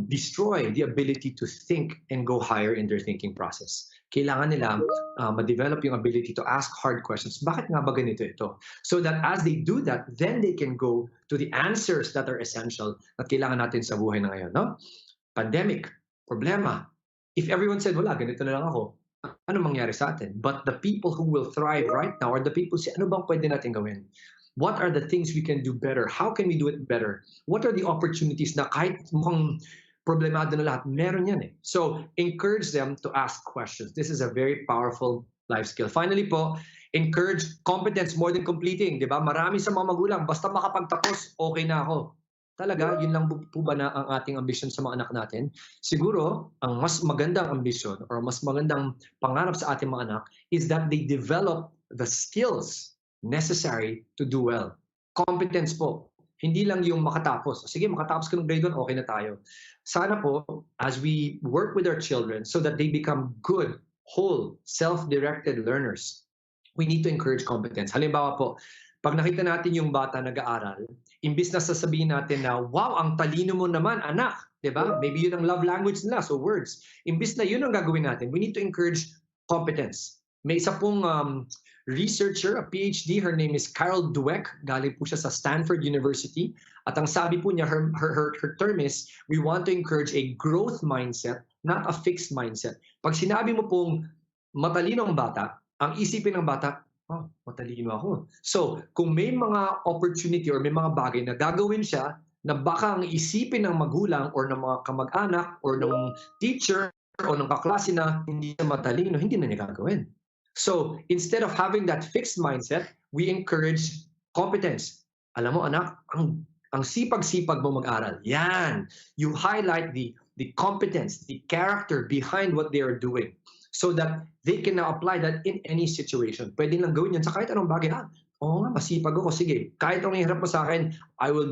[SPEAKER 18] destroy the ability to think and go higher in their thinking process. Kailangan nila ma-develop yung ability to ask hard questions. Bakit nga ba ganito ito? So that as they do that, then they can go to the answers that are essential at kailangan natin sa buhay na ngayon. No? Pandemic, problema. If everyone said, wala, ganito na lang ako, ano mangyari sa atin? But the people who will thrive right now are the people who say, ano bang pwede natin gawin? What are the things we can do better? How can we do it better? What are the opportunities na kahit mukhang problemado na lahat, meron yan eh. So, encourage them to ask questions. This is a very powerful life skill. Finally po, encourage competence more than completing. Di ba? Marami sa mga magulang, basta makapagtapos, okay na ako. Talaga, yun lang po ba na ang ating ambition sa mga anak natin? Siguro, ang mas magandang ambition or mas magandang pangarap sa ating mga anak is that they develop the skills necessary to do well. Competence po. Hindi lang yung makatapos. Sige, makatapos ka ng grade 1, okay na tayo. Sana po, as we work with our children so that they become good, whole, self-directed learners, we need to encourage competence. Halimbawa po, pag nakita natin yung bata nag-aaral, imbis na sasabihin natin na, wow, ang talino mo naman, anak. Diba? Maybe yun ang love language nila, so words. Imbis na yun ang gagawin natin, we need to encourage competence. May isa pong researcher, a PhD, her name is Carol Dweck, galing po siya sa Stanford University. At ang sabi po niya, her term is, we want to encourage a growth mindset, not a fixed mindset. Pag sinabi mo pong matalino ang bata, ang isipin ng bata, oh, matalino ako. So, kung may mga opportunity or may mga bagay na gagawin siya, na baka ang isipin ng magulang or ng mga kamag-anak or ng teacher o ng kaklase na hindi na matalino, hindi na niya gagawin. So, instead of having that fixed mindset, we encourage competence. Alam mo, anak, ang sipag-sipag mo mag-aral. Yan. You highlight the competence, the character behind what they are doing so that they can now apply that in any situation. Pwede lang gawin yan sa kahit anong bagay. Oo nga, masipag ako. Sige, kahit anong hirap mo sa akin, I will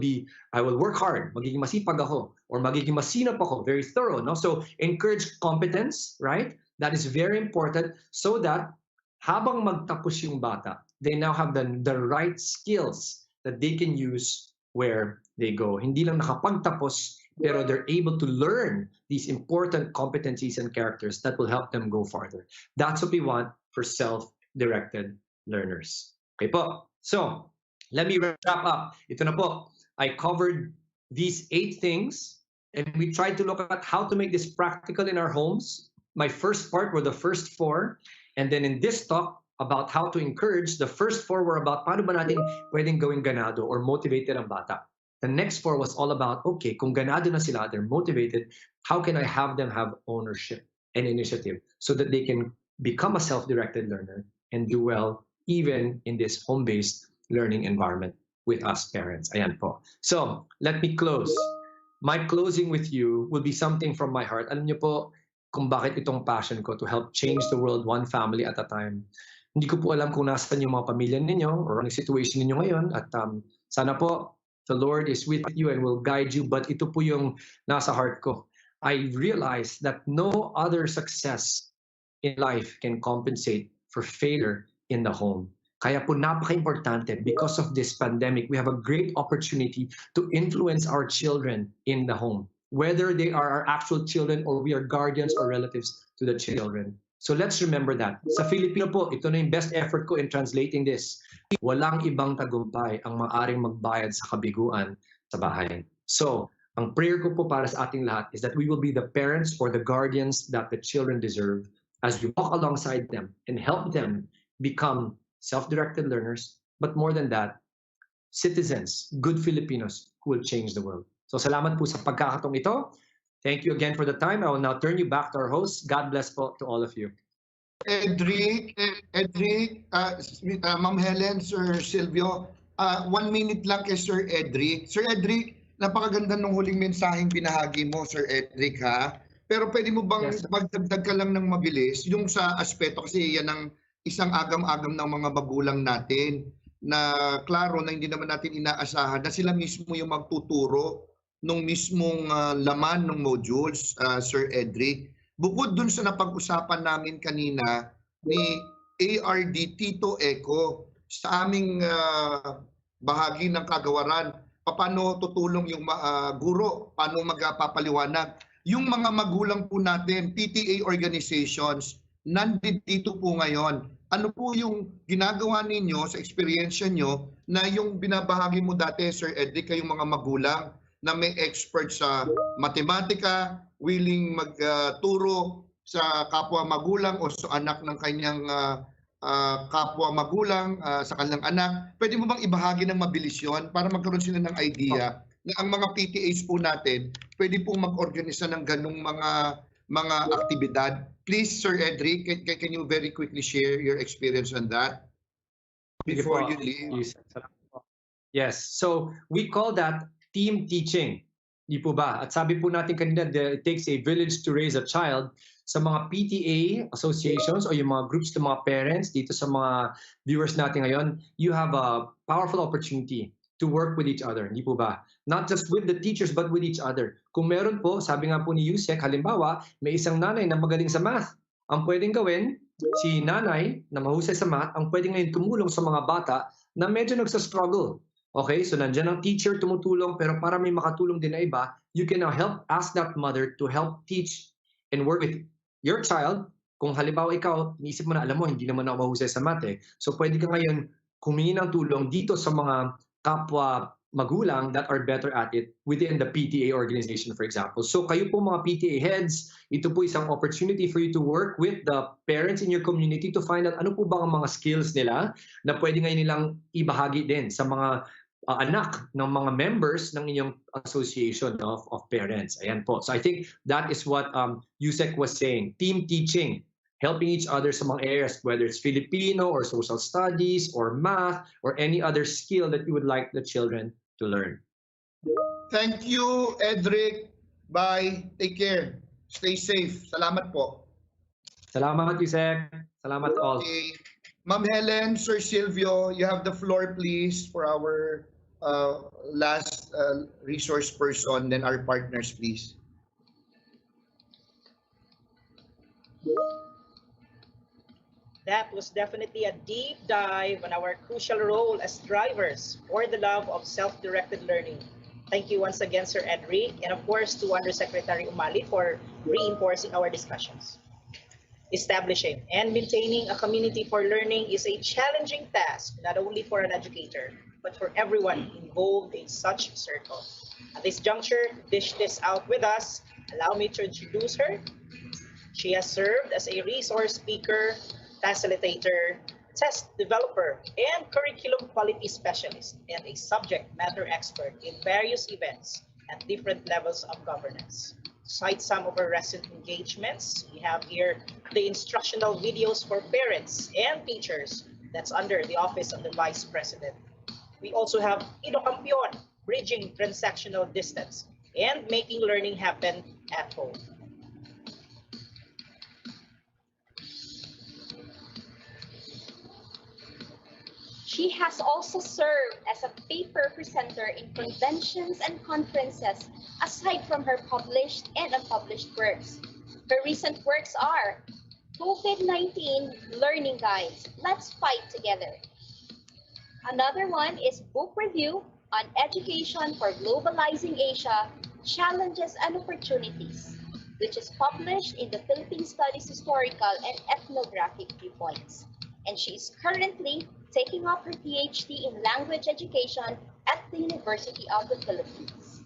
[SPEAKER 18] work hard. Magiging masipag ako or magiging masinop ako. Very thorough. No? So, encourage competence, right? That is very important so that habang magtapos yung bata, they now have the right skills that they can use where they go. Hindi lang nakapagtapos, pero they're able to learn these important competencies and characters that will help them go farther. That's what we want for self-directed learners. Okay po. So, let me wrap up. Ito na po. I covered these 8 things, and we tried to look at how to make this practical in our homes. My first part were the first 4. And then in this talk about how to encourage, the first 4 were about paano ba natin pwedeng gawing ganado or motivated ang bata. The next 4 was all about, okay, kung ganado na sila, they're motivated, how can I have them have ownership and initiative so that they can become a self-directed learner and do well even in this home-based learning environment with us parents. Ayan po. So, let me close. My closing with you will be something from my heart. Alam niyo po, kung bakit itong passion ko to help change the world one family at a time. Hindi ko po alam kung nasaan yung mga pamilya ninyo or ang situation ninyo ngayon at sana po the Lord is with you and will guide you, but ito po yung nasa heart ko. I realized that no other success in life can compensate for failure in the home. Kaya po napaka-importante, because of this pandemic, we have a great opportunity to influence our children in the home, whether they are our actual children or we are guardians or relatives to the children. So let's remember that. Sa Filipino po, ito na yung best effort ko in translating this. Walang ibang tagumpay ang maaring magbayad sa kabiguan sa bahay. So, ang prayer ko po para sa ating lahat is that we will be the parents or the guardians that the children deserve as we walk alongside them and help them become self-directed learners, but more than that, citizens, good Filipinos who will change the world. So salamat po sa pagkakataong ito. Thank you again for the time. I will now turn you back to our host. God bless po to all of you.
[SPEAKER 11] Edric, Ma'am Helen, Sir Silvio, 1 minute lang kay Sir Edric. Sir Edric, napakaganda ng huling mensaheng binahagi mo, Sir Edric, ha? Pero pwede mo bang magdagdag ka lang ng mabilis yung sa aspeto, kasi yan ang isang agam-agam ng mga magulang natin na klaro na hindi naman natin inaasahan na sila mismo yung magtuturo nung mismong laman ng modules, Sir Edric. Bukod dun sa napag-usapan namin kanina ni ARD Tito Eco sa aming bahagi ng kagawaran, paano tutulong yung guro, paano magpapaliwanag. Yung mga magulang po natin, PTA organizations, nandito po ngayon. Ano po yung ginagawa ninyo sa experience nyo na yung binabahagi mo dati, Sir Edric, kayong mga magulang na may expert sa matematika, willing magturo sa kapwa magulang o sa anak ng kanyang kapwa magulang, sa kanilang anak. Pwede mo bang ibahagi ng mabilis yun para magkaroon sila ng idea na ang mga PTAs po natin pwede pong mag-organisa ng ganung mga aktibidad? Please, Sir Edric, can you very quickly share your experience on that before you leave?
[SPEAKER 18] Yes, so we call that team teaching. Di po ba? At sabi po natin kanina, it takes a village to raise a child. Sa mga PTA associations o yung mga groups ng mga parents, dito sa mga viewers natin ngayon, you have a powerful opportunity to work with each other. Di po ba? Not just with the teachers, but with each other. Kung meron po, sabi nga po ni Yusek, halimbawa, may isang nanay na magaling sa math. Ang pwedeng gawin, si nanay na mahusay sa math, ang pwedeng ngayon tumulong sa mga bata na medyo nagsa-struggle. Okay, so nandiyan ang teacher tumutulong, pero para may makatulong din na iba, you can now ask that mother to help teach and work with your child. Kung halimbawa ikaw, niisip mo na, alam mo, hindi naman ako mahusay sa math eh. So pwede ka ngayon humingi ng tulong dito sa mga kapwa magulang that are better at it within the PTA organization, for example. So kayo po mga PTA heads, ito po isang opportunity for you to work with the parents in your community to find out ano po ba ang mga skills nila na pwede ngayon nilang ibahagi din sa mga anak ng mga members ng inyong association of parents. Ayan po. So I think that is what Yusek was saying. Team teaching, helping each other sa mga areas, whether it's Filipino or social studies or math or any other skill that you would like the children to learn.
[SPEAKER 11] Thank you, Edric. Bye. Take care. Stay safe. Salamat po.
[SPEAKER 18] Salamat, Yusek. Salamat all.
[SPEAKER 11] Okay. Ma'am Helen, Sir Silvio, you have the floor, please, for our last resource person, then our partners, please.
[SPEAKER 5] That was definitely a deep dive on our crucial role as drivers for the love of self-directed learning. Thank you once again, Sir Edric, and of course to Undersecretary Umali for reinforcing our discussions. Establishing and maintaining a community for learning is a challenging task, not only for an educator, but for everyone involved in such circle. At this juncture, dish this out with us. Allow me to introduce her. She has served as a resource speaker, facilitator, test developer, and curriculum quality specialist, and a subject matter expert in various events at different levels of governance. To cite some of our recent engagements, we have here the instructional videos for parents and teachers that's under the Office of the Vice President. We also have Idokampion, bridging transactional distance and making learning happen at home.
[SPEAKER 3] She has also served as a paper presenter in conventions and conferences, aside from her published and unpublished works. Her recent works are COVID-19 Learning Guides, Let's Fight Together. Another one is Book Review on Education for Globalizing Asia, Challenges and Opportunities, which is published in the Philippine Studies Historical and Ethnographic Viewpoints. And she is currently taking up her PhD in Language Education at the University of the Philippines.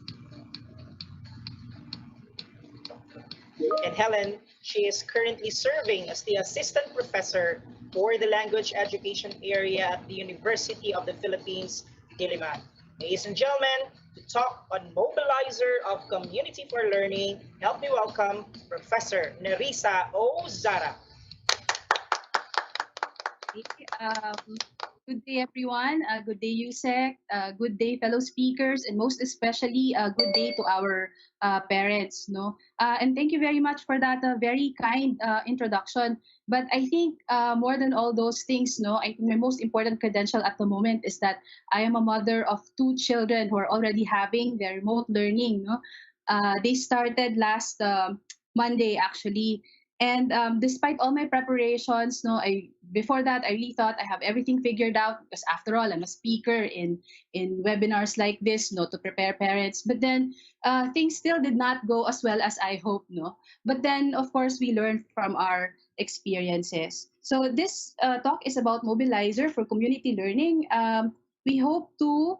[SPEAKER 5] And Helen, she is currently serving as the Assistant Professor for the Language Education area at the University of the Philippines, Diliman. Ladies and gentlemen, to talk on Mobilizer of Community for Learning, help me welcome Professor Nerissa Ozara.
[SPEAKER 2] Good day, everyone. Good day, USEC. Good day, fellow speakers, and most especially, good day to our parents. No, and thank you very much for that very kind introduction. But I think more than all those things, no, I think my most important credential at the moment is that I am a mother of 2 children who are already having their remote learning. No, they started last Monday actually. And despite all my preparations, no, before that I really thought I have everything figured out because after all I'm a speaker in webinars like this, no, to prepare parents. But then things still did not go as well as I hoped, no. But then of course we learned from our experiences. So this talk is about Mobilizer for community learning. We hope to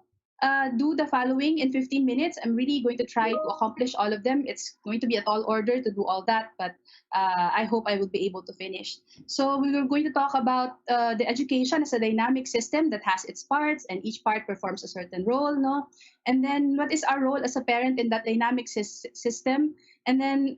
[SPEAKER 2] do the following in 15 minutes. I'm really going to try to accomplish all of them. It's going to be a tall order to do all that, but I hope I will be able to finish. So we were going to talk about the education as a dynamic system that has its parts, and each part performs a certain role, no? And then what is our role as a parent in that dynamic system? And then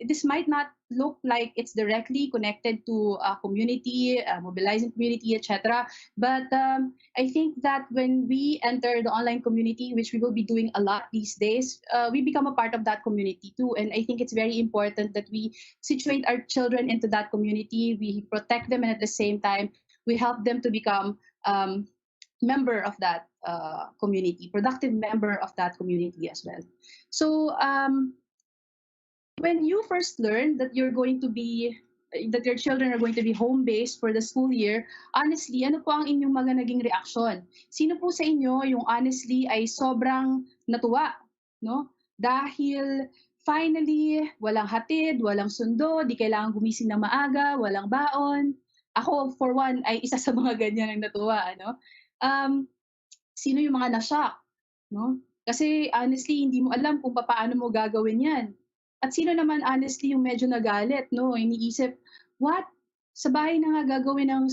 [SPEAKER 2] this might not look like it's directly connected to a community, mobilizing community, etc. But I think that when we enter the online community, which we will be doing a lot these days, we become a part of that community too. And I think it's very important that we situate our children into that community, we protect them, and at the same time, we help them to become member of that community, productive member of that community as well. So when you first learn that you're going to be that your children are going to be home-based for the school year, honestly, ano po ang inyong mga naging reaksyon? Sino po sa inyo yung honestly ay sobrang natuwa, no? Dahil finally, walang hatid, walang sundo, di kailangan gumising na maaga, walang baon. Ako, for one, ay isa sa mga ganyan ang natuwa, ano? Sino yung mga na-shock, no? Kasi honestly, hindi mo alam kung paano mo gagawin yan. At sino naman honestly yung medyo nagalit, no? Iniisip, what? Sa bahay na nga gagawin ang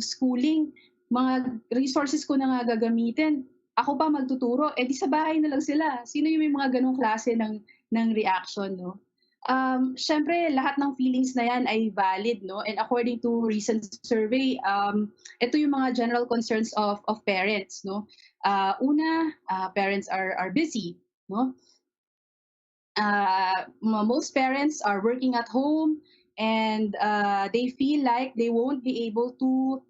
[SPEAKER 2] schooling, mga resources ko na nga gagamitin. Ako pa magtuturo, di sa bahay na lang sila. Sino yung may mga ganong klase ng reaction, no? Syempre, lahat ng feelings na yan ay valid, no? And according to recent survey, ito yung mga general concerns of parents, no? Una, parents are busy, no? Most parents are working at home, and they feel like they won't be able to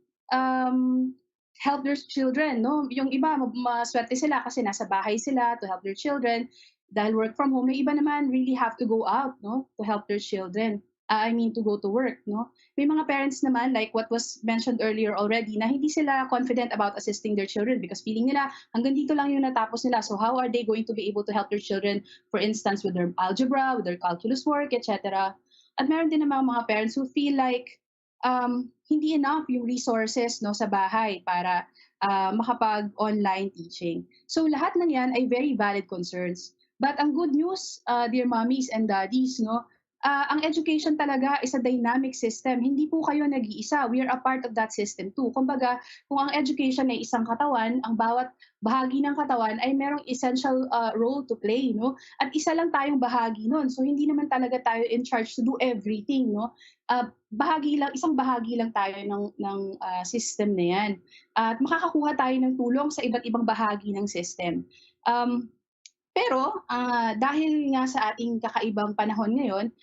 [SPEAKER 2] help their children, no? Yung iba, maswerte sila kasi nasa bahay sila to help their children. Dahil work from home, may iba naman really have to go out, no? To help their children. To go to work, no? May mga parents naman, like what was mentioned earlier already, na hindi sila confident about assisting their children because feeling nila, hanggang dito lang yung natapos nila. So how are they going to be able to help their children, for instance, with their algebra, with their calculus work, etc. At meron din naman mga parents who feel like hindi enough yung resources, no, sa bahay para makapag-online teaching. So lahat ng yan ay very valid concerns. But ang good news, dear mommies and daddies, no, ang education talaga is a dynamic system. Hindi po kayo nag-iisa. We are a part of that system too. Kumbaga, kung ang education ay isang katawan, ang bawat bahagi ng katawan ay merong essential role to play, no? At isa lang tayong bahagi nun. So hindi naman talaga tayo in charge to do everything, no? Isang bahagi lang tayo ng system na yan. At makakakuha tayo ng tulong sa iba't ibang bahagi ng system. Pero dahil nga sa ating kakaibang panahon ngayon,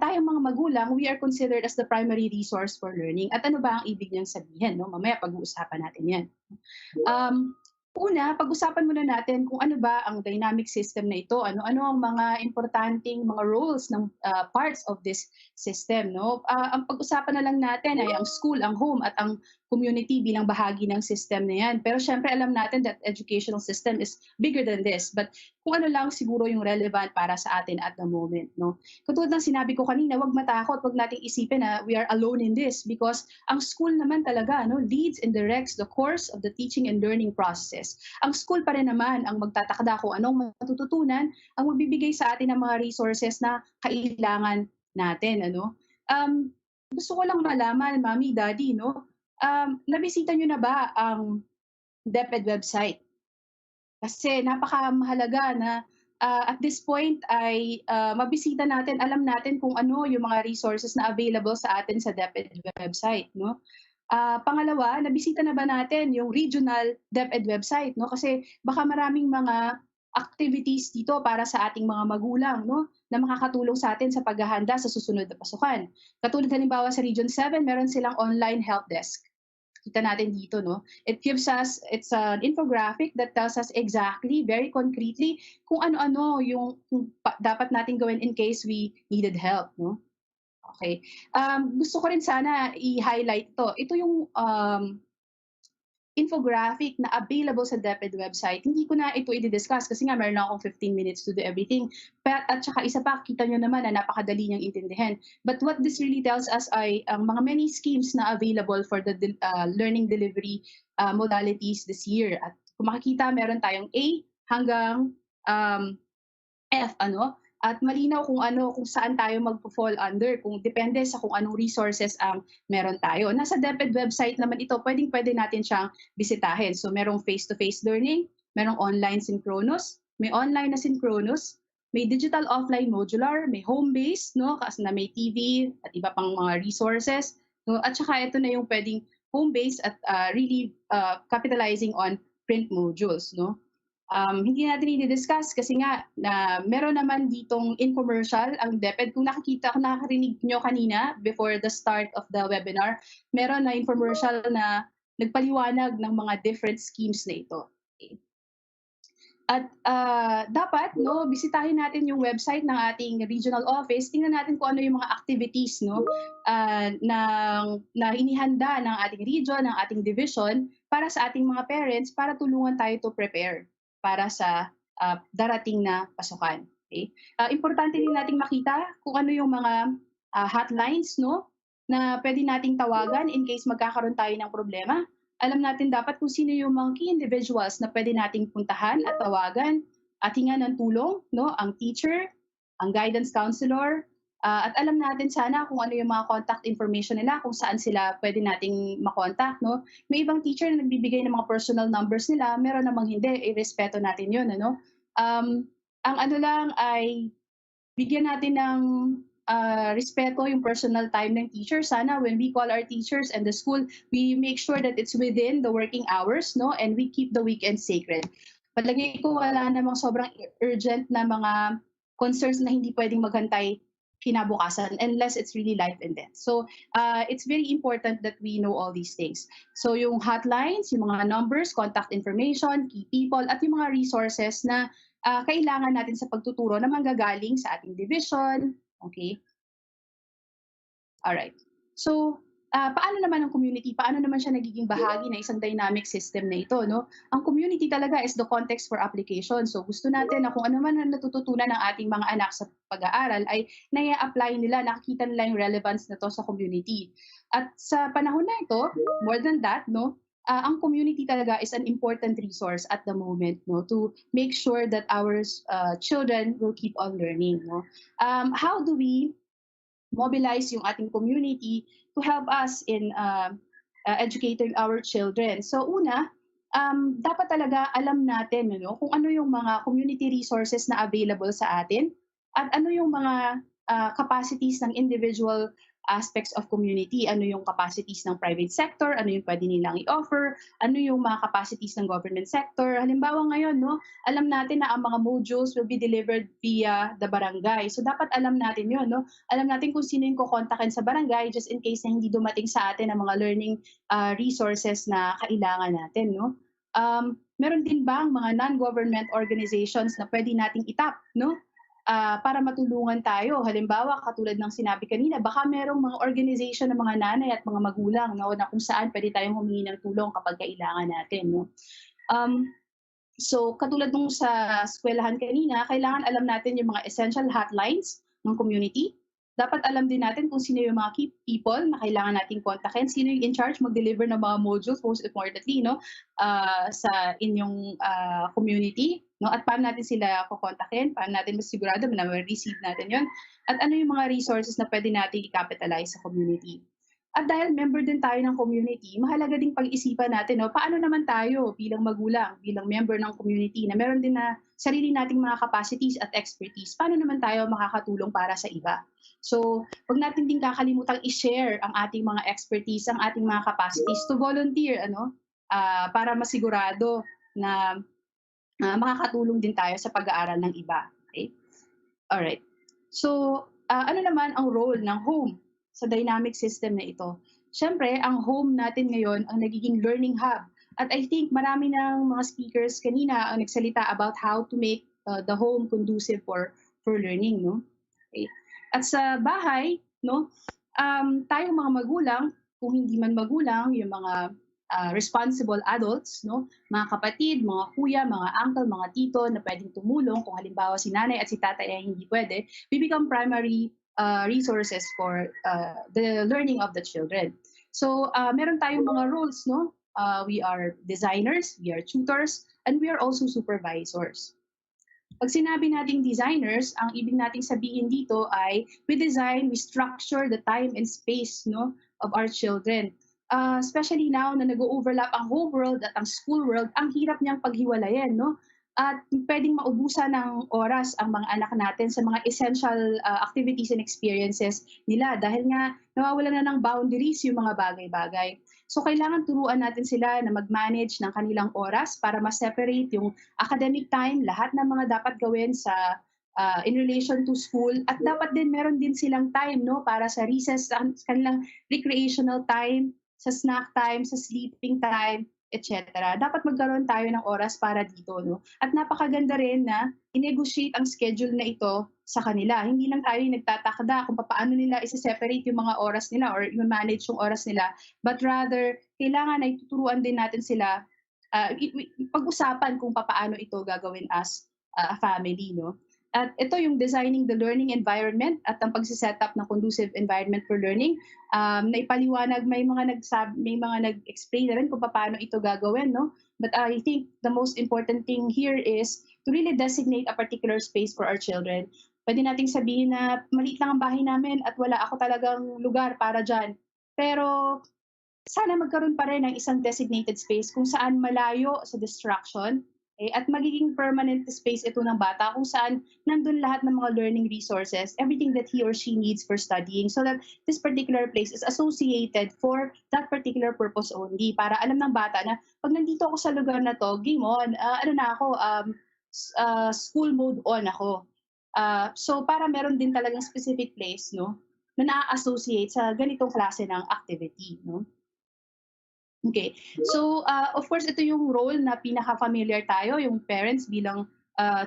[SPEAKER 2] tayong mga magulang, we are considered as the primary resource for learning. At ano ba ang ibig niyang sabihin? No? Mamaya pag-uusapan natin yan. Una, pag-usapan muna natin kung ano ba ang dynamic system na ito. Ano ang mga importanteng mga roles ng parts of this system. No? Ang pag-usapan na lang natin ay ang school, ang home, at ang community bilang bahagi ng system na yan. Pero syempre alam natin that educational system is bigger than this. But kung ano lang siguro yung relevant para sa atin at the moment. No? Katulad ng sinabi ko kanina, wag matakot, wag nating isipin na we are alone in this because ang school naman talaga leads and directs the course of the teaching and learning process. Ang school pa rin naman ang magtatakda kung anong matututunan, ang magbibigay sa atin ng mga resources na kailangan natin. Gusto ko lang malaman, Mami, Daddy, nabisita nyo na ba ang DepEd website? Kasi napakamahalaga na at this point ay mabisita natin, alam natin kung ano yung mga resources na available sa atin sa DepEd website. Pangalawa, nabisita na ba natin yung regional DepEd website? Kasi baka maraming mga activities dito para sa ating mga magulang na makakatulong sa atin sa paghahanda sa susunod na pasukan. Katulad halimbawa sa Region 7, meron silang online help desk. Kita natin dito, It gives us, it's an infographic that tells us exactly, very concretely, kung ano-ano yung dapat natin gawin in case we needed help, Okay. Gusto ko rin sana i-highlight to. Ito yung infographic na available sa DepEd website. Hindi ko na ito i-discuss kasi nga meron akong 15 minutes to do everything. At saka isa pa, kita nyo naman na napakadali niyang intindihin. But what this really tells us ay ang mga many schemes na available for the learning delivery modalities this year. At kung makikita, meron tayong A hanggang F, at malinaw kung saan tayo magpo-fall under, kung depende sa kung anong resources ang meron tayo. Nasa DepEd website naman ito, pwede natin siyang bisitahin. So merong face-to-face learning, merong online synchronous, may online na synchronous, may digital offline modular, may home-based, kasi na may TV at iba pang mga resources. At saka ito na yung pwedeng home-based at really capitalizing on print modules. Hindi natin i-discuss kasi nga meron naman ditong infomercial ang DepEd. Kung nakakarinig nyo kanina before the start of the webinar, meron na infomercial na nagpaliwanag ng mga different schemes na ito. Okay. At dapat bisitahin natin yung website ng ating regional office. Tingnan natin kung ano yung mga activities na inihanda ng ating region, ng ating division para sa ating mga parents para tulungan tayo to prepare para sa darating na pasukan. Okay? Importante din nating makita kung ano yung mga hotlines na pwede nating tawagan in case magkakaroon tayo ng problema. Alam natin dapat kung sino yung mga key individuals na pwede nating puntahan at tawagan at hingan ng tulong, ang teacher, ang guidance counselor, at alam natin sana kung ano yung mga contact information nila, kung saan sila pwede nating makontak. May ibang teacher na nagbibigay ng mga personal numbers nila, meron namang hindi, irespeto natin yun. Ang ano lang ay bigyan natin ng respeto yung personal time ng teacher. Sana when we call our teachers and the school, we make sure that it's within the working hours, and we keep the weekend sacred. Palagay ko wala namang sobrang urgent na mga concerns na hindi pwedeng maghantay kinabukasan unless it's really life and death. So it's very important that we know all these things. So yung hotlines, yung mga numbers, contact information, key people, at yung mga resources na kailangan natin sa pagtuturo na manggagaling sa ating division. Okay? Alright. So paano naman ang community? Paano naman siya nagiging bahagi ng isang dynamic system na ito? Ang community talaga is the context for application. So gusto natin na kung ano man ang natututunan ng ating mga anak sa pag-aaral ay nai-apply nila, nakikita nila yung relevance na to sa community. At sa panahon na ito, more than that, ang community talaga is an important resource at the moment to make sure that our children will keep on learning. How do we mobilize yung ating community to help us in educating our children? So una, dapat talaga alam natin kung ano yung mga community resources na available sa atin at ano yung mga capacities ng individual aspects of community. Ano yung capacities ng private sector, ano yung pwede nilang i-offer, ano yung mga capacities ng government sector. Halimbawa ngayon, no, alam natin na ang mga modules will be delivered via the barangay. So dapat alam natin yun, no? Alam natin kung sino yung kukontakin sa barangay just in case na hindi dumating sa atin ang mga learning resources na kailangan natin, no? Meron din bang mga non-government organizations na pwede nating itap, no? Para matulungan tayo. Halimbawa, katulad ng sinabi kanina, baka merong mga organization ng mga nanay at mga magulang, no, na kung saan pwede tayong humingi ng tulong kapag kailangan natin, no? So, katulad nung sa eskwelahan kanina, kailangan alam natin yung mga essential hotlines ng community. Dapat alam din natin kung sino yung mga key people na kailangan nating kontakin, sino yung in charge mag-deliver ng mga modules, most importantly, no, sa inyong community, no, at paano natin sila kukontakin, paano natin masigurado na ma-receive natin yon, at ano yung mga resources na pwede natin i-capitalize sa community. At dahil member din tayo ng community, mahalaga ding pag-isipan natin, no, paano naman tayo bilang magulang, bilang member ng community na meron din na sarili nating mga capacities at expertise, paano naman tayo makakatulong para sa iba. So, wag natin din kakalimutang i-share ang ating mga expertise, ang ating mga capacities to volunteer, para masigurado na makakatulong din tayo sa pag-aaral ng iba. Okay? Alright. So, ano naman ang role ng home sa dynamic system na ito? Siyempre, ang home natin ngayon ang nagiging learning hub. At I think marami ng mga speakers kanina ang nagsalita about how to make the home conducive for learning, no? Okay. At sa bahay, no, tayong mga magulang, kung hindi man magulang, yung mga responsible adults, no, mga kapatid, mga kuya, mga uncle, mga tito na pwedeng tumulong kung halimbawa si nanay at si tatay ay hindi pwede, we become primary resources for the learning of the children. So, meron tayong mga roles, no? We are designers, we are tutors, and we are also supervisors. Pag sinabi nating designers, ang ibig nating sabihin dito ay we design, we structure the time and space, no, of our children. Especially now na nag-overlap ang home world at ang school world, ang hirap niyang paghiwalayan, no? At pwedeng maubusan ng oras ang mga anak natin sa mga essential activities and experiences nila dahil nga nawawalan na ng boundaries yung mga bagay-bagay. So kailangan turuan natin sila na mag-manage ng kanilang oras para ma-separate yung academic time, lahat ng mga dapat gawin sa in relation to school, at dapat din meron din silang time, no, para sa recess, sa kanilang recreational time, sa snack time, sa sleeping time, etc. Dapat magkaroon tayo ng oras para dito, no? At napakaganda rin na i-negotiate ang schedule na ito sa kanila. Hindi lang tayo nagtatakda kung paano nila i-separate yung mga oras nila or i-manage yung oras nila, but rather, kailangan ay tuturuan din natin sila, pag-usapan kung paano ito gagawin as a family, no? At ito yung designing the learning environment at ang pagsiset-up ng conducive environment for learning. Naipaliwanag, may mga nag-explain na rin kung paano ito gagawin, no? But I think the most important thing here is to really designate a particular space for our children. Pwede nating sabihin na maliit lang ang bahay namin at wala ako talagang lugar para dyan. Pero sana magkaroon pa rin ng isang designated space kung saan malayo sa distraction, at magiging permanent space ito ng bata kung saan nandun lahat ng mga learning resources, everything that he or she needs for studying, so that this particular place is associated for that particular purpose only, para alam ng bata na pag nandito ako sa lugar na to, game on, school mode on ako. So para meron din talagang specific place, no, na na-associate sa ganitong klase ng activity, no? Okay. So, of course, ito yung role na pinaka-familiar tayo, yung parents bilang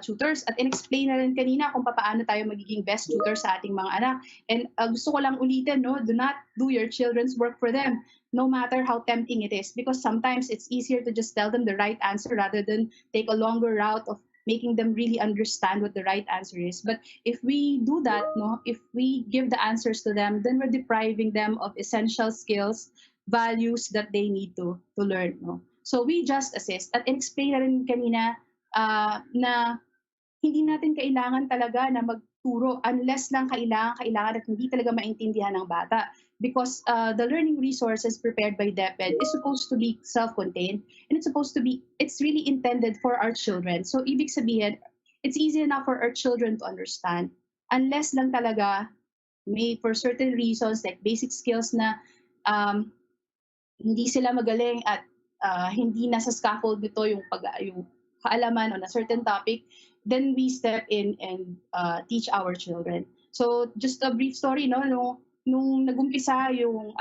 [SPEAKER 2] tutors. At in-explain na rin kanina kung paano tayo magiging best tutor sa ating mga anak. And gusto ko lang ulitin, no, do not do your children's work for them, no matter how tempting it is. Because sometimes it's easier to just tell them the right answer rather than take a longer route of making them really understand what the right answer is. But if we do that, no, if we give the answers to them, then we're depriving them of essential skills, values that they need to learn, no? So we just assist. At explain na rin kanina na hindi natin kailangan talaga na magturo unless lang kailangan at hindi talaga maintindihan ng bata, because the learning resources prepared by DepEd is supposed to be self-contained, and it's really intended for our children. So ibig sabihin, it's easy enough for our children to understand unless lang talaga may for certain reasons like basic skills na hindi sila magaling at hindi nasa scaffold nito yung kaalaman on a certain topic, then we step in and teach our children. So just a brief story, no, nung nagumpisa yung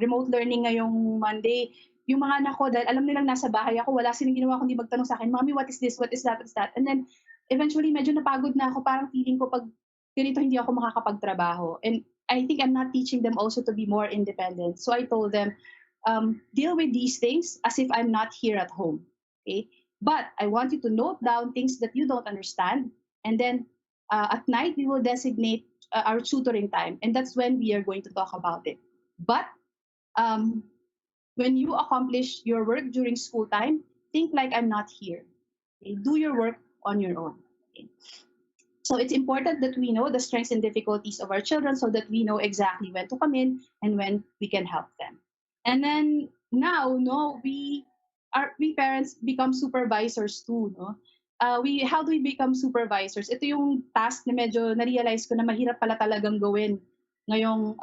[SPEAKER 2] remote learning ngayong Monday, yung mga anak ko, dahil alam nilang nasa bahay ako, wala silang ginawa kundi magtanong sa akin, Mommy, what is this? What is that? What is that? And then eventually medyo napagod na ako, parang feeling ko pag ganito hindi ako makakapagtrabaho. And I think I'm not teaching them also to be more independent. So I told them, deal with these things as if I'm not here at home. Okay? But I want you to note down things that you don't understand. And then at night, we will designate our tutoring time. And that's when we are going to talk about it. But when you accomplish your work during school time, think like I'm not here. Okay? Do your work on your own. Okay? So it's important that we know the strengths and difficulties of our children so that we know exactly when to come in and when we can help them. And then now, no, we parents become supervisors too, no? How do we become supervisors? Ito yung task na medyo na-realize ko na mahirap pala talagang gawin ngayong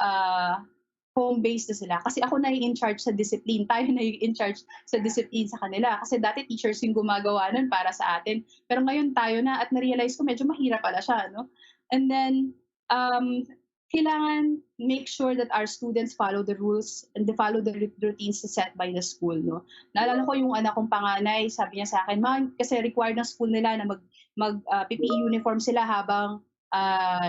[SPEAKER 2] home-based na sila. Kasi ako na in charge sa discipline. Tayo na in charge sa discipline sa kanila. Kasi dati teachers yung gumagawa nun para sa atin. Pero ngayon tayo na at na-realize ko medyo mahirap pala siya. No? And then, kailangan make sure that our students follow the rules and they follow the routines set by the school. No? Naalala ko yung anak kong panganay, sabi niya sa akin, Ma'am, kasi required ng school nila na PPE uniform sila habang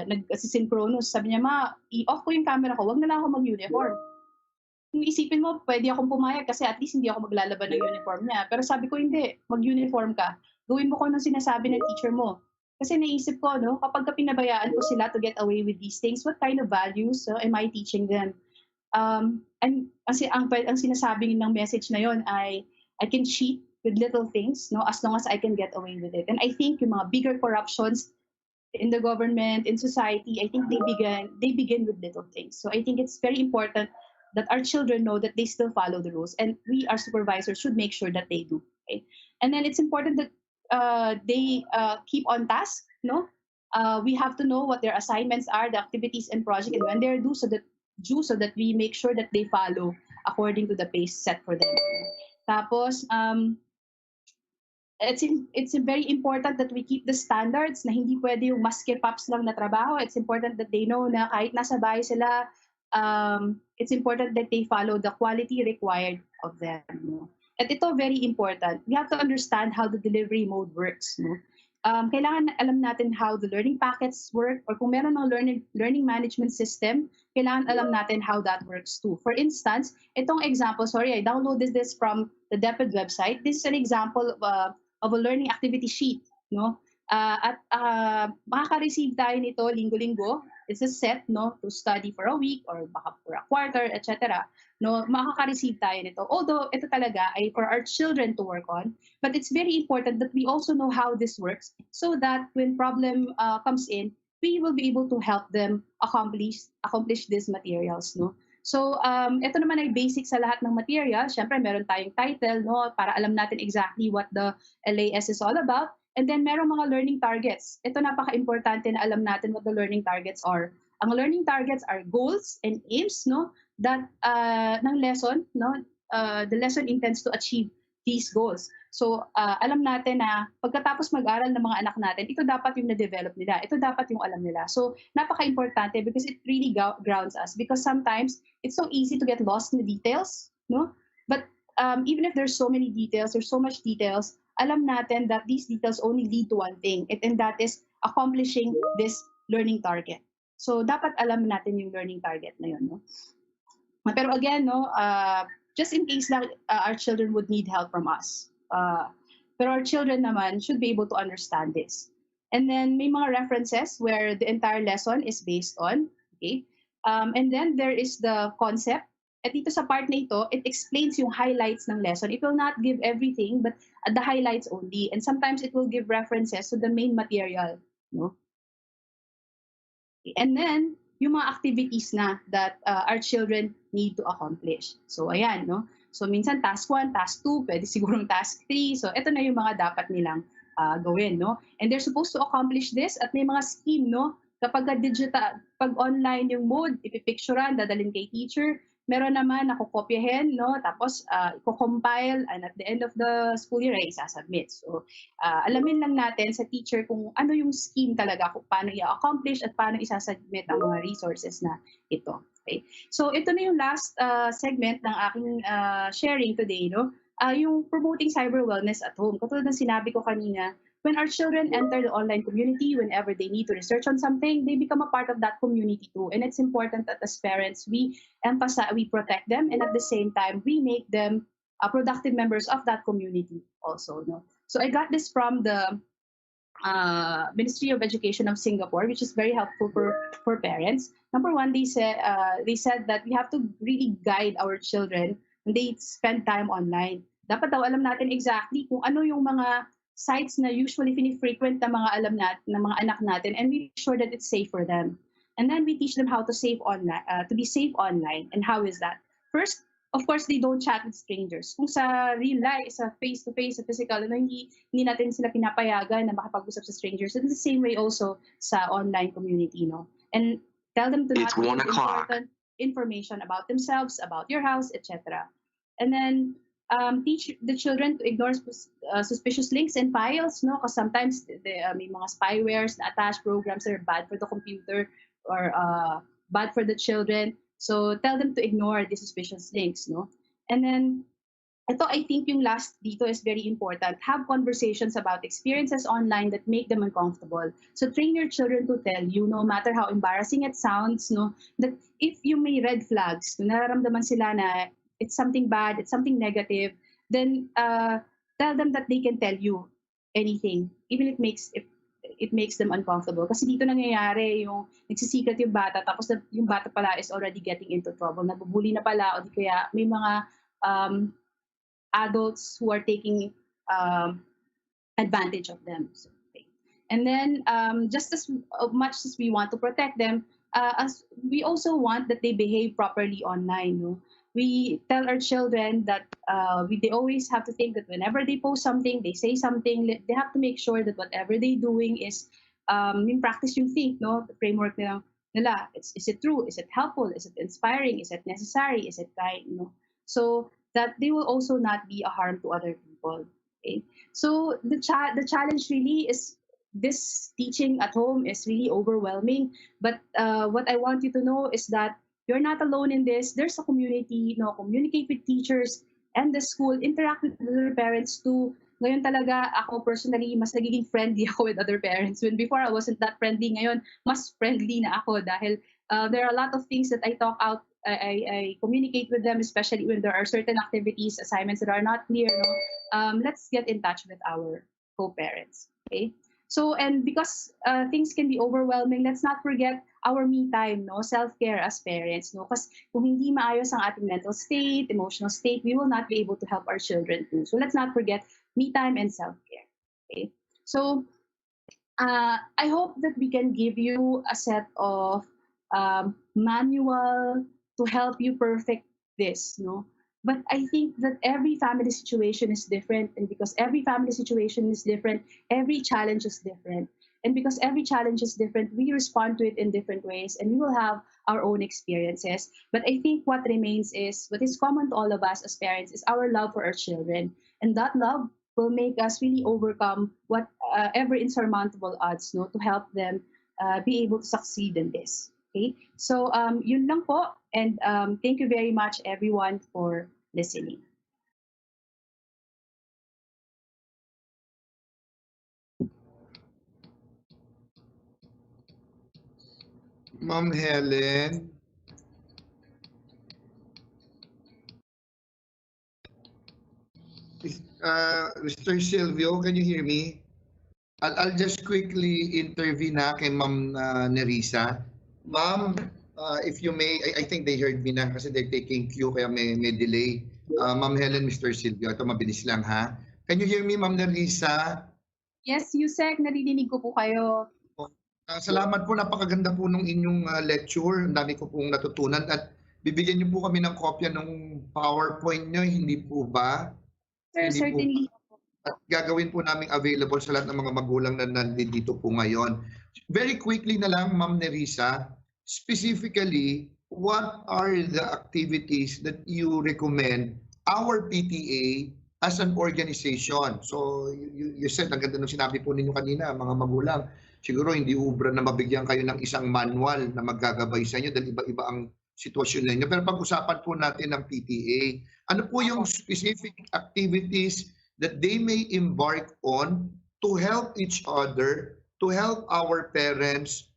[SPEAKER 2] nag-asynchronous. Sabi niya, Ma, i-off ko yung camera ko, wag na lang ako mag-uniform. Kung isipin mo, pwede akong pumayag kasi at least hindi ako maglalaban ng uniform niya. Pero sabi ko, hindi, mag-uniform ka. Gawin mo ko ng sinasabi ng teacher mo. Kasi naisip ko, no, kapag pinabayaan ko sila to get away with these things, what kind of values am I teaching them? And ang sinasabi ng message na yon ay, I can cheat with little things, no, as long as I can get away with it. And I think yung mga bigger corruptions in the government, in society, I think they begin with little things. So I think it's very important that our children know that they still follow the rules, and we, our supervisors, should make sure that they do. Okay? And then it's important that they keep on task. No, we have to know what their assignments are, the activities and projects, and when they're due, so that we make sure that they follow according to the pace set for them. Tapos, it's very important that we keep the standards na hindi pwede yung maske-pops lang na trabaho. It's important that they know na kahit nasa bahay sila, it's important that they follow the quality required of them. No? At ito, very important. We have to understand how the delivery mode works. No? Kailangan alam natin how the learning packets work, or kung meron ng learning management system, kailangan alam natin how that works too. For instance, itong example, sorry, I downloaded this from the DepEd website. This is an example of a learning activity sheet, no? At makaka-receive tayo nito linggo-linggo. It's a set, no, to study for a week or baka for a quarter, etc. No, makaka-receive tayo nito. Although ito talaga ay for our children to work on, but it's very important that we also know how this works so that when problem comes in, we will be able to help them accomplish these materials, no? So, ito naman ay basic sa lahat ng material. Siyempre, meron tayong title, no, para alam natin exactly what the LAS is all about. And then, meron mga learning targets. Ito napaka-importante na alam natin what the learning targets are. Ang learning targets are goals and aims, no, that ng lesson, no, the lesson intends to achieve these goals. So, alam natin na pagkatapos mag-aral ng mga anak natin, ito dapat yung na-develop nila. Ito dapat yung alam nila. So, napaka-importante because it really grounds us. Because sometimes, it's so easy to get lost in the details, no? But even if there's so many details, there's so much details, alam natin that these details only lead to one thing, and that is accomplishing this learning target. So, dapat alam natin yung learning target na yun, no? Pero again, no, just in case lang our children would need help from us. Pero our children naman should be able to understand this. And then may mga references where the entire lesson is based on. Okay? And then there is the concept. At dito sa part na ito, it explains yung highlights ng lesson. It will not give everything, but the highlights only. And sometimes it will give references to the main material. No? And then, yung mga activities na that our children need to accomplish. So, ayan, no? So, minsan task 1, task 2, pwede sigurong task 3. So, ito na yung mga dapat nilang gawin, no? And they're supposed to accomplish this at may mga scheme, no? Kapag pag online yung mode, ipipicturean, dadalhin kay teacher. Meron naman nakokopyahin, no? Tapos i-compile and at the end of the school year ay isasubmit. So alamin lang natin sa teacher kung ano yung scheme talaga, kung paano i-accomplish at paano isasubmit ang mga resources na ito. Okay? So ito na yung last segment ng aking sharing today, no? Yung promoting cyber wellness at home. Katulad ng sinabi ko kanina, when our children enter the online community, whenever they need to research on something, they become a part of that community too. And it's important that as parents, we protect them, and at the same time, we make them productive members of that community also. No? So I got this from the Ministry of Education of Singapore, which is very helpful for parents. Number one, they said that we have to really guide our children when they spend time online. Dapat daw alam natin exactly kung ano yung mga sites na usually frequent ng mga mga anak natin, and we make sure that it's safe for them. And then we teach them how to to be safe online. And how is that? First, of course, they don't chat with strangers. Kung sa real life, sa face-to-face, sa physical, hindi natin sila pinapayagan na makapag-usap sa strangers. In the same way also sa online community, no? And tell them to not give important information about themselves, about your house, etc. And then teach the children to ignore suspicious links and files, no? Because sometimes may mga spywares na attached programs that are bad for the computer or bad for the children. So tell them to ignore the suspicious links, no? And then ito, I think yung last dito is very important. Have conversations about experiences online that make them uncomfortable. So train your children to tell you, no matter how embarrassing it sounds, no, that if you may red flags, kung nararamdaman sila na it's something bad, it's something negative, then tell them that they can tell you anything, even if it makes them uncomfortable. Kasi dito nangyayari yung nagsisikat yung bata, tapos yung bata pala is already getting into trouble. Nabubuli na pala, o di kaya may mga adults who are taking advantage of them. So, okay. And then just as much as we want to protect them, as we also want that they behave properly online. No? We tell our children that they always have to think that whenever they post something, they say something, they have to make sure that whatever they're doing is in practice yung think, no? The framework nila. Is it true? Is it helpful? Is it inspiring? Is it necessary? Is it kind? You know? So that they will also not be a harm to other people. Okay? So the challenge really is, this teaching at home is really overwhelming. But what I want you to know is that you're not alone in this. There's a community, no, communicate with teachers and the school, interact with other parents too. Ngayon talaga, ako personally, mas nagiging friendly ako with other parents. When before I wasn't that friendly, ngayon, mas friendly na ako dahil there are a lot of things that I talk out, I communicate with them, especially when there are certain activities, assignments that are not clear. No? Let's get in touch with our co-parents, okay? So, and because things can be overwhelming, let's not forget our me time, no? Self-care as parents, no? Because kung hindi maayos ang ating mental state, emotional state, we will not be able to help our children too. So let's not forget me time and self-care, okay? So I hope that we can give you a set of manual to help you perfect this, no? But I think that every family situation is different, and because every family situation is different, every challenge is different. And because every challenge is different, we respond to it in different ways, and we will have our own experiences. But I think what remains is, what is common to all of us as parents is our love for our children. And that love will make us really overcome whatever insurmountable odds, no, to help them be able to succeed in this. Okay, so yun lang po, and thank you very much everyone for listening.
[SPEAKER 11] Ma'am Helen. Mr. Silvio, can you hear me? I'll just quickly intervene kay Ma'am Nerissa. Ma'am, if you may, I think they heard me na kasi they're taking cue kaya may delay. Ma'am Helen, Mr. Silvio, ito mabilis lang ha. Can you hear me, Ma'am Nerissa?
[SPEAKER 2] Yes, Yusek, naririnig ko po kayo.
[SPEAKER 11] Salamat po, napakaganda po nung inyong lecture. Ang dami ko pong natutunan at bibigyan niyo po kami ng kopya ng PowerPoint niyo, hindi po ba?
[SPEAKER 2] Sir, certainly.
[SPEAKER 11] At gagawin po namin available sa lahat ng mga magulang na nandito po ngayon. Very quickly na lang, Ma'am Nerissa, specifically, what are the activities that you recommend our PTA as an organization? So you said, ang ganda ng sinabi po ninyo kanina, mga magulang, siguro hindi ubra na mabigyan kayo ng isang manual na maggagabay sa inyo dahil iba-iba ang sitwasyon ninyo. Pero pag-usapan po natin ng PTA, ano po yung specific activities that they may embark on to help each other, to help our parents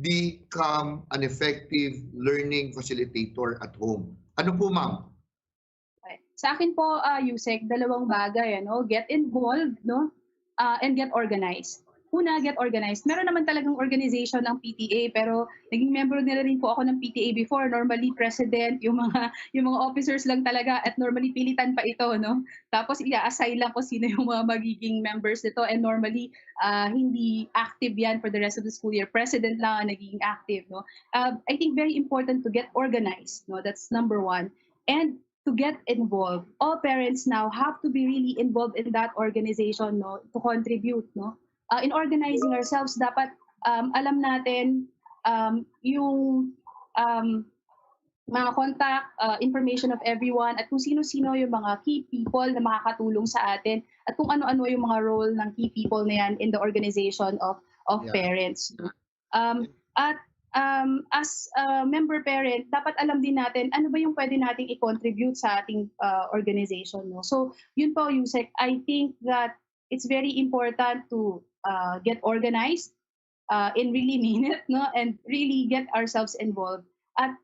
[SPEAKER 11] become an effective learning facilitator at home? Ano po, ma'am?
[SPEAKER 2] Sa akin po, Yusek, dalawang bagay, get involved, and get organized. Una, get organized. Meron naman talagang organization ng PTA, pero naging member nila rin po ako ng PTA before. Normally, president, yung mga officers lang talaga, at normally pilitan pa ito, no? Tapos i-assign lang ko sino yung mga magiging members nito, and normally hindi active yan for the rest of the school year. President lang ang naging active, no? I think very important to get organized, no? That's number one. And to get involved. All parents now have to be really involved in that organization, no, to contribute, no. In organizing ourselves, dapat alam natin yung mga contact information of everyone at kung sino-sino yung mga key people na makakatulong sa atin at kung ano-ano yung mga role ng key people na yan in the organization of parents. At as a member parent, dapat alam din natin ano ba yung pwede nating i-contribute sa ating organization. No? So yun po, Yusek, I think that it's very important to get organized and really mean it, no? And really get ourselves involved. At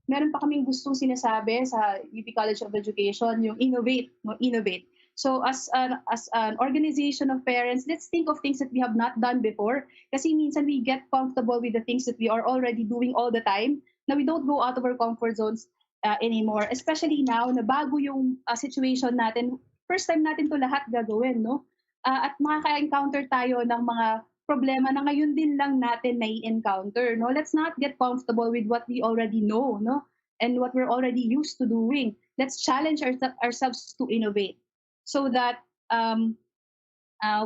[SPEAKER 2] meron pa kaming gustong sinasabi sa UP College of Education, yung innovate, no? Innovate. So as an organization of parents, let's think of things that we have not done before. Kasi minsan we get comfortable with the things that we are already doing all the time. Now we don't go out of our comfort zones anymore. Especially now na bago yung situation natin, first time natin to lahat gagawin, no? At makaka-encounter tayo ng mga problema na ngayon din lang natin nai-encounter, no? Let's not get comfortable with what we already know, no? And what we're already used to doing. Let's challenge ourselves to innovate so that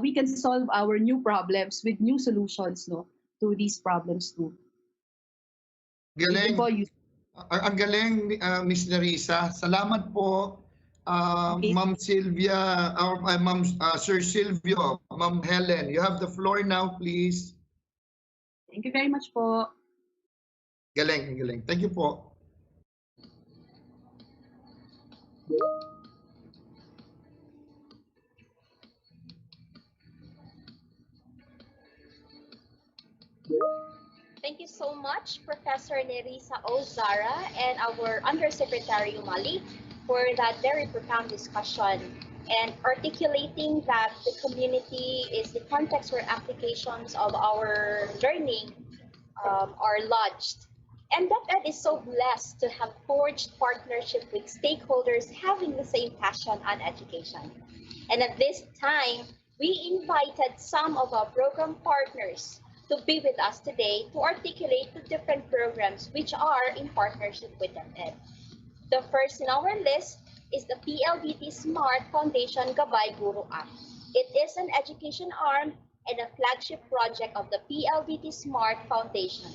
[SPEAKER 2] we can solve our new problems with new solutions, no, to these problems too.
[SPEAKER 11] Galing. Ang galing, Miss Nerissa. Salamat po, Ma'am Sylvia, Sir Silvio, Ma'am Helen. You have the floor now, please.
[SPEAKER 2] Thank you very much po.
[SPEAKER 11] Galing, galing. Thank you po.
[SPEAKER 3] Thank you so much, Professor Nerissa Ozara and our Undersecretary Umali, for that very profound discussion and articulating that the community is the context where applications of our learning are lodged. And DepEd is so blessed to have forged partnership with stakeholders having the same passion on education. And at this time, we invited some of our program partners to be with us today to articulate the different programs which are in partnership with DepEd. The first in our list is the PLDT Smart Foundation Gabay Guru app. It is an education arm and a flagship project of the PLDT Smart Foundation.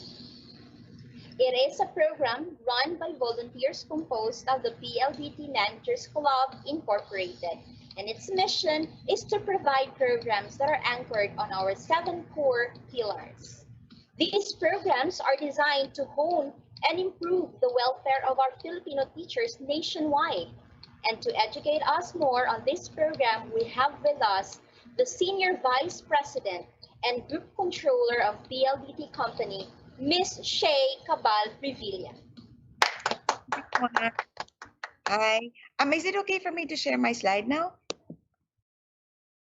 [SPEAKER 3] It is a program run by volunteers composed of the PLDT Managers Club Incorporated, and its mission is to provide programs that are anchored on our 7 core pillars. These programs are designed to hone and improve the welfare of our Filipino teachers nationwide. And to educate us more on this program, we have with us the Senior Vice President and Group Controller of PLDT Company, Ms. Shay Cabal Revilla.
[SPEAKER 6] Hi. Is it okay for me to share my slide now?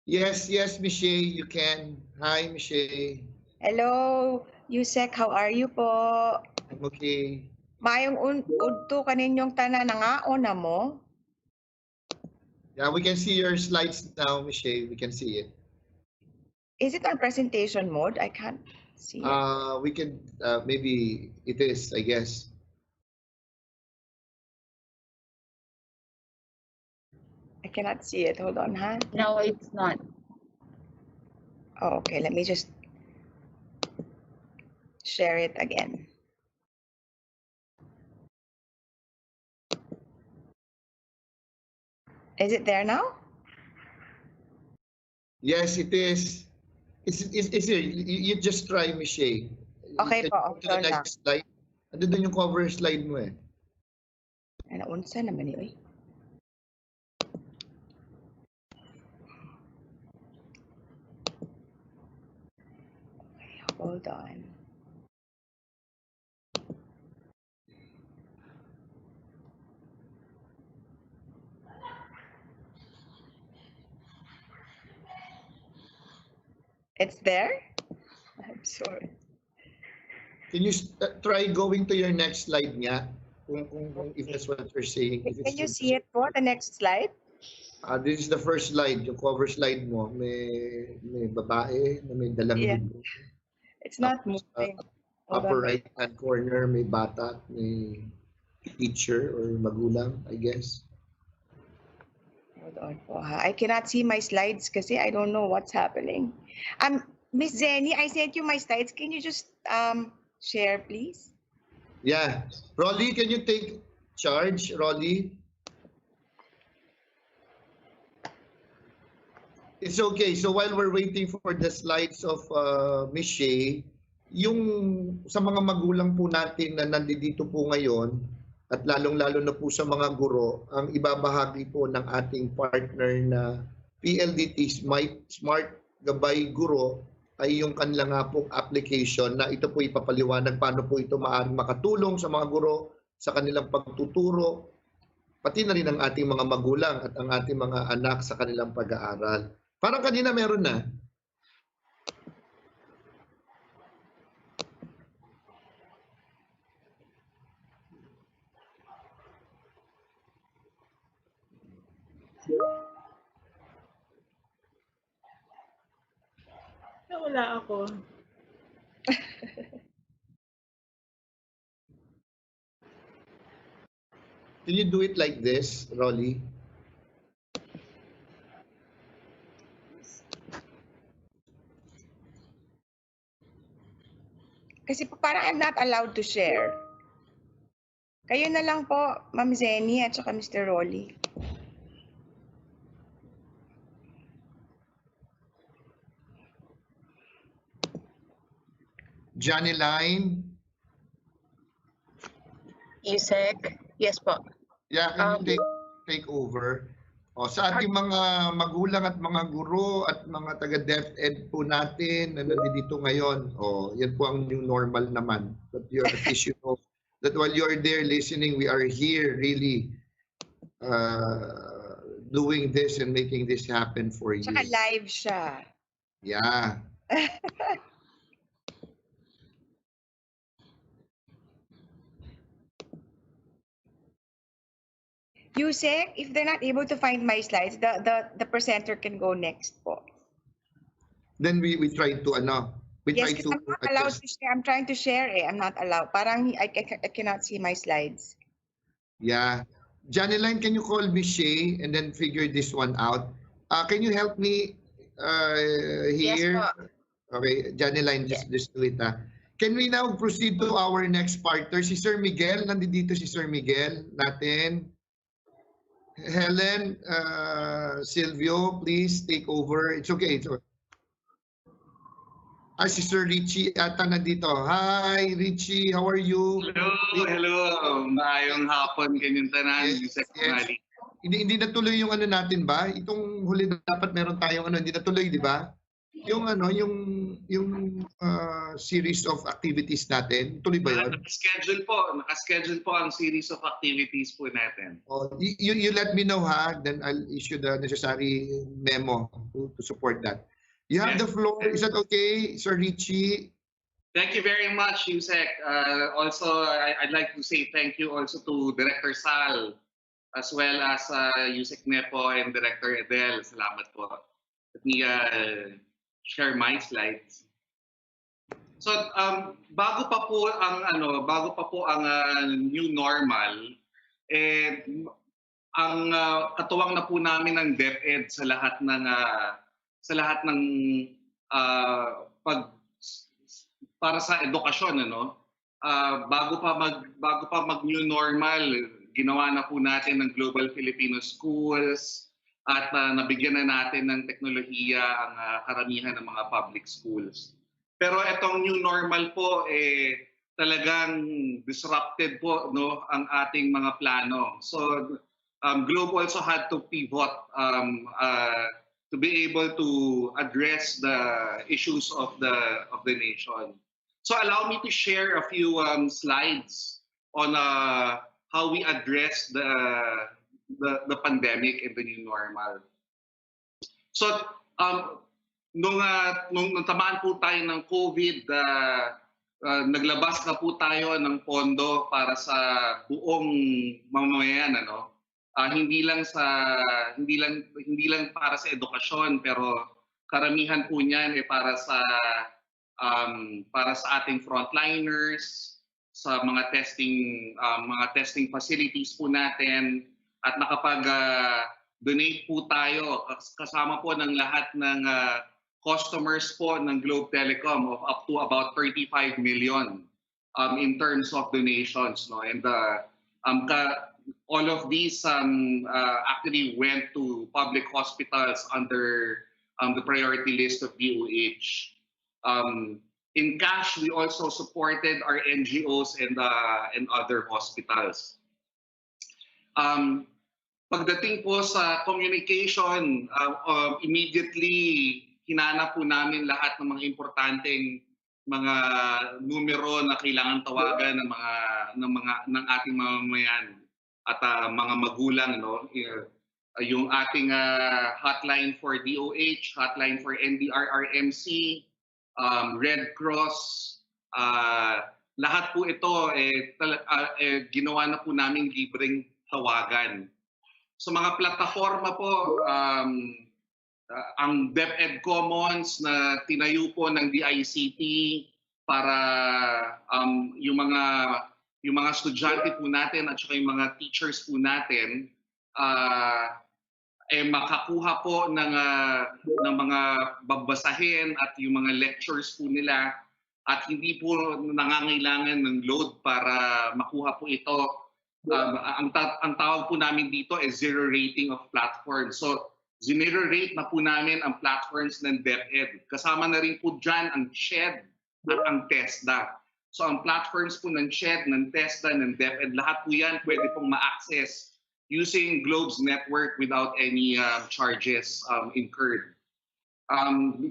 [SPEAKER 11] Yes, Miss Shay, you can. Hi, Miss Shay.
[SPEAKER 6] Hello, Yusek. How are you po?
[SPEAKER 11] I'm okay.
[SPEAKER 6] Mayong udto kaninyong tanan nga na mo?
[SPEAKER 11] Yeah, we can see your slides now, Miss Shay. We can see it.
[SPEAKER 6] Is it on presentation mode? I can't see it.
[SPEAKER 11] We can, maybe it is, I guess.
[SPEAKER 6] I cannot see it. Hold on, huh?
[SPEAKER 22] No, it's not.
[SPEAKER 6] Oh, okay. Let me just share it again. Is it there now?
[SPEAKER 11] Yes, it is. It's here. You just try, Michelle.
[SPEAKER 6] Okay
[SPEAKER 11] Can
[SPEAKER 6] po,
[SPEAKER 11] you go to the
[SPEAKER 6] hold on.
[SPEAKER 11] next slide? Ano doon yung cover slide mo eh?
[SPEAKER 6] Ano, unsa naman yun? Hold on. It's there? I'm sorry.
[SPEAKER 11] Can you try going to your next slide nga? Kung if that's what you're saying.
[SPEAKER 6] Can you see it po, the next slide?
[SPEAKER 11] This is the first slide, yung cover slide mo. May babae na may dalang libro.
[SPEAKER 6] It's not moving.
[SPEAKER 11] Upper right-hand corner, may bata, may teacher or magulang, I guess.
[SPEAKER 6] Hold on po ha. I cannot see my slides kasi I don't know what's happening. Miss Jenny, I sent you my slides. Can you just share, please?
[SPEAKER 11] Yeah. Rolly, can you take charge, Rolly? It's okay. So while we're waiting for the slides of Miss Shea, yung sa mga magulang po natin na nandito po ngayon, at lalong-lalo na po sa mga guro, ang ibabahagi po ng ating partner na PLDT Smart Gabay Guro ay yung kanila nga pong application na ito po ipapaliwanag paano po ito maaaring makatulong sa mga guro sa kanilang pagtuturo, pati na rin ang ating mga magulang at ang ating mga anak sa kanilang pag-aaral. Parang kanina meron na.
[SPEAKER 15] Wala ako.
[SPEAKER 11] Can you do it like this, Rolly?
[SPEAKER 6] Kasi po parang I'm not allowed to share. Kayo na lang po, Ma'am Zenny at saka Mr. Rolly.
[SPEAKER 11] Johnny Line?
[SPEAKER 22] Yusek? Yes po.
[SPEAKER 11] Yeah, can you take over? O, sa ating mga magulang at mga guro at mga taga-DepEd po natin na nandito ngayon, yan po ang new normal naman. But at least you know that while you're there listening, we are here really doing this and making this happen for you.
[SPEAKER 6] Tsaka live siya.
[SPEAKER 11] Yeah.
[SPEAKER 6] Yusek, if they're not able to find my slides, the presenter can go next po.
[SPEAKER 11] Then we try to
[SPEAKER 6] Yes, because I'm not allowed to share. I'm trying to share it. I'm not allowed. Parang I cannot see my slides.
[SPEAKER 11] Yeah. Johnny Line, can you call Miss Shea and then figure this one out? Can you help me here?
[SPEAKER 22] Yes, po.
[SPEAKER 11] Okay, Johnny Line, just do it. Can we now proceed to our next partner? Si Sir Miguel, nandito si Sir Miguel natin. Helen, Silvio, please take over. It's okay. It's okay. Si Sir Richie ata nandito. Hi, Richie. How are you?
[SPEAKER 12] Hello. Maayong hapon kanyang tanan.
[SPEAKER 11] Yes. Hindi natuloy yung natin ba? Itong huli dapat meron tayong hindi natuloy, di ba? Yung series of activities natin. Tuloy ba yun?
[SPEAKER 12] Naka-schedule po ang series of activities po natin.
[SPEAKER 11] You let me know then I'll issue the necessary memo to support that. You have the floor. Is that okay, Sir Richie?
[SPEAKER 12] Thank you very much, Yusek. Also, I'd like to say thank you also to Director Sal, as well as Yusek Nepo and Director Edel. Salamat po. Let me share my slides. So, bago pa po ang new normal, ang katuwang na po namin ng DepEd sa lahat ng para sa edukasyon, ano? Bago pa mag new normal, ginawa na po natin ng Global Filipino Schools at nabigyan na natin ng teknolohiya ang karamihan ng mga public schools. Pero itong new normal po talagang disrupted po, no, ang ating mga plano. So Globe also had to pivot to be able to address the issues of the nation. So allow me to share a few slides on how we address the pandemic and the new normal. So nung tamaan po tayo ng COVID, naglabas na po tayo ng pondo para sa buong mamamayan, ano? Hindi lang para sa edukasyon, pero karamihan po niyan para sa ating frontliners, sa mga testing facilities po natin, at nakapag-donate po tayo kasama po ng lahat ng customers po ng Globe Telecom of up to about 35 million in terms of donations, no? And all of these actually went to public hospitals under the priority list of DOH. In cash, we also supported our NGOs and other hospitals. Pagdating po sa communication, immediately hinanap po namin lahat ng mga importanteng mga numero na kailangan tawagan ng ating mamamayan at mga magulang, no? Yung ating hotline for DOH, hotline for NDRRMC, Red Cross, lahat po ito ginawa na po namin libreng tawagan. So mga plataforma po, ang DepEd Commons na tinayo po ng DICT para yung mga estudyante po natin at saka yung mga teachers po natin makakuha po ng mga babasahin at yung mga lectures po nila at hindi po nangangailangan ng load para makuha po ito. Ang tawag po namin dito is zero rating of platforms. So zero rate na po namin ang platforms ng DepEd. Kasama na rin po dyan ang SHED at ang TESDA. So ang platforms po ng SHED, ng TESDA, ng DepEd, lahat po yan pwede pong ma-access using Globe's network without any charges incurred.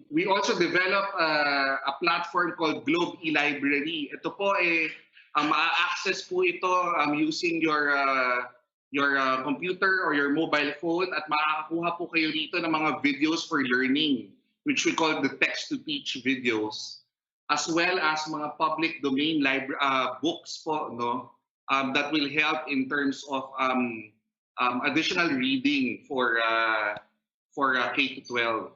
[SPEAKER 12] We also developed a platform called Globe eLibrary. Ito po ma-access po ito using your computer or your mobile phone at makakakuha po kayo rito ng mga videos for learning, which we call the text-to-teach videos, as well as mga public domain books po, no, that will help in terms of additional reading for K-12.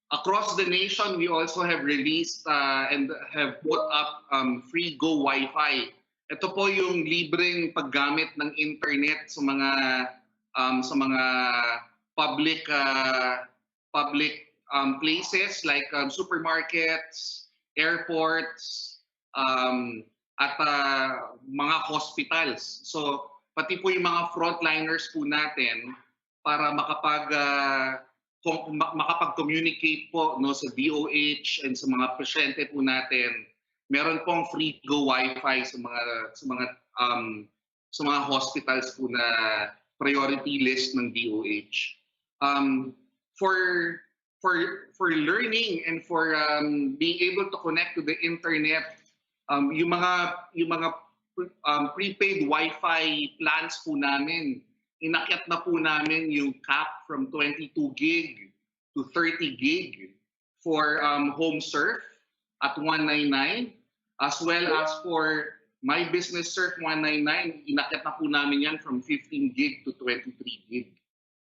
[SPEAKER 12] Across the nation, we also have released and have put up free Go Wi-Fi. Ito po yung libreng paggamit ng internet sa mga public places like supermarkets, airports, at mga hospitals. So pati po yung mga frontliners po natin para makapag-communicate po, no, sa DOH and sa mga pasyente po natin, meron pong free Go Wi-Fi sa mga hospitals po na priority list ng DOH. For learning and for being able to connect to the internet, yung mga prepaid Wi-Fi plans po namin, inakyat na po namin yung cap from 22 gig to 30 gig for home surf at 199, as well as for My Business Surf 199, inakyat na po namin yan from 15 gig to 23 gig.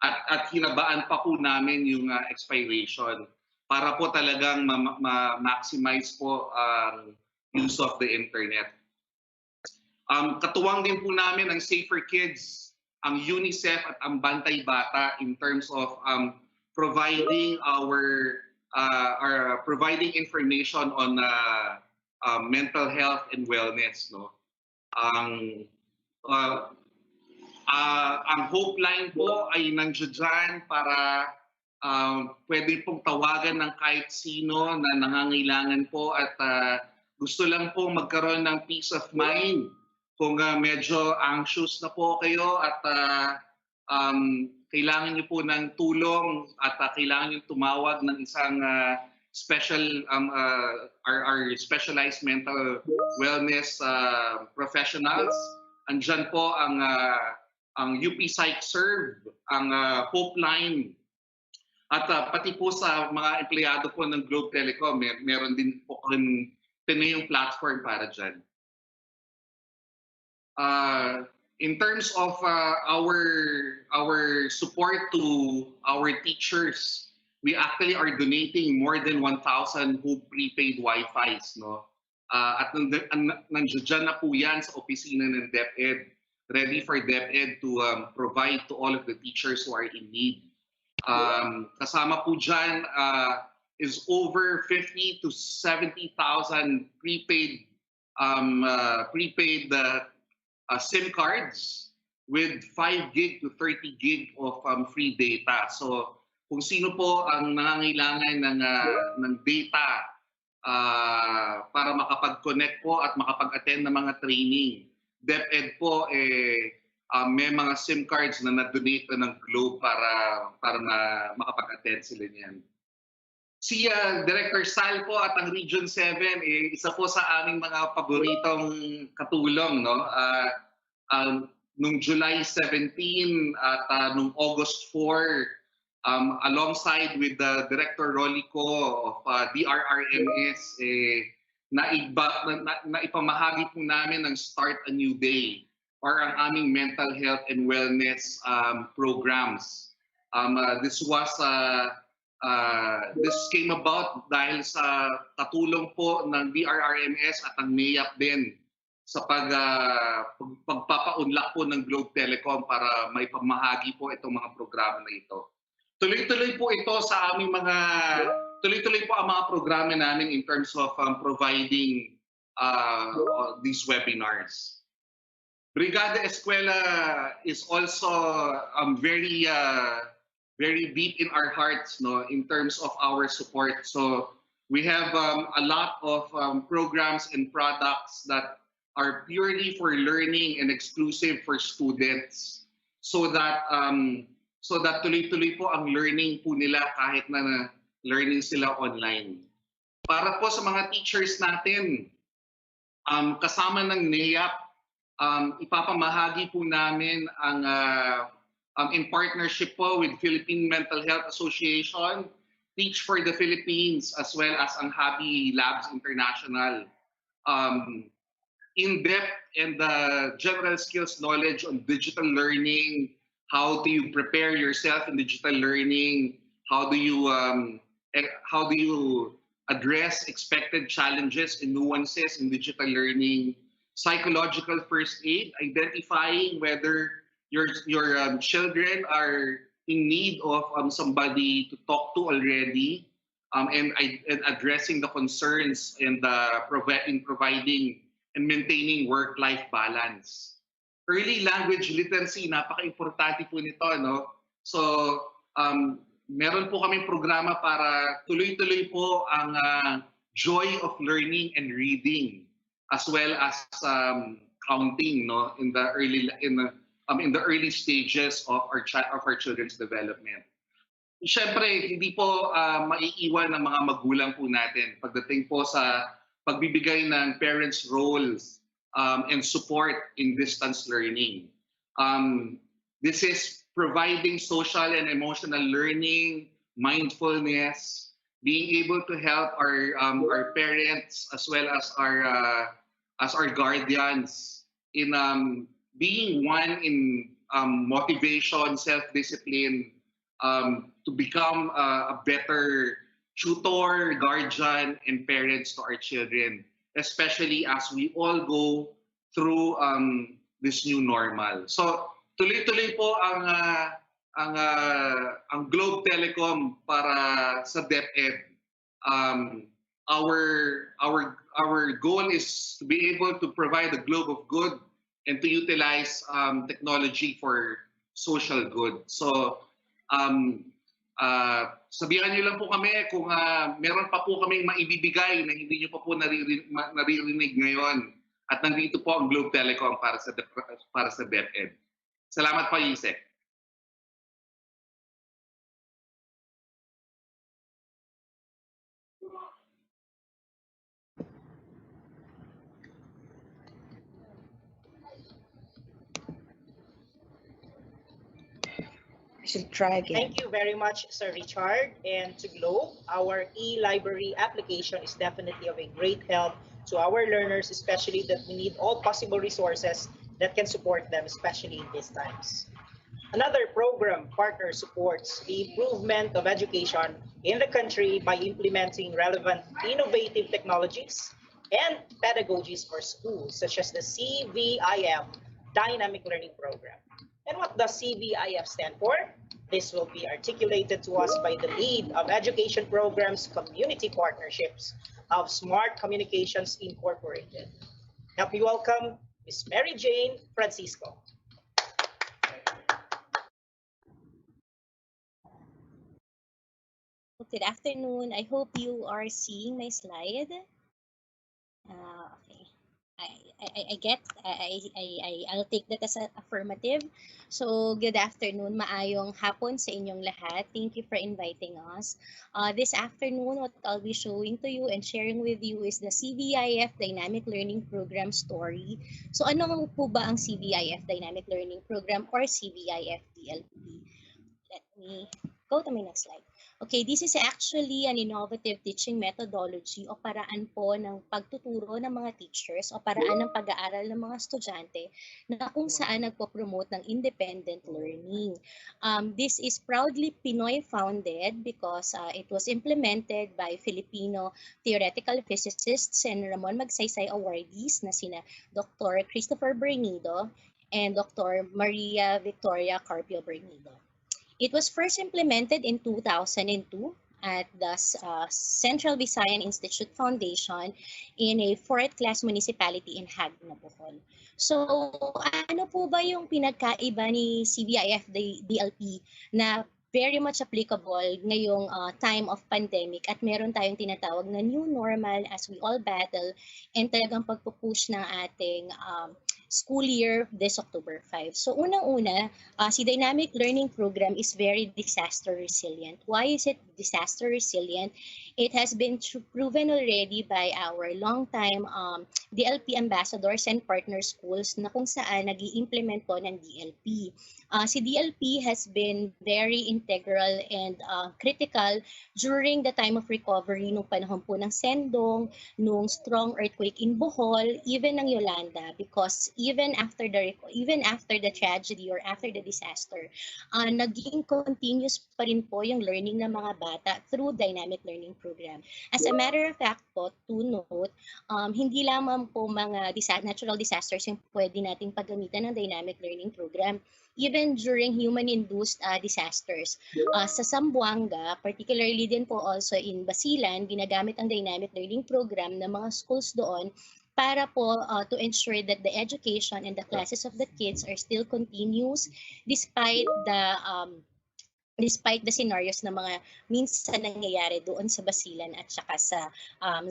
[SPEAKER 12] At hinabaan pa po namin yung expiration para po talagang ma-maximize po use of the internet. Katuwang din po namin ang Safer Kids, ang UNICEF at ang Bantay Bata in terms of providing our are providing information on mental health and wellness, no? Ang uh, ang hope line po ay nandiyan dyan para pwede pong tawagan ng kahit sino na nangangailangan po at gusto lang po magkaroon ng peace of mind kung medyo anxious na po kayo at kailangan niyo po ng tulong at kailangan niyo tumawag ng isang our specialized mental wellness professionals. Andyan po ang UP Psych Serve, ang Hope Line, at pati po sa mga empleyado po ng Globe Telecom, meron din po kami yung platform para dyan. In terms of our support to our teachers, we actually are donating more than 1,000 Hope prepaid Wi-Fis, no? At nandiyan na po yan sa opisina ng DepEd, ready for DepEd to provide to all of the teachers who are in need. Kasama po dyan is over 50 to 70,000 prepaid SIM cards with 5 gig to 30 gig of free data. So kung sino po ang nangangailangan ng data para makapag-connect po at makapag-attend ng mga training, DepEd po may mga SIM cards na na-donate ng Globe para makapag-attend sila niyan. Si Director Sal po at ang Region 7, isa po sa aming mga paboritong katulong, no? Nung July 17 at nung August 4, alongside with the Director Rolico of DRRMS, naipamahagi po namin ang Start a New Day or ang aming mental health and wellness programs. This came about dahil sa katulong po ng DRRMS at ang NEAP din sa pagpapaunlak po ng Globe Telecom para may pamahagi po itong mga programa na ito. Tuloy-tuloy po ito sa aming tuloy-tuloy po ang mga programa namin in terms of providing these webinars. Brigada Eskwela is also very deep in our hearts, no, in terms of our support. So we have a lot of programs and products that are purely for learning and exclusive for students, so that tuloy-tuloy po ang learning po nila kahit na learning sila online. Para po sa mga teachers natin, kasama ng NEAP, ipapamahagi po namin ang in partnership po with Philippine Mental Health Association, Teach for the Philippines, as well as ang Habi Labs International. In-depth and general skills knowledge on digital learning, how do you prepare yourself in digital learning, how do you address expected challenges and nuances in digital learning, psychological first aid, identifying whether your children are in need of somebody to talk to already, and addressing the concerns and in providing and maintaining work-life balance. Early language literacy, napaka-importante po nito, no? So, meron po kaming programa para tuloy-tuloy po ang joy of learning and reading, as well as counting, no, in the early stages of our children's development. Siyempre, hindi po maiiwan ng mga magulang po natin pagdating po sa pagbibigay ng parents' roles and support in distance learning. This is providing social and emotional learning, mindfulness, being able to help our parents as well as our guardians in being one in motivation, self-discipline, to become a better tutor, guardian, and parents to our children, especially as we all go through this new normal. So tuloy-tuloy po ang Globe Telecom para sa DepEd Our goal is to be able to provide a globe of good and to utilize technology for social good. So sabihan niyo lang po kami kung meron pa po kaming maibibigay na hindi niyo pa po naririnig ngayon. At nandito po ang Globe Telecom para sa DepEd. Salamat po, Yusek.
[SPEAKER 6] I should try again.
[SPEAKER 5] Thank you very much, Sir Richard. And to Globe, our e-library application is definitely of a great help to our learners, especially that we need all possible resources that can support them, especially in these times. Another program partner supports the improvement of education in the country by implementing relevant innovative technologies and pedagogies for schools, such as the CVIF Dynamic Learning Program. And what does CVIF stand for? This will be articulated to us by the lead of education programs community partnerships of Smart Communications Incorporated. Help me welcome Ms. Mary Jane Francisco.
[SPEAKER 1] Good afternoon. I hope you are seeing my slide. Okay. I'll take that as an affirmative. So, good afternoon, maayong hapon sa inyong lahat. Thank you for inviting us. This afternoon, what I'll be showing to you and sharing with you is the CVIF Dynamic Learning Program story. So, ano po ba ang CVIF Dynamic Learning Program or CVIF DLP? Let me go to my next slide. Okay, this is actually an innovative teaching methodology o paraan po ng pagtuturo ng mga teachers o paraan ng pag-aaral ng mga estudyante na kung saan nagpo-promote ng independent learning. This is proudly Pinoy-founded because it was implemented by Filipino theoretical physicists and Ramon Magsaysay awardees na sina Dr. Christopher Bernido and Dr. Maria Victoria Carpio Bernido. It was first implemented in 2002 at the Central Visayan Institute Foundation in a 4th class municipality in Hagna, Bohol. So, ano po ba yung pinagkaiba ni CVIF DLP na very much applicable ngayong time of pandemic at meron tayong tinatawag na new normal as we all battle and talagang pagpupush ng ating school year this October 5. So unang-una, si Dynamic Learning Program is very disaster resilient. Why is it disaster resilient? It has been proven already by our long-time DLP ambassadors and partner schools na kung saan nag-i-implement po ng DLP. Si DLP has been very integral and critical during the time of recovery nung panahon po ng Sendong, nung strong earthquake in Bohol, even ng Yolanda, because even after the tragedy or after the disaster, naging continuous pa rin po yung learning ng mga bata through Dynamic Learning Program. As a matter of fact po, to note, hindi lamang po mga natural disasters yung pwede nating paggamitan ng Dynamic Learning Program. Even during human-induced disasters. Sa Zamboanga, particularly din po also in Basilan, ginagamit ang Dynamic Learning Program ng mga schools doon para po to ensure that the education and the classes of the kids are still continuous despite the scenarios na mga minsan nangyayari doon sa Basilan at saka sa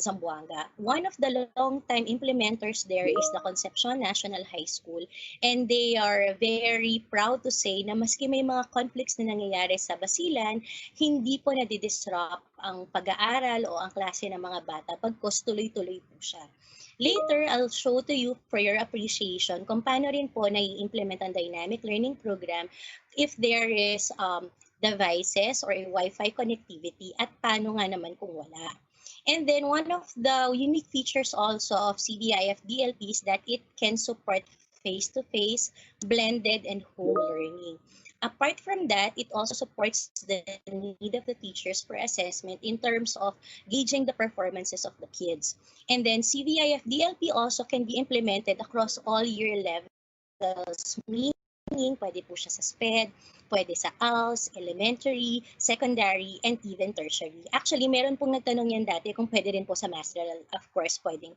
[SPEAKER 1] Zamboanga. One of the long-time implementers there is the Concepcion National High School, and they are very proud to say na maski may mga conflicts na nangyayari sa Basilan, hindi po nadidisrupt ang pag-aaral o ang klase ng mga bata pagkos tuloy-tuloy po siya. Later, I'll show to you for your appreciation kung paano rin po nai-implement ang Dynamic Learning Program if there is devices or a Wi-Fi connectivity at paano nga naman kung wala. And then one of the unique features also of CVIF DLP is that it can support face-to-face, blended, and home learning. Apart from that, it also supports the need of the teachers for assessment in terms of gauging the performances of the kids. And then CVIF DLP also can be implemented across all year levels, meaning pwede po siya sa SPED, pwede sa ALS, elementary, secondary, and even tertiary. Actually, meron pong nagtanong yan dati kung pwede rin po sa masteral. Of course, pwede.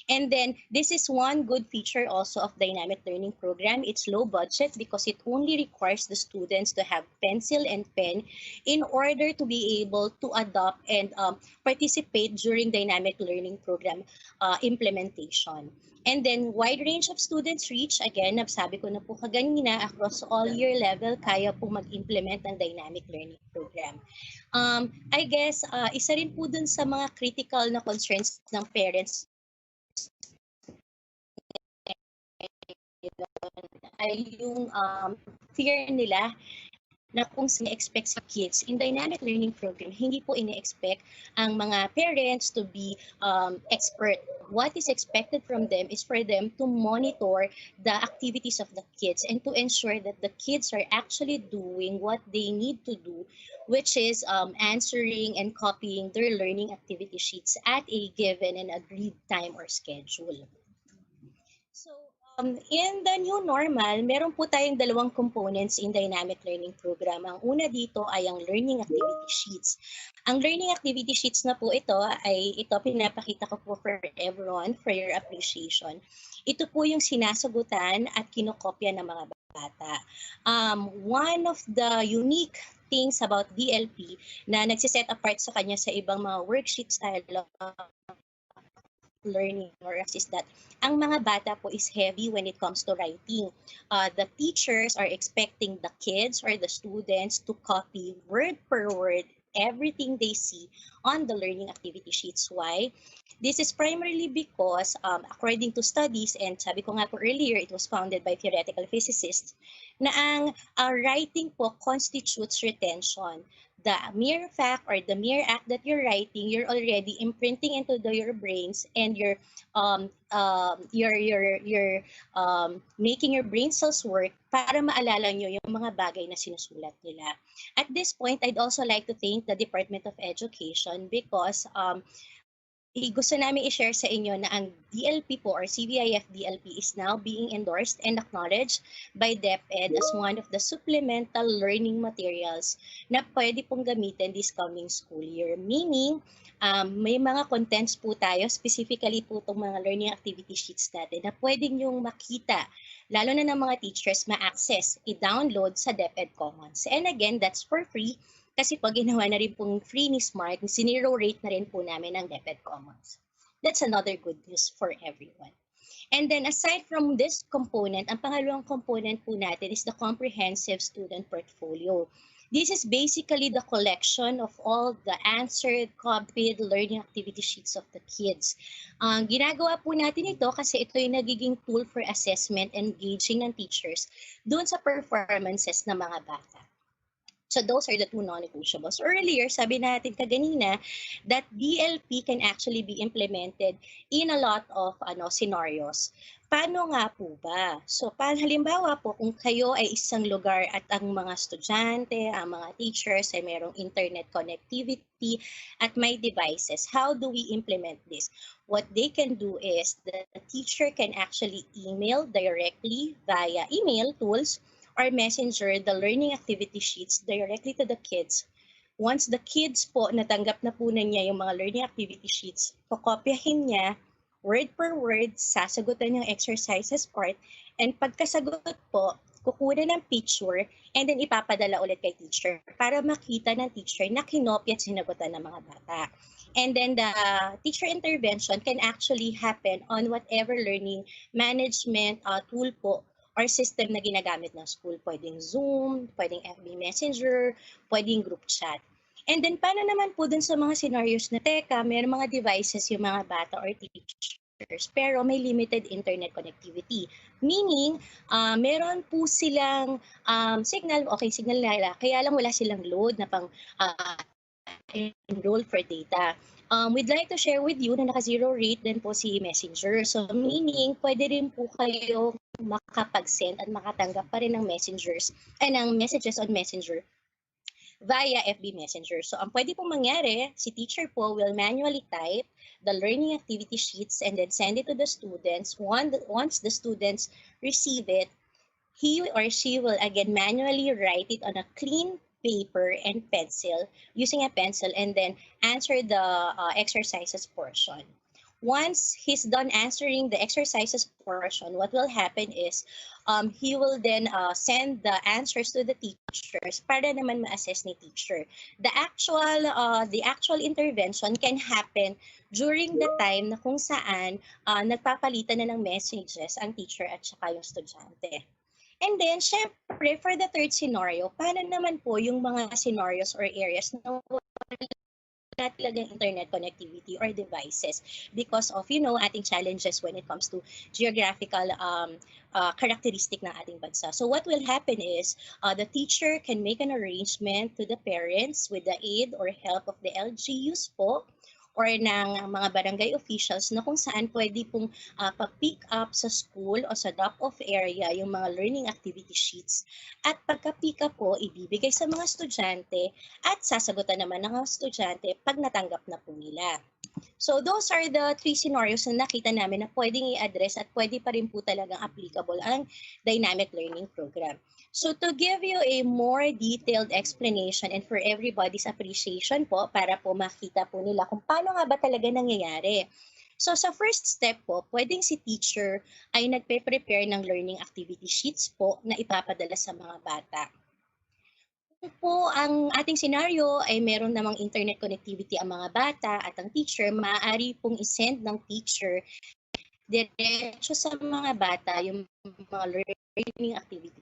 [SPEAKER 1] And then, this is one good feature also of dynamic learning program. It's low budget because it only requires the students to have pencil and pen in order to be able to adopt and participate during dynamic learning program implementation. And then, wide range of students reach, again, nasabi ko na po kaganina, across all year level, kaya po mag-implement ng dynamic learning program. I guess, isa rin po dun sa mga critical na concerns ng parents ay yung fear nila na kung ini-expect sa kids in dynamic learning program, hindi po ini-expect ang mga parents to be expert. What is expected from them is for them to monitor the activities of the kids and to ensure that the kids are actually doing what they need to do, which is answering and copying their learning activity sheets at a given and agreed time or schedule. So, in the new normal, meron po tayong dalawang components in dynamic learning program. Ang una dito ay ang learning activity sheets. Ang learning activity sheets na po ito pinapakita ko po for everyone for your appreciation. Ito po yung sinasagutan at kinokopya ng mga bata. One of the unique things about DLP na nagsiset apart sa kanya sa ibang mga worksheet style learning or is that ang mga bata po is heavy when it comes to writing. The teachers are expecting the kids or the students to copy word per word everything they see on the learning activity sheets. Why? This is primarily because according to studies, and sabi ko nga po earlier, it was founded by theoretical physicists, na ang writing po constitutes retention. The mere fact or the mere act that you're writing, you're already imprinting into your brains, and you're making your brain cells work para maalala nyo yung mga bagay na sinusulat nila. At this point, I'd also like to thank the Department of Education because gusto namin i-share sa inyo na ang DLP po or CVIF DLP is now being endorsed and acknowledged by DepEd as one of the supplemental learning materials na pwede pong gamitin this coming school year. Meaning, may mga contents po tayo, specifically po itong mga learning activity sheets natin na pwede nyong makita, lalo na ng mga teachers ma-access, i-download sa DepEd Commons. And again, that's for free. Kasi pag ginawa na rin pong free ni Smart, siniro rate na rin po namin ang DepEd Commons. That's another good news for everyone. And then aside from this component, ang pangalawang component po natin is the comprehensive student portfolio. This is basically the collection of all the answered, copied learning activity sheets of the kids. Ginagawa po natin ito kasi ito yung nagiging tool for assessment and gauging ng teachers doon sa performances ng mga bata. So those are the two non-negotiables. Earlier, sabi natin kaganina that DLP can actually be implemented in a lot of scenarios. Paano nga po ba? So halimbawa po kung kayo ay isang lugar at ang mga estudyante, ang mga teachers ay merong internet connectivity at may devices, how do we implement this? What they can do is the teacher can actually email directly via email tools or messenger the learning activity sheets directly to the kids. Once the kids po natanggap na po na niya yung mga learning activity sheets, kokopyahin niya word per word, sasagutan yung exercises part, and pagkasagot po, kukuha ng picture and then ipapadala ulit kay teacher para makita ng teacher na kinopya at sinagutan ng mga bata. And then the teacher intervention can actually happen on whatever learning management tool po or system na ginagamit ng school. Pwedeng Zoom, pwedeng FB Messenger, pwedeng group chat. And then, paano naman po dun sa mga scenarios na, teka, may mga devices yung mga bata or teachers, pero may limited internet connectivity. Meaning, meron po silang signal, okay, signal nila, kaya lang wala silang load na pang enroll for data. We'd like to share with you na naka-zero rate din po si Messenger. So, meaning, pwede rin po kayo makapag-send at makatanggap pa rin ng messages on Messenger via FB Messenger. So, ang pwede pong mangyari, si teacher po will manually type the learning activity sheets and then send it to the students. Once the students receive it, he or she will again manually write it on a clean paper and pencil, using a pencil, and then answer the exercises portion. Once he's done answering the exercises portion, what will happen is he will then send the answers to the teachers para naman ma-assess ni teacher. The actual intervention can happen during the time na kung saan nagpapalitan na ng messages ang teacher at saka yung estudyante. And then, syempre, for the third scenario, paano naman po yung mga scenarios or areas na wala talagang internet connectivity or devices because of, ating challenges when it comes to geographical characteristic ng ating bansa. So what will happen is the teacher can make an arrangement to the parents with the aid or help of the LGUs po or ng mga barangay officials na kung saan pwede pong pa-pick up sa school o sa drop-off area yung mga learning activity sheets. At pagka-pick up po, ibibigay sa mga estudyante at sasagutan naman ng mga estudyante pag natanggap na po nila. So those are the three scenarios na nakita namin na pwedeng i-address at pwede pa rin po talagang applicable ang dynamic learning program. So to give you a more detailed explanation and for everybody's appreciation po, para po makita po nila kung paano nga ba talaga nangyayari. So sa first step po, pwedeng si teacher ay nagpe-prepare ng learning activity sheets po na ipapadala sa mga bata. Kung po ang ating senaryo ay meron namang internet connectivity ang mga bata at ang teacher, maaari pong isend ng teacher diretso sa mga bata yung mga learning activity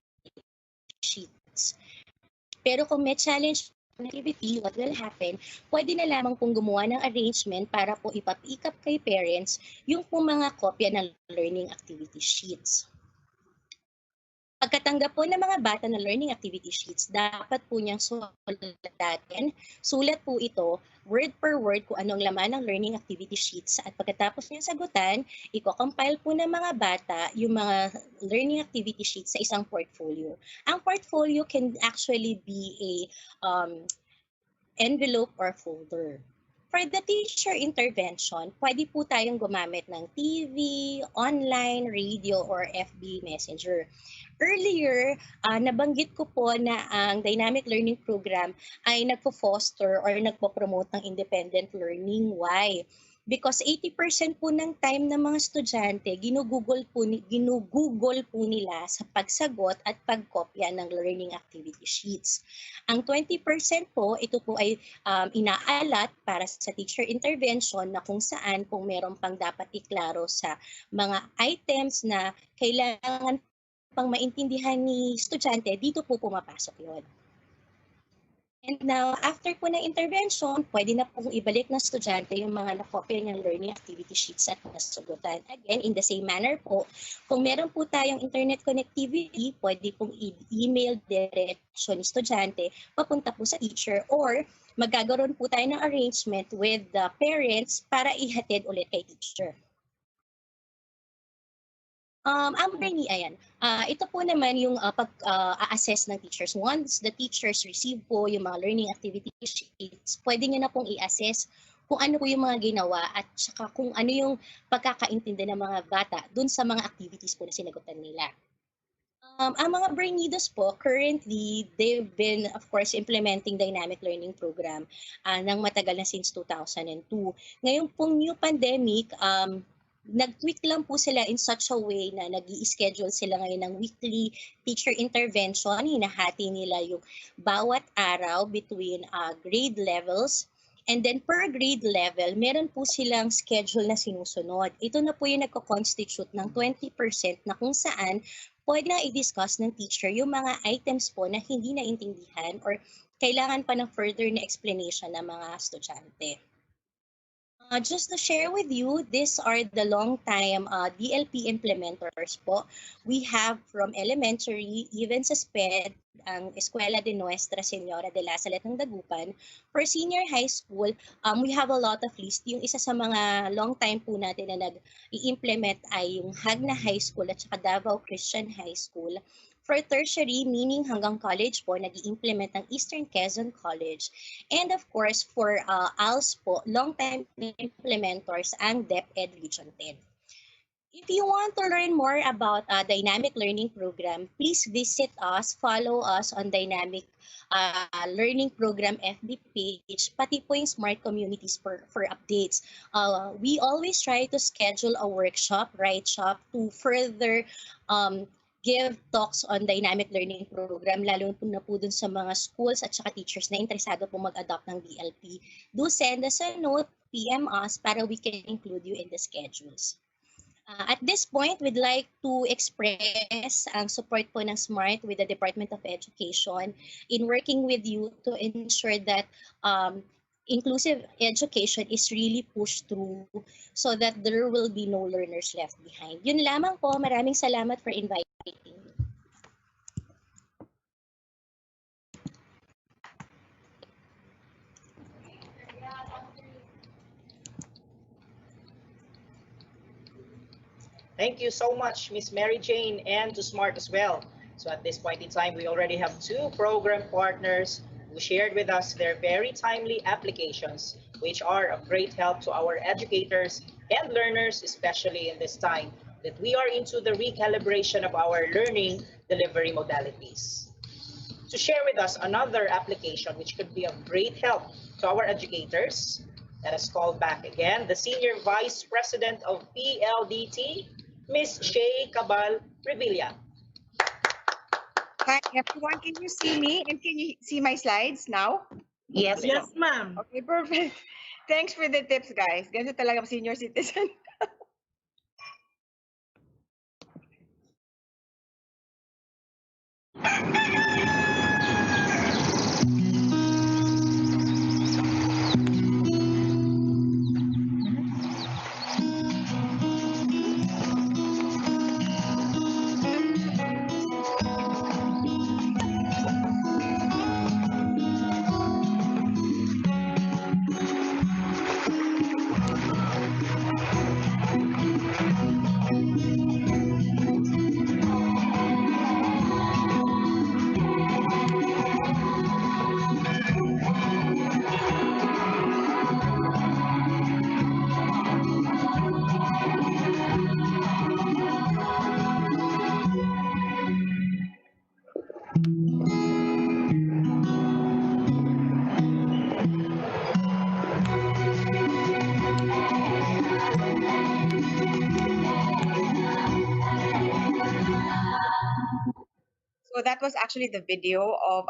[SPEAKER 1] sheets. Pero kung may challenge connectivity, what will happen, pwede na lamang pong gumawa ng arrangement para po ipa-pick up kay parents yung po mga kopya ng learning activity sheets. Pagkatanggap po ng mga bata ng learning activity sheets, dapat po niyang sulatin. Sulat po ito, word per word, kung anong laman ng learning activity sheets. At pagkatapos niyang sagutan, i-compile po ng mga bata yung mga learning activity sheets sa isang portfolio. Ang portfolio can actually be a envelope or folder. For the teacher intervention, pwede po tayong gumamit ng TV, online, radio, or FB Messenger. Earlier, nabanggit ko po na ang dynamic learning program ay nagpo-foster or nagpo-promote ng independent learning. Why? Because 80% po ng time ng mga estudyante, ginugugol po nila sa pagsagot at pagkopya ng learning activity sheets. Ang 20% po, ito po ay inaalat para sa teacher intervention na kung saan kung meron pang dapat iklaro sa mga items na kailangan pang maintindihan ni estudyante, dito po pumapasok yun. And now, after po ng intervention, pwede na pong ibalik ng estudyante yung mga nakopya niyang learning activity sheets at nasagutan. Again, in the same manner po, kung meron po tayong internet connectivity, pwede pong email diretso ni estudyante papunta po sa teacher or magkakaroon po tayo ng arrangement with the parents para ihatid ulit kay teacher. Ang Bernie, ayan. Ito po naman yung pag-assess ng teachers. Once the teachers receive po yung mga learning activity sheets, pwede nyo na pong i-assess kung ano po yung mga ginawa at saka kung ano yung pagkakaintindi ng mga bata dun sa mga activities po na sinagutan nila. Ang mga Bernidos po, currently, they've been, of course, implementing dynamic learning program ng matagal na since 2002. Ngayon pong new pandemic, nag-tweak lang po sila in such a way na nag-i-schedule sila ngayon ng weekly teacher intervention. Hinahati nila yung bawat araw between grade levels. And then per grade level, meron po silang schedule na sinusunod. Ito na po yung nagko-constitute ng 20% na kung saan pwede na i-discuss ng teacher yung mga items po na hindi naintindihan or kailangan pa ng further na explanation ng mga estudyante. Just to share with you, these are the long-time DLP implementers po. We have from elementary, even sa SPED, ang Eskwela de Nuestra Señora de la Salet ng Dagupan. For senior high school, we have a lot of list. Yung isa sa mga long-time po natin na nag-i-implement ay yung Hagna High School at saka Davao Christian High School. For tertiary, meaning hanggang college po, nag-i-implement ng Eastern Quezon College. And of course, for ALS po, long-time implementers ang DepEd Region 10. If you want to learn more about Dynamic Learning Program, please visit us, follow us on Dynamic Learning Program FB page, pati po yung Smart Communities for updates. We always try to schedule a workshop, shop to further give talks on Dynamic Learning Program, lalo na po dun sa mga schools at saka teachers na interesado po mag-adopt ng DLP. Do send us a note, PM us, para we can include you in the schedules. At this point, we'd like to express ang support po ng SMART with the Department of Education in working with you to ensure that inclusive education is really pushed through so that there will be no learners left behind. Yun lamang po. Maraming salamat for inviting me.
[SPEAKER 5] Thank you so much, Miss Mary Jane, and to SMART as well. So at this point in time, we already have 2 program partners who shared with us their very timely applications, which are of great help to our educators and learners, especially in this time that we are into the recalibration of our learning delivery modalities. To share with us another application which could be of great help to our educators, let us call back again the Senior Vice President of PLDT, Ms. Shay Cabal Revilla.
[SPEAKER 6] Hi, everyone. Can you see me? And can you see my slides now?
[SPEAKER 15] Yes, ma'am.
[SPEAKER 6] Okay, perfect. Thanks for the tips, guys. Ganito talaga senior citizen. So that was actually the video of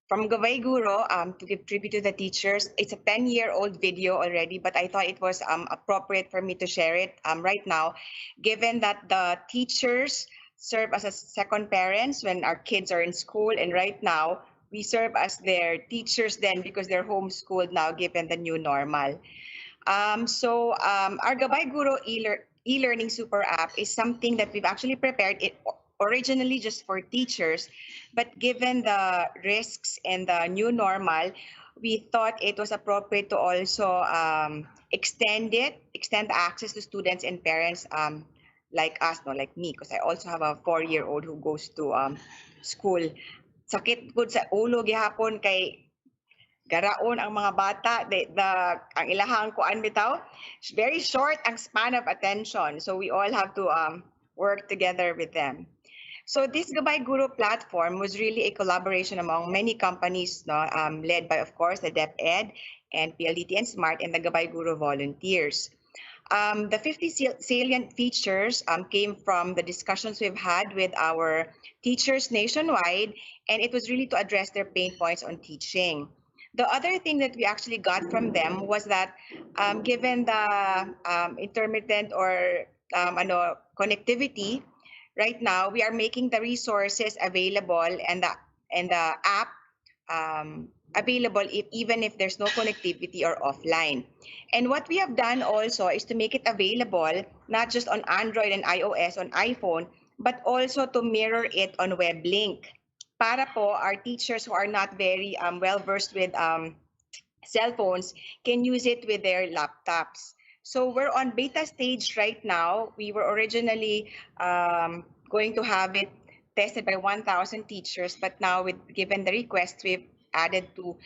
[SPEAKER 6] from Gawai Guro to give tribute to the teachers. It's a 10-year-old video already, but I thought it was appropriate for me to share it right now, given that the teachers serve as a second parents when our kids are in school, and right now we serve as their teachers then because they're homeschooled now given the new normal. Our Gabay Guro e-learning super app is something that we've actually prepared it originally just for teachers, but given the risks and the new normal, we thought it was appropriate to also extend access to students and parents like us, no, like me, because I also have a 4-year-old who goes to school. Sakit gud sa ulo gihapon kay garaon ang mga bata, ang ilahang kuan bitaw, very short ang span of attention. So we all have to work together with them. So this Gabay Guru platform was really a collaboration among many companies, no, led by, of course, the DepEd and PLDT and SMART and the Gabay Guru volunteers. The 50 salient features came from the discussions we've had with our teachers nationwide, and it was really to address their pain points on teaching. The other thing that we actually got from them was that given the intermittent or connectivity, right now we are making the resources available and the app available even if there's no connectivity or offline. And what we have done also is to make it available not just on Android and iOS on iPhone, but also to mirror it on WebLink. Para po our teachers who are not very well versed with cell phones can use it with their laptops. So we're on beta stage right now. We were originally going to have it tested by 1,000 teachers, but now given the request, we've added to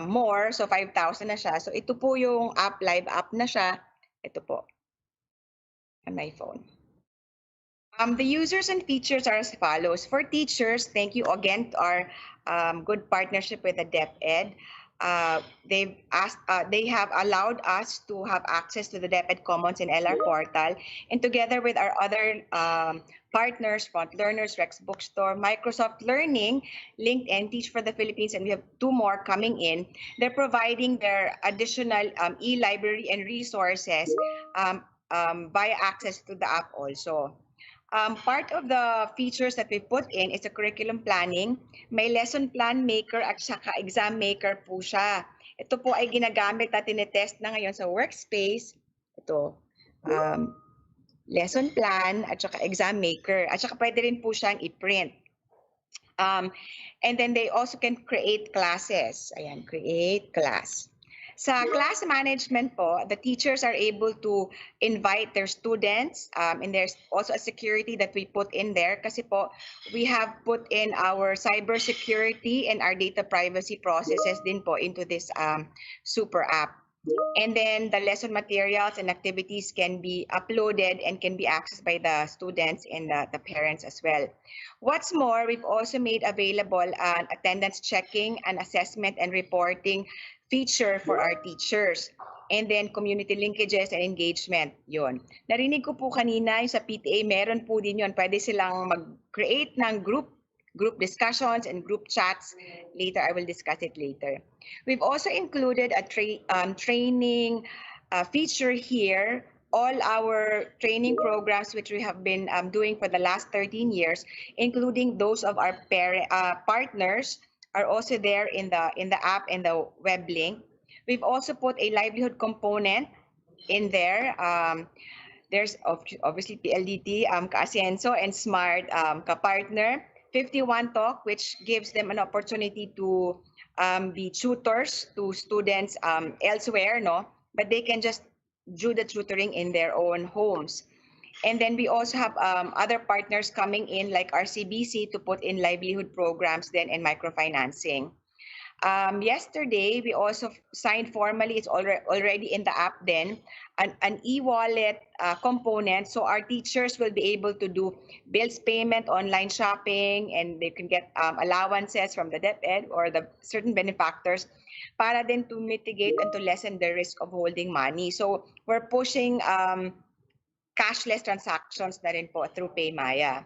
[SPEAKER 6] more, so 5,000 na siya. So ito po yung live app na siya. Ito po. on my phone. The users and features are as follows. For teachers, thank you again to our good partnership with the DepEd. They have allowed us to have access to the DepEd Commons and LR portal, and together with our other partners, Front Learners, Rex Bookstore, Microsoft Learning, LinkedIn, Teach for the Philippines, and we have 2 more coming in. They're providing their additional e-library and resources via access to the app also. Part of the features that we put in is the curriculum planning. May lesson plan maker at saka exam maker po siya. Ito po ay ginagamit at tinetest na ngayon sa workspace. Ito, lesson plan at saka exam maker. At saka pwede rin po siyang i-print. And then they also can create classes. Ayan, create class. Sa class management po, the teachers are able to invite their students, and there's also a security that we put in there kasi po we have put in our cybersecurity and our data privacy processes din po into this super app. And then the lesson materials and activities can be uploaded and can be accessed by the students and the parents as well. What's more, we've also made available an attendance checking, an assessment and reporting feature for our teachers. And then community linkages and engagement, yon. Narinig ko po kanina yung sa PTA, meron po din yon. Pwede silang mag-create ng group discussions and group chats. Later, I will discuss it later. We've also included a training feature here. All our training programs, which we have been doing for the last 13 years, including those of our partners, are also there in the app and the web link. We've also put a livelihood component in there. There's obviously PLDT, Ka-Asenso, and Smart Ka-Partner. 51 Talk, which gives them an opportunity to be tutors to students elsewhere, no? But they can just do the tutoring in their own homes. And then we also have other partners coming in like RCBC to put in livelihood programs then and microfinancing. Yesterday, we also signed formally, it's already in the app then, an e-wallet component. So our teachers will be able to do bills payment, online shopping, and they can get allowances from the DepEd or the certain benefactors para then to mitigate and to lessen the risk of holding money. So we're pushing cashless transactions na rin po through PayMaya.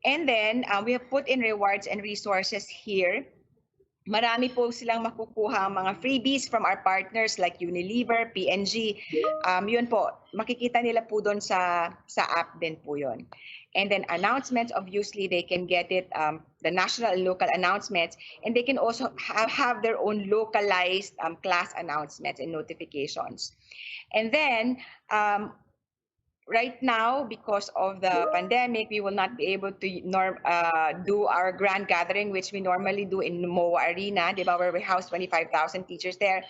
[SPEAKER 6] And then we have put in rewards and resources here. Marami po silang makukuha mga freebies from our partners like Unilever, PNG. Yun po, makikita nila po doon sa app din po yun. And then announcements, obviously, they can get it, the national and local announcements, and they can also have their own localized class announcements and notifications. And then, right now, because of the pandemic, we will not be able to do our grand gathering, which we normally do in MOA Arena, di ba, where we house 25,000 teachers there.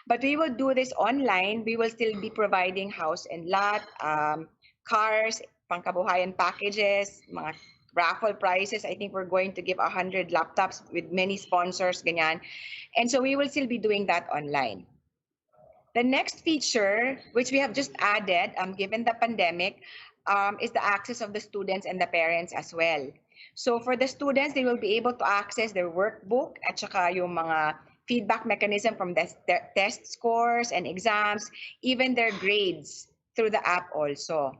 [SPEAKER 6] But we will do this online. We will still be providing house and lot, cars, pangkabuhayan packages, mga raffle prizes. I think we're going to give 100 laptops with many sponsors, ganyan. And so we will still be doing that online. The next feature, which we have just added, given the pandemic, is the access of the students and the parents as well. So for the students, they will be able to access their workbook at saka yung mga feedback mechanism from their test scores and exams, even their grades through the app also.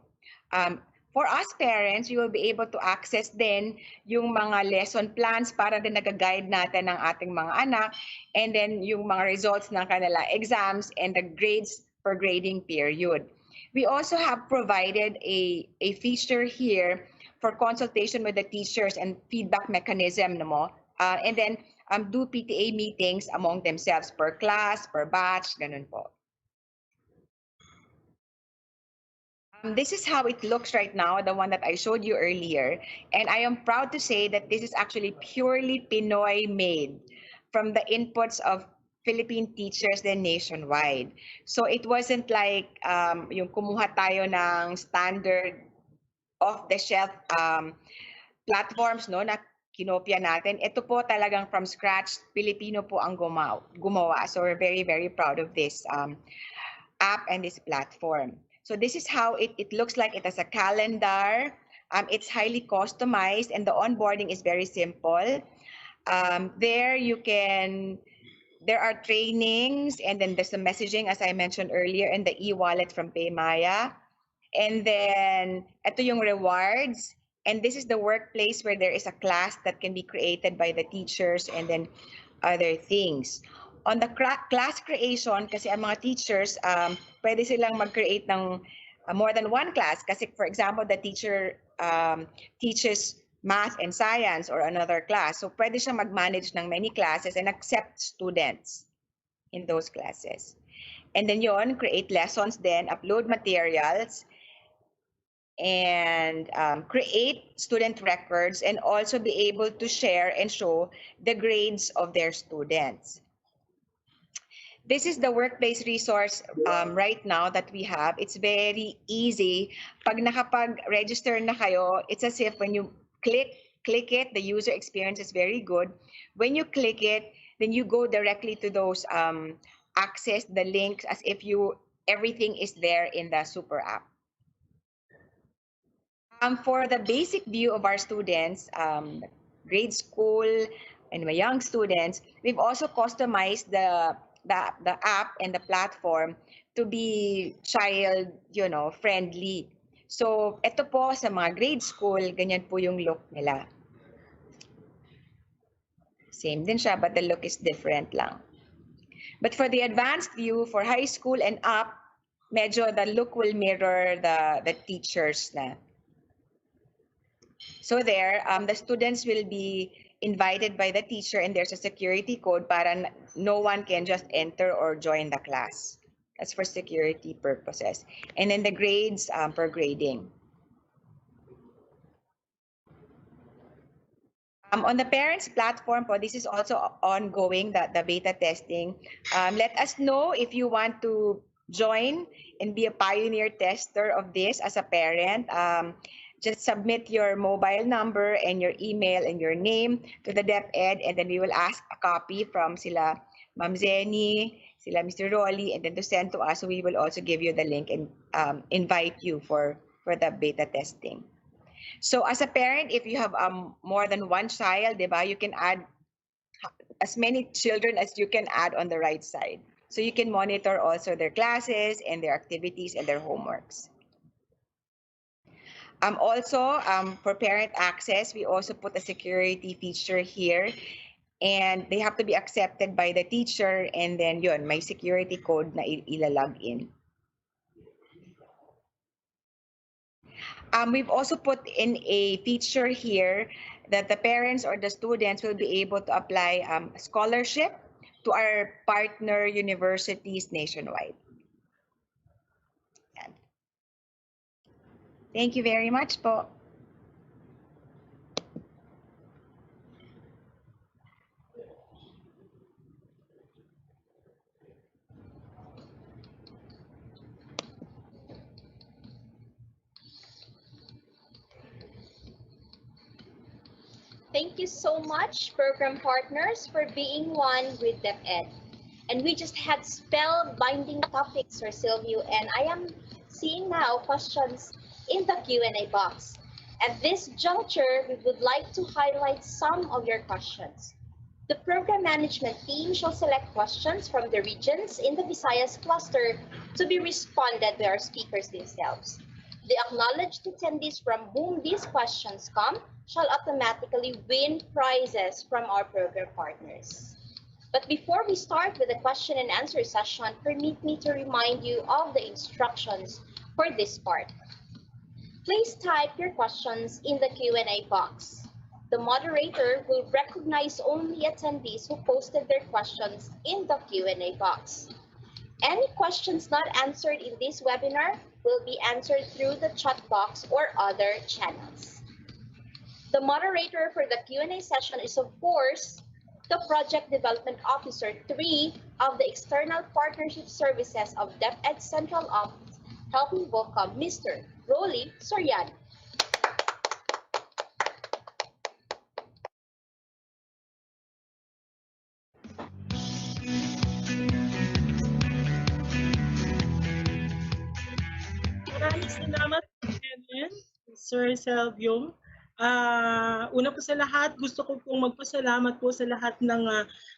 [SPEAKER 6] For us parents, you will be able to access din yung mga lesson plans para din nag-guide natin ng ating mga anak, and then yung mga results ng kanila exams and the grades per grading period. We also have provided a feature here for consultation with the teachers and feedback mechanism, no? And then do PTA meetings among themselves per class, per batch, ganun po. This is how it looks right now, the one that I showed you earlier. And I am proud to say that this is actually purely Pinoy made from the inputs of Philippine teachers then nationwide. So it wasn't like yung kumuha tayo ng standard off-the-shelf platforms, no, na kinopya natin. Ito po talagang from scratch, Filipino po ang gumawa. So we're very, very proud of this app and this platform. So this is how it looks like. It has a calendar. It's highly customized, and the onboarding is very simple. There are trainings, and then there's the messaging, as I mentioned earlier, and the e-wallet from Paymaya. And then, ito yung rewards. And this is the workplace where there is a class that can be created by the teachers and then other things. On the class creation, kasi ang mga teachers, pwede silang mag-create ng more than one class. Kasi, for example, the teacher teaches math and science or another class. So, pwede siya mag-manage ng many classes and accept students in those classes. And then yon, create lessons then, upload materials, and create student records, and also be able to share and show the grades of their students. This is the workplace resource right now that we have. It's very easy. Pag nakapag-register na kayo, it's as if when you click it, the user experience is very good. When you click it, then you go directly to those access the links as if everything is there in the super app. For the basic view of our students, grade school and my young students, we've also customized the app and the platform to be child, friendly. So, ito po sa mga grade school, ganyan po yung look nila. Same din siya, but the look is different lang. But for the advanced view, for high school and up, medyo the look will mirror the teachers na. So there, the students will be invited by the teacher, and there's a security code para no one can just enter or join the class. That's for security purposes. And then the grades per grading. On the parents platform, this is also ongoing, the beta testing. Let us know if you want to join and be a pioneer tester of this as a parent. Just submit your mobile number and your email and your name to the DepEd, and then we will ask a copy from sila Ma'am Zenny, sila Mr. Rolly, and then to send to us. So we will also give you the link and invite you for the beta testing. So as a parent, if you have more than one child, diba, you can add as many children as you can add on the right side. So you can monitor also their classes and their activities and their homeworks. Also, for parent access, we also put a security feature here, and they have to be accepted by the teacher, and then yun, may security code na ilalog in. We've also put in a feature here that the parents or the students will be able to apply scholarship to our partner universities nationwide. Thank you very much po.
[SPEAKER 3] Thank you so much, program partners, for being one with DepEd. And we just had spellbinding topics, Sir Silvio, and I am seeing now questions in the Q&A box. At this juncture, we would like to highlight some of your questions. The program management team shall select questions from the regions in the Visayas cluster to be responded by our speakers themselves. The acknowledged attendees from whom these questions come shall automatically win prizes from our program partners. But before we start with the question and answer session, permit me to remind you of the instructions for this part. Please type your questions in the Q&A box. The moderator will recognize only attendees who posted their questions in the Q&A box. Any questions not answered in this webinar will be answered through the chat box or other channels. The moderator for the Q&A session is, of course, the Project Development Officer 3 of the External Partnership Services of DepEd Central Office, helping welcome Mr. Rolly Soriano.
[SPEAKER 15] Maraming salamat, Ellen, Sir Selvium. Una po sa lahat, gusto ko pong magpasalamat po sa lahat ng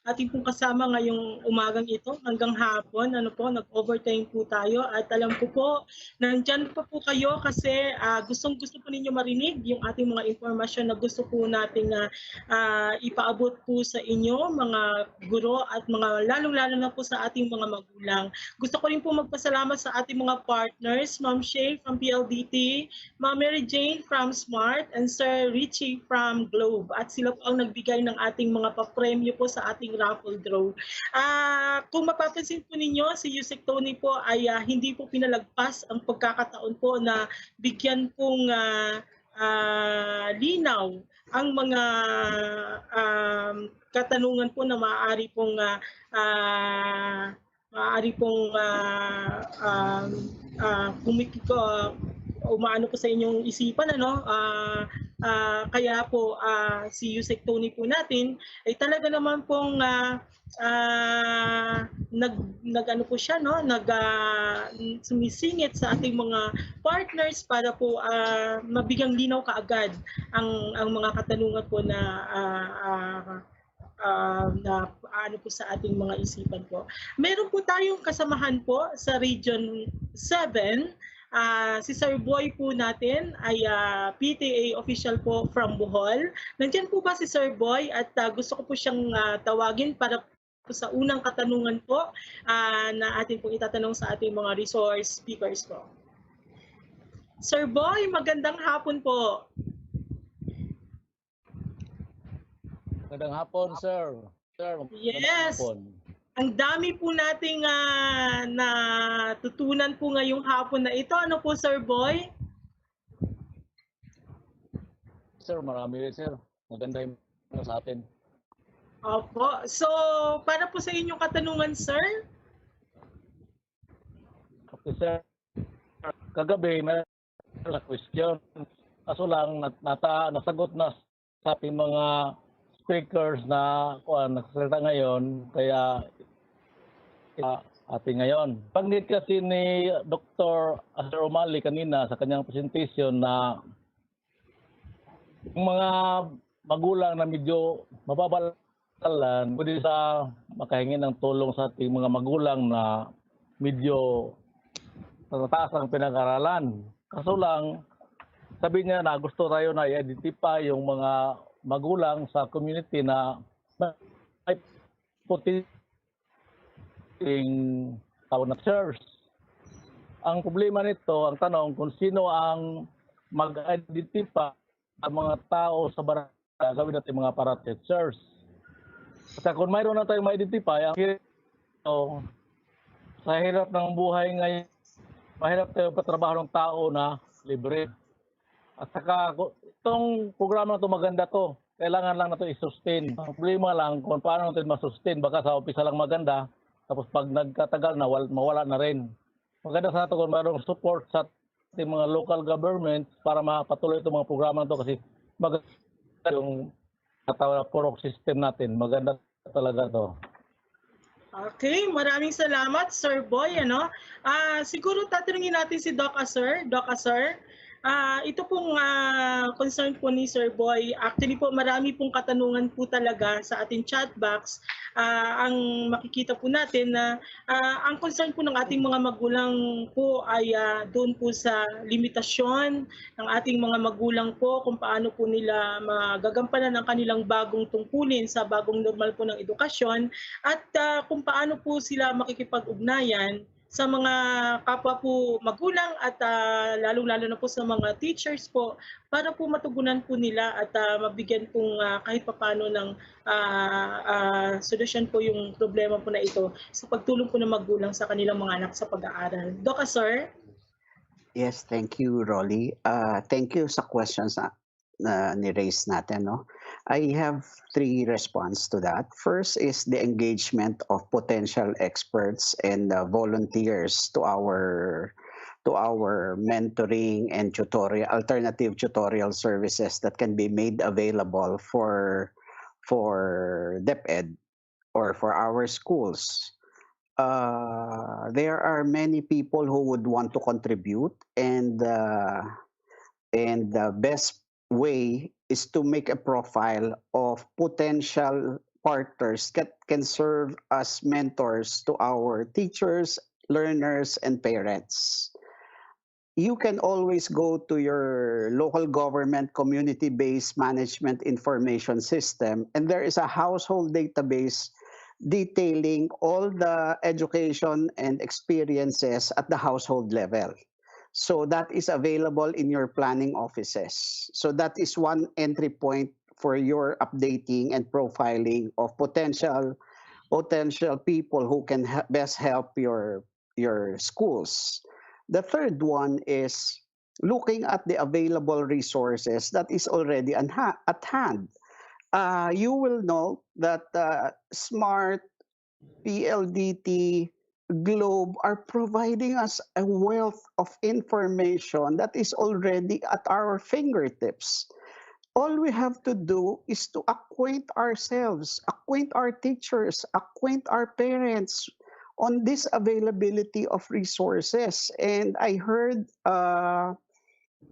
[SPEAKER 15] ating pong kasama ngayong umagang ito hanggang hapon. Nag-overtime po tayo at alam ko po, nandyan pa po kayo kasi gustong-gusto po ninyo marinig yung ating mga impormasyon na gusto po nating ipaabot po sa inyo, mga guro at mga lalong-lalo na po sa ating mga magulang. Gusto ko rin po magpasalamat sa ating mga partners, Ma'am Shay from PLDT, Ma'am Mary Jane from Smart, and Sir Richie from Globe. At sila po ang nagbigay ng ating mga papremyo po sa ating raffle draw. Kung mapapansin po ninyo, si Yusek Tony po ay hindi po pinalagpas ang pagkakataon po na bigyan pong linaw ang mga katanungan po na maaari pong umaano po sa inyong isipan, kaya po si Yusek Tony po natin ay talaga naman pong nag-ano po siya, sumisingit sa ating mga partners para po mabigyang linaw kaagad ang mga katanungan po na ano po sa ating mga isipan po. Meron po tayong kasamahan po sa Region 7. Si Sir Boy po natin ay PTA official po from Bohol. Nandiyan po ba si Sir Boy? At gusto ko po siyang tawagin para po sa unang katanungan po na atin pong itatanong sa ating mga resource speakers po. Sir Boy, magandang hapon po.
[SPEAKER 7] Magandang hapon, sir. Sir,
[SPEAKER 15] yes.
[SPEAKER 7] Hapon.
[SPEAKER 15] Ang dami po nating natutunan po ngayong hapon na ito. Ano po, Sir Boy?
[SPEAKER 7] Sir, marami rin, sir. Maganda yung sa atin.
[SPEAKER 15] Opo. So, para po sa inyong katanungan, sir?
[SPEAKER 7] Okay, sir. Kagabi, may question. Kaso lang, nasagot na sa ating mga speakers na nagsasalita ngayon, kaya ating ngayon. Panggit kasi ni Dr. Asher O'Malley kanina sa kanyang presentation na yung mga magulang na medyo mababalalan, pwede sa makahingi ng tulong sa ating mga magulang na medyo tataas ang pinag-aralan. Kaso lang, sabi niya na gusto tayo na i-identify yung mga magulang sa community na may puting tao na church. Ang problema nito, ang tanong kung sino ang mag-identify ang mga tao sa barangay, gawin natin mga parate church. Kasi kung mayroon na tayong ma-identify, ang hirap sa hirap ng buhay ngayon, mahirap tayo patrabaho ng tao na libre. At saka itong programa na ito maganda to. Kailangan lang na ito i-sustain. Ang problema lang kung paano natin ma-sustain. Baka sa umpisa lang maganda, tapos pag nagkatagal na, mawala na rin. Maganda sa ito kung mayroong support sa ating mga local government para mapatuloy itong mga programa na ito kasi maganda yung purok system natin. Maganda talaga to.
[SPEAKER 15] Okay, maraming salamat, Sir Boy. Siguro tatanungin natin si Doc Asher. Doc Asher, ito pong concern po ni Sir Boy. Actually po, marami pong katanungan po talaga sa ating chat box. Ang makikita po natin na ang concern po ng ating mga magulang po ay doon po sa limitasyon ng ating mga magulang po kung paano po nila magagampanan ang kanilang bagong tungkulin sa bagong normal po ng edukasyon at kung paano po sila makikipag-ugnayan sa mga kapwa po magulang at lalong-lalo na po sa mga teachers po para po matugunan po nila at mabigyan pong kahit papano ng solusyon po yung problema po na ito sa pagtulong po ng magulang sa kanilang mga anak sa pag-aaral. Doc, sir?
[SPEAKER 17] Yes, thank you, Rolly. Thank you sa questions na ni-raise natin. No? I have 3 responses to that. First is the engagement of potential experts and volunteers to our mentoring and alternative tutorial services that can be made available for DepEd or for our schools. there are many people who would want to contribute, and the best way is to make a profile of potential partners that can serve as mentors to our teachers, learners, and parents. You can always go to your local government community-based management information system, and there is a household database detailing all the education and experiences at the household level. So that is available in your planning offices. So that is one entry point for your updating and profiling of potential people who can best help your schools. The third one is looking at the available resources that is already at hand. You will know that SMART, PLDT, Globe are providing us a wealth of information that is already at our fingertips. All we have to do is to acquaint ourselves, acquaint our teachers, acquaint our parents on this availability of resources. And I heard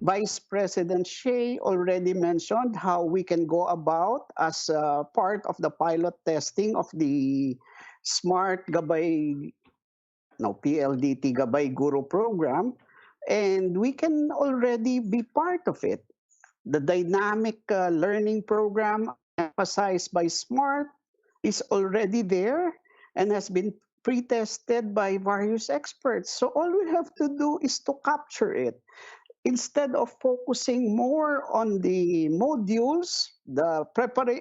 [SPEAKER 17] Vice President Shea already mentioned how we can go about as part of the pilot testing of the Smart Gabay, no, PLDT Gabay Guru program, and we can already be part of it. The dynamic learning program emphasized by SMART is already there and has been pre-tested by various experts. So all we have to do is to capture it instead of focusing more on the modules, the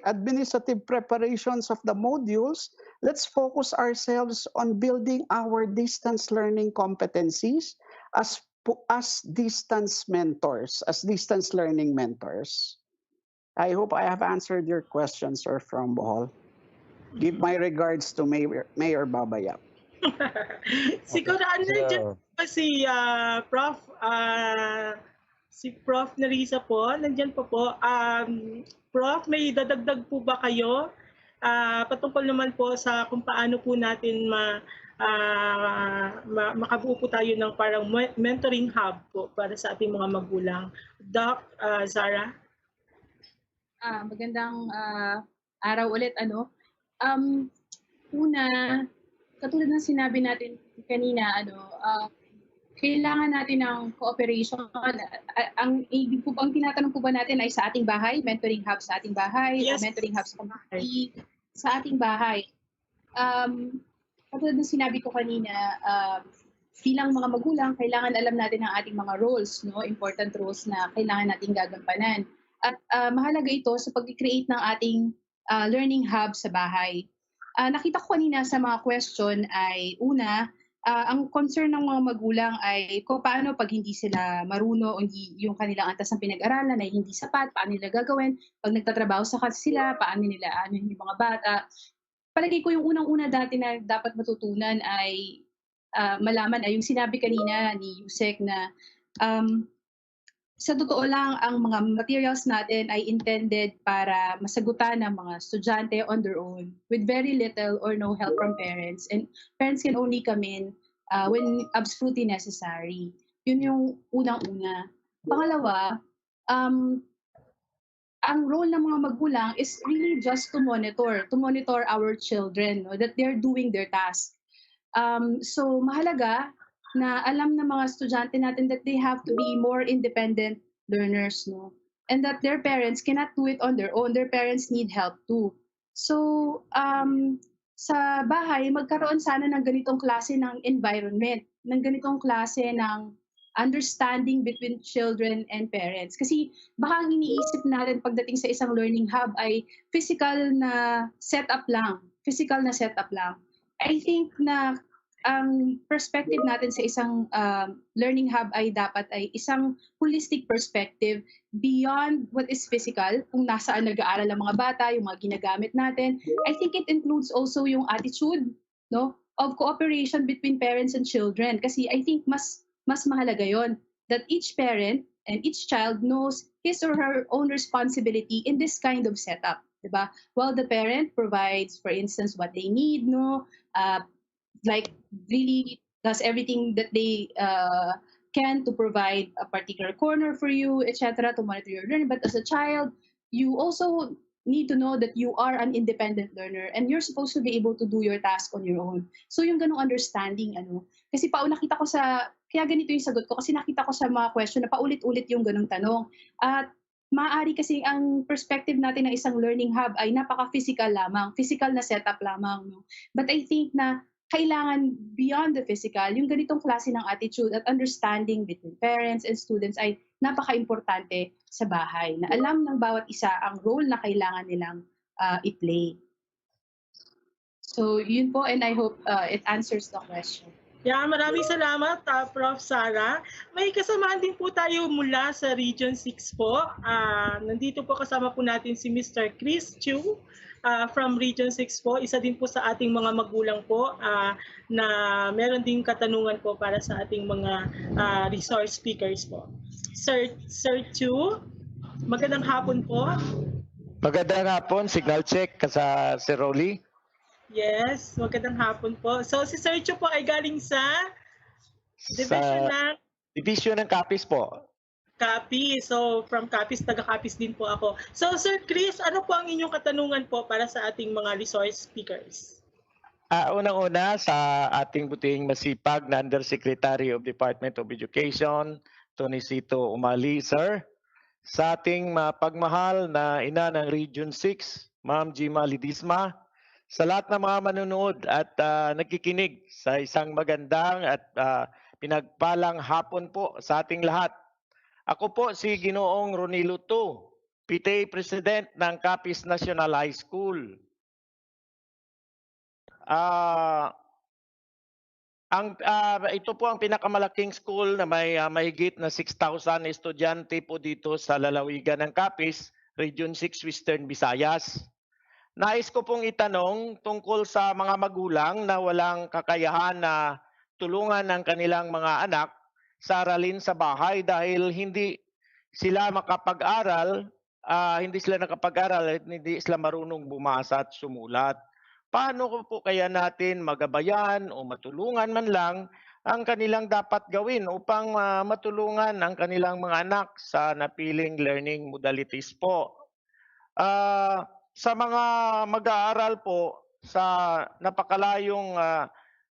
[SPEAKER 17] administrative preparations of the modules. Let's focus ourselves on building our distance learning competencies as distance mentors, as distance learning mentors. I hope I have answered your question, Sir from Bohol. Give my regards to Mayor Babayap.
[SPEAKER 15] Siguro ano dyan po si Prof. Si Prof. Nerissa po, nandyan po po. Prof, may dadagdag po ba kayo? Patungkol naman po sa kung paano po natin makabuo po tayo ng parang mentoring hub po para sa ating mga magulang. Doc, Zara?
[SPEAKER 2] Magandang araw ulit. Una, katulad ng sinabi natin kanina, kailangan natin ng cooperation. Ang tinatanong po ba natin ay sa ating bahay, mentoring hub sa ating bahay,
[SPEAKER 15] yes,
[SPEAKER 2] mentoring hub sa community, sa ating bahay. Katulad ng sinabi ko kanina, bilang mga magulang, kailangan alam natin ang ating mga roles, no? Important roles na kailangan nating gagampanan. At mahalaga ito sa pag-create ng ating learning hub sa bahay. Nakita ko kanina sa mga question ay una, ang concern ng mga magulang ay kung paano pag hindi sila marunong o hindi yung kanilang antas ng pinag-aralan ay hindi sapat, paano nila gagawin, pag nagtatrabaho sa sila, paano nila yung mga bata. Palagay ko yung unang-una dati na dapat matutunan ay malaman ay yung sinabi kanina ni Yusek na sa totoo lang, ang mga materials natin ay intended para masagutan ng mga estudyante on their own with very little or no help from parents. And parents can only come in when absolutely necessary. Yun yung unang-una. Pangalawa, ang role ng mga magulang is really just to monitor our children, no, that they're doing their task. So mahalaga na alam ng mga estudyante natin that they have to be more independent learners, no? And that their parents cannot do it on their own. Their parents need help too. So, sa bahay, magkaroon sana ng ganitong klase ng environment, ng ganitong klase ng understanding between children and parents. Kasi baka ang iniisip natin pagdating sa isang learning hub ay physical na setup lang. I think na ang perspective natin sa isang learning hub ay dapat ay isang holistic perspective beyond what is physical, kung nasaan nag-aaral ang mga bata, yung mga ginagamit natin. I think it includes also yung attitude, no, of cooperation between parents and children. Kasi I think mas mahalaga yon, that each parent and each child knows his or her own responsibility in this kind of setup, diba? While the parent provides, for instance, what they need, no, like really does everything that they can to provide a particular corner for you, etc., to monitor your learning. But as a child, you also need to know that you are an independent learner and you're supposed to be able to do your task on your own. So yung ganong understanding, kasi nakita ko kaya ganito yung sagot ko, kasi nakita ko sa mga question na paulit-ulit yung ganong tanong. At maaari kasi ang perspective natin ng isang learning hub ay napaka-physical lamang, physical na setup lamang. No? But I think na kailangan beyond the physical, yung ganitong klase ng attitude at understanding between parents and students ay napaka-importante sa bahay, na alam ng bawat isa ang role na kailangan nilang i-play. So yun po, and I hope it answers the question.
[SPEAKER 15] Yeah, maraming salamat, Prof. Sara. May kasamahan din po tayo mula sa Region 6 po. Nandito po kasama po natin si Mr. Chris Chu from Region 6 po. Isa din po sa ating mga magulang po na meron din katanungan po para sa ating mga resource speakers po. Sir Chu, magandang hapon po.
[SPEAKER 20] Magandang hapon, signal check sa si Rolly.
[SPEAKER 15] Yes, magandang hapon po. So si Sir Chu po ay galing sa
[SPEAKER 20] Division ng Capiz po.
[SPEAKER 15] Capiz. So from Capiz, taga-Capiz din po ako. So Sir Chris, ano po ang inyong katanungan po para sa ating mga resource speakers?
[SPEAKER 20] Unang-una sa ating butihing masipag na Undersecretary of Department of Education, Tony Cito Umali, sir. Sa ating mapagmahal na ina ng Region 6, Ma'am Jima Lidisma. Sa lahat ng mga manonood at nakikinig sa isang magandang at pinagpalang hapon po sa ating lahat. Ako po si Ginoong Ronilo II, PTA President ng Capiz National High School. Ito po ang pinakamalaking school na may mahigit na 6,000 estudyante po dito sa lalawigan ng Capiz, Region 6 Western Visayas. Nais ko pong itanong tungkol sa mga magulang na walang kakayahan na tulungan ng kanilang mga anak sa aralin sa bahay dahil hindi sila makapag-aral, hindi sila marunong bumasa at sumulat. Paano po kaya natin magabayan o matulungan man lang ang kanilang dapat gawin upang matulungan ang kanilang mga anak sa napiling learning modalities po? Sa mga mag-aaral po sa napakalayong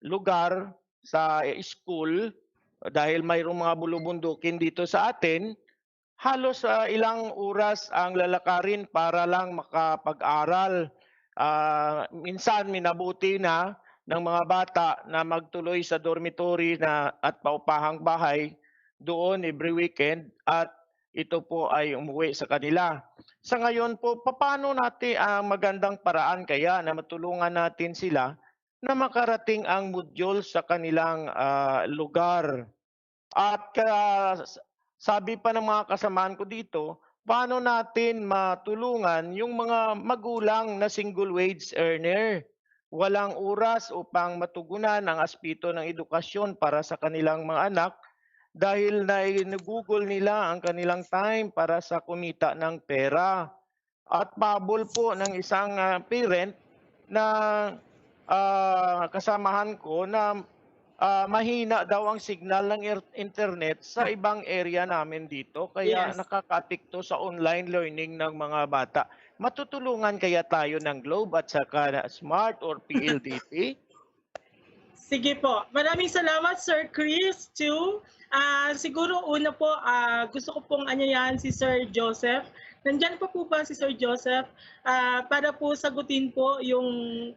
[SPEAKER 20] lugar sa school, dahil mayroong mga bulubundukin dito sa atin, halos ilang oras ang lalakarin para lang makapag-aral. Minsan minabuti na ng mga bata na magtuloy sa dormitory at paupahang bahay doon every weekend at ito po ay umuwi sa kanila. Sa ngayon po, paano natin ang magandang paraan kaya na matulungan natin sila na makarating ang module sa kanilang lugar? At sabi pa ng mga kasamaan ko dito, paano natin matulungan yung mga magulang na single wage earner? Walang oras upang matugunan ang aspeto ng edukasyon para sa kanilang mga anak dahil na-google nila ang kanilang time para sa kumita ng pera. At pabol po ng isang parent na kasamahan ko na mahina daw ang signal ng internet sa ibang area namin dito. Kaya nakaka-apekto sa online learning ng mga bata. Matutulungan kaya tayo ng Globe at saka Smart or PLDT?
[SPEAKER 15] Sige po. Maraming salamat, Sir Chris, too. Siguro una po, gusto ko pong anyayahan si Sir Joseph. Nandiyan pa po ba si Sir Joseph para po sagutin po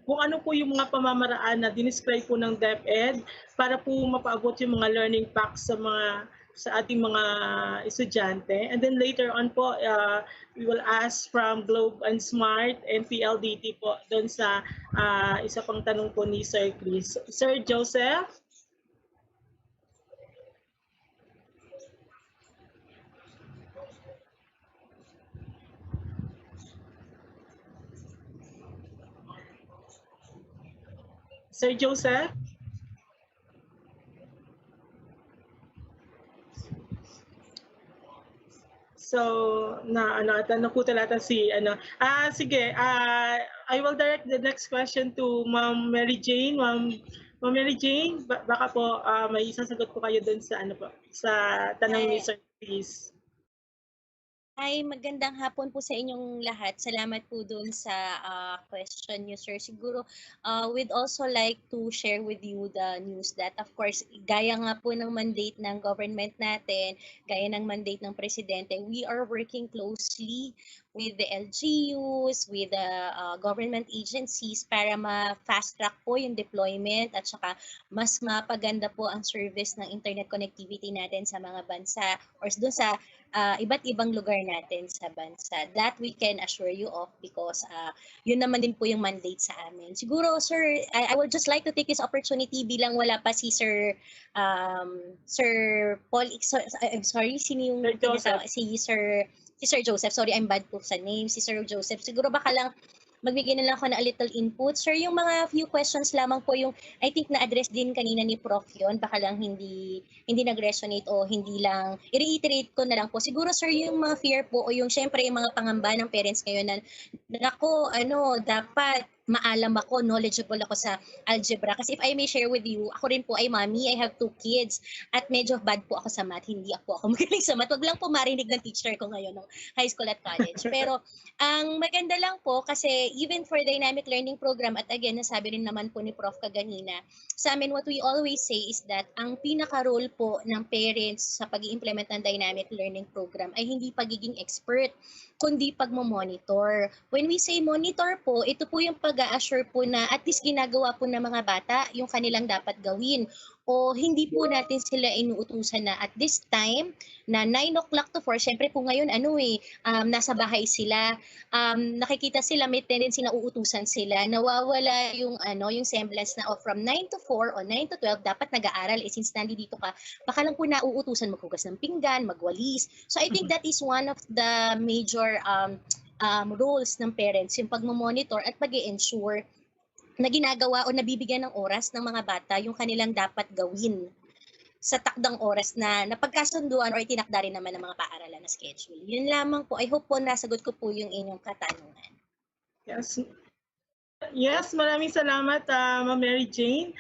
[SPEAKER 15] kung ano po yung mga pamamaraan na dinescribe po ng DepEd para po mapaabot yung mga learning packs sa ating mga estudyante. And then later on po, we will ask from Globe and Smart and PLDT po doon sa isa pang tanong po ni Sir Chris. Sir Joseph? Sir Joseph? So, nakutan natin sige, I will direct the next question to Ma'am Mary Jane. Ma'am Mary Jane, baka po may isasagot po kayo dun sa ano po, sa tanong ni Sir Chris.
[SPEAKER 1] Hi, magandang hapon po sa inyong lahat. Salamat po dun sa question niyo, sir. Siguro, we'd also like to share with you the news that, of course, gaya nga po ng mandate ng government natin, gaya ng mandate ng presidente, we are working closely with the LGUs, with the government agencies para ma-fast track po yung deployment at saka mas mapaganda po ang service ng internet connectivity natin sa mga bansa or doon sa iba't ibang lugar natin sa bansa. That we can assure you of because yun naman din po yung mandate sa amin. Siguro, sir, I would just like to take this opportunity bilang wala pa si Sir Paul, I'm sorry, sino yung si Sir Joseph. Sorry, I'm bad po sa name. Si Sir Joseph. Siguro baka lang magbigay na lang ako ng a little input. Sir, yung mga few questions lamang po yung I think na-address din kanina ni Prof yun. Baka lang hindi nag-resonate o hindi lang, i-reiterate ko na lang po. Siguro sir, yung mga fear po o yung syempre yung mga pangamba ng parents ngayon na nako, dapat maalam ako, knowledgeable ako sa algebra. Kasi if I may share with you, ako rin po ay mommy, I have 2 kids at medyo bad po ako sa math, hindi ako magaling sa math. Wag lang po marinig ng teacher ko ngayon ng high school at college. Pero ang maganda lang po kasi even for dynamic learning program at again, nasabi rin naman po ni Prof kaganina, sa amin what we always say is that ang pinaka-role po ng parents sa pag-i-implement ng dynamic learning program ay hindi pagiging expert, kundi pagmo-monitor. When we say monitor po, ito po yung pag-a-assure po na at least ginagawa po ng mga bata yung kanilang dapat gawin o hindi po natin sila inuutusan na at this time na 9 o'clock to 4, syempre po ngayon nasa bahay sila, nakikita sila may tendency na uutusan sila, nawawala yung yung semblance na from 9 to 4 o 9 to 12 dapat nag-aaral since nandito ka, baka lang po nauutusan maghugas ng pinggan, magwalis. So I think that is one of the major roles ng parents, yung pagmo-monitor at pag-i-ensure na ginagawa o nabibigyan ng oras ng mga bata yung kanilang dapat gawin sa takdang oras na napagkasunduan or itinakda rin naman ng mga paaralan na schedule. Yun lamang po. I hope po nasagot ko po yung inyong katanungan.
[SPEAKER 15] Yes, maraming salamat, Ma'am Mary Jane.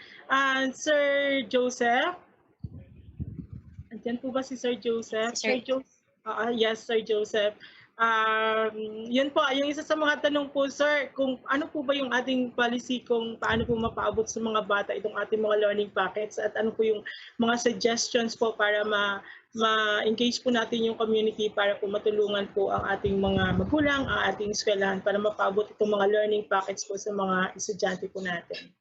[SPEAKER 15] Sir Joseph? Andiyan po ba si Sir Joseph? Yes, Sir Joseph. Yun po, yung isa sa mga tanong po, sir, kung ano po ba yung ating policy kung paano po mapaabot sa mga bata itong ating mga learning packets at ano po yung mga suggestions po para ma-engage po natin yung community para po matulungan po ang ating mga magulang, ang ating eskwelahan para mapaabot itong mga learning packets po sa mga estudyante po natin.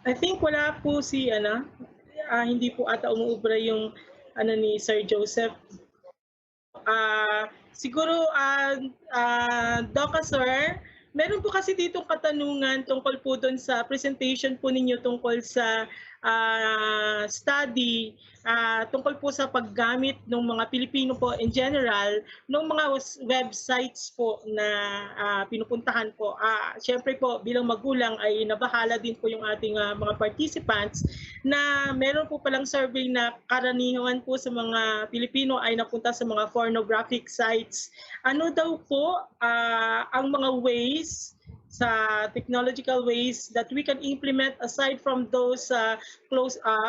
[SPEAKER 15] I think wala po si hindi po ata umuubra yung ni Sir Joseph. Siguro Doka sir, meron po kasi ditong katanungan tungkol po doon sa presentation po ninyo tungkol sa study tungkol po sa paggamit ng mga Pilipino po in general ng mga websites po na pinupuntahan po. Siyempre po bilang magulang ay nabahala din po yung ating mga participants na meron po palang survey na karaniwan po sa mga Pilipino ay napunta sa mga pornographic sites. Ano daw po ang mga ways sa technological ways that we can implement aside from those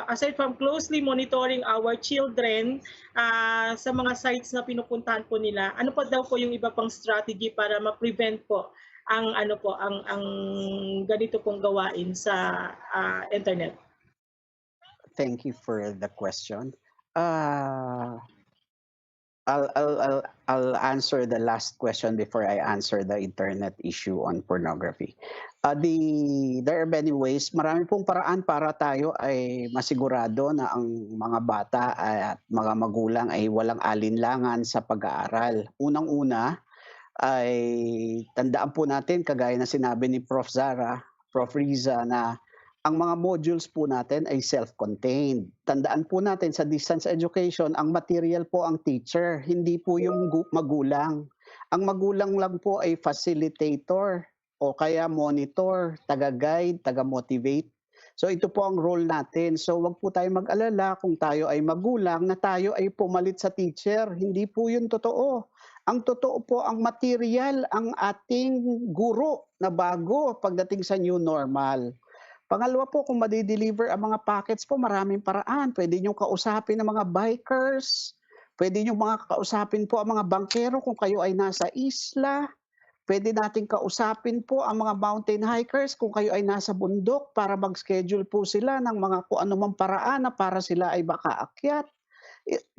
[SPEAKER 15] aside from closely monitoring our children sa mga sites na pinupuntahan po nila, ano pa daw po yung iba pang strategy para ma-prevent po ang ang ganito pong gawain sa internet?
[SPEAKER 17] Thank you for the question. I'll answer the last question before I answer the internet issue on pornography. There are many ways. Marami pong paraan para tayo ay masigurado na ang mga bata at mga magulang ay walang alinlangan sa pag-aaral. Unang-una ay tandaan po natin, kagaya na sinabi ni Prof. Zara, Prof. Riza, na ang mga modules po natin ay self-contained. Tandaan po natin sa distance education, ang material po ang teacher, hindi po yung magulang. Ang magulang lang po ay facilitator o kaya monitor, taga-guide, taga-motivate. So ito po ang role natin. So wag po tayo mag-alala kung tayo ay magulang na tayo ay pumalit sa teacher. Hindi po yun totoo. Ang totoo po, ang material, ang ating guro na bago pagdating sa new normal. Pangalawa po, kung madi-deliver ang mga packets po, maraming paraan. Pwede nyo kausapin ang mga bikers, pwede nyo mga kausapin po ang mga bankero kung kayo ay nasa isla, pwede nating kausapin po ang mga mountain hikers kung kayo ay nasa bundok para mag-schedule po sila ng mga kung anumang paraan na para sila ay makaakyat.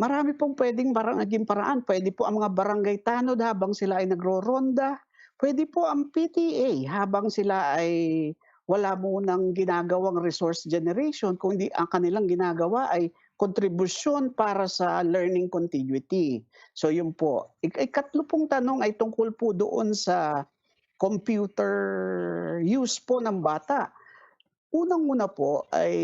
[SPEAKER 17] Marami pong pwedeng naging paraan. Pwede po ang mga barangay tanod habang sila ay nagro-ronda. Pwede po ang PTA habang sila ay wala munang ginagawang resource generation, kundi ang kanilang ginagawa ay kontribusyon para sa learning continuity. So yun po. Ikatlo pong tanong ay tungkol po doon sa computer use po ng bata. Unang-una po ay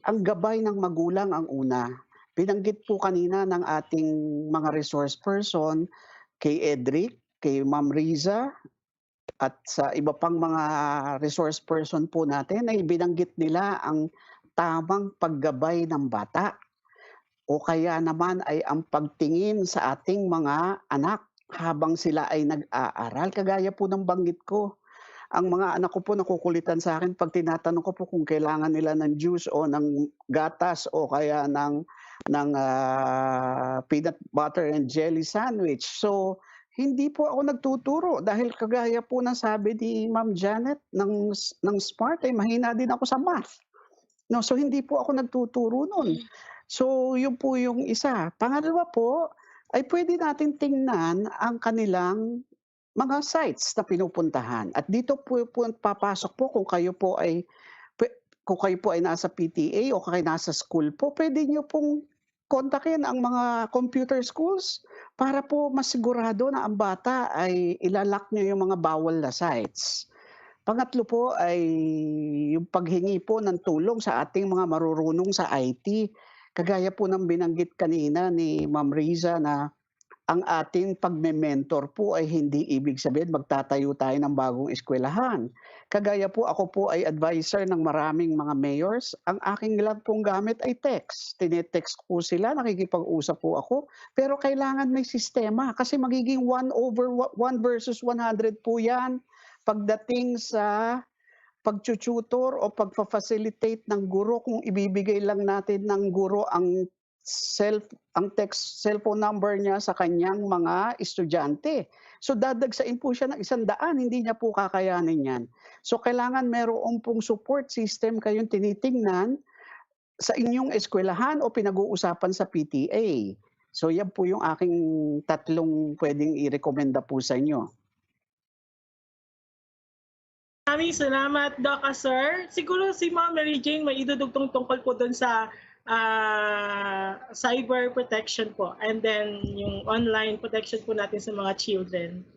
[SPEAKER 17] ang gabay ng magulang ang una. Binanggit po kanina ng ating mga resource person, kay Edric, kay Ma'am Riza, at sa iba pang mga resource person po natin ay binanggit nila ang tamang paggabay ng bata o kaya naman ay ang pagtingin sa ating mga anak habang sila ay nag-aaral. Kagaya po ng banggit ko, ang mga anak ko po nakukulitan sa akin pag tinatanong ko po kung kailangan nila ng juice o ng gatas o kaya ng peanut butter and jelly sandwich. So, hindi po ako nagtuturo dahil kagaya po ng sabi ni Ma'am Janet ng SMART ay mahina din ako sa math. No, so hindi po ako nagtuturo noon. So yun po yung isa. Pangalawa po ay pwede natin tingnan ang kanilang mga sites na pinupuntahan. At dito po papasok po kung kayo po ay nasa PTA o kayo nasa school po, pwede niyo pong kontakin ang mga computer schools para po masigurado na ang bata ay ilalak niyo yung mga bawal na sites. Pangatlo po ay yung paghingi po ng tulong sa ating mga marurunong sa IT. Kagaya po ng binanggit kanina ni Ma'am Riza na ang ating pagme-mentor po ay hindi ibig sabihin magtatayo tayo ng bagong eskwelahan. Kagaya po ako po ay advisor ng maraming mga mayors. Ang aking lang pong gamit ay text. Tinetext po sila, nakikipag-usap po ako. Pero kailangan may sistema kasi magiging 1 versus 100 po yan pagdating sa pag-tutor o pag-facilitate ng guro kung ibibigay lang natin ng guro ang cellphone number niya sa kanyang mga estudyante. So dadagsain po siya ng 100, hindi niya po kakayanin yan. So kailangan meron pong support system kayong tinitingnan sa inyong eskwelahan o pinag-uusapan sa PTA. So yan po yung aking tatlong pwedeng i-rekomenda po sa inyo.
[SPEAKER 15] Maraming salamat, Doc Sir. Siguro si Ma'am Mary Jane may idudugtong tungkol po doon sa cyber protection po and then yung online protection po natin sa mga children.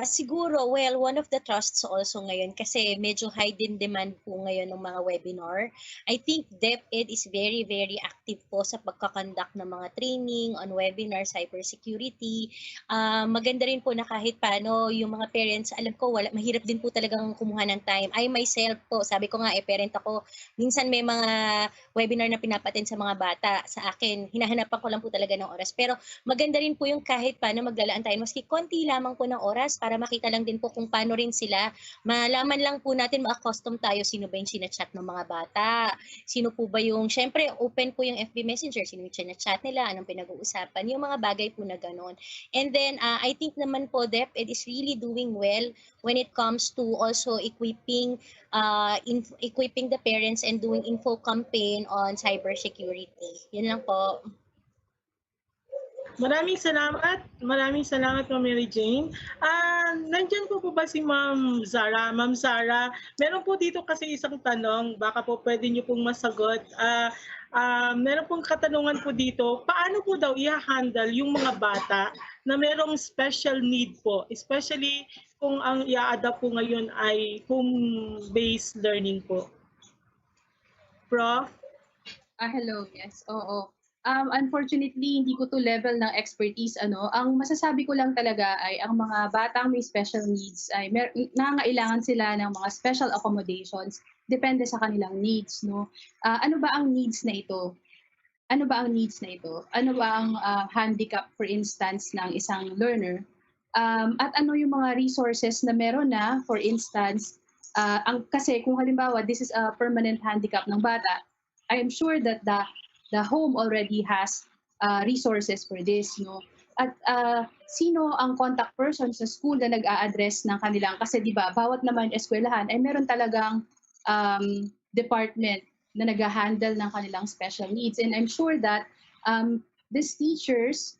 [SPEAKER 1] Siguro, well, one of the trusts also ngayon kasi medyo high din demand po ngayon ng mga webinar. I think DepEd is very, very active po sa pagkakandak ng mga training on webinar, cybersecurity. Maganda rin po na kahit paano yung mga parents, alam ko, mahirap din po talagang kumuha ng time. I myself po, sabi ko nga, parent ako, minsan may mga webinar na pinapatin sa mga bata. Sa akin, hinahanapan ko lang po talaga ng oras. Pero maganda rin po yung kahit paano maglalaan tayo, maski konti lamang po ng oras para makita lang din po kung paano rin sila. Malaman lang po natin, ma-accustom tayo sino ba yung sinachat ng mga bata. Sino po ba yung, syempre open po yung FB Messenger, sino yung sinachat nila, anong pinag-uusapan, yung mga bagay po na ganon. And then, I think naman po, DepEd is really doing well when it comes to also equipping the parents and doing info campaign on cybersecurity. Yun lang po.
[SPEAKER 15] Maraming salamat, Ma'am Mary Jane. Nandyan po ba si Ma'am Zara? Ma'am Zara, meron po dito kasi isang tanong, baka po pwede niyo pong masagot. Meron pong katanungan po dito, paano po daw i-handle yung mga bata na merong special need po, especially kung ang i-adapt po ngayon ay home-based learning po? Prof?
[SPEAKER 2] Hello, yes, oo. Unfortunately, hindi ko to level ng expertise. Ang masasabi ko lang talaga ay ang mga batang may special needs ay nangangailangan sila ng mga special accommodations depende sa kanilang needs, no? Ano ba ang needs na ito? Ano ba ang needs na ito? Ano ba ang handicap, for instance, ng isang learner? At ano yung mga resources na meron na, for instance, kasi kung halimbawa, this is a permanent handicap ng bata, I am sure that the home already has resources for this, no? At sino ang contact person sa school na nag-a-address ng kanilang, kasi di ba, bawat naman eskwelahan ay meron talagang department na nag-handle ng kanilang special needs. And I'm sure that these teachers,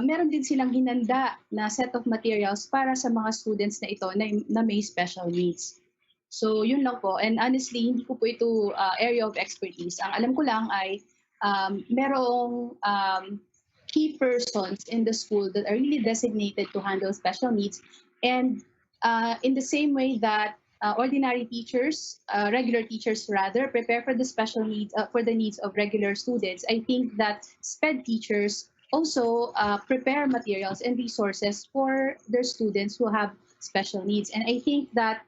[SPEAKER 2] meron din silang hinanda na set of materials para sa mga students na ito na may special needs. So yun lang po. And honestly, hindi ko po ito area of expertise. Ang alam ko lang ay merong key persons in the school that are really designated to handle special needs. And in the same way that ordinary teachers, regular teachers rather, prepare for the special needs, for the needs of regular students, I think that SPED teachers also prepare materials and resources for their students who have special needs. And I think that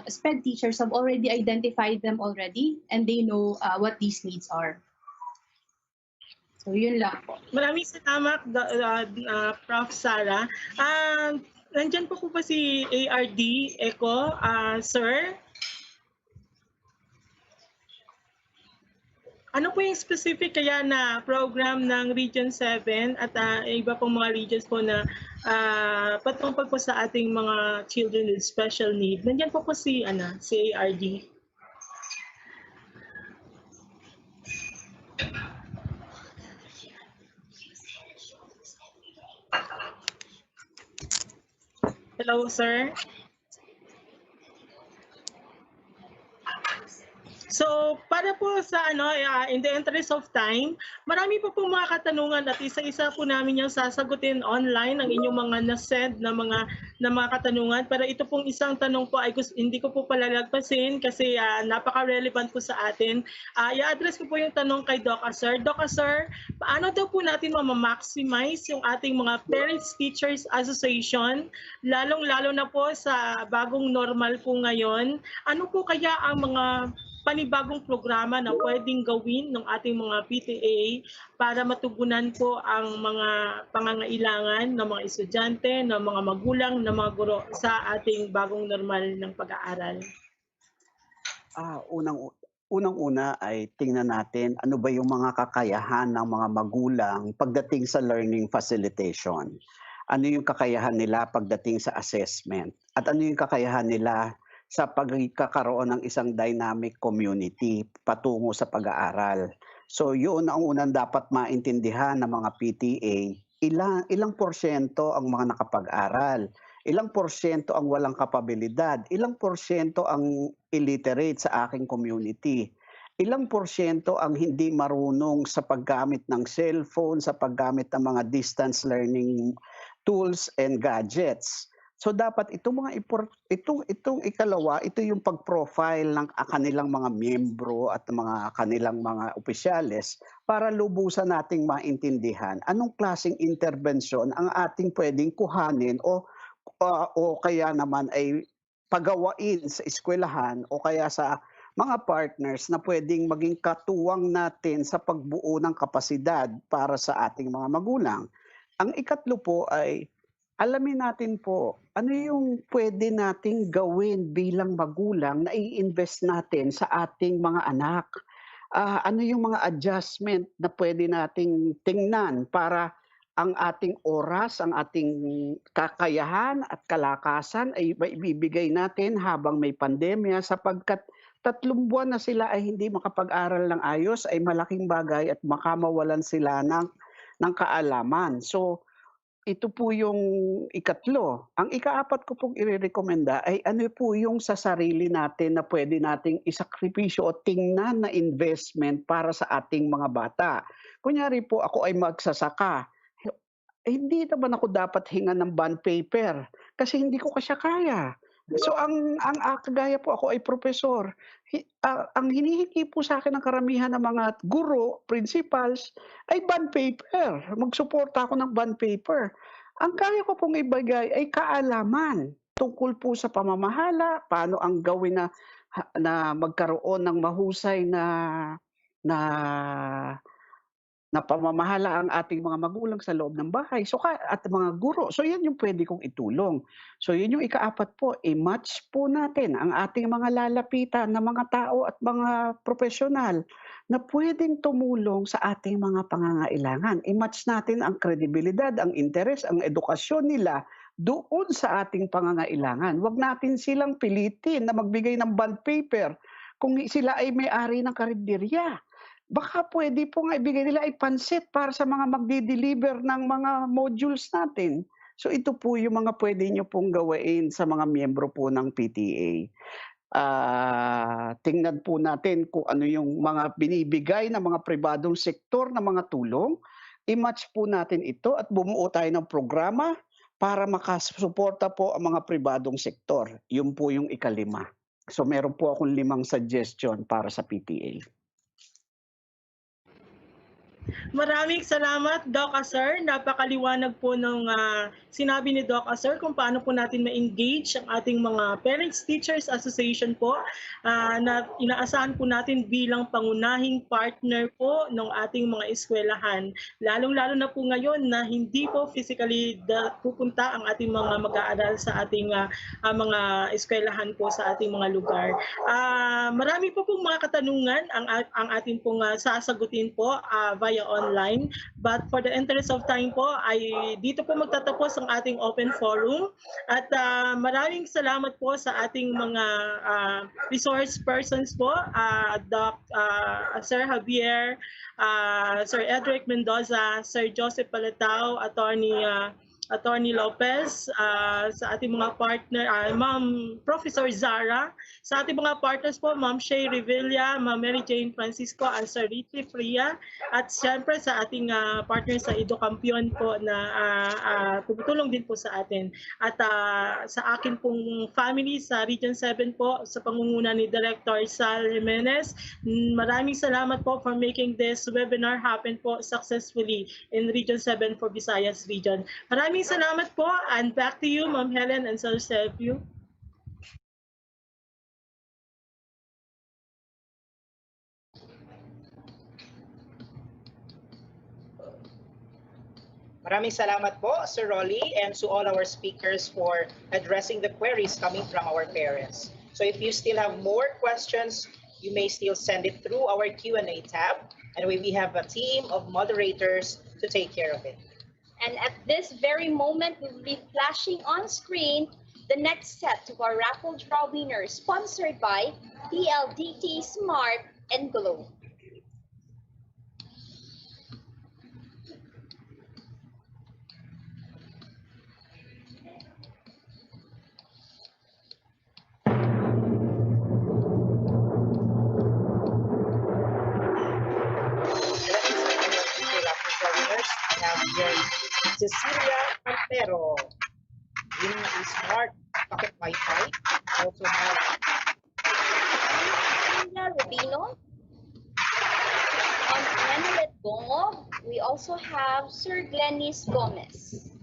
[SPEAKER 2] SPED teachers have already identified them already, and they know what these needs are. So yun lang po.
[SPEAKER 15] Maraming salamat, Prof. Sara. Nandyan po ba si ARD Eco, sir? Ano po yung specific kaya na program ng Region 7 at iba pong mga regions po na patungkol po sa ating mga children with special need? Nandyan po si ARD. Hello, sir. So, para po sa in the interest of time, marami po mga katanungan at isa-isa po namin yung sasagutin online ang inyong mga na-send na mga katanungan. Pero ito pong isang tanong po ay hindi ko po palalagpasin kasi napaka-relevant po sa atin. I-address ko po yung tanong kay Doc Sir. Doc Sir, paano daw po natin ma-maximize yung ating mga Parents Teachers Association, lalong-lalo na po sa bagong normal po ngayon? Ano po kaya ang mga panibagong programa na pwedeng gawin ng ating mga PTA para matugunan po ang mga pangangailangan ng mga estudyante, ng mga magulang, ng mga guro sa ating bagong normal ng pag-aaral?
[SPEAKER 17] Unang-una ay tingnan natin ano ba yung mga kakayahan ng mga magulang pagdating sa learning facilitation. Ano yung kakayahan nila pagdating sa assessment? At ano yung kakayahan nila sa pagkakaroon ng isang dynamic community patungo sa pag-aaral. So yun ang unang dapat maintindihan ng mga PTA, ilang porsyento ang mga nakapag-aral, ilang porsyento ang walang kapabilidad, ilang porsyento ang illiterate sa aking community, ilang porsyento ang hindi marunong sa paggamit ng cellphone, sa paggamit ng mga distance learning tools and gadgets. So dapat itong ikalawa, ito yung pag-profile ng kanilang mga miyembro at mga kanilang mga opisyales para lubusan nating maintindihan anong klaseng intervensyon ang ating pwedeng kuhanin o kaya naman ay pagawain sa eskwelahan o kaya sa mga partners na pwedeng maging katuwang natin sa pagbuo ng kapasidad para sa ating mga magulang. Ang ikatlo po ay alamin natin po, ano yung pwede nating gawin bilang magulang na i-invest natin sa ating mga anak? Ano yung mga adjustment na pwede nating tingnan para ang ating oras, ang ating kakayahan at kalakasan ay ibibigay natin habang may pandemya sapagkat 3 buwan na sila ay hindi makapag-aral ng ayos ay malaking bagay at makamawalan sila ng kaalaman. So, ito po yung ikatlo. Ang ikaapat ko pong irerekomenda ay ano po yung sa sarili natin na pwede nating isakripisyo o tingnan na investment para sa ating mga bata. Kunyari po ako ay magsasaka. Hindi naman ako dapat hinga ng bond paper kasi hindi ko kasya kaya. So ang kagaya po ako ay profesor. Ang hinihingi po sa akin ng karamihan ng mga guro, principals ay bond paper. Magsuporta ako ng bond paper. Ang kaya ko pong ibigay ay kaalaman tungkol po sa pamamahala, paano ang gawin na magkaroon ng mahusay na pamamahala ang ating mga magulang sa loob ng bahay at mga guro. So yan yung pwede kong itulong. So yun yung ikaapat po, i-match po natin ang ating mga lalapitan na mga tao at mga profesional na pwedeng tumulong sa ating mga pangangailangan. I-match natin ang kredibilidad, ang interes, ang edukasyon nila doon sa ating pangangailangan. Huwag natin silang pilitin na magbigay ng bond paper kung sila ay may-ari ng karinderya. Baka pwede po nga ibigay nila ay pansit para sa mga magdi-deliver ng mga modules natin. So ito po yung mga pwede nyo pong gawain sa mga miyembro po ng PTA. Tingnan po natin kung ano yung mga binibigay ng mga pribadong sektor na mga tulong. I-match po natin ito at bumuo tayo ng programa para makasuporta po ang mga pribadong sektor. Yun po yung ikalima. So meron po akong 5 suggestion para sa PTA.
[SPEAKER 15] Maraming salamat, Doc Sir. Napakaliwanag po ng sinabi ni Doc Sir kung paano po natin ma-engage ang ating mga Parents Teachers Association po na inaasahan po natin bilang pangunahing partner po ng ating mga eskwelahan. Lalong-lalo na po ngayon na hindi po physically pupunta ang ating mga mag-aaral sa ating mga eskwelahan po sa ating mga lugar. Marami po pong mga katanungan ang ating pong sasagutin po via online. But for the interest of time po, ay dito po magtatapos ang ating open forum. At maraming salamat po sa ating mga resource persons po, Sir Javier, Sir Edric Mendoza, Sir Joseph Paletao, Attorney Lopez, sa ating mga partner, Ma'am Professor Zara, sa ating mga partners po, Ma'am Shay Revilla, Ma'am Mary Jane Francisco, and Sir Richie Fria, at siyempre sa ating partner sa Ido Campion po na tumutulong din po sa atin. At sa akin pong family sa Region 7 po, sa pangunguna ni Director Sal Jimenez, maraming salamat po for making this webinar happen po successfully in Region 7 for Visayas Region. Maraming salamat po, and back to you, Ma'am Helen and Sir Sergio.
[SPEAKER 5] Maraming salamat po, Sir Rolly, and to all our speakers for addressing the queries coming from our parents. So if you still have more questions, you may still send it through our Q&A tab, and we have a team of moderators to take care of it.
[SPEAKER 3] And at this very moment, we will be flashing on screen the next set of our raffle draw winners, sponsored by PLDT Smart and Glow.
[SPEAKER 5] Cecilia Montero, winning a smart pocket Wi-Fi. Also have
[SPEAKER 3] Cecilia Rubino. On Manulet Bongo, we also have Sir Glennis Gomez.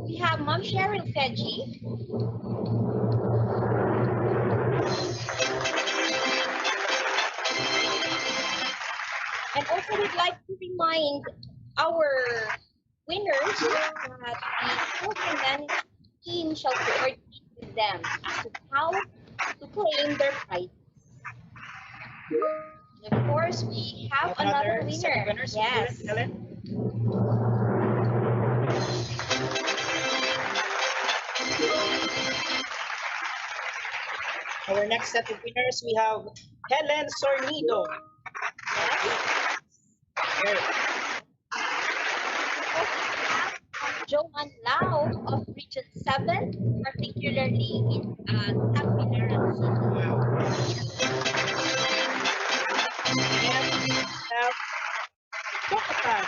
[SPEAKER 3] We have Ma'am Cheryl Feji. And also we'd like to remind our winners that the program management team shall coordinate with them as to how to claim their prizes. And of course, we have another winner. Yes.
[SPEAKER 5] Our next set of winners, we have Helen Sornido.
[SPEAKER 3] Joan Lau of Region 7, particularly in Tagbilaran City.
[SPEAKER 5] And we have Kokatan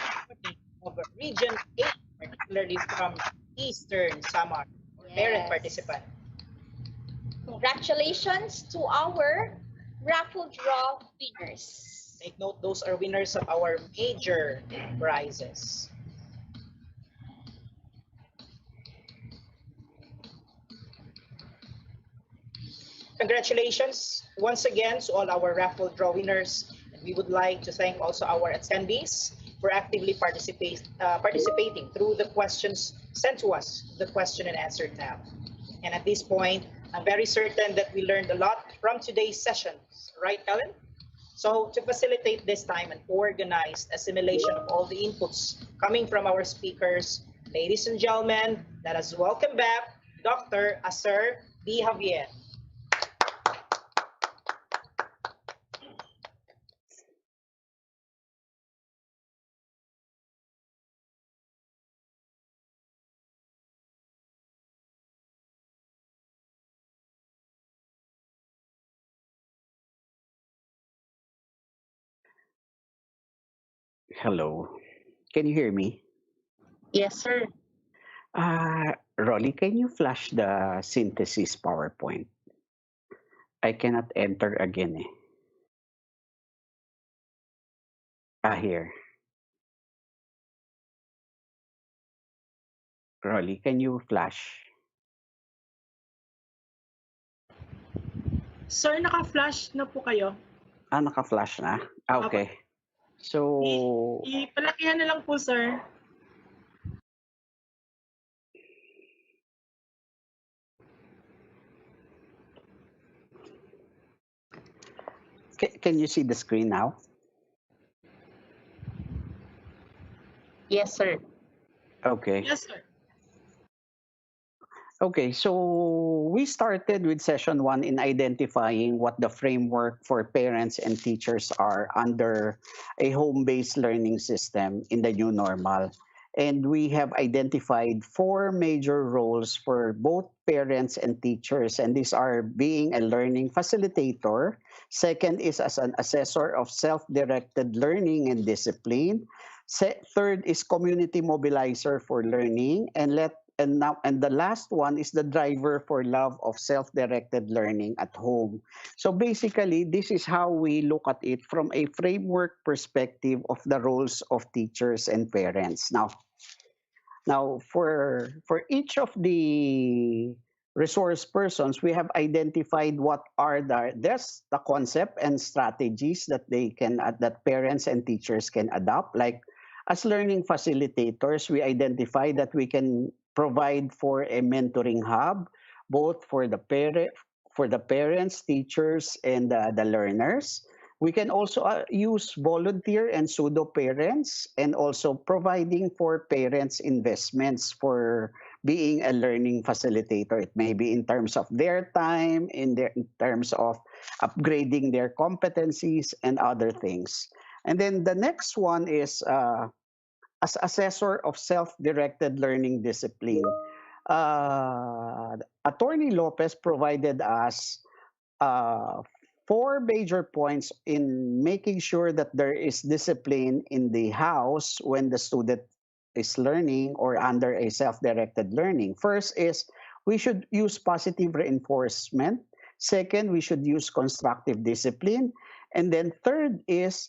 [SPEAKER 5] of Region 8, particularly from Eastern Samar, parent participant.
[SPEAKER 3] Congratulations to our raffle draw winners.
[SPEAKER 5] Take note, those are winners of our major prizes. Congratulations once again to all our raffle draw winners. And we would like to thank also our attendees for actively participating through the questions sent to us, the question and answer tab. And at this point, I'm very certain that we learned a lot from today's sessions, right, Ellen? So to facilitate this time and organize assimilation of all the inputs coming from our speakers, ladies and gentlemen, let us welcome back Dr. Aser B. Javier.
[SPEAKER 17] Hello. Can you hear me?
[SPEAKER 22] Yes, sir.
[SPEAKER 17] Rolly, can you flash the synthesis PowerPoint? I cannot enter again. Here. Rolly, can you flash?
[SPEAKER 15] Sir, naka-flash na po kayo.
[SPEAKER 17] Naka-flash na? Okay. So,
[SPEAKER 15] Ipalakihan na lang po, sir.
[SPEAKER 17] can you see the screen now?
[SPEAKER 22] Yes, sir.
[SPEAKER 17] Okay.
[SPEAKER 15] Yes, sir.
[SPEAKER 17] Okay, so we started with session 1 in identifying what the framework for parents and teachers are under a home-based learning system in the new normal. And we have identified 4 major roles for both parents and teachers, and these are being a learning facilitator. Second is as an assessor of self-directed learning and discipline. Third is community mobilizer for learning, and the last one is the driver for love of self-directed learning at home. So basically, this is how we look at it from a framework perspective of the roles of teachers and parents. Now, for each of the resource persons, we have identified what are the concept and strategies that that parents and teachers can adopt. Like as learning facilitators, we identify that we can provide for a mentoring hub, both for the parents, teachers, and the learners. We can also use volunteer and pseudo parents, and also providing for parents investments for being a learning facilitator. It may be in terms of their time, in terms of upgrading their competencies and other things. And then the next one is as assessor of self-directed learning discipline. Attorney Lopez provided us uh, 4 major points in making sure that there is discipline in the house when the student is learning or under a self-directed learning. First is we should use positive reinforcement. Second, we should use constructive discipline. And then third is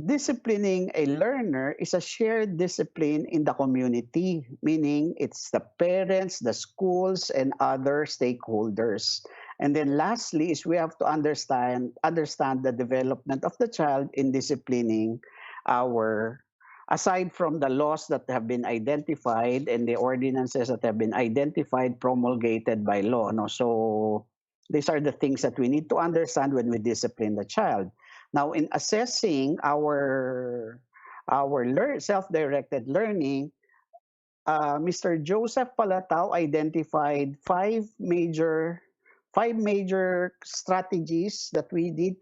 [SPEAKER 17] disciplining a learner is a shared discipline in the community, meaning it's the parents, the schools, and other stakeholders. And then lastly is we have to understand the development of the child in disciplining our aside from the laws that have been identified and the ordinances that have been identified promulgated by law. No? So these are the things that we need to understand when we discipline the child. Now, in assessing our self-directed learning, Mr. Joseph Palatao identified 5 major strategies that we need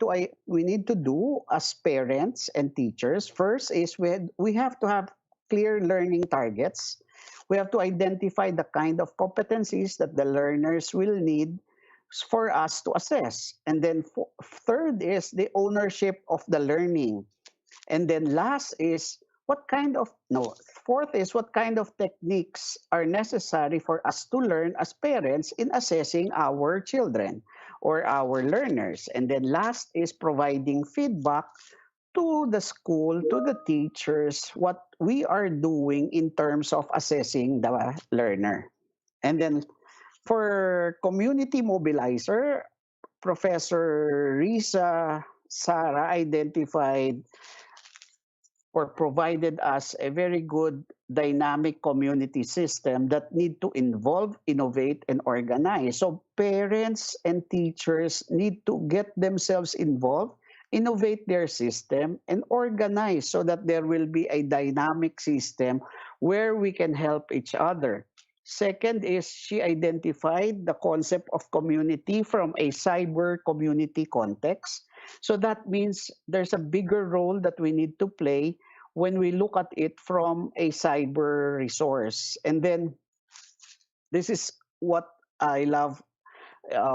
[SPEAKER 17] to do as parents and teachers. First is we have to have clear learning targets. We have to identify the kind of competencies that the learners will need for us to assess. And then third is the ownership of the learning. And then last is what kind of no fourth is what kind of techniques are necessary for us to learn as parents in assessing our children. or our learners. And then last is providing feedback to the school, to the teachers, what we are doing in terms of assessing the learner. And then for community mobilizer, Professor Risa Sara identified or provided us a very good dynamic community system that need to involve, innovate, and organize. So parents and teachers need to get themselves involved, innovate their system, and organize so that there will be a dynamic system where we can help each other. Second is she identified the concept of community from a cyber community context. So that means there's a bigger role that we need to play when we look at it from a cyber resource. And then this is what I love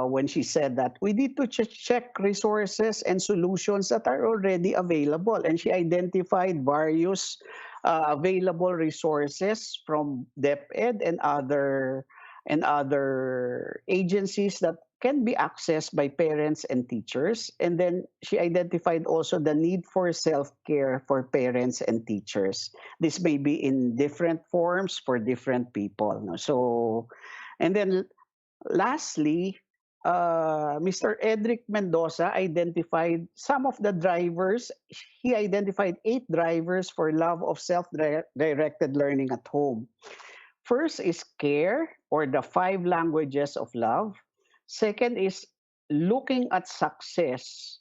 [SPEAKER 17] when she said that we need to check resources and solutions that are already available. And she identified various available resources from DepEd and other agencies that can be accessed by parents and teachers. And then she identified also the need for self-care for parents and teachers. This may be in different forms for different people. No? So, and then lastly, Mr. Edric Mendoza identified some of the drivers. He identified 8 drivers for love of self-directed learning at home. First is care, or the 5 languages of love. Second is looking at success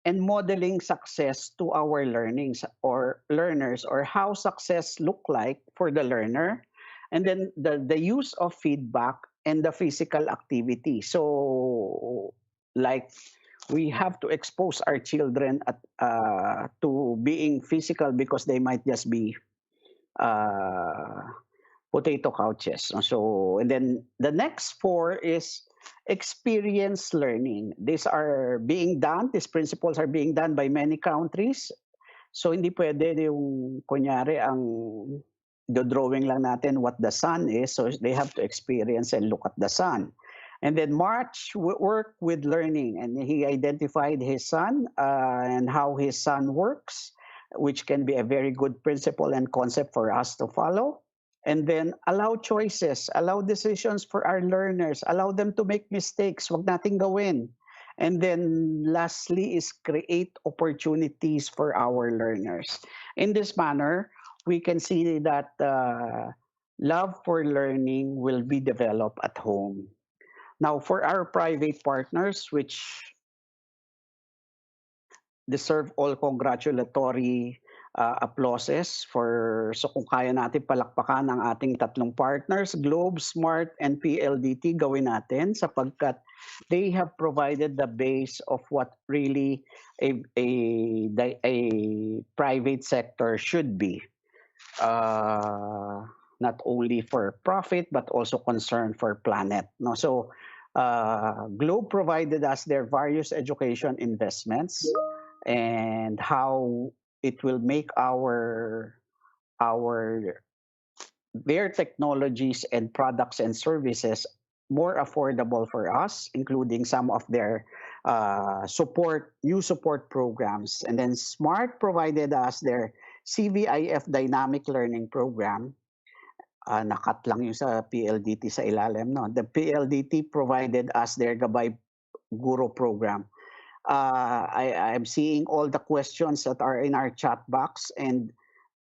[SPEAKER 17] and modeling success to our learnings or learners, or how success look like for the learner. And then the use of feedback and the physical activity. So like we have to expose our children to being physical because they might just be uh, potato couches. So, and then the next 4 is experience learning. These principles are being done by many countries. So, hindi pwede yung, kunyari, ang drawing lang natin what the sun is. So, they have to experience and look at the sun. And then March work with learning, and he identified his son and how his son works, which can be a very good principle and concept for us to follow. And then allow choices, allow decisions for our learners, allow them to make mistakes, wag nating gawin. And then lastly is create opportunities for our learners. In this manner, we can see that love for learning will be developed at home. Now, for our private partners, which deserve all congratulatory applauses so kung kaya natin palakpakan ang ating 3 partners, Globe, Smart, and PLDT, gawin natin sapagkat they have provided the base of what really a private sector should be. Not only for profit but also concern for planet. No? So Globe provided us their various education investments and how it will make their technologies and products and services more affordable for us, including some of their new support programs. And then Smart provided us their CVIF Dynamic Learning Program. Nakat lang yung sa PLDT sa ilalim. No? The PLDT provided us their Gabay Guro program. I'm seeing all the questions that are in our chat box, and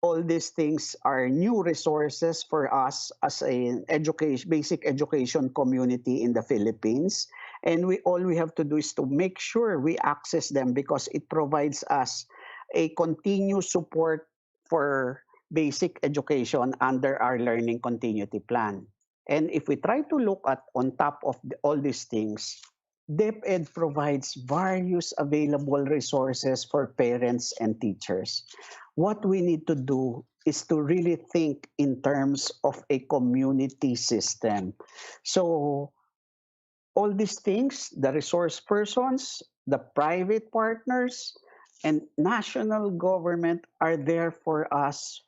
[SPEAKER 17] all these things are new resources for us as an basic education community in the Philippines. And all we have to do is to make sure we access them because it provides us a continuous support for basic education under our learning continuity plan. And if we try to look at on top of all these things, DepEd provides various available resources for parents and teachers. What we need to do is to really think in terms of a community system. So all these things, the resource persons, the private partners, and national government are there for us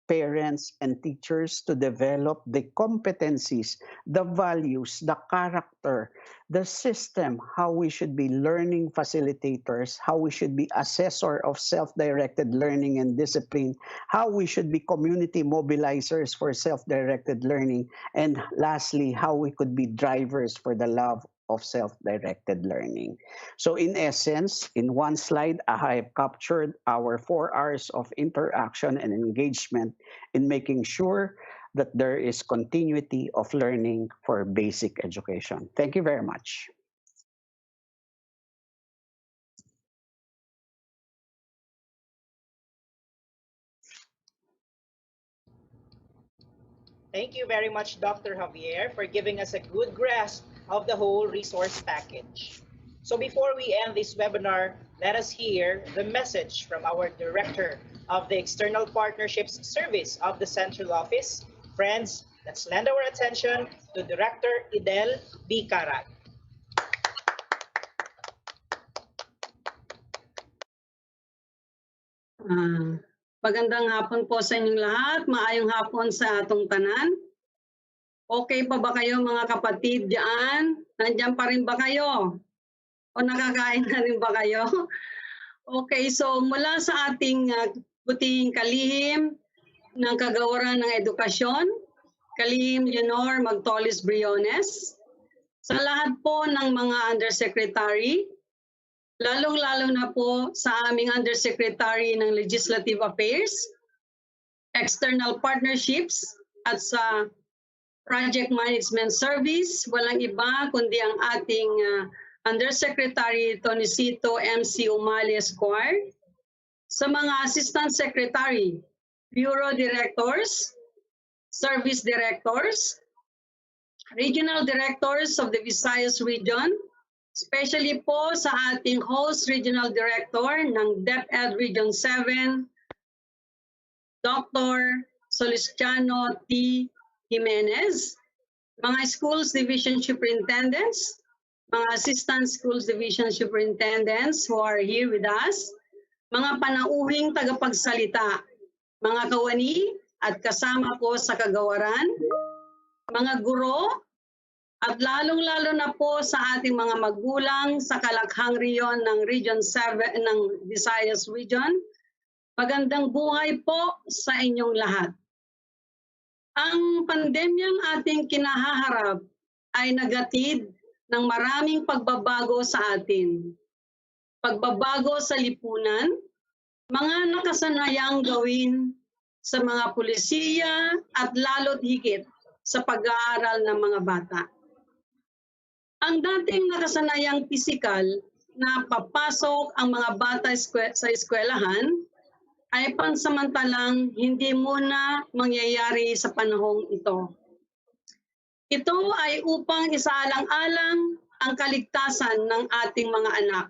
[SPEAKER 17] parents, and teachers to develop the competencies, the values, the character, the system, how we should be learning facilitators, how we should be assessor of self-directed learning and discipline, how we should be community mobilizers for self-directed learning, and lastly, how we could be drivers for the love of self-directed learning. So in essence, in one slide, I have captured our 4 hours of interaction and engagement in making sure that there is continuity of learning for basic education. Thank you very much.
[SPEAKER 5] Thank you very much, Dr. Javier, for giving us a good grasp of the whole resource package. So before we end this webinar, let us hear the message from our Director of the External Partnerships Service of the Central Office. Friends, let's lend our attention to Director Idel B. Carag.
[SPEAKER 9] Magandang hapon po sa inyong lahat. Maayong hapon sa atong tanan. Okay pa ba kayo mga kapatid diyan? Nandiyan pa rin ba kayo? O nakakain na rin ba kayo? Okay, so mula sa ating butihing kalihim ng Kagawaran ng Edukasyon, Kalihim Leonor Magtolis Briones, sa lahat po ng mga undersecretary, lalong-lalo na po sa aming Undersecretary ng Legislative Affairs, External Partnerships, at sa Project Management Service, walang iba kundi ang ating Undersecretary Tonicito MC Umali Esquire, sa mga Assistant Secretary, Bureau Directors, Service Directors, Regional Directors of the Visayas Region, especially po sa ating host regional director ng DepEd Region 7, Dr. Soliciano T. Jimenez, mga Schools Division Superintendents, mga Assistant Schools Division Superintendents who are here with us, mga panauhing tagapagsalita, mga kawani at kasama po sa kagawaran, mga guro, at lalong-lalo na po sa ating mga magulang sa kalakhang riyon ng Region 7 ng Visayas Region. Magandang buhay po sa inyong lahat. Ang pandemyang ating kinahaharap ay nagatid ng maraming pagbabago sa atin. Pagbabago sa lipunan, mga nakasanayang gawin sa mga pulisiya at lalo't higit sa pag-aaral ng mga bata. Ang dating nakasanayang pisikal na papasok ang mga bata sa eskwelahan ay pansamantalang hindi muna mangyayari sa panahong ito. Ito ay upang isaalang-alang ang kaligtasan ng ating mga anak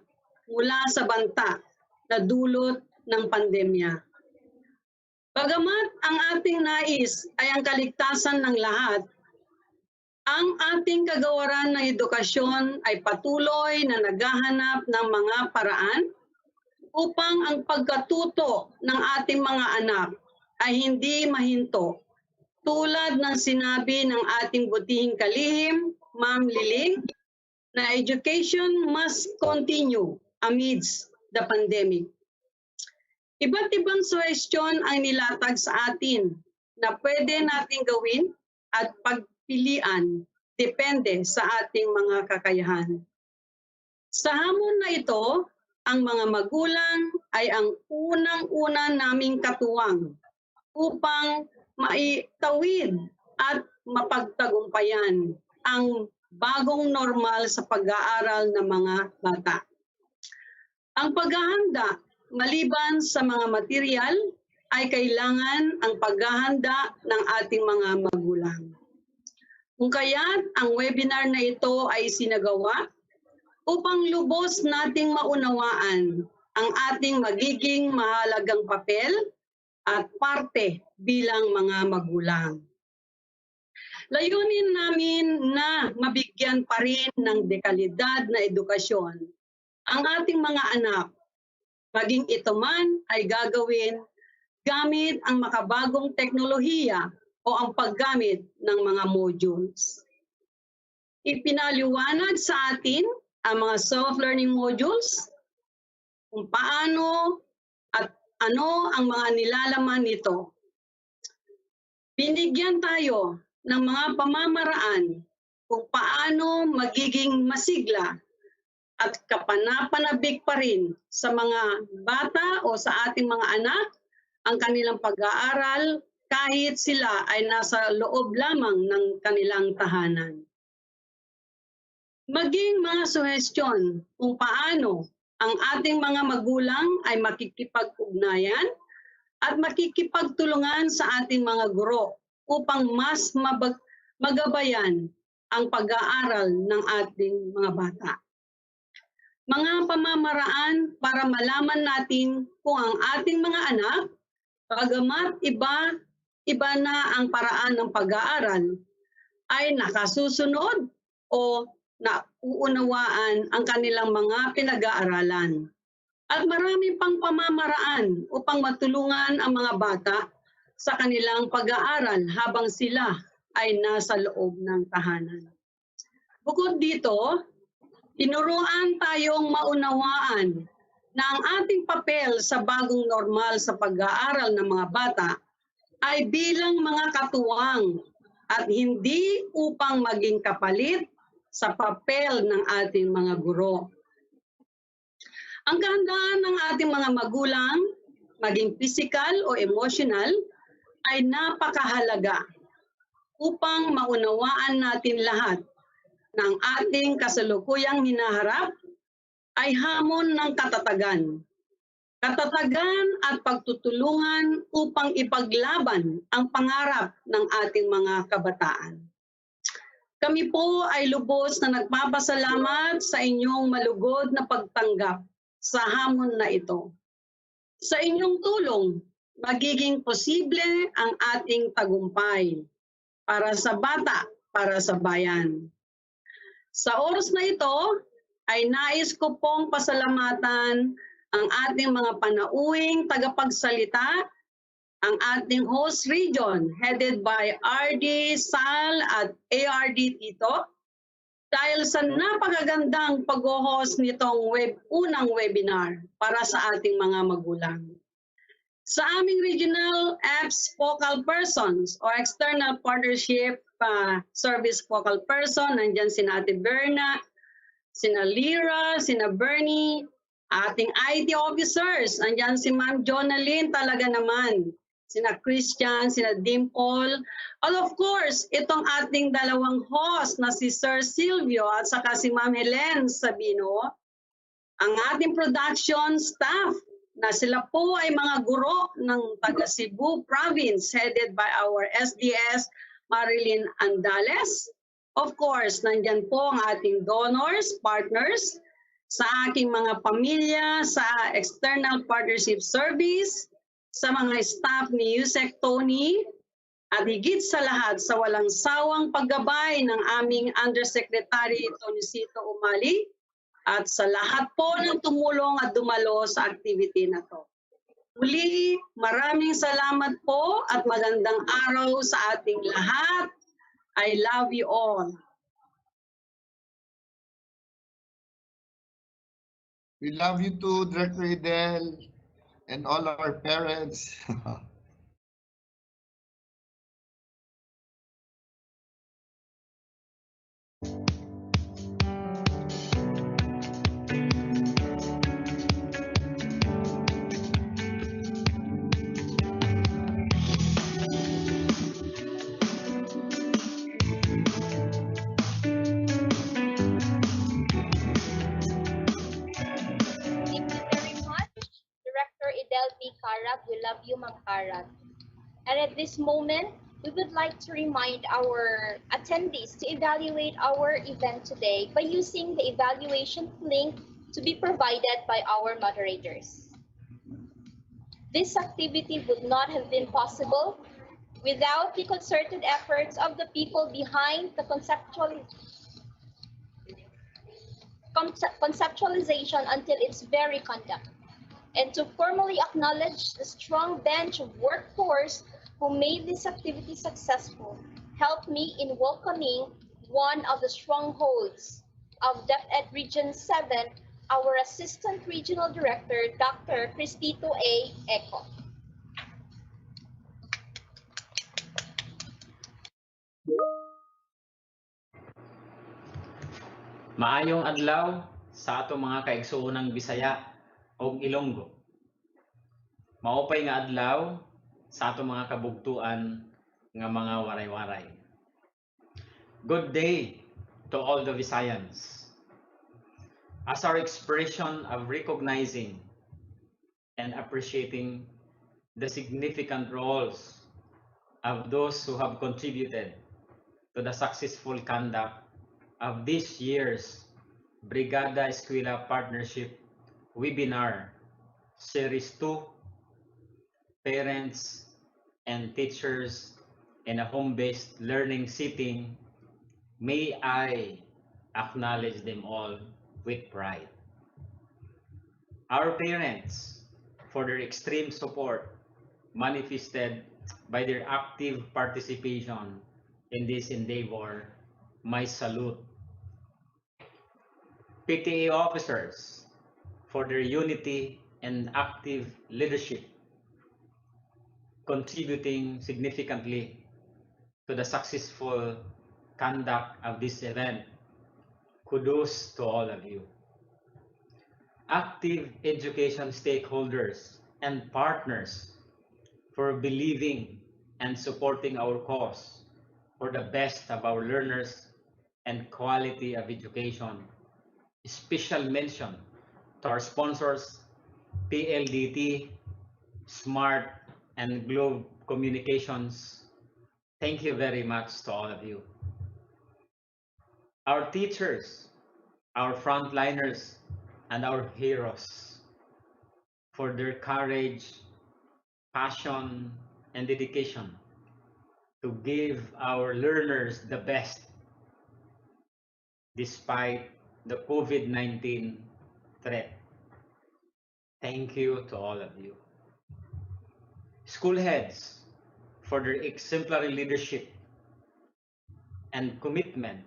[SPEAKER 9] mula sa banta na dulot ng pandemya. Bagamat ang ating nais ay ang kaligtasan ng lahat, ang ating kagawaran ng edukasyon ay patuloy na naghahanap ng mga paraan upang ang pagkatuto ng ating mga anak ay hindi mahinto. Tulad ng sinabi ng ating butihing kalihim, Ma'am Liling, na education must continue amidst the pandemic. Iba't ibang suwestyon ang nilatag sa atin na pwede nating gawin at pagpilian depende sa ating mga kakayahan. Sa hamon na ito, ang mga magulang ay ang unang-una naming katuwang upang maitawid at mapagtagumpayan ang bagong normal sa pag-aaral ng mga bata. Ang paghahanda, maliban sa mga material, ay kailangan ang paghahanda ng ating mga magulang. Kung kaya't ang webinar na ito ay sinagawa upang lubos nating maunawaan ang ating magiging mahalagang papel at parte bilang mga magulang. Layunin namin na mabigyan pa rin ng dekalidad na edukasyon ang ating mga anak, maging ito man ay gagawin gamit ang makabagong teknolohiya o ang paggamit ng mga modules. Ipinaliwanag sa atin ang mga self-learning modules, kung paano at ano ang mga nilalaman nito. Binigyan tayo ng mga pamamaraan kung paano magiging masigla at kapanapanabik pa rin sa mga bata o sa ating mga anak ang kanilang pag-aaral kahit sila ay nasa loob lamang ng kanilang tahanan. Maging mga suhestyon kung paano ang ating mga magulang ay makikipag-ugnayan at makikipagtulungan sa ating mga guro upang mas magabayan ang pag-aaral ng ating mga bata. Mga pamamaraan para malaman natin kung ang ating mga anak, bagamat iba na ang paraan ng pag-aaral, ay nakasusunod o nauunawaan ang kanilang mga pinag-aaralan. At marami pang pamamaraan upang matulungan ang mga bata sa kanilang pag-aaral habang sila ay nasa loob ng tahanan. Bukod dito, tinuruan tayong maunawaan na ang ating papel sa bagong normal sa pag-aaral ng mga bata ay bilang mga katuwang at hindi upang maging kapalit sa papel ng ating mga guro. Ang kahandaan ng ating mga magulang, maging physical o emotional, ay napakahalaga upang maunawaan natin lahat ng ating kasalukuyang hinaharap ay hamon ng katatagan. Katatagan at pagtutulungan upang ipaglaban ang pangarap ng ating mga kabataan. Kami po ay lubos na nagpapasalamat sa inyong malugod na pagtanggap sa hamon na ito. Sa inyong tulong, magiging posible ang ating tagumpay para sa bata, para sa bayan. Sa oras na ito, ay nais ko pong pasalamatan ang ating mga panauwing tagapagsalita, ang ating host region headed by RD, SAL at ARD Tito, dahil sa napakagandang pag-host nitong unang webinar para sa ating mga magulang. Sa aming regional apps focal persons o external partnership service focal person, nandyan si Ate Berna, sina Lyra, sina Bernie, ating IT officers, nandyan si Ma'am Jonalyn talaga naman, sina Christian, sina Dimple, and of course, itong ating dalawang host na si Sir Silvio at saka si Ma'am Helen Sabino, ang ating production staff na sila po ay mga guro ng taga Cebu Province headed by our SDS Marilyn Andales. Of course, nandyan po ang ating donors, partners, sa aking mga pamilya, sa External Partnership Service, sa mga staff ni Yusek Tony, at higit sa lahat sa walang sawang paggabay ng aming Undersecretary Tonisito Umali, at sa lahat po ng tumulong at dumalo sa activity na to. Muli, maraming salamat po at magandang araw sa ating lahat. I love you all.
[SPEAKER 11] We love you too, Director Idel, and all our parents.
[SPEAKER 3] Thank you very much, Director Idel B. Carag. We love you, Ma'am Carag. And at this moment, we would like to remind our attendees to evaluate our event today by using the evaluation link to be provided by our moderators. This activity would not have been possible without the concerted efforts of the people behind the conceptualization until its very conduct. and to formally acknowledge the strong bench of workforce who made this activity successful, help me in welcoming one of the strongholds of DepEd Region 7, our Assistant Regional Director, Dr. Cristito A. Eco.
[SPEAKER 16] Maayong adlaw sa atong mga kaigsuonang Bisaya ug Ilonggo. Maupay nga adlaw sa atong mga kabugtuan nga mga waray-waray. Good day to all the Visayans. As our expression of recognizing and appreciating the significant roles of those who have contributed to the successful conduct of this year's Brigada Eskwela Partnership Webinar Series 2, Parents and Teachers in a Home-Based Learning Setting, may I acknowledge them all with pride. Our parents, for their extreme support manifested by their active participation in this endeavor, my salute. PTA officers, for their unity and active leadership, contributing significantly to the successful conduct of this event. Kudos to all of you. Active education stakeholders and partners, for believing and supporting our cause for the best of our learners and quality of education. Special mention to our sponsors, PLDT, Smart, and Globe Communications. Thank you very much to all of you. Our teachers, our frontliners, and our heroes, for their courage, passion, and dedication to give our learners the best despite the COVID-19 threat. Thank you to all of you. School heads, for their exemplary leadership and commitment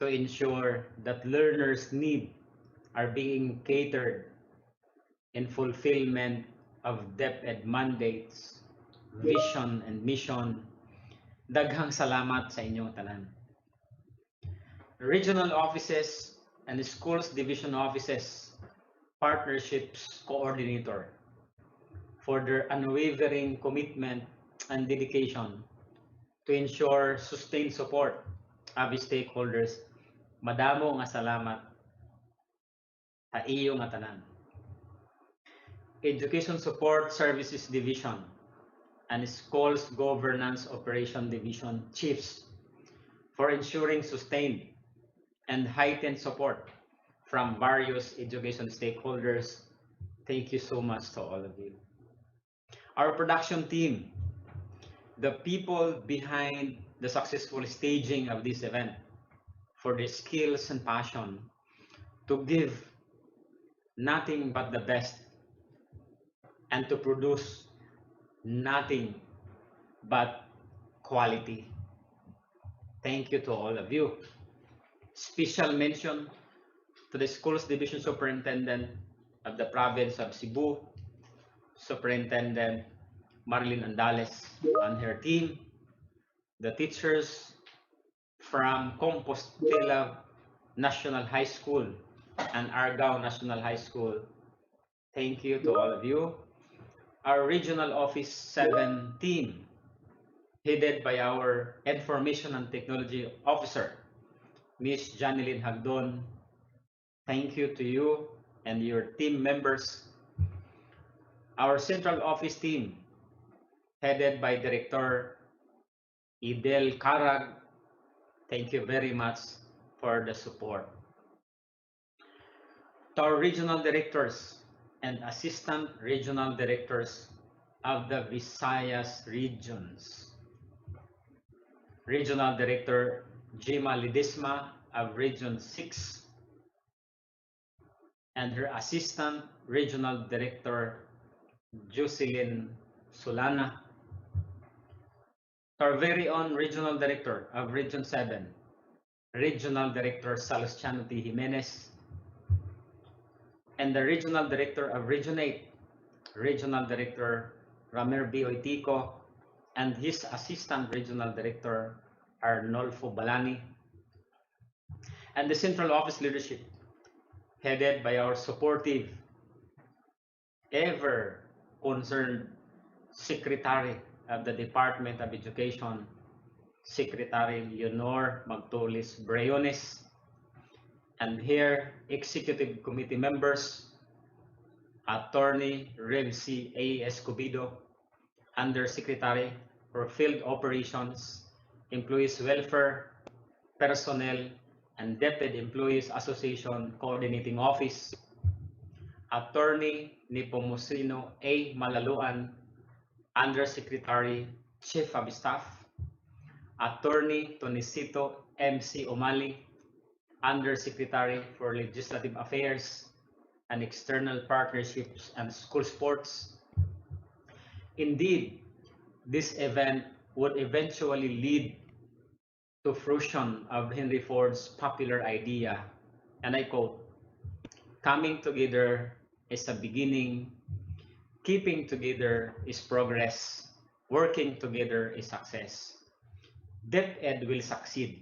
[SPEAKER 16] to ensure that learners' needs are being catered in fulfillment of DepEd mandates, vision, and mission. Daghang salamat sa inyong tanan. Regional offices and schools division offices, partnerships coordinator, for their unwavering commitment and dedication to ensure sustained support of stakeholders. Madamo nga salamat sa iyo nga tanan. Education Support Services Division and Schools Governance Operation Division Chiefs, for ensuring sustained and heightened support from various education stakeholders. Thank you so much to all of you. Our production team, the people behind the successful staging of this event, for their skills and passion to give nothing but the best and to produce nothing but quality. Thank you to all of you. Special mention to the Schools Division Superintendent of the Province of Cebu, Superintendent Marilyn Andales and her team, the teachers from Compostela National High School and Argao National High School. Thank you to all of you. Our Regional Office 7 team, headed by our Information and Technology Officer, Ms. Janeline Hagdon. Thank you to you and your team members. Our Central Office team, headed by Director Idel Karag. Thank you very much for the support. To our regional directors and assistant regional directors of the Visayas regions. Regional Director Jima Lidisma of Region 6, and her Assistant Regional Director, Jocelyn Solana, our very own Regional Director of Region 7, Regional Director Salustiano T. Jimenez, and the Regional Director of Region 8, Regional Director Ramir B. Oitico, and his Assistant Regional Director Arnolfo Balani, and the Central Office leadership, headed by our supportive, ever concerned Secretary of the Department of Education, Secretary Leonor Magtulis Breones, and here Executive Committee members, Attorney Revsi A. Escobedo, Undersecretary for Field Operations, Employees Welfare, Personnel, and Deputy Employees Association Coordinating Office, Attorney Nepomuceno A. Malaluan, Undersecretary, Chief of Staff, Attorney Tonicito M.C. Omali, Undersecretary for Legislative Affairs and External Partnerships and School Sports. Indeed, this event would eventually lead to fruition of Henry Ford's popular idea, and I quote, "Coming together is a beginning, keeping together is progress, working together is success. DepEd will succeed.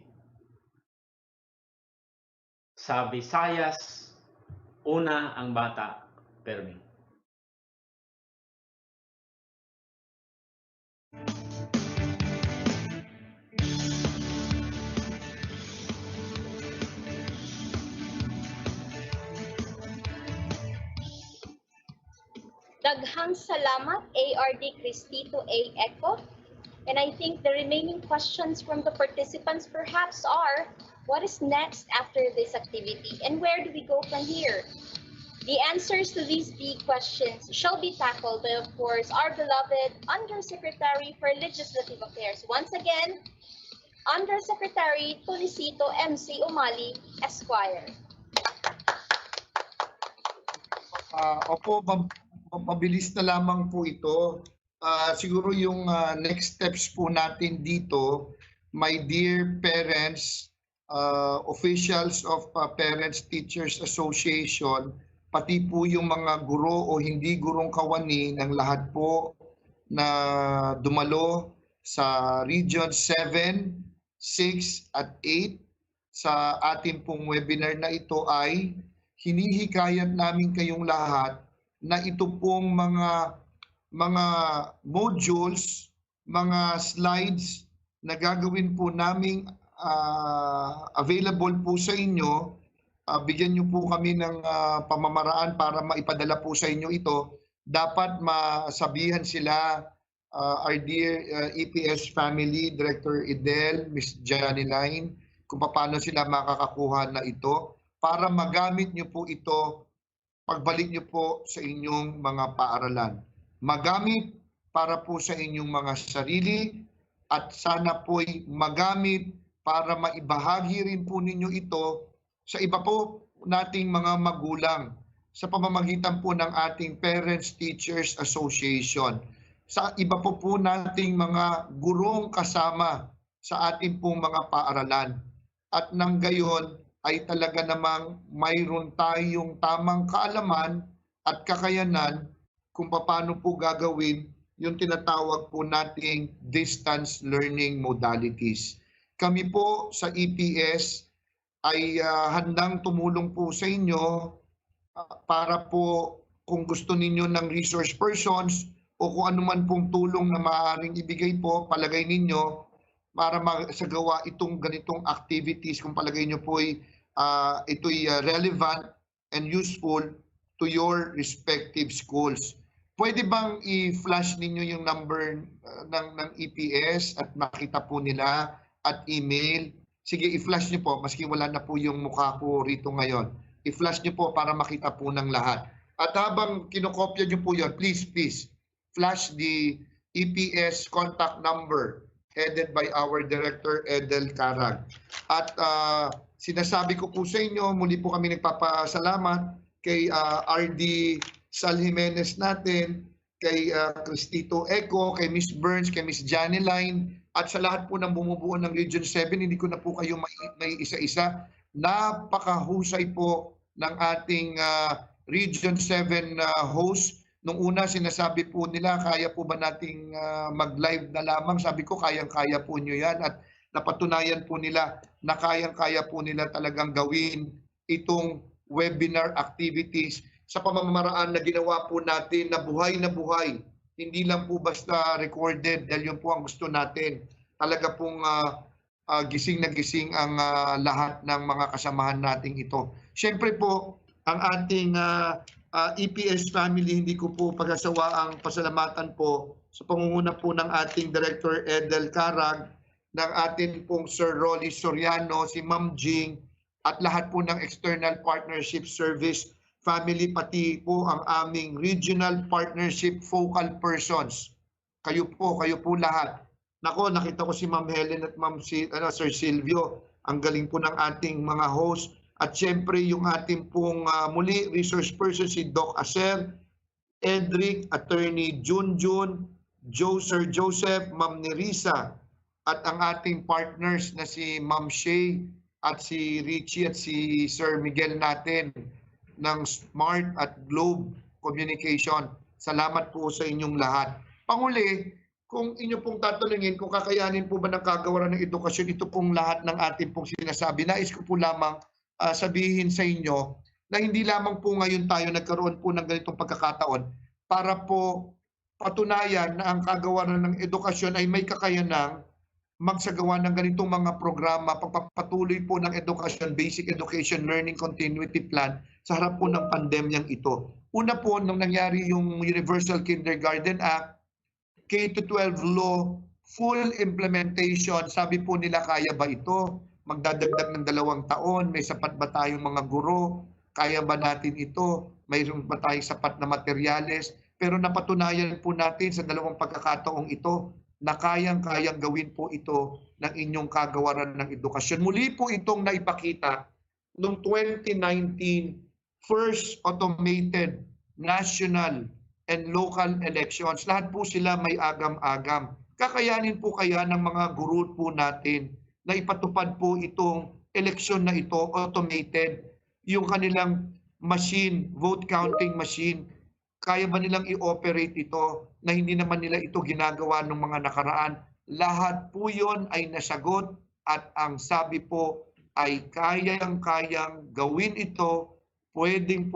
[SPEAKER 16] Sa Visayas, una ang bata, Permi."
[SPEAKER 3] Daghang salamat, ARD Cristito A. Eco. And I think the remaining questions from the participants perhaps are, what is next after this activity and where do we go from here? The answers to these big questions shall be tackled by, of course, our beloved Undersecretary for Legislative Affairs. Once again, Undersecretary Tonicito M.C. Umali, Esquire.
[SPEAKER 11] Opo, mabilis na lamang po ito. Siguro yung next steps po natin dito, my dear parents, officials of Parents Teachers Association, pati po yung mga guro o hindi gurong kawani ng lahat po na dumalo sa Region 7, 6 at 8 sa ating pong webinar na ito ay hinihikayat namin kayong lahat na ito pong mga modules, mga slides na gagawin po naming available po sa inyo. Bigyan niyo po kami ng pamamaraan para maipadala po sa inyo ito. Dapat masabihan sila, our dear EPS family, Director Idel, Ms. Johnny Line, kung paano sila makakakuha na ito para magamit niyo po ito pagbalik niyo po sa inyong mga paaralan. Magamit para po sa inyong mga sarili at sana po'y magamit para maibahagi rin po ninyo ito sa iba po nating mga magulang sa pamamagitan po ng ating Parents Teachers Association. Sa iba po nating mga gurong kasama sa ating pong mga paaralan. At nang gayon, ay talaga namang mayroon tayong tamang kaalaman at kakayanan kung paano po gagawin yung tinatawag po nating distance learning modalities. Kami po sa EPS ay handang tumulong po sa inyo para po kung gusto ninyo ng resource persons o kung anuman pong tulong na maaaring ibigay po, palagay ninyo para masagawa itong ganitong activities kung palagay nyo po ay ito'y relevant and useful to your respective schools. Pwede bang i-flash ninyo yung number ng EPS at makita po nila at email? Sige, i-flash nyo po, maski wala na po yung mukha ko rito ngayon. I-flash nyo po para makita po ng lahat. At habang kinokopya nyo po yun, please, flash the EPS contact number headed by our Director Edel Carag. At sinasabi ko po sa inyo, muli po kami nagpapasalamat kay RD Sal Jimenez natin, kay Cristito Eco, kay Miss Burns, kay Miss Janeline, at sa lahat po ng bumubuo ng Region 7, hindi ko na po kayo may isa-isa. Napakahusay po ng ating Region 7 host. Nung una sinasabi po nila, kaya po ba nating mag-live na lamang? Sabi ko, kayang-kaya po nyo yan. At napatunayan po nila na kayang-kaya po nila talagang gawin itong webinar activities sa pamamaraan na ginawa po natin na buhay na buhay. Hindi lang po basta recorded dahil yun po ang gusto natin. Talaga pong gising na gising ang lahat ng mga kasamahan nating ito. Siyempre po, ang ating EPS family, hindi ko po pagkasawaang pasalamatan po sa pangunguna po ng ating Director Edel Carag, ng ating pong Sir Rolly Soriano, si Ma'am Jing, at lahat po ng External Partnership Service family, pati po ang aming Regional Partnership Focal Persons. Kayo po lahat. Nako, nakita ko si Ma'am Helen at Sir Silvio. Ang galing po ng ating mga host. At syempre yung ating pong muli resource person si Doc Aser, Edric, Attorney Junjun, Sir Joseph, Ma'am Nerissa, at ang ating partners na si Ma'am Shay at si Richie at si Sir Miguel natin ng Smart at Globe Communication. Salamat po sa inyong lahat. Panguli, kung inyo pong tatanungin kung kakayanin po ba ng kagawaran ng edukasyon, ito pong lahat ng ating pong sinasabi. Nais ko po lamang sabihin sa inyo na hindi lamang po ngayon tayo nagkaroon po ng ganitong pagkakataon para po patunayan na ang kagawaran ng edukasyon ay may kakayanang magsagawa ng ganitong mga programa, pagpapatuloy po ng edukasyon, basic education, learning continuity plan sa harap po ng pandemyang ito. Una po, nung nangyari yung Universal Kindergarten Act, K-12 law, full implementation, sabi po nila, kaya ba ito? Magdadagdag ng 2 taon, may sapat ba tayong mga guro? Kaya ba natin ito? Mayroon ba tayong sapat na materyales? Pero napatunayan po natin sa 2 pagkakataong ito na kayang-kayang gawin po ito ng inyong kagawaran ng edukasyon. Muli po itong naipakita noong 2019 first automated national and local elections. Lahat po sila may agam-agam. Kakayanin po kaya ng mga guro po natin na ipatupad po itong eleksyon na ito automated, yung kanilang machine, vote counting machine, kaya ba nilang i-operate ito na hindi naman nila ito ginagawa ng mga nakaraan? Lahat po yun ay nasagot at ang sabi po ay kayang-kayang gawin ito, pwedeng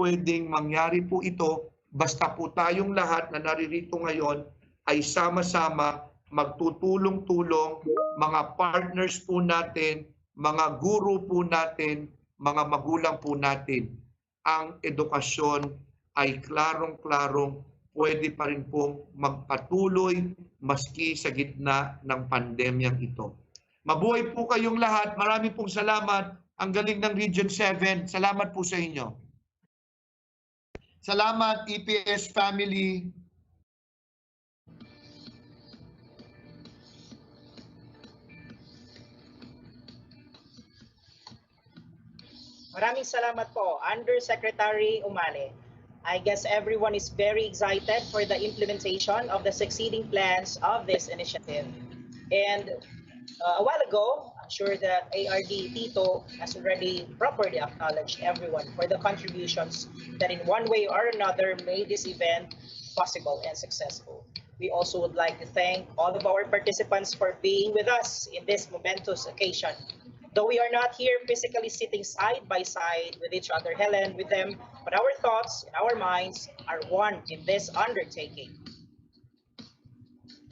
[SPEAKER 11] mangyari po ito, basta po tayong lahat na naririto ngayon ay sama-sama magtutulong-tulong, mga partners po natin, mga guro po natin, mga magulang po natin. Ang edukasyon ay klarong-klarong pwede pa rin pong magpatuloy maski sa gitna ng pandemyang ito. Mabuhay po kayong lahat. Maraming pong salamat. Ang galing ng Region 7. Salamat po sa inyo. Salamat, EPS family.
[SPEAKER 5] Maraming salamat po, Undersecretary Umale. I guess everyone is very excited for the implementation of the succeeding plans of this initiative. And a while ago, I'm sure that ARD Tito has already properly acknowledged everyone for the contributions that in one way or another made this event possible and successful. We also would like to thank all of our participants for being with us in this momentous occasion. Though we are not here physically sitting side by side with each other, Helen, with them, but our thoughts and our minds are one in this undertaking.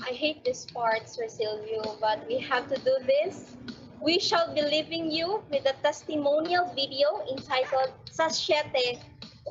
[SPEAKER 3] I hate this part, Sir Silvio, but we have to do this. We shall be leaving you with a testimonial video entitled Sa Siete,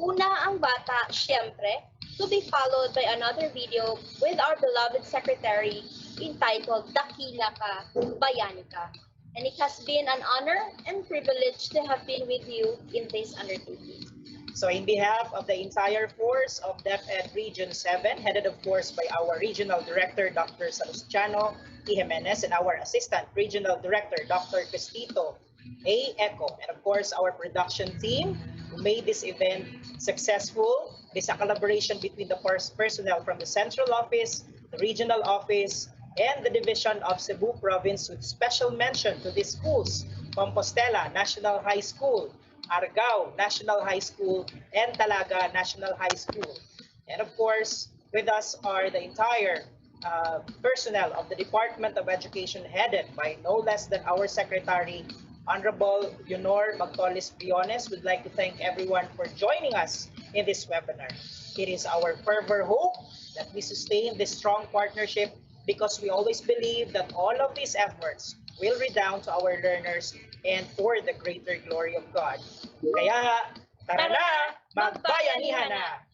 [SPEAKER 3] Una ang Bata, Siyempre, to be followed by another video with our beloved secretary entitled Dakila Ka, Bayani Ka. And it has been an honor and privilege to have been with you in this undertaking.
[SPEAKER 5] So in behalf of the entire force of DepEd Region 7, headed of course by our Regional Director, Dr. Salustiano T. Jimenez, and our Assistant Regional Director, Dr. Cristito A. Eco, and of course our production team, who made this event successful. It is a collaboration between the personnel from the central office, the regional office, and the division of Cebu province, with special mention to these schools: Compostela National High School, Argao National High School, and Talaga National High School. And of course, with us are the entire personnel of the Department of Education, headed by no less than our Secretary, Honorable Leonor Magtolis Briones. We'd like to thank everyone for joining us in this webinar. It is our fervor hope that we sustain this strong partnership, because we always believe that all of these efforts will redound to our learners and for the greater glory of God. Kaya, tara na, magbayanihan na!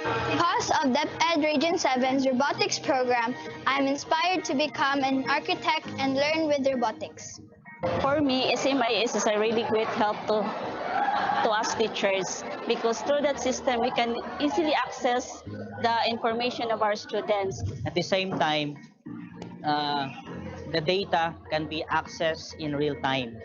[SPEAKER 10] Because of DepEd Region 7's robotics program, I'm inspired to become an architect and learn with robotics.
[SPEAKER 13] For me, SMIS is a really great help to us teachers, because through that system we can easily access the information of our students.
[SPEAKER 21] At the same time, the data can be accessed in real time.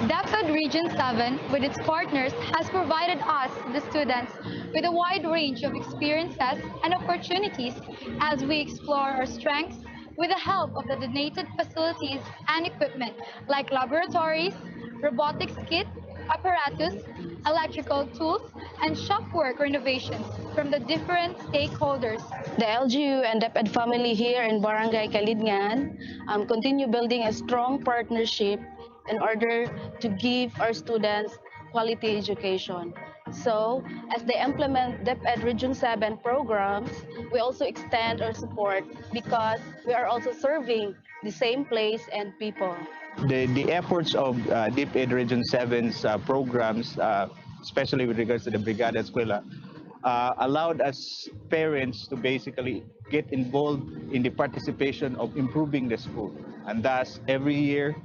[SPEAKER 23] DepEd Region 7, with its partners, has provided us, the students, with a wide range of experiences and opportunities as we explore our strengths with the help of the donated facilities and equipment like laboratories, robotics kit, apparatus, electrical tools, and shopwork renovations from the different stakeholders.
[SPEAKER 22] The LGU and DepEd family here in Barangay Kalidngan continue building a strong partnership in order to give our students quality education. So, as they implement DepEd Region 7 programs, we also extend our support because we are also serving the same place and people.
[SPEAKER 24] The efforts of DepEd Region 7's programs, especially with regards to the Brigada Eskwela, allowed us parents to basically get involved in the participation of improving the school. And thus, every year,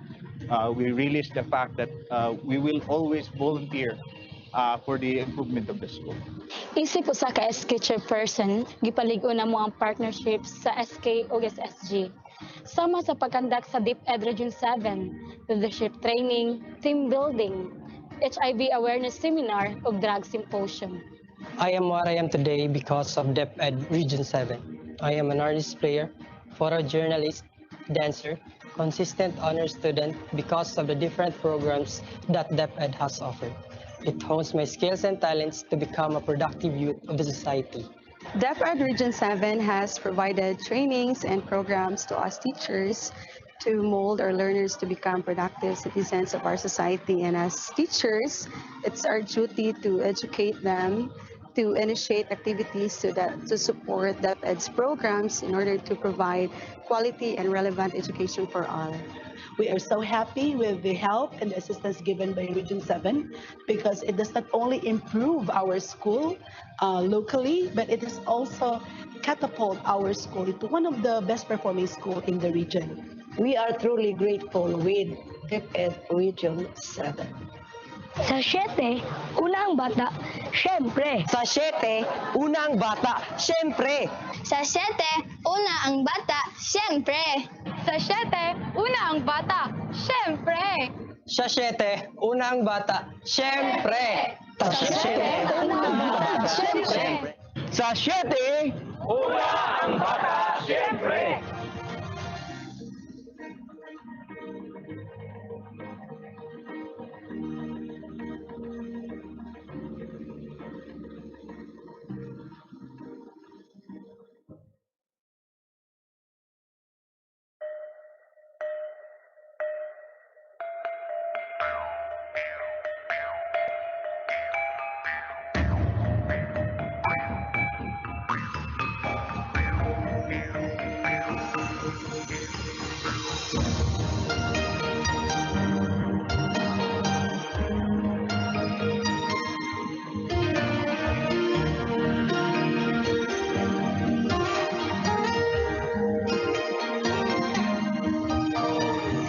[SPEAKER 24] we release the fact that we will always volunteer for the improvement of the school.
[SPEAKER 23] Isip usa ka SK chairperson, gipalig-on ang mga partnerships sa SK o SSG. Sama sa pagkandak sa DepEd Region 7, leadership training, team building, HIV awareness seminar ug drug symposium.
[SPEAKER 25] I am what I am today because of DepEd Region 7. I am an artist player, photojournalist, dancer, consistent honor student because of the different programs that DepEd has offered. It hones my skills and talents to become a productive youth of the society.
[SPEAKER 26] DepEd Region 7 has provided trainings and programs to us teachers to mold our learners to become productive citizens of our society. And as teachers, it's our duty to educate them, to initiate activities to support DepEd's programs in order to provide quality and relevant education for all.
[SPEAKER 27] We are so happy with the help and the assistance given by Region 7 because it does not only improve our school locally, but it has also catapult our school into one of the best performing schools in the region.
[SPEAKER 28] We are truly grateful with DepEd Region 7.
[SPEAKER 10] Sa 7, unang bata, syempre.
[SPEAKER 28] Sa 7, unang bata, syempre.
[SPEAKER 10] Sa 7, una ang bata, syempre.
[SPEAKER 23] Sa 7, una ang bata, syempre.
[SPEAKER 25] Sa 7, una ang bata, syempre.
[SPEAKER 28] Sa 7, una ang bata, syempre. Sa 7, una ang bata, syempre.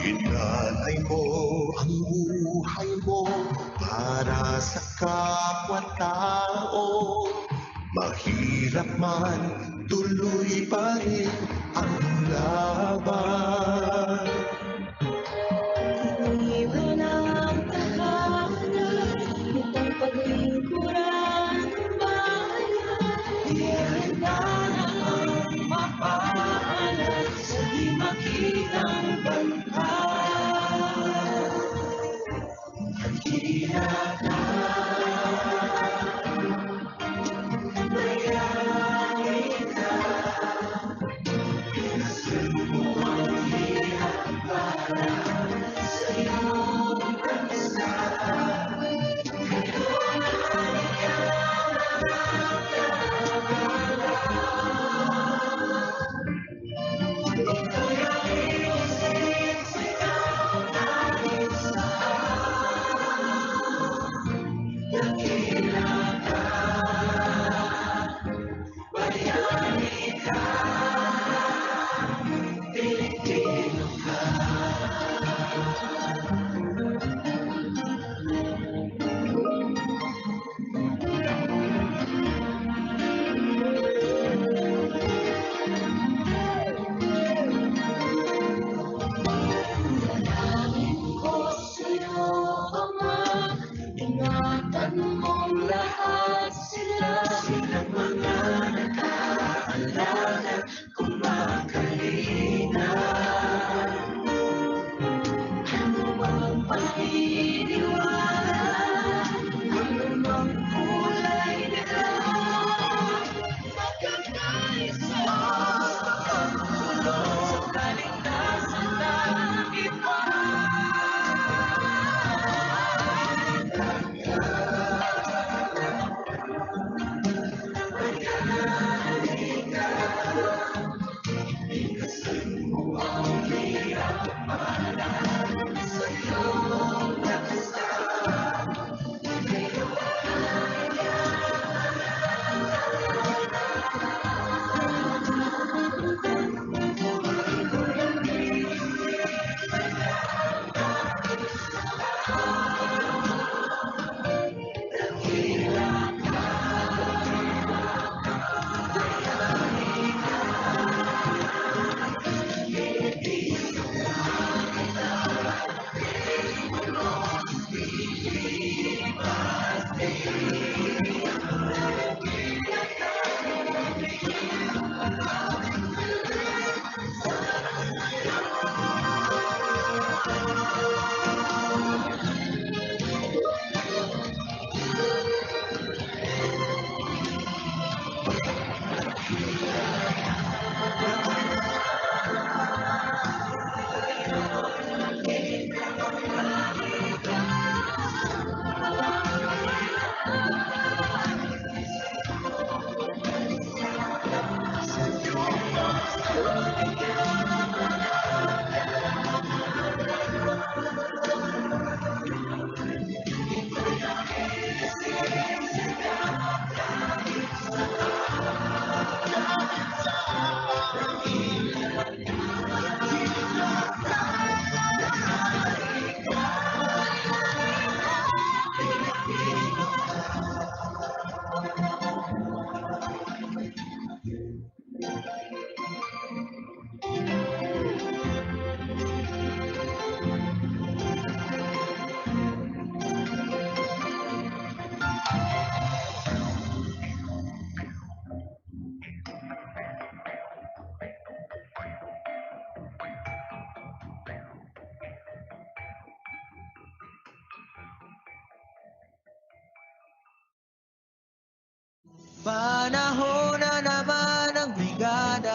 [SPEAKER 29] Inalay mo ang buhay mo para sa kapwa-tao. Mahirap man, tuloy pa rin ang laban.
[SPEAKER 4] Iniwan ang tahanan, itong paglingkuran ng bayan. Ihanda na ang mapaalat sa di makitang bangkay. Handa ka, bayani ka, pinasan mo ang hirap para sa iyong bansa. Ngayon ay ikaw ang nakakalaban. Ito'y ang isinisigaw namin sa'yo. Dakila ka, bayani ka, Pilipino ka. Dalangin ko sa'yo, Ama, ingatan mong lahat sila. Silang mga nag-aalala, kumakalinga. Ano mang paniniwala, ano mang kulay nila, magkakaisa sa pagtulong sa kaligtasan ng iba. Ikasan mo ang hirap para sa iyong bansa. Ngayon
[SPEAKER 6] Panahon na naman ng Brigada